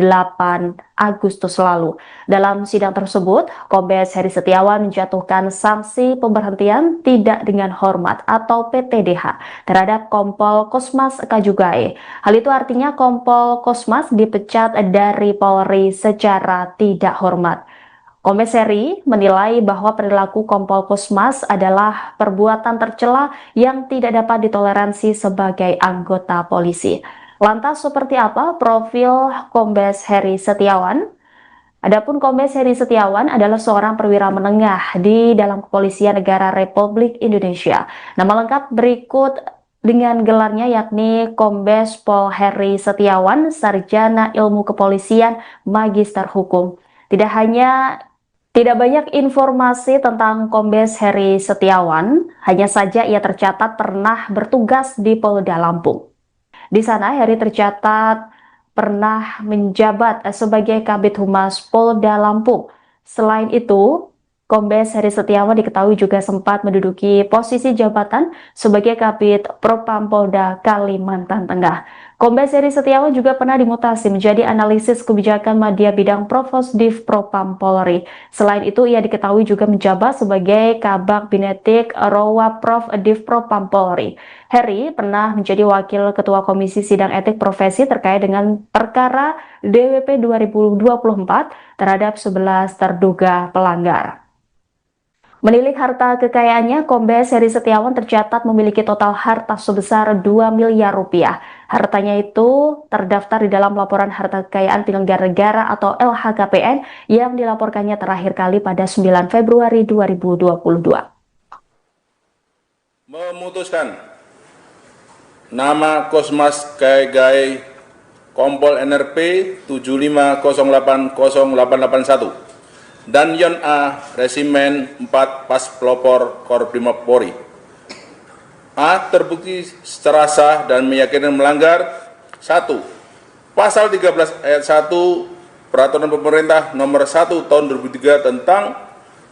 Agustus lalu. Dalam sidang tersebut, Kombes Heri Setiawan menjatuhkan sanksi pemberhentian tidak dengan hormat atau PTDH terhadap Kompol Kosmas Kajugai. Hal itu artinya Kompol Kosmas dipecat dari Polri secara tidak hormat. Kombes Heri menilai bahwa perilaku Kompol Kosmas adalah perbuatan tercela yang tidak dapat ditoleransi sebagai anggota polisi. Lantas seperti apa profil Kombes Heri Setiawan? Adapun Kombes Heri Setiawan adalah seorang perwira menengah di dalam Kepolisian Negara Republik Indonesia. Nama lengkap berikut dengan gelarnya yakni Kombes Pol Heri Setiawan, Sarjana Ilmu Kepolisian, Magister Hukum. Tidak banyak informasi tentang Kombes Heri Setiawan, hanya saja ia tercatat pernah bertugas di Polda Lampung. Di sana Heri tercatat pernah menjabat sebagai Kabid Humas Polda Lampung. Selain itu, Kombes Heri Setiawan diketahui juga sempat menduduki posisi jabatan sebagai Kabid Propam Polda Kalimantan Tengah. Kombes Heri Setiawan juga pernah dimutasi menjadi analisis kebijakan media bidang Provosdiv Propam Polri. Selain itu, ia diketahui juga menjabat sebagai Kabag Binetik Rowa Prof Div Propam Polri. Heri pernah menjadi Wakil Ketua Komisi Sidang Etik Profesi terkait dengan perkara DWP 2024 terhadap 11 terduga pelanggar. Menilik harta kekayaannya, Kombes Heri Setiawan tercatat memiliki total harta sebesar 2 miliar rupiah. Hartanya itu terdaftar di dalam laporan harta kekayaan penyelenggara negara atau LHKPN yang dilaporkannya terakhir kali pada 9 Februari 2022. Memutuskan nama Kosmas Kajugai Kompol NRP 75080881 dan Yon A Resimen 4 Pas Pelopor Korprimob Polri. A terbukti secara sah dan meyakinkan melanggar 1. Pasal 13 ayat 1 Peraturan Pemerintah Nomor 1 Tahun 2003 tentang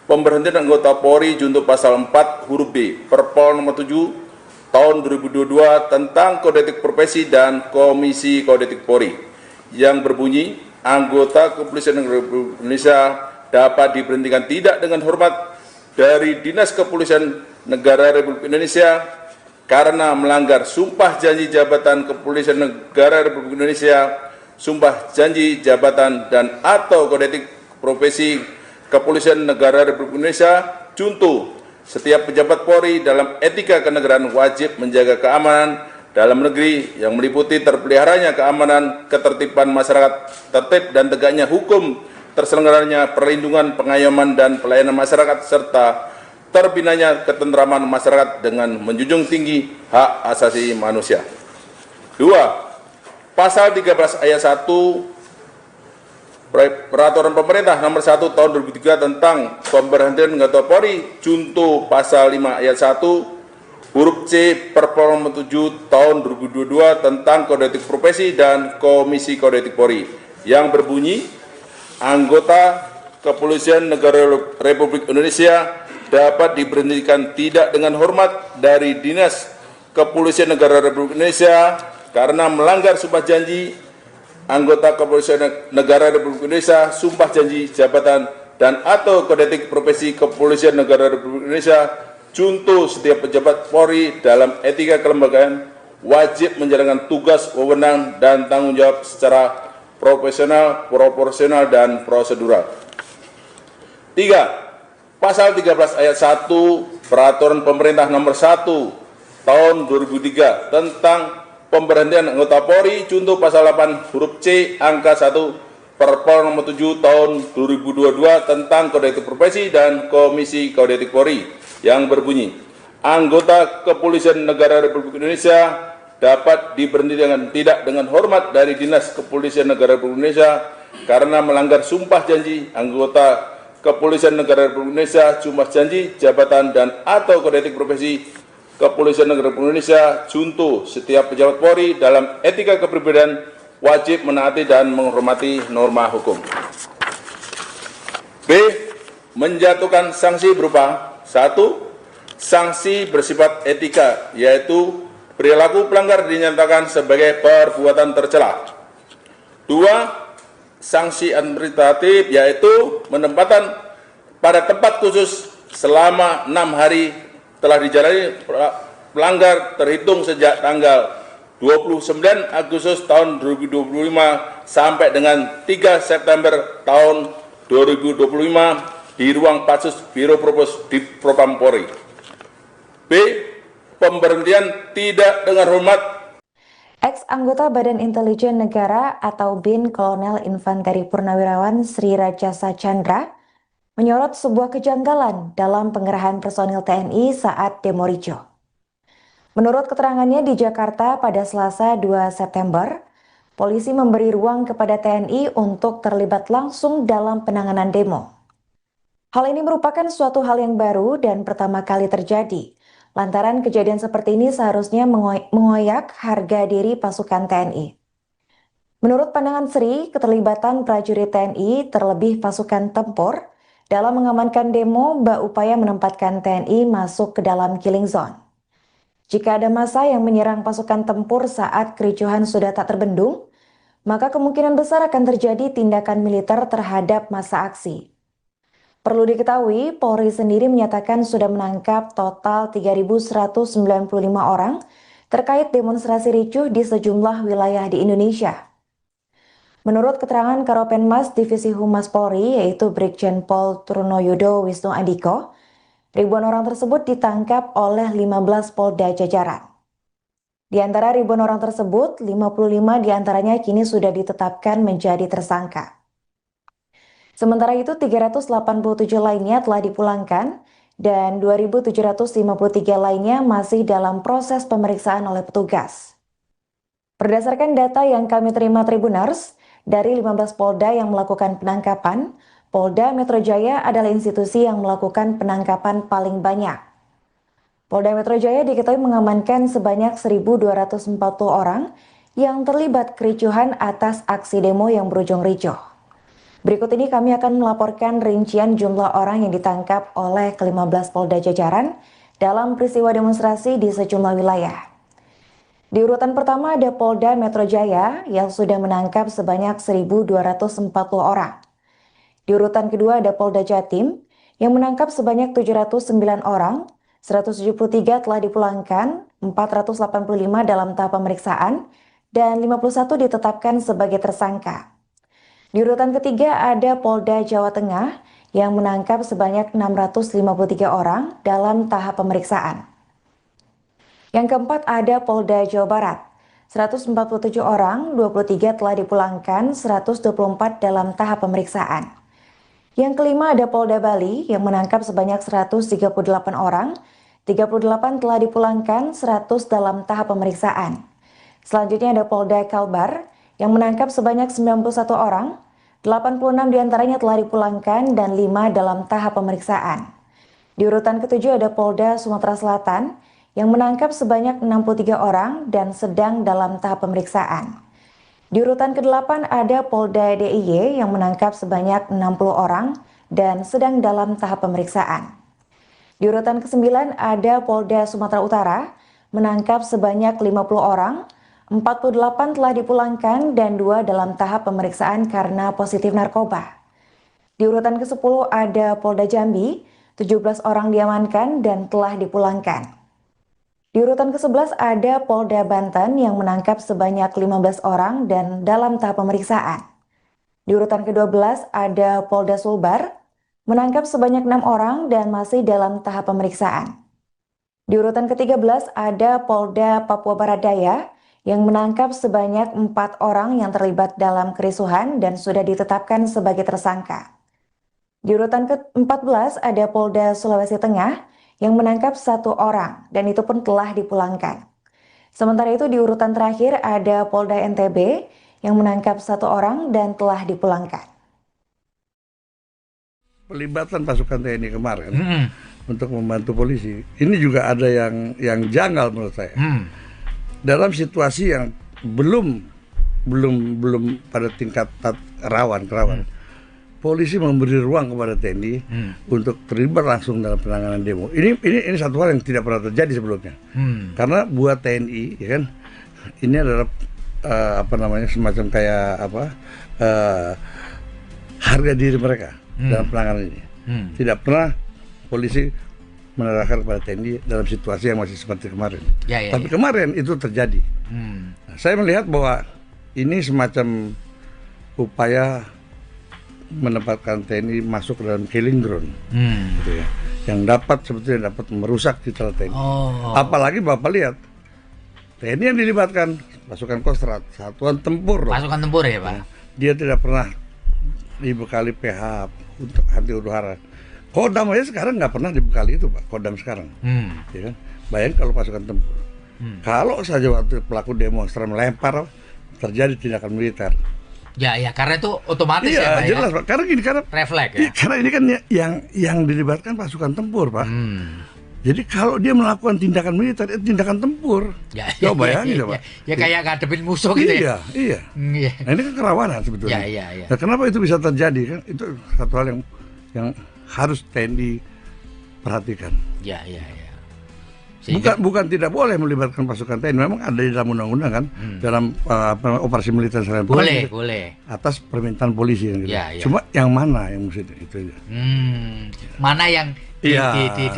pemberhentian anggota Polri junto pasal 4 huruf B Perpol Nomor 7 Tahun 2022 tentang Kode Etik Profesi dan Komisi Kode Etik Polri yang berbunyi anggota Kepolisian Negara Republik Indonesia dapat diberhentikan tidak dengan hormat dari Dinas Kepolisian Negara Republik Indonesia karena melanggar sumpah janji jabatan Kepolisian Negara Republik Indonesia, sumpah janji jabatan dan atau kode etik profesi Kepolisian Negara Republik Indonesia. Contoh, setiap pejabat Polri dalam etika kenegaraan wajib menjaga keamanan dalam negeri yang meliputi terpeliharanya keamanan, ketertiban masyarakat, tertib dan tegaknya hukum, terselenggaranya perlindungan, pengayoman dan pelayanan masyarakat serta terbinanya ketentraman masyarakat dengan menjunjung tinggi hak asasi manusia. 2. Pasal 13 ayat 1 Peraturan Pemerintah Nomor 1 Tahun 2003 tentang pemberhentian anggota Polri junto pasal 5 ayat 1 huruf C Perpol Nomor 7 Tahun 2022 tentang Kode Etik Profesi dan Komisi Kode Etik Polri yang berbunyi anggota Kepolisian Negara Republik Indonesia dapat diberhentikan tidak dengan hormat dari Dinas Kepolisian Negara Republik Indonesia karena melanggar sumpah janji anggota Kepolisian Negara Republik Indonesia, sumpah janji jabatan dan atau kode etik profesi Kepolisian Negara Republik Indonesia. Contoh, setiap pejabat Polri dalam etika kelembagaan wajib menjalankan tugas, wewenang dan tanggung jawab secara profesional, proporsional dan prosedural. 3. Pasal 13 ayat 1 Peraturan Pemerintah Nomor 1 Tahun 2003 tentang pemberhentian anggota Polri contoh pasal 8 huruf C angka 1 Perpol Nomor 7 Tahun 2022 tentang Kode Etik Profesi dan Komisi Kode Etik Polri yang berbunyi anggota Kepolisian Negara Republik Indonesia dapat diberhentikan tidak dengan hormat dari Dinas Kepolisian Negara Republik Indonesia karena melanggar sumpah janji anggota Kepolisian Negara Republik Indonesia, sumpah janji jabatan dan atau kode etik profesi Kepolisian Negara Republik Indonesia. Contoh, setiap pejabat Polri dalam etika kepribadian wajib menaati dan menghormati norma hukum. B. Menjatuhkan sanksi berupa 1. Sanksi bersifat etika, yaitu perilaku pelanggar dinyatakan sebagai perbuatan tercela. 2. Sanksi administratif, yaitu penempatan pada tempat khusus selama 6 hari telah dijalani pelanggar terhitung sejak tanggal 29 Agustus tahun 2025 sampai dengan 3 September tahun 2025 di ruang Patsus Biro Propos di Propam Polri. B. Pemberhentian tidak dengan hormat Ex-anggota Badan Intelijen Negara atau BIN Kolonel Infanteri Purnawirawan Sri Rajasa Chandra menyorot sebuah kejanggalan dalam pengerahan personil TNI saat demo ricuh. Menurut keterangannya di Jakarta pada Selasa 2 September, polisi memberi ruang kepada TNI untuk terlibat langsung dalam penanganan demo. Hal ini merupakan suatu hal yang baru dan pertama kali terjadi. Lantaran kejadian seperti ini seharusnya mengoyak harga diri pasukan TNI. Menurut pandangan Sri, keterlibatan prajurit TNI terlebih pasukan tempur dalam mengamankan demo bak upaya menempatkan TNI masuk ke dalam killing zone. Jika ada massa yang menyerang pasukan tempur saat kericuhan sudah tak terbendung, maka kemungkinan besar akan terjadi tindakan militer terhadap massa aksi. Perlu diketahui, Polri sendiri menyatakan sudah menangkap total 3.195 orang terkait demonstrasi ricuh di sejumlah wilayah di Indonesia. Menurut keterangan Karopenmas Divisi Humas Polri, yaitu Brigjen Pol Trunoyudo Wisnu Andiko, ribuan orang tersebut ditangkap oleh 15 Polda jajaran. Di antara ribuan orang tersebut, 55 diantaranya kini sudah ditetapkan menjadi tersangka. Sementara itu 387 lainnya telah dipulangkan dan 2.753 lainnya masih dalam proses pemeriksaan oleh petugas. Berdasarkan data yang kami terima Tribuners, dari 15 Polda yang melakukan penangkapan, Polda Metro Jaya adalah institusi yang melakukan penangkapan paling banyak. Polda Metro Jaya diketahui mengamankan sebanyak 1.240 orang yang terlibat kericuhan atas aksi demo yang berujung ricuh. Berikut ini kami akan melaporkan rincian jumlah orang yang ditangkap oleh ke-15 Polda Jajaran dalam peristiwa demonstrasi di sejumlah wilayah. Di urutan pertama ada Polda Metro Jaya yang sudah menangkap sebanyak 1.240 orang. Di urutan kedua ada Polda Jatim yang menangkap sebanyak 709 orang, 173 telah dipulangkan, 485 dalam tahap pemeriksaan, dan 51 ditetapkan sebagai tersangka. Di urutan ketiga ada Polda Jawa Tengah yang menangkap sebanyak 653 orang dalam tahap pemeriksaan. Yang keempat ada Polda Jawa Barat, 147 orang, 23 telah dipulangkan, 124 dalam tahap pemeriksaan. Yang kelima ada Polda Bali yang menangkap sebanyak 138 orang, 38 telah dipulangkan, 100 dalam tahap pemeriksaan. Selanjutnya ada Polda Kalbar yang menangkap sebanyak 91 orang, 86 diantaranya telah dipulangkan dan 5 dalam tahap pemeriksaan. Di urutan ketujuh ada Polda Sumatera Selatan yang menangkap sebanyak 63 orang dan sedang dalam tahap pemeriksaan. Di urutan ke-8 ada Polda DIY yang menangkap sebanyak 60 orang dan sedang dalam tahap pemeriksaan. Di urutan ke-9 ada Polda Sumatera Utara menangkap sebanyak 50 orang, 48 telah dipulangkan dan 2 dalam tahap pemeriksaan karena positif narkoba. Di urutan ke-10 ada Polda Jambi, 17 orang diamankan dan telah dipulangkan. Di urutan ke-11 ada Polda Banten yang menangkap sebanyak 15 orang dan dalam tahap pemeriksaan. Di urutan ke-12 ada Polda Sulbar menangkap sebanyak 6 orang dan masih dalam tahap pemeriksaan. Di urutan ke-13 ada Polda Papua Barat Daya yang menangkap sebanyak 4 orang yang terlibat dalam kerusuhan dan sudah ditetapkan sebagai tersangka. Di urutan ke-14 ada Polda Sulawesi Tengah yang menangkap 1 orang dan itu pun telah dipulangkan. Sementara itu di urutan terakhir ada Polda NTB yang menangkap 1 orang dan telah dipulangkan. Pelibatan pasukan TNI kemarin untuk membantu polisi, ini juga ada yang janggal menurut saya. Dalam situasi yang belum pada tingkat rawan. Polisi memberi ruang kepada TNI untuk terlibat langsung dalam penanganan demo. Ini satu hal yang tidak pernah terjadi sebelumnya. Karena buat TNI, ya kan, ini adalah semacam kayak harga diri mereka dalam penanganan ini. Tidak pernah polisi menerahkan kepada TNI dalam situasi yang masih seperti kemarin. Tapi kemarin itu terjadi. Nah, saya melihat bahwa ini semacam upaya menempatkan TNI masuk ke dalam killing ground, gitu ya, yang sebetulnya dapat merusak citra TNI. Apalagi Bapak lihat TNI yang dilibatkan pasukan Kostrad, satuan tempur. Pasukan tempur ya Pak. Dia tidak pernah dibekali PH untuk anti huru hara. Kodam aja sekarang nggak pernah dibekali itu Pak. Kodam sekarang, ya kan? Bayangin kalau pasukan tempur. Kalau saja waktu pelaku demonstran melempar terjadi tindakan militer. Ya, karena itu otomatis ya Pak. Jelas Pak. Karena refleks ya. Karena ini kan yang dilibatkan pasukan tempur Pak. Jadi kalau dia melakukan tindakan militer, itu tindakan tempur. Coba bayangin Pak. Ya kayak ngadepin musuh gitu ya. Iya. Nah, ini kan kerawanan sebetulnya. Nah, kenapa itu bisa terjadi kan? Itu satu hal yang harus TNI perhatikan. Bukan tidak boleh melibatkan pasukan TNI, memang ada di dalam undang-undang kan, dalam operasi militer selain boleh atas permintaan polisi yang gitu. Cuma yang mana yang mesti itu aja. Mana yang di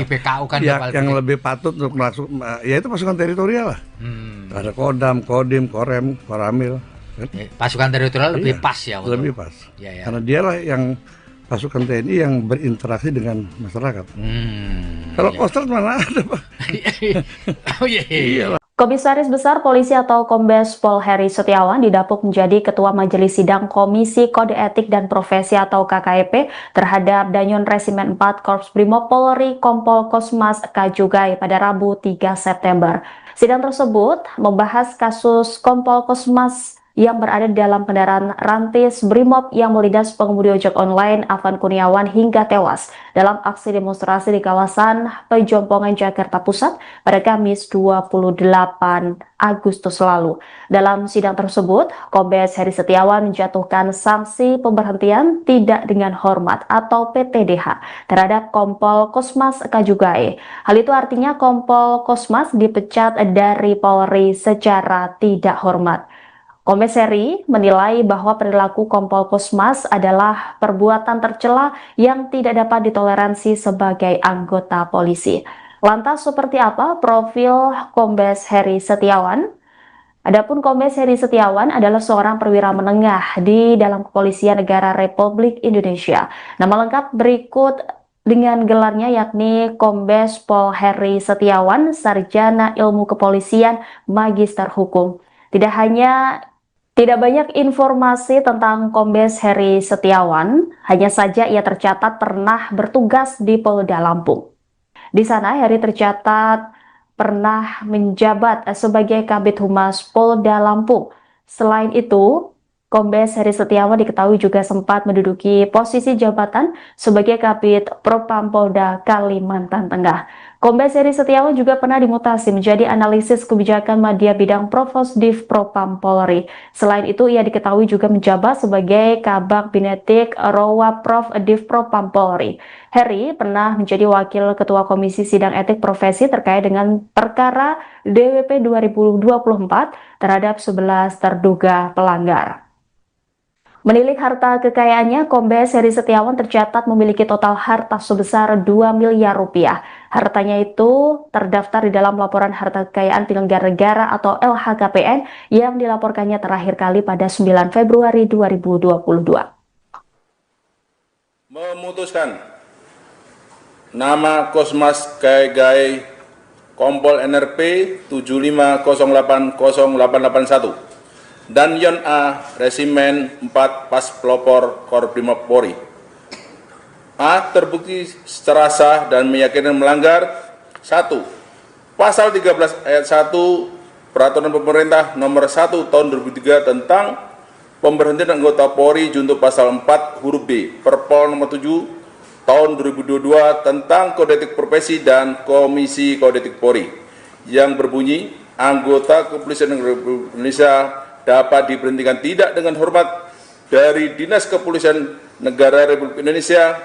PKU kan yang lebih patut untuk masuk, ya itu pasukan teritorial lah. Ada Kodam, Kodim, Korem, Koramil. Pasukan teritorial lebih pas ya. Lebih pas. Karena dialah yang pasukan TNI yang berinteraksi dengan masyarakat. Kalau Kostrad mana ada Pak? Iyalah. Komisaris Besar Polisi atau Kombes Pol Heri Setiawan didapuk menjadi Ketua Majelis Sidang Komisi Kode Etik dan Profesi atau KKEP terhadap Danyon Resimen 4 Korps Brimob Polri Kompol Kosmas Kajugai pada Rabu 3 September. Sidang tersebut membahas kasus Kompol Kosmas yang berada di dalam kendaraan rantis Brimob yang melindas pengemudi ojek online Afan Kurniawan hingga tewas dalam aksi demonstrasi di kawasan Pejompongan, Jakarta Pusat pada Kamis 28 Agustus lalu. Dalam sidang tersebut, Kombes Heri Setiawan menjatuhkan sanksi pemberhentian tidak dengan hormat atau PTDH terhadap Kompol Kosmas Kajugae. Hal itu artinya Kompol Kosmas dipecat dari Polri secara tidak hormat. Kombes Heri menilai bahwa perilaku Kompol Kosmas adalah perbuatan tercela yang tidak dapat ditoleransi sebagai anggota polisi. Lantas seperti apa profil Kombes Heri Setiawan? Adapun Kombes Heri Setiawan adalah seorang perwira menengah di dalam Kepolisian Negara Republik Indonesia. Nama lengkap berikut dengan gelarnya yakni Kombes Pol Heri Setiawan, Sarjana Ilmu Kepolisian, Magister Hukum. Tidak banyak informasi tentang Kombes Heri Setiawan, hanya saja ia tercatat pernah bertugas di Polda Lampung. Di sana Heri tercatat pernah menjabat sebagai Kabid Humas Polda Lampung. Selain itu, Kombes Heri Setiawan diketahui juga sempat menduduki posisi jabatan sebagai Kabid Propam Polda Kalimantan Tengah. Kombes Heri Setiawan juga pernah dimutasi menjadi analisis kebijakan media bidang Provosdiv Propam Polri. Selain itu, ia diketahui juga menjabat sebagai Kabag Binetik Rowa Prof Div Propam Polri. Heri pernah menjadi Wakil Ketua Komisi Sidang Etik Profesi terkait dengan perkara DWP 2024 terhadap 11 terduga pelanggar. Menilik harta kekayaannya, Kombes Heri Setiawan tercatat memiliki total harta sebesar 2 miliar rupiah. Hartanya itu terdaftar di dalam laporan harta kekayaan penyelenggara negara atau LHKPN yang dilaporkannya terakhir kali pada 9 Februari 2022. Memutuskan nama Kosmas Kajugae Kompol NRP 75080881 dan Yon A Resimen 4 Pas Pelopor Korprimob Polri. A. Terbukti secara sah dan meyakinkan melanggar 1. Pasal 13 ayat 1 Peraturan Pemerintah Nomor 1 Tahun 2003 tentang pemberhentian anggota Polri junto pasal 4 huruf B Perpol Nomor 7 Tahun 2022 tentang Kode Etik Profesi dan Komisi Kode Etik Polri yang berbunyi anggota Kepolisian Republik Indonesia dapat diberhentikan tidak dengan hormat dari Dinas Kepolisian Negara Republik Indonesia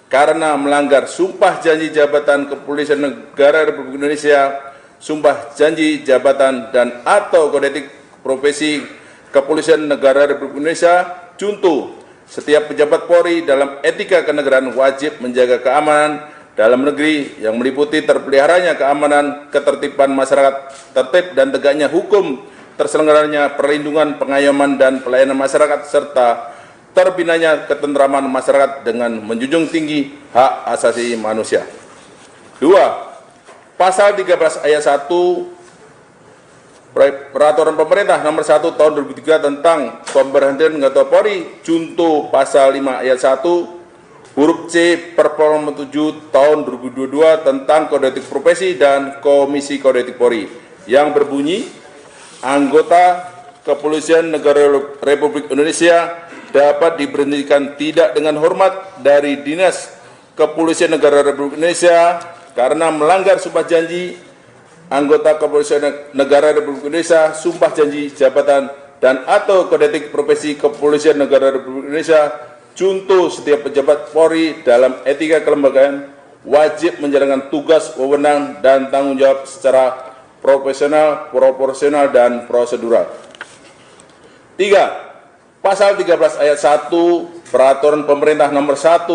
karena melanggar sumpah janji jabatan Kepolisian Negara Republik Indonesia, sumpah janji jabatan dan atau kode etik profesi Kepolisian Negara Republik Indonesia. Contoh, setiap pejabat Polri dalam etika kenegaraan wajib menjaga keamanan dalam negeri yang meliputi terpeliharanya keamanan, ketertiban masyarakat, tertib dan tegaknya hukum, terselenggaranya perlindungan, pengayoman, dan pelayanan masyarakat, serta terbinanya ketentraman masyarakat dengan menjunjung tinggi hak asasi manusia. 2. Pasal 13 ayat 1 Peraturan Pemerintah Nomor 1 Tahun 2003 tentang pemberhentian anggota Polri junto pasal 5 ayat 1 huruf C Perpol Nomor 7 Tahun 2022 tentang Kode Etik Profesi dan Komisi Kode Etik Polri yang berbunyi anggota Kepolisian Negara Republik Indonesia dapat diberhentikan tidak dengan hormat dari Dinas Kepolisian Negara Republik Indonesia karena melanggar sumpah janji anggota Kepolisian Negara Republik Indonesia, sumpah janji jabatan dan atau kode etik profesi Kepolisian Negara Republik Indonesia. Contoh, setiap pejabat Polri dalam etika kelembagaan wajib menjalankan tugas, wewenang, dan tanggung jawab secara profesional, proporsional, dan prosedural. 3. Pasal 13 ayat 1 Peraturan Pemerintah Nomor 1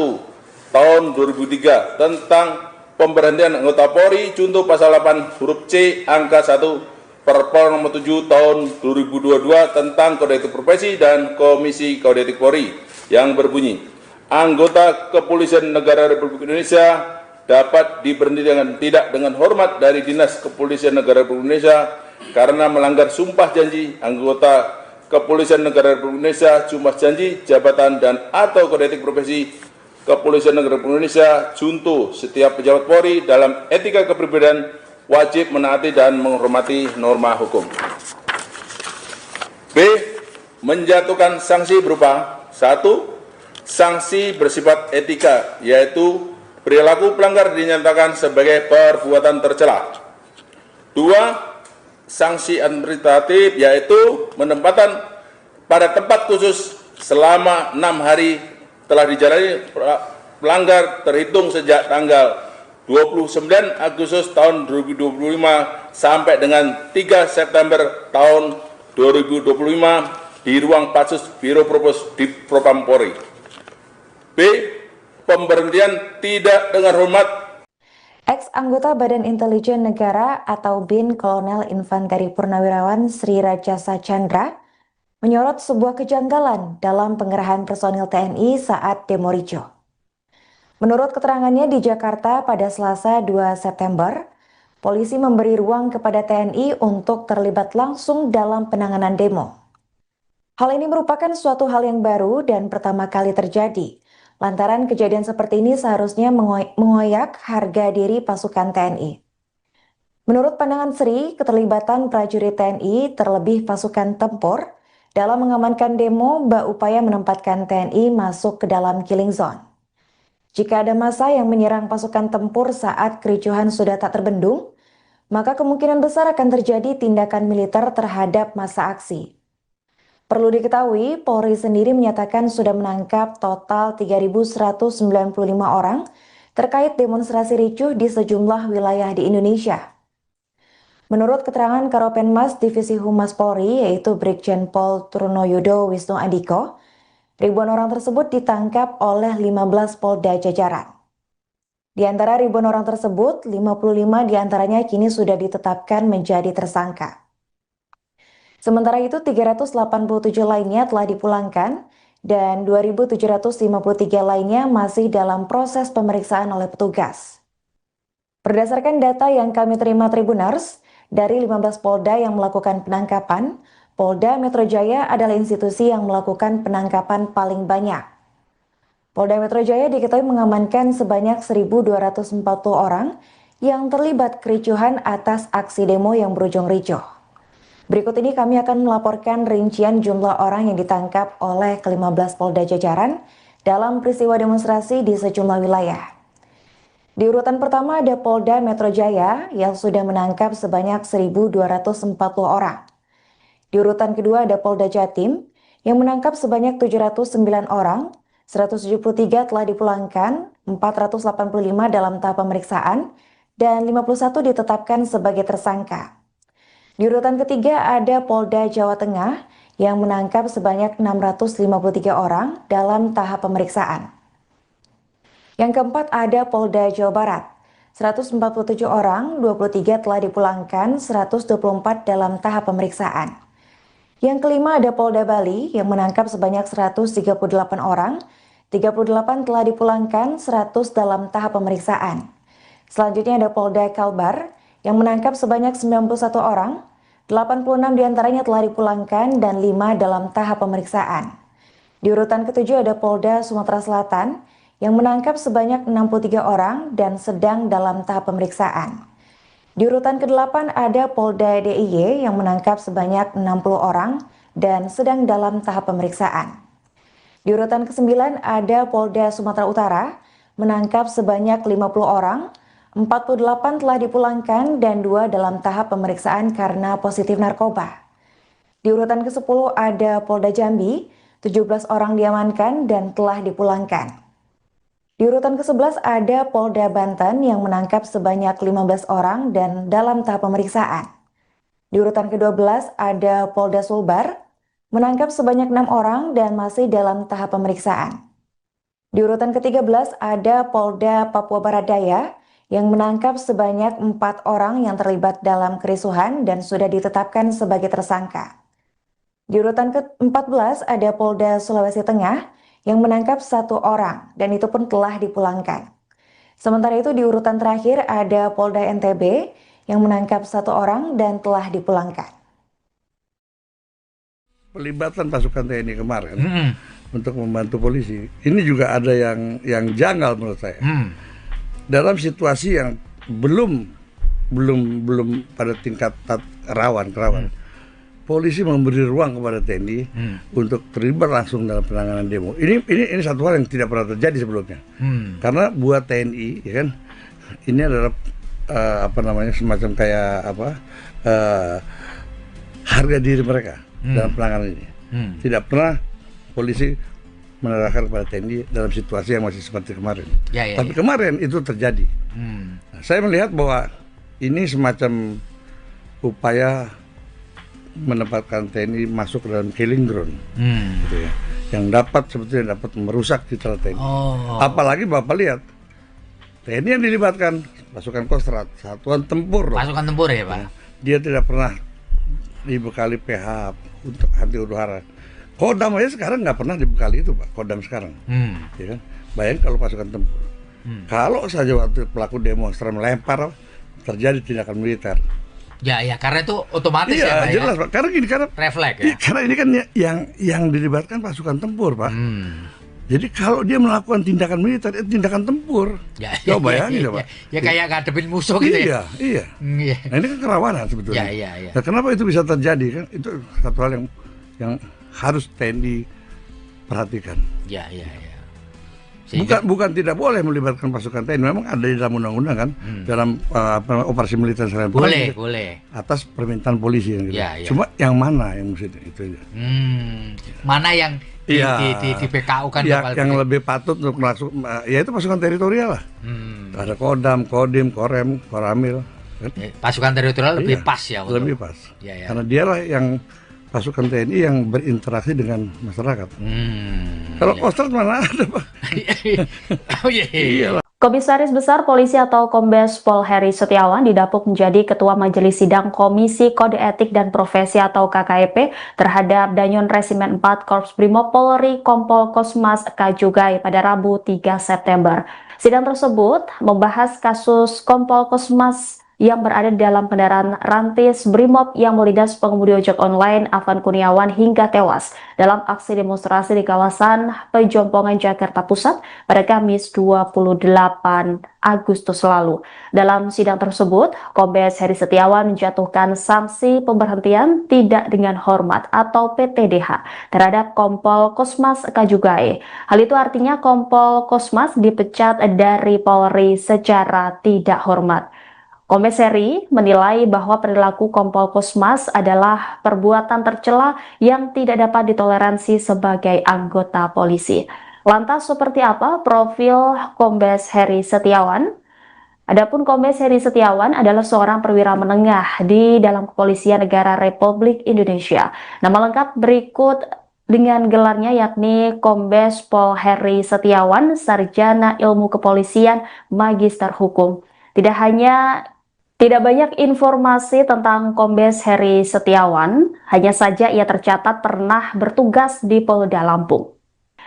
Tahun 2003 tentang pemberhentian anggota Polri contoh pasal 8 huruf C angka 1 Perpol Nomor 7 Tahun 2022 tentang Kode Etik Profesi dan Komisi Kode Etik Polri yang berbunyi anggota Kepolisian Negara Republik Indonesia dapat diberhentikan tidak dengan hormat dari Dinas Kepolisian Negara Republik Indonesia karena melanggar sumpah janji anggota Kepolisian Negara Republik Indonesia, sumpah janji jabatan dan atau kode etik profesi Kepolisian Negara Republik Indonesia. Contoh, setiap pejabat Polri dalam etika kepribadian wajib menaati dan menghormati norma hukum. B. menjatuhkan sanksi berupa 1. Sanksi bersifat etika, yaitu perilaku pelanggar dinyatakan sebagai perbuatan tercela. 2. Sanksi administratif, yaitu penempatan pada tempat khusus selama 6 hari telah dijalani pelanggar terhitung sejak tanggal 29 Agustus tahun 2025 sampai dengan 3 September tahun 2025 di ruang Patsus Biro Propos di Propam Polri. B. Pemberhentian tidak dengan hormat. Ex-anggota Badan Intelijen Negara atau BIN Kolonel Infanteri Purnawirawan Sri Rajasa Chandra menyorot sebuah kejanggalan dalam pengerahan personil TNI saat demo ricuh. Menurut keterangannya di Jakarta pada Selasa 2 September, polisi memberi ruang kepada TNI untuk terlibat langsung dalam penanganan demo. Hal ini merupakan suatu hal yang baru dan pertama kali terjadi, lantaran kejadian seperti ini seharusnya mengoyak harga diri pasukan TNI. Menurut pandangan Sri, keterlibatan prajurit TNI terlebih pasukan tempur dalam mengamankan demo bak upaya menempatkan TNI masuk ke dalam killing zone. Jika ada massa yang menyerang pasukan tempur saat kericuhan sudah tak terbendung, maka kemungkinan besar akan terjadi tindakan militer terhadap massa aksi. Perlu diketahui, Polri sendiri menyatakan sudah menangkap total 3.195 orang terkait demonstrasi ricuh di sejumlah wilayah di Indonesia. Menurut keterangan Karopenmas Divisi Humas Polri, yaitu Brigjen Pol Trunoyudo Wisnu Andiko, ribuan orang tersebut ditangkap oleh 15 Polda jajaran. Di antara ribuan orang tersebut, 55 diantaranya kini sudah ditetapkan menjadi tersangka. Sementara itu, 387 lainnya telah dipulangkan dan 2.753 lainnya masih dalam proses pemeriksaan oleh petugas. Berdasarkan data yang kami terima Tribuners, dari 15 Polda yang melakukan penangkapan, Polda Metro Jaya adalah institusi yang melakukan penangkapan paling banyak. Polda Metro Jaya diketahui mengamankan sebanyak 1.240 orang yang terlibat kericuhan atas aksi demo yang berujung ricuh. Berikut ini kami akan melaporkan rincian jumlah orang yang ditangkap oleh ke-15 Polda jajaran dalam peristiwa demonstrasi di sejumlah wilayah. Di urutan pertama ada Polda Metro Jaya yang sudah menangkap sebanyak 1.240 orang. Di urutan kedua ada Polda Jatim yang menangkap sebanyak 709 orang, 173 telah dipulangkan, 485 dalam tahap pemeriksaan, dan 51 ditetapkan sebagai tersangka. Di urutan ketiga ada Polda Jawa Tengah yang menangkap sebanyak 653 orang dalam tahap pemeriksaan. Yang keempat ada Polda Jawa Barat, 147 orang, 23 telah dipulangkan, 124 dalam tahap pemeriksaan. Yang kelima ada Polda Bali yang menangkap sebanyak 138 orang, 38 telah dipulangkan, 100 dalam tahap pemeriksaan. Selanjutnya ada Polda Kalbar yang menangkap sebanyak 91 orang, 86 diantaranya telah dipulangkan dan 5 dalam tahap pemeriksaan. Di urutan ketujuh ada Polda Sumatera Selatan yang menangkap sebanyak 63 orang dan sedang dalam tahap pemeriksaan. Di urutan ke-8 ada Polda DIY yang menangkap sebanyak 60 orang dan sedang dalam tahap pemeriksaan. Di urutan ke-9 ada Polda Sumatera Utara menangkap sebanyak 50 orang, 48 telah dipulangkan dan 2 dalam tahap pemeriksaan karena positif narkoba. Di urutan ke-10 ada Polda Jambi, 17 orang diamankan dan telah dipulangkan. Di urutan ke-11 ada Polda Banten yang menangkap sebanyak 15 orang dan dalam tahap pemeriksaan. Di urutan ke-12 ada Polda Sulbar, menangkap sebanyak 6 orang dan masih dalam tahap pemeriksaan. Di urutan ke-13 ada Polda Papua Barat Daya yang menangkap sebanyak 4 orang yang terlibat dalam kerusuhan dan sudah ditetapkan sebagai tersangka. Di urutan ke-14 ada Polda Sulawesi Tengah yang menangkap 1 orang dan itu pun telah dipulangkan. Sementara itu di urutan terakhir ada Polda NTB yang menangkap 1 orang dan telah dipulangkan. Pelibatan pasukan TNI kemarin untuk membantu polisi, ini juga ada yang janggal menurut saya. Dalam situasi yang belum pada tingkat rawan. polisi memberi ruang kepada TNI untuk terlibat langsung dalam penanganan demo. Ini satu hal yang tidak pernah terjadi sebelumnya. Karena buat TNI, ya kan, ini adalah semacam kayak harga diri mereka dalam penanganan ini. Tidak pernah polisi menerahkan kepada TNI dalam situasi yang masih seperti kemarin. Tapi kemarin itu terjadi. Nah, saya melihat bahwa ini semacam upaya menempatkan TNI masuk ke dalam killing ground, gitu ya, yang sebetulnya dapat merusak citra TNI. Apalagi Bapak lihat TNI yang dilibatkan pasukan Kostrad, satuan tempur. Pasukan tempur ya Pak. Dia tidak pernah dibekali PH untuk anti huru hara. Kodam aja sekarang nggak pernah dibekali itu Pak. Kodam sekarang, ya kan? Bayangin kalau pasukan tempur. Kalau saja waktu pelaku demonstran melempar terjadi tindakan militer. Ya, karena itu otomatis ya Pak. Jelas Pak. Karena refleks ya. Karena ini kan yang dilibatkan pasukan tempur Pak. Jadi kalau dia melakukan tindakan militer, tindakan tempur. Coba bayangin Pak. Ya kayak ngadepin musuh gitu ya. Iya. Nah ini kan kerawanan sebetulnya. Nah kenapa itu bisa terjadi kan? Itu satu hal yang harus TNI perhatikan. Bukan tidak boleh melibatkan pasukan TNI, memang ada di dalam undang-undang kan, dalam operasi militer selain perang. Boleh. Atas permintaan polisi yang gitu. Cuma yang mana yang mesti itu aja. Mana yang di PKU kan yang lebih patut untuk masuk, ya itu pasukan teritorial lah. Ada Kodam, Kodim, Korem, Koramil. Kan? Pasukan teritorial lebih pas ya. Lebih pas. Karena dialah yang pasukan TNI yang berinteraksi dengan masyarakat. Kalau Kostrad mana ada Pak? Iyalah. Komisaris Besar Polisi atau Kombes Pol Heri Setiawan didapuk menjadi Ketua Majelis Sidang Komisi Kode Etik dan Profesi atau KKEP terhadap Danyon Resimen 4 Korps Brimob Polri Kompol Kosmas Kajugai pada Rabu 3 September. Sidang tersebut membahas kasus Kompol Kosmas yang berada di dalam kendaraan rantis Brimob yang melindas pengemudi ojek online Afan Kurniawan hingga tewas dalam aksi demonstrasi di kawasan Pejompongan Jakarta Pusat pada Kamis 28 Agustus lalu. Dalam sidang tersebut, Kombes Heri Setiawan menjatuhkan sanksi pemberhentian tidak dengan hormat atau PTDH terhadap Kompol Kosmas Kajugai. Hal itu artinya Kompol Kosmas dipecat dari Polri secara tidak hormat. Kombes Heri menilai bahwa perilaku Kompol Kosmas adalah perbuatan tercela yang tidak dapat ditoleransi sebagai anggota polisi. Lantas seperti apa profil Kombes Heri Setiawan? Adapun Kombes Heri Setiawan adalah seorang perwira menengah di dalam Kepolisian Negara Republik Indonesia. Nama lengkap berikut dengan gelarnya yakni Kombes Pol Heri Setiawan, Sarjana Ilmu Kepolisian, Magister Hukum. Tidak banyak informasi tentang Kombes Heri Setiawan, hanya saja ia tercatat pernah bertugas di Polda Lampung.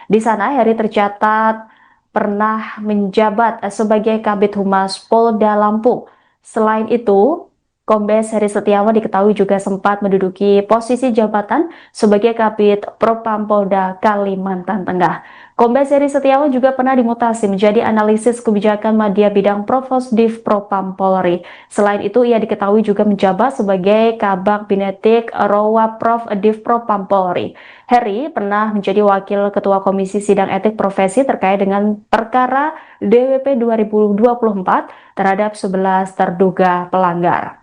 Di sana Heri tercatat pernah menjabat sebagai Kabid Humas Polda Lampung. Selain itu, Kombes Heri Setiawan diketahui juga sempat menduduki posisi jabatan sebagai Kabid Propam Polda Kalimantan Tengah. Kombes Heri Setiawan juga pernah dimutasi menjadi analisis kebijakan media bidang Provosdiv Propam Polri. Selain itu, ia diketahui juga menjabat sebagai Kabag Binetik Rowa Prof Div Propam Polri. Heri pernah menjadi Wakil Ketua Komisi Sidang Etik Profesi terkait dengan perkara DWP 2024 terhadap 11 terduga pelanggar.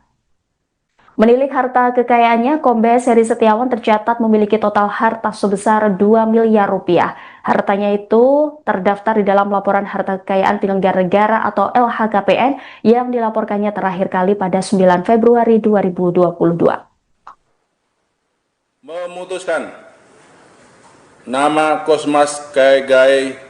Menilik harta kekayaannya, Kombes Heri Setiawan tercatat memiliki total harta sebesar 2 miliar rupiah. Hartanya itu terdaftar di dalam laporan harta kekayaan penyelenggara negara atau LHKPN yang dilaporkannya terakhir kali pada 9 Februari 2022. Memutuskan nama Kosmas Kajugai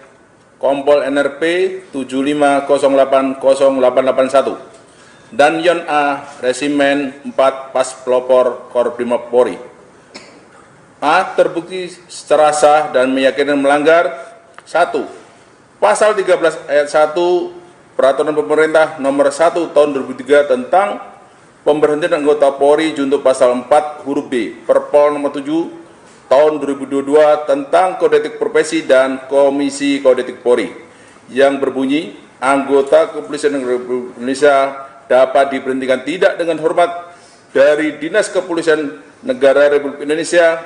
Kompol NRP 7508081 dan Yon A Resimen 4 Pas Pelopor Korprimob Polri. A. Terbukti secara sah dan meyakinkan melanggar 1. Pasal 13 ayat 1 Peraturan Pemerintah Nomor 1 Tahun 2003 tentang Pemberhentian Anggota Polri junto Pasal 4 huruf B Perpol Nomor 7 Tahun 2022 tentang Kode Etik Profesi dan Komisi Kode Etik Polri yang berbunyi anggota Kepolisian Republik Indonesia dapat diberhentikan tidak dengan hormat dari Dinas Kepolisian Negara Republik Indonesia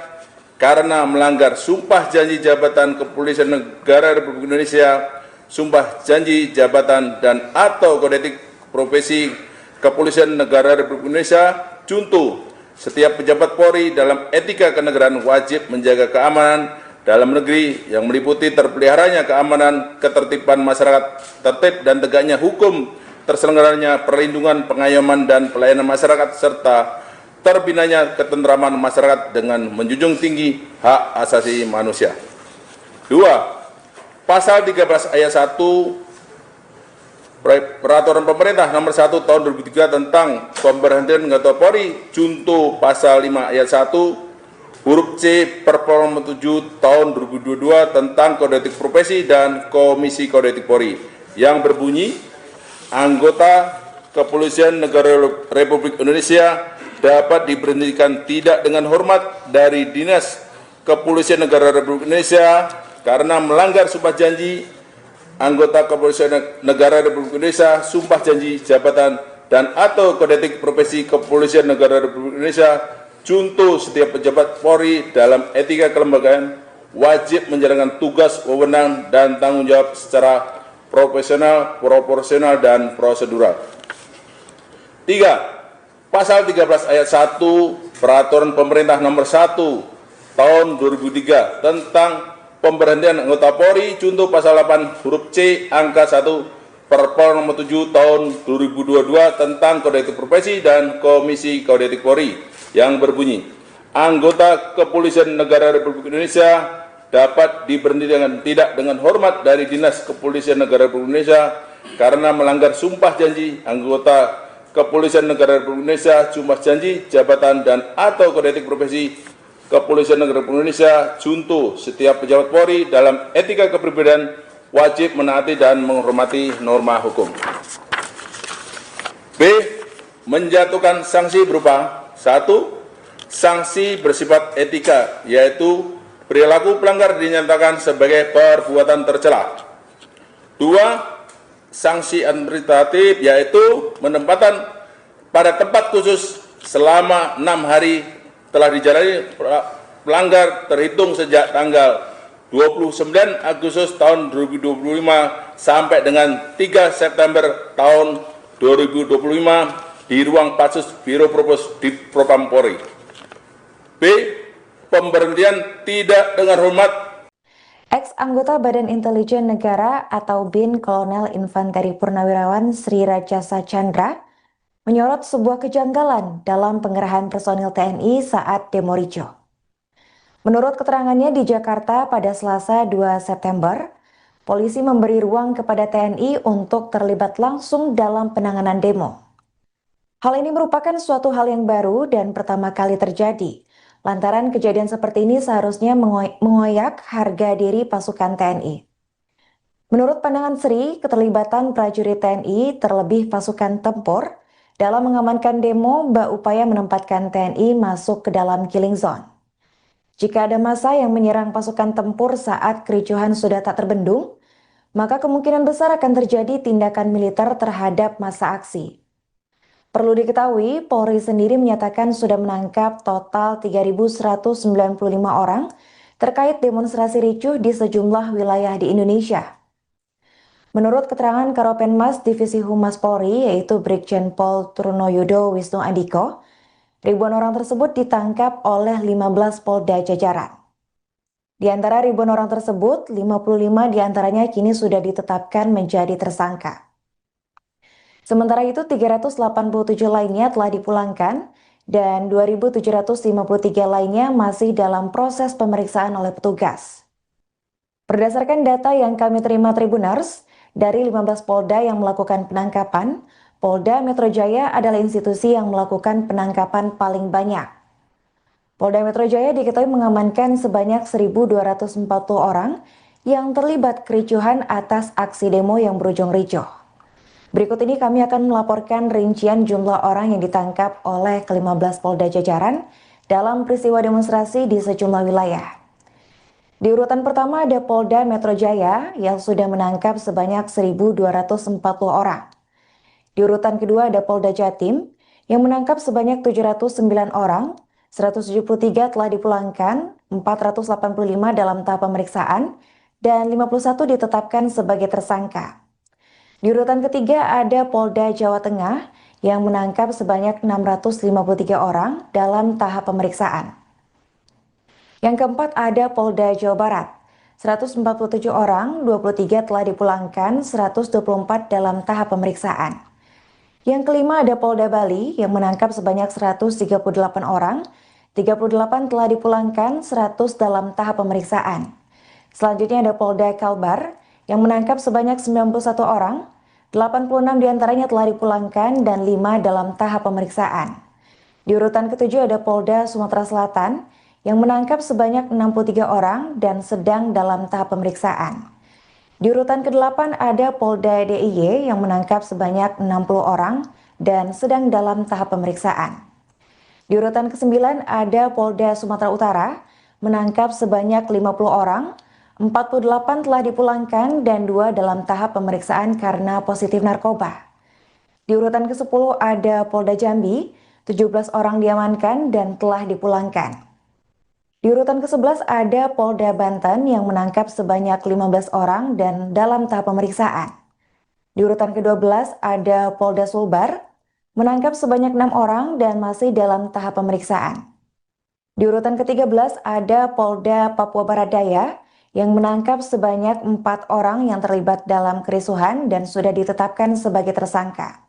karena melanggar sumpah janji jabatan Kepolisian Negara Republik Indonesia, sumpah janji jabatan dan atau kode etik profesi Kepolisian Negara Republik Indonesia. Junto, setiap pejabat Polri dalam etika kenegaraan wajib menjaga keamanan dalam negeri yang meliputi terpeliharanya keamanan, ketertiban masyarakat, tertib dan tegaknya hukum, terselenggaranya perlindungan, pengayoman dan pelayanan masyarakat, serta terbinanya ketentraman masyarakat dengan menjunjung tinggi hak asasi manusia. 2. Pasal 13 ayat 1 Peraturan Pemerintah Nomor 1 Tahun 2003 tentang pemberhentian Ketua Polri, junto Pasal 5 ayat 1 huruf C Perpres nomor 7 Tahun 2022 tentang Kode Etik Profesi dan Komisi Kode Etik Polri yang berbunyi, anggota Kepolisian Negara Republik Indonesia dapat diberhentikan tidak dengan hormat dari Dinas Kepolisian Negara Republik Indonesia karena melanggar sumpah janji anggota Kepolisian Negara Republik Indonesia, sumpah janji jabatan dan atau kode etik profesi Kepolisian Negara Republik Indonesia. Junto, setiap pejabat Polri dalam etika kelembagaan wajib menjalankan tugas, wewenang dan tanggung jawab secara profesional, proporsional dan prosedural. 3. Pasal 13 ayat 1 Peraturan Pemerintah Nomor 1 Tahun 2003 tentang pemberhentian anggota Polri, junto Pasal 8 huruf C angka 1 Perpres nomor 7 Tahun 2022 tentang Kode Etik Profesi dan Komisi Kode Etik Polri yang berbunyi, anggota Kepolisian Negara Republik Indonesia dapat diberhentikan tidak dengan hormat dari Dinas Kepolisian Negara Republik Indonesia karena melanggar sumpah janji anggota Kepolisian Negara Republik Indonesia, sumpah janji jabatan dan atau kode etik profesi Kepolisian Negara Republik Indonesia. Junto, setiap pejabat Polri dalam etika kepribadian wajib menaati dan menghormati norma hukum. B. Menjatuhkan sanksi berupa 1. Sanksi bersifat etika, yaitu perilaku pelanggar dinyatakan sebagai perbuatan tercela. 2. Sanksi administratif, yaitu penempatan pada tempat khusus selama 6 hari telah dijalani pelanggar terhitung sejak tanggal 29 Agustus tahun 2025 sampai dengan 3 September tahun 2025 di ruang Patsus Biro Propos di Propam Polri. B. Pemberhentian tidak dengan hormat. Ex-anggota Badan Intelijen Negara atau BIN Kolonel Infanteri Purnawirawan Sri Rajasa Chandra menyorot sebuah kejanggalan dalam pengerahan personil TNI saat demo ricuh. Menurut keterangannya di Jakarta pada Selasa 2 September, polisi memberi ruang kepada TNI untuk terlibat langsung dalam penanganan demo. Hal ini merupakan suatu hal yang baru dan pertama kali terjadi. Lantaran kejadian seperti ini seharusnya mengoyak harga diri pasukan TNI. Menurut pandangan Sri, keterlibatan prajurit TNI terlebih pasukan tempur dalam mengamankan demo bak upaya menempatkan TNI masuk ke dalam killing zone. Jika ada massa yang menyerang pasukan tempur saat kericuhan sudah tak terbendung, maka kemungkinan besar akan terjadi tindakan militer terhadap massa aksi. Perlu diketahui, Polri sendiri menyatakan sudah menangkap total 3.195 orang terkait demonstrasi ricuh di sejumlah wilayah di Indonesia. Menurut keterangan Karopenmas Divisi Humas Polri, yaitu Brigjen Pol Trunoyudo Wisnu Andiko, ribuan orang tersebut ditangkap oleh 15 Polda jajaran. Di antara ribuan orang tersebut, 55 diantaranya kini sudah ditetapkan menjadi tersangka. Sementara itu 387 lainnya telah dipulangkan dan 2.753 lainnya masih dalam proses pemeriksaan oleh petugas. Berdasarkan data yang kami terima Tribuners, dari 15 Polda yang melakukan penangkapan, Polda Metro Jaya adalah institusi yang melakukan penangkapan paling banyak. Polda Metro Jaya diketahui mengamankan sebanyak 1.240 orang yang terlibat kericuhan atas aksi demo yang berujung ricuh. Berikut ini kami akan melaporkan rincian jumlah orang yang ditangkap oleh ke-15 Polda jajaran dalam peristiwa demonstrasi di sejumlah wilayah. Di urutan pertama ada Polda Metro Jaya yang sudah menangkap sebanyak 1.240 orang. Di urutan kedua ada Polda Jatim yang menangkap sebanyak 709 orang, 173 telah dipulangkan, 485 dalam tahap pemeriksaan, dan 51 ditetapkan sebagai tersangka. Di urutan ketiga ada Polda Jawa Tengah yang menangkap sebanyak 653 orang dalam tahap pemeriksaan. Yang keempat ada Polda Jawa Barat, 147 orang, 23 telah dipulangkan, 124 dalam tahap pemeriksaan. Yang kelima ada Polda Bali yang menangkap sebanyak 138 orang, 38 telah dipulangkan, 100 dalam tahap pemeriksaan. Selanjutnya ada Polda Kalbar yang menangkap sebanyak 91 orang, 86 diantaranya telah dipulangkan dan 5 dalam tahap pemeriksaan. Di urutan ketujuh ada Polda Sumatera Selatan yang menangkap sebanyak 63 orang dan sedang dalam tahap pemeriksaan. Di urutan ke-8 ada Polda DIY yang menangkap sebanyak 60 orang dan sedang dalam tahap pemeriksaan. Di urutan ke-9 ada Polda Sumatera Utara menangkap sebanyak 50 orang, 48 telah dipulangkan dan 2 dalam tahap pemeriksaan karena positif narkoba. Di urutan ke-10 ada Polda Jambi, 17 orang diamankan dan telah dipulangkan. Di urutan ke-11 ada Polda Banten yang menangkap sebanyak 15 orang dan dalam tahap pemeriksaan. Di urutan ke-12 ada Polda Sulbar menangkap sebanyak 6 orang dan masih dalam tahap pemeriksaan. Di urutan ke-13 ada Polda Papua Barat Daya yang menangkap sebanyak 4 orang yang terlibat dalam kerusuhan dan sudah ditetapkan sebagai tersangka.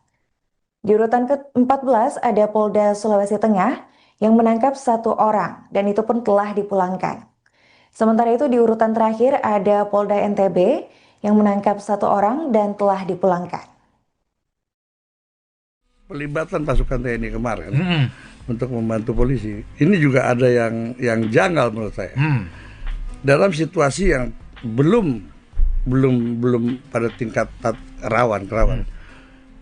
Di urutan ke-14 ada Polda Sulawesi Tengah yang menangkap 1 orang dan itu pun telah dipulangkan. Sementara itu di urutan terakhir ada Polda NTB yang menangkap 1 orang dan telah dipulangkan. Pelibatan pasukan TNI kemarin untuk membantu polisi, ini juga ada yang janggal menurut saya. Dalam situasi yang belum pada tingkat rawan.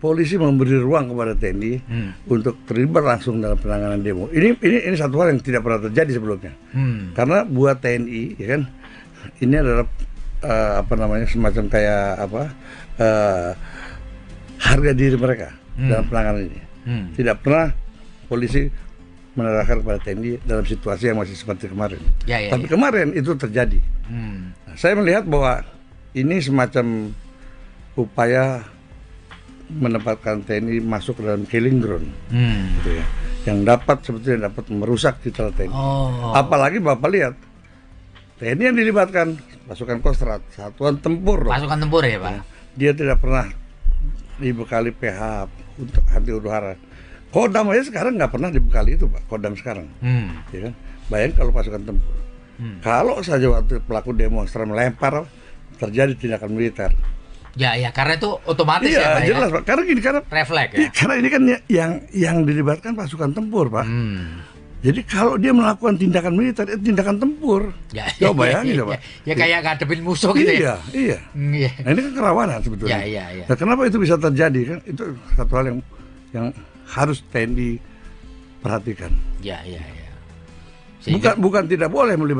Polisi memberi ruang kepada TNI untuk terlibat langsung dalam penanganan demo. Ini satu hal yang tidak pernah terjadi sebelumnya. Karena buat TNI, ya kan, ini adalah semacam kayak harga diri mereka dalam penanganan ini. Tidak pernah polisi menerahkan kepada TNI dalam situasi yang masih seperti kemarin. Tapi kemarin itu terjadi. Nah, saya melihat bahwa ini semacam upaya menempatkan TNI masuk ke dalam killing ground, gitu ya, yang sebetulnya dapat merusak citra TNI. Apalagi Bapak lihat TNI yang dilibatkan pasukan Kostrad, satuan tempur. Pasukan tempur ya Pak. Dia tidak pernah dibekali PH untuk anti huru hara. Kodam aja sekarang nggak pernah dibekali itu Pak. Kodam sekarang, ya kan? Bayangin kalau pasukan tempur. Kalau saja waktu pelaku demonstran melempar terjadi tindakan militer. Ya, karena itu otomatis ya Pak. Jelas Pak. Karena refleks ya. Karena ini kan yang dilibatkan pasukan tempur Pak. Jadi kalau dia melakukan tindakan militer, itu tindakan tempur. Coba bayangin Pak. Ya kayak ngadepin musuh gitu ya. Iya. Nah, ini kan kerawanan sebetulnya. Nah, kenapa itu bisa terjadi kan? Itu satu hal yang harus TNI perhatikan. Ya. Bukan tidak boleh melibatkan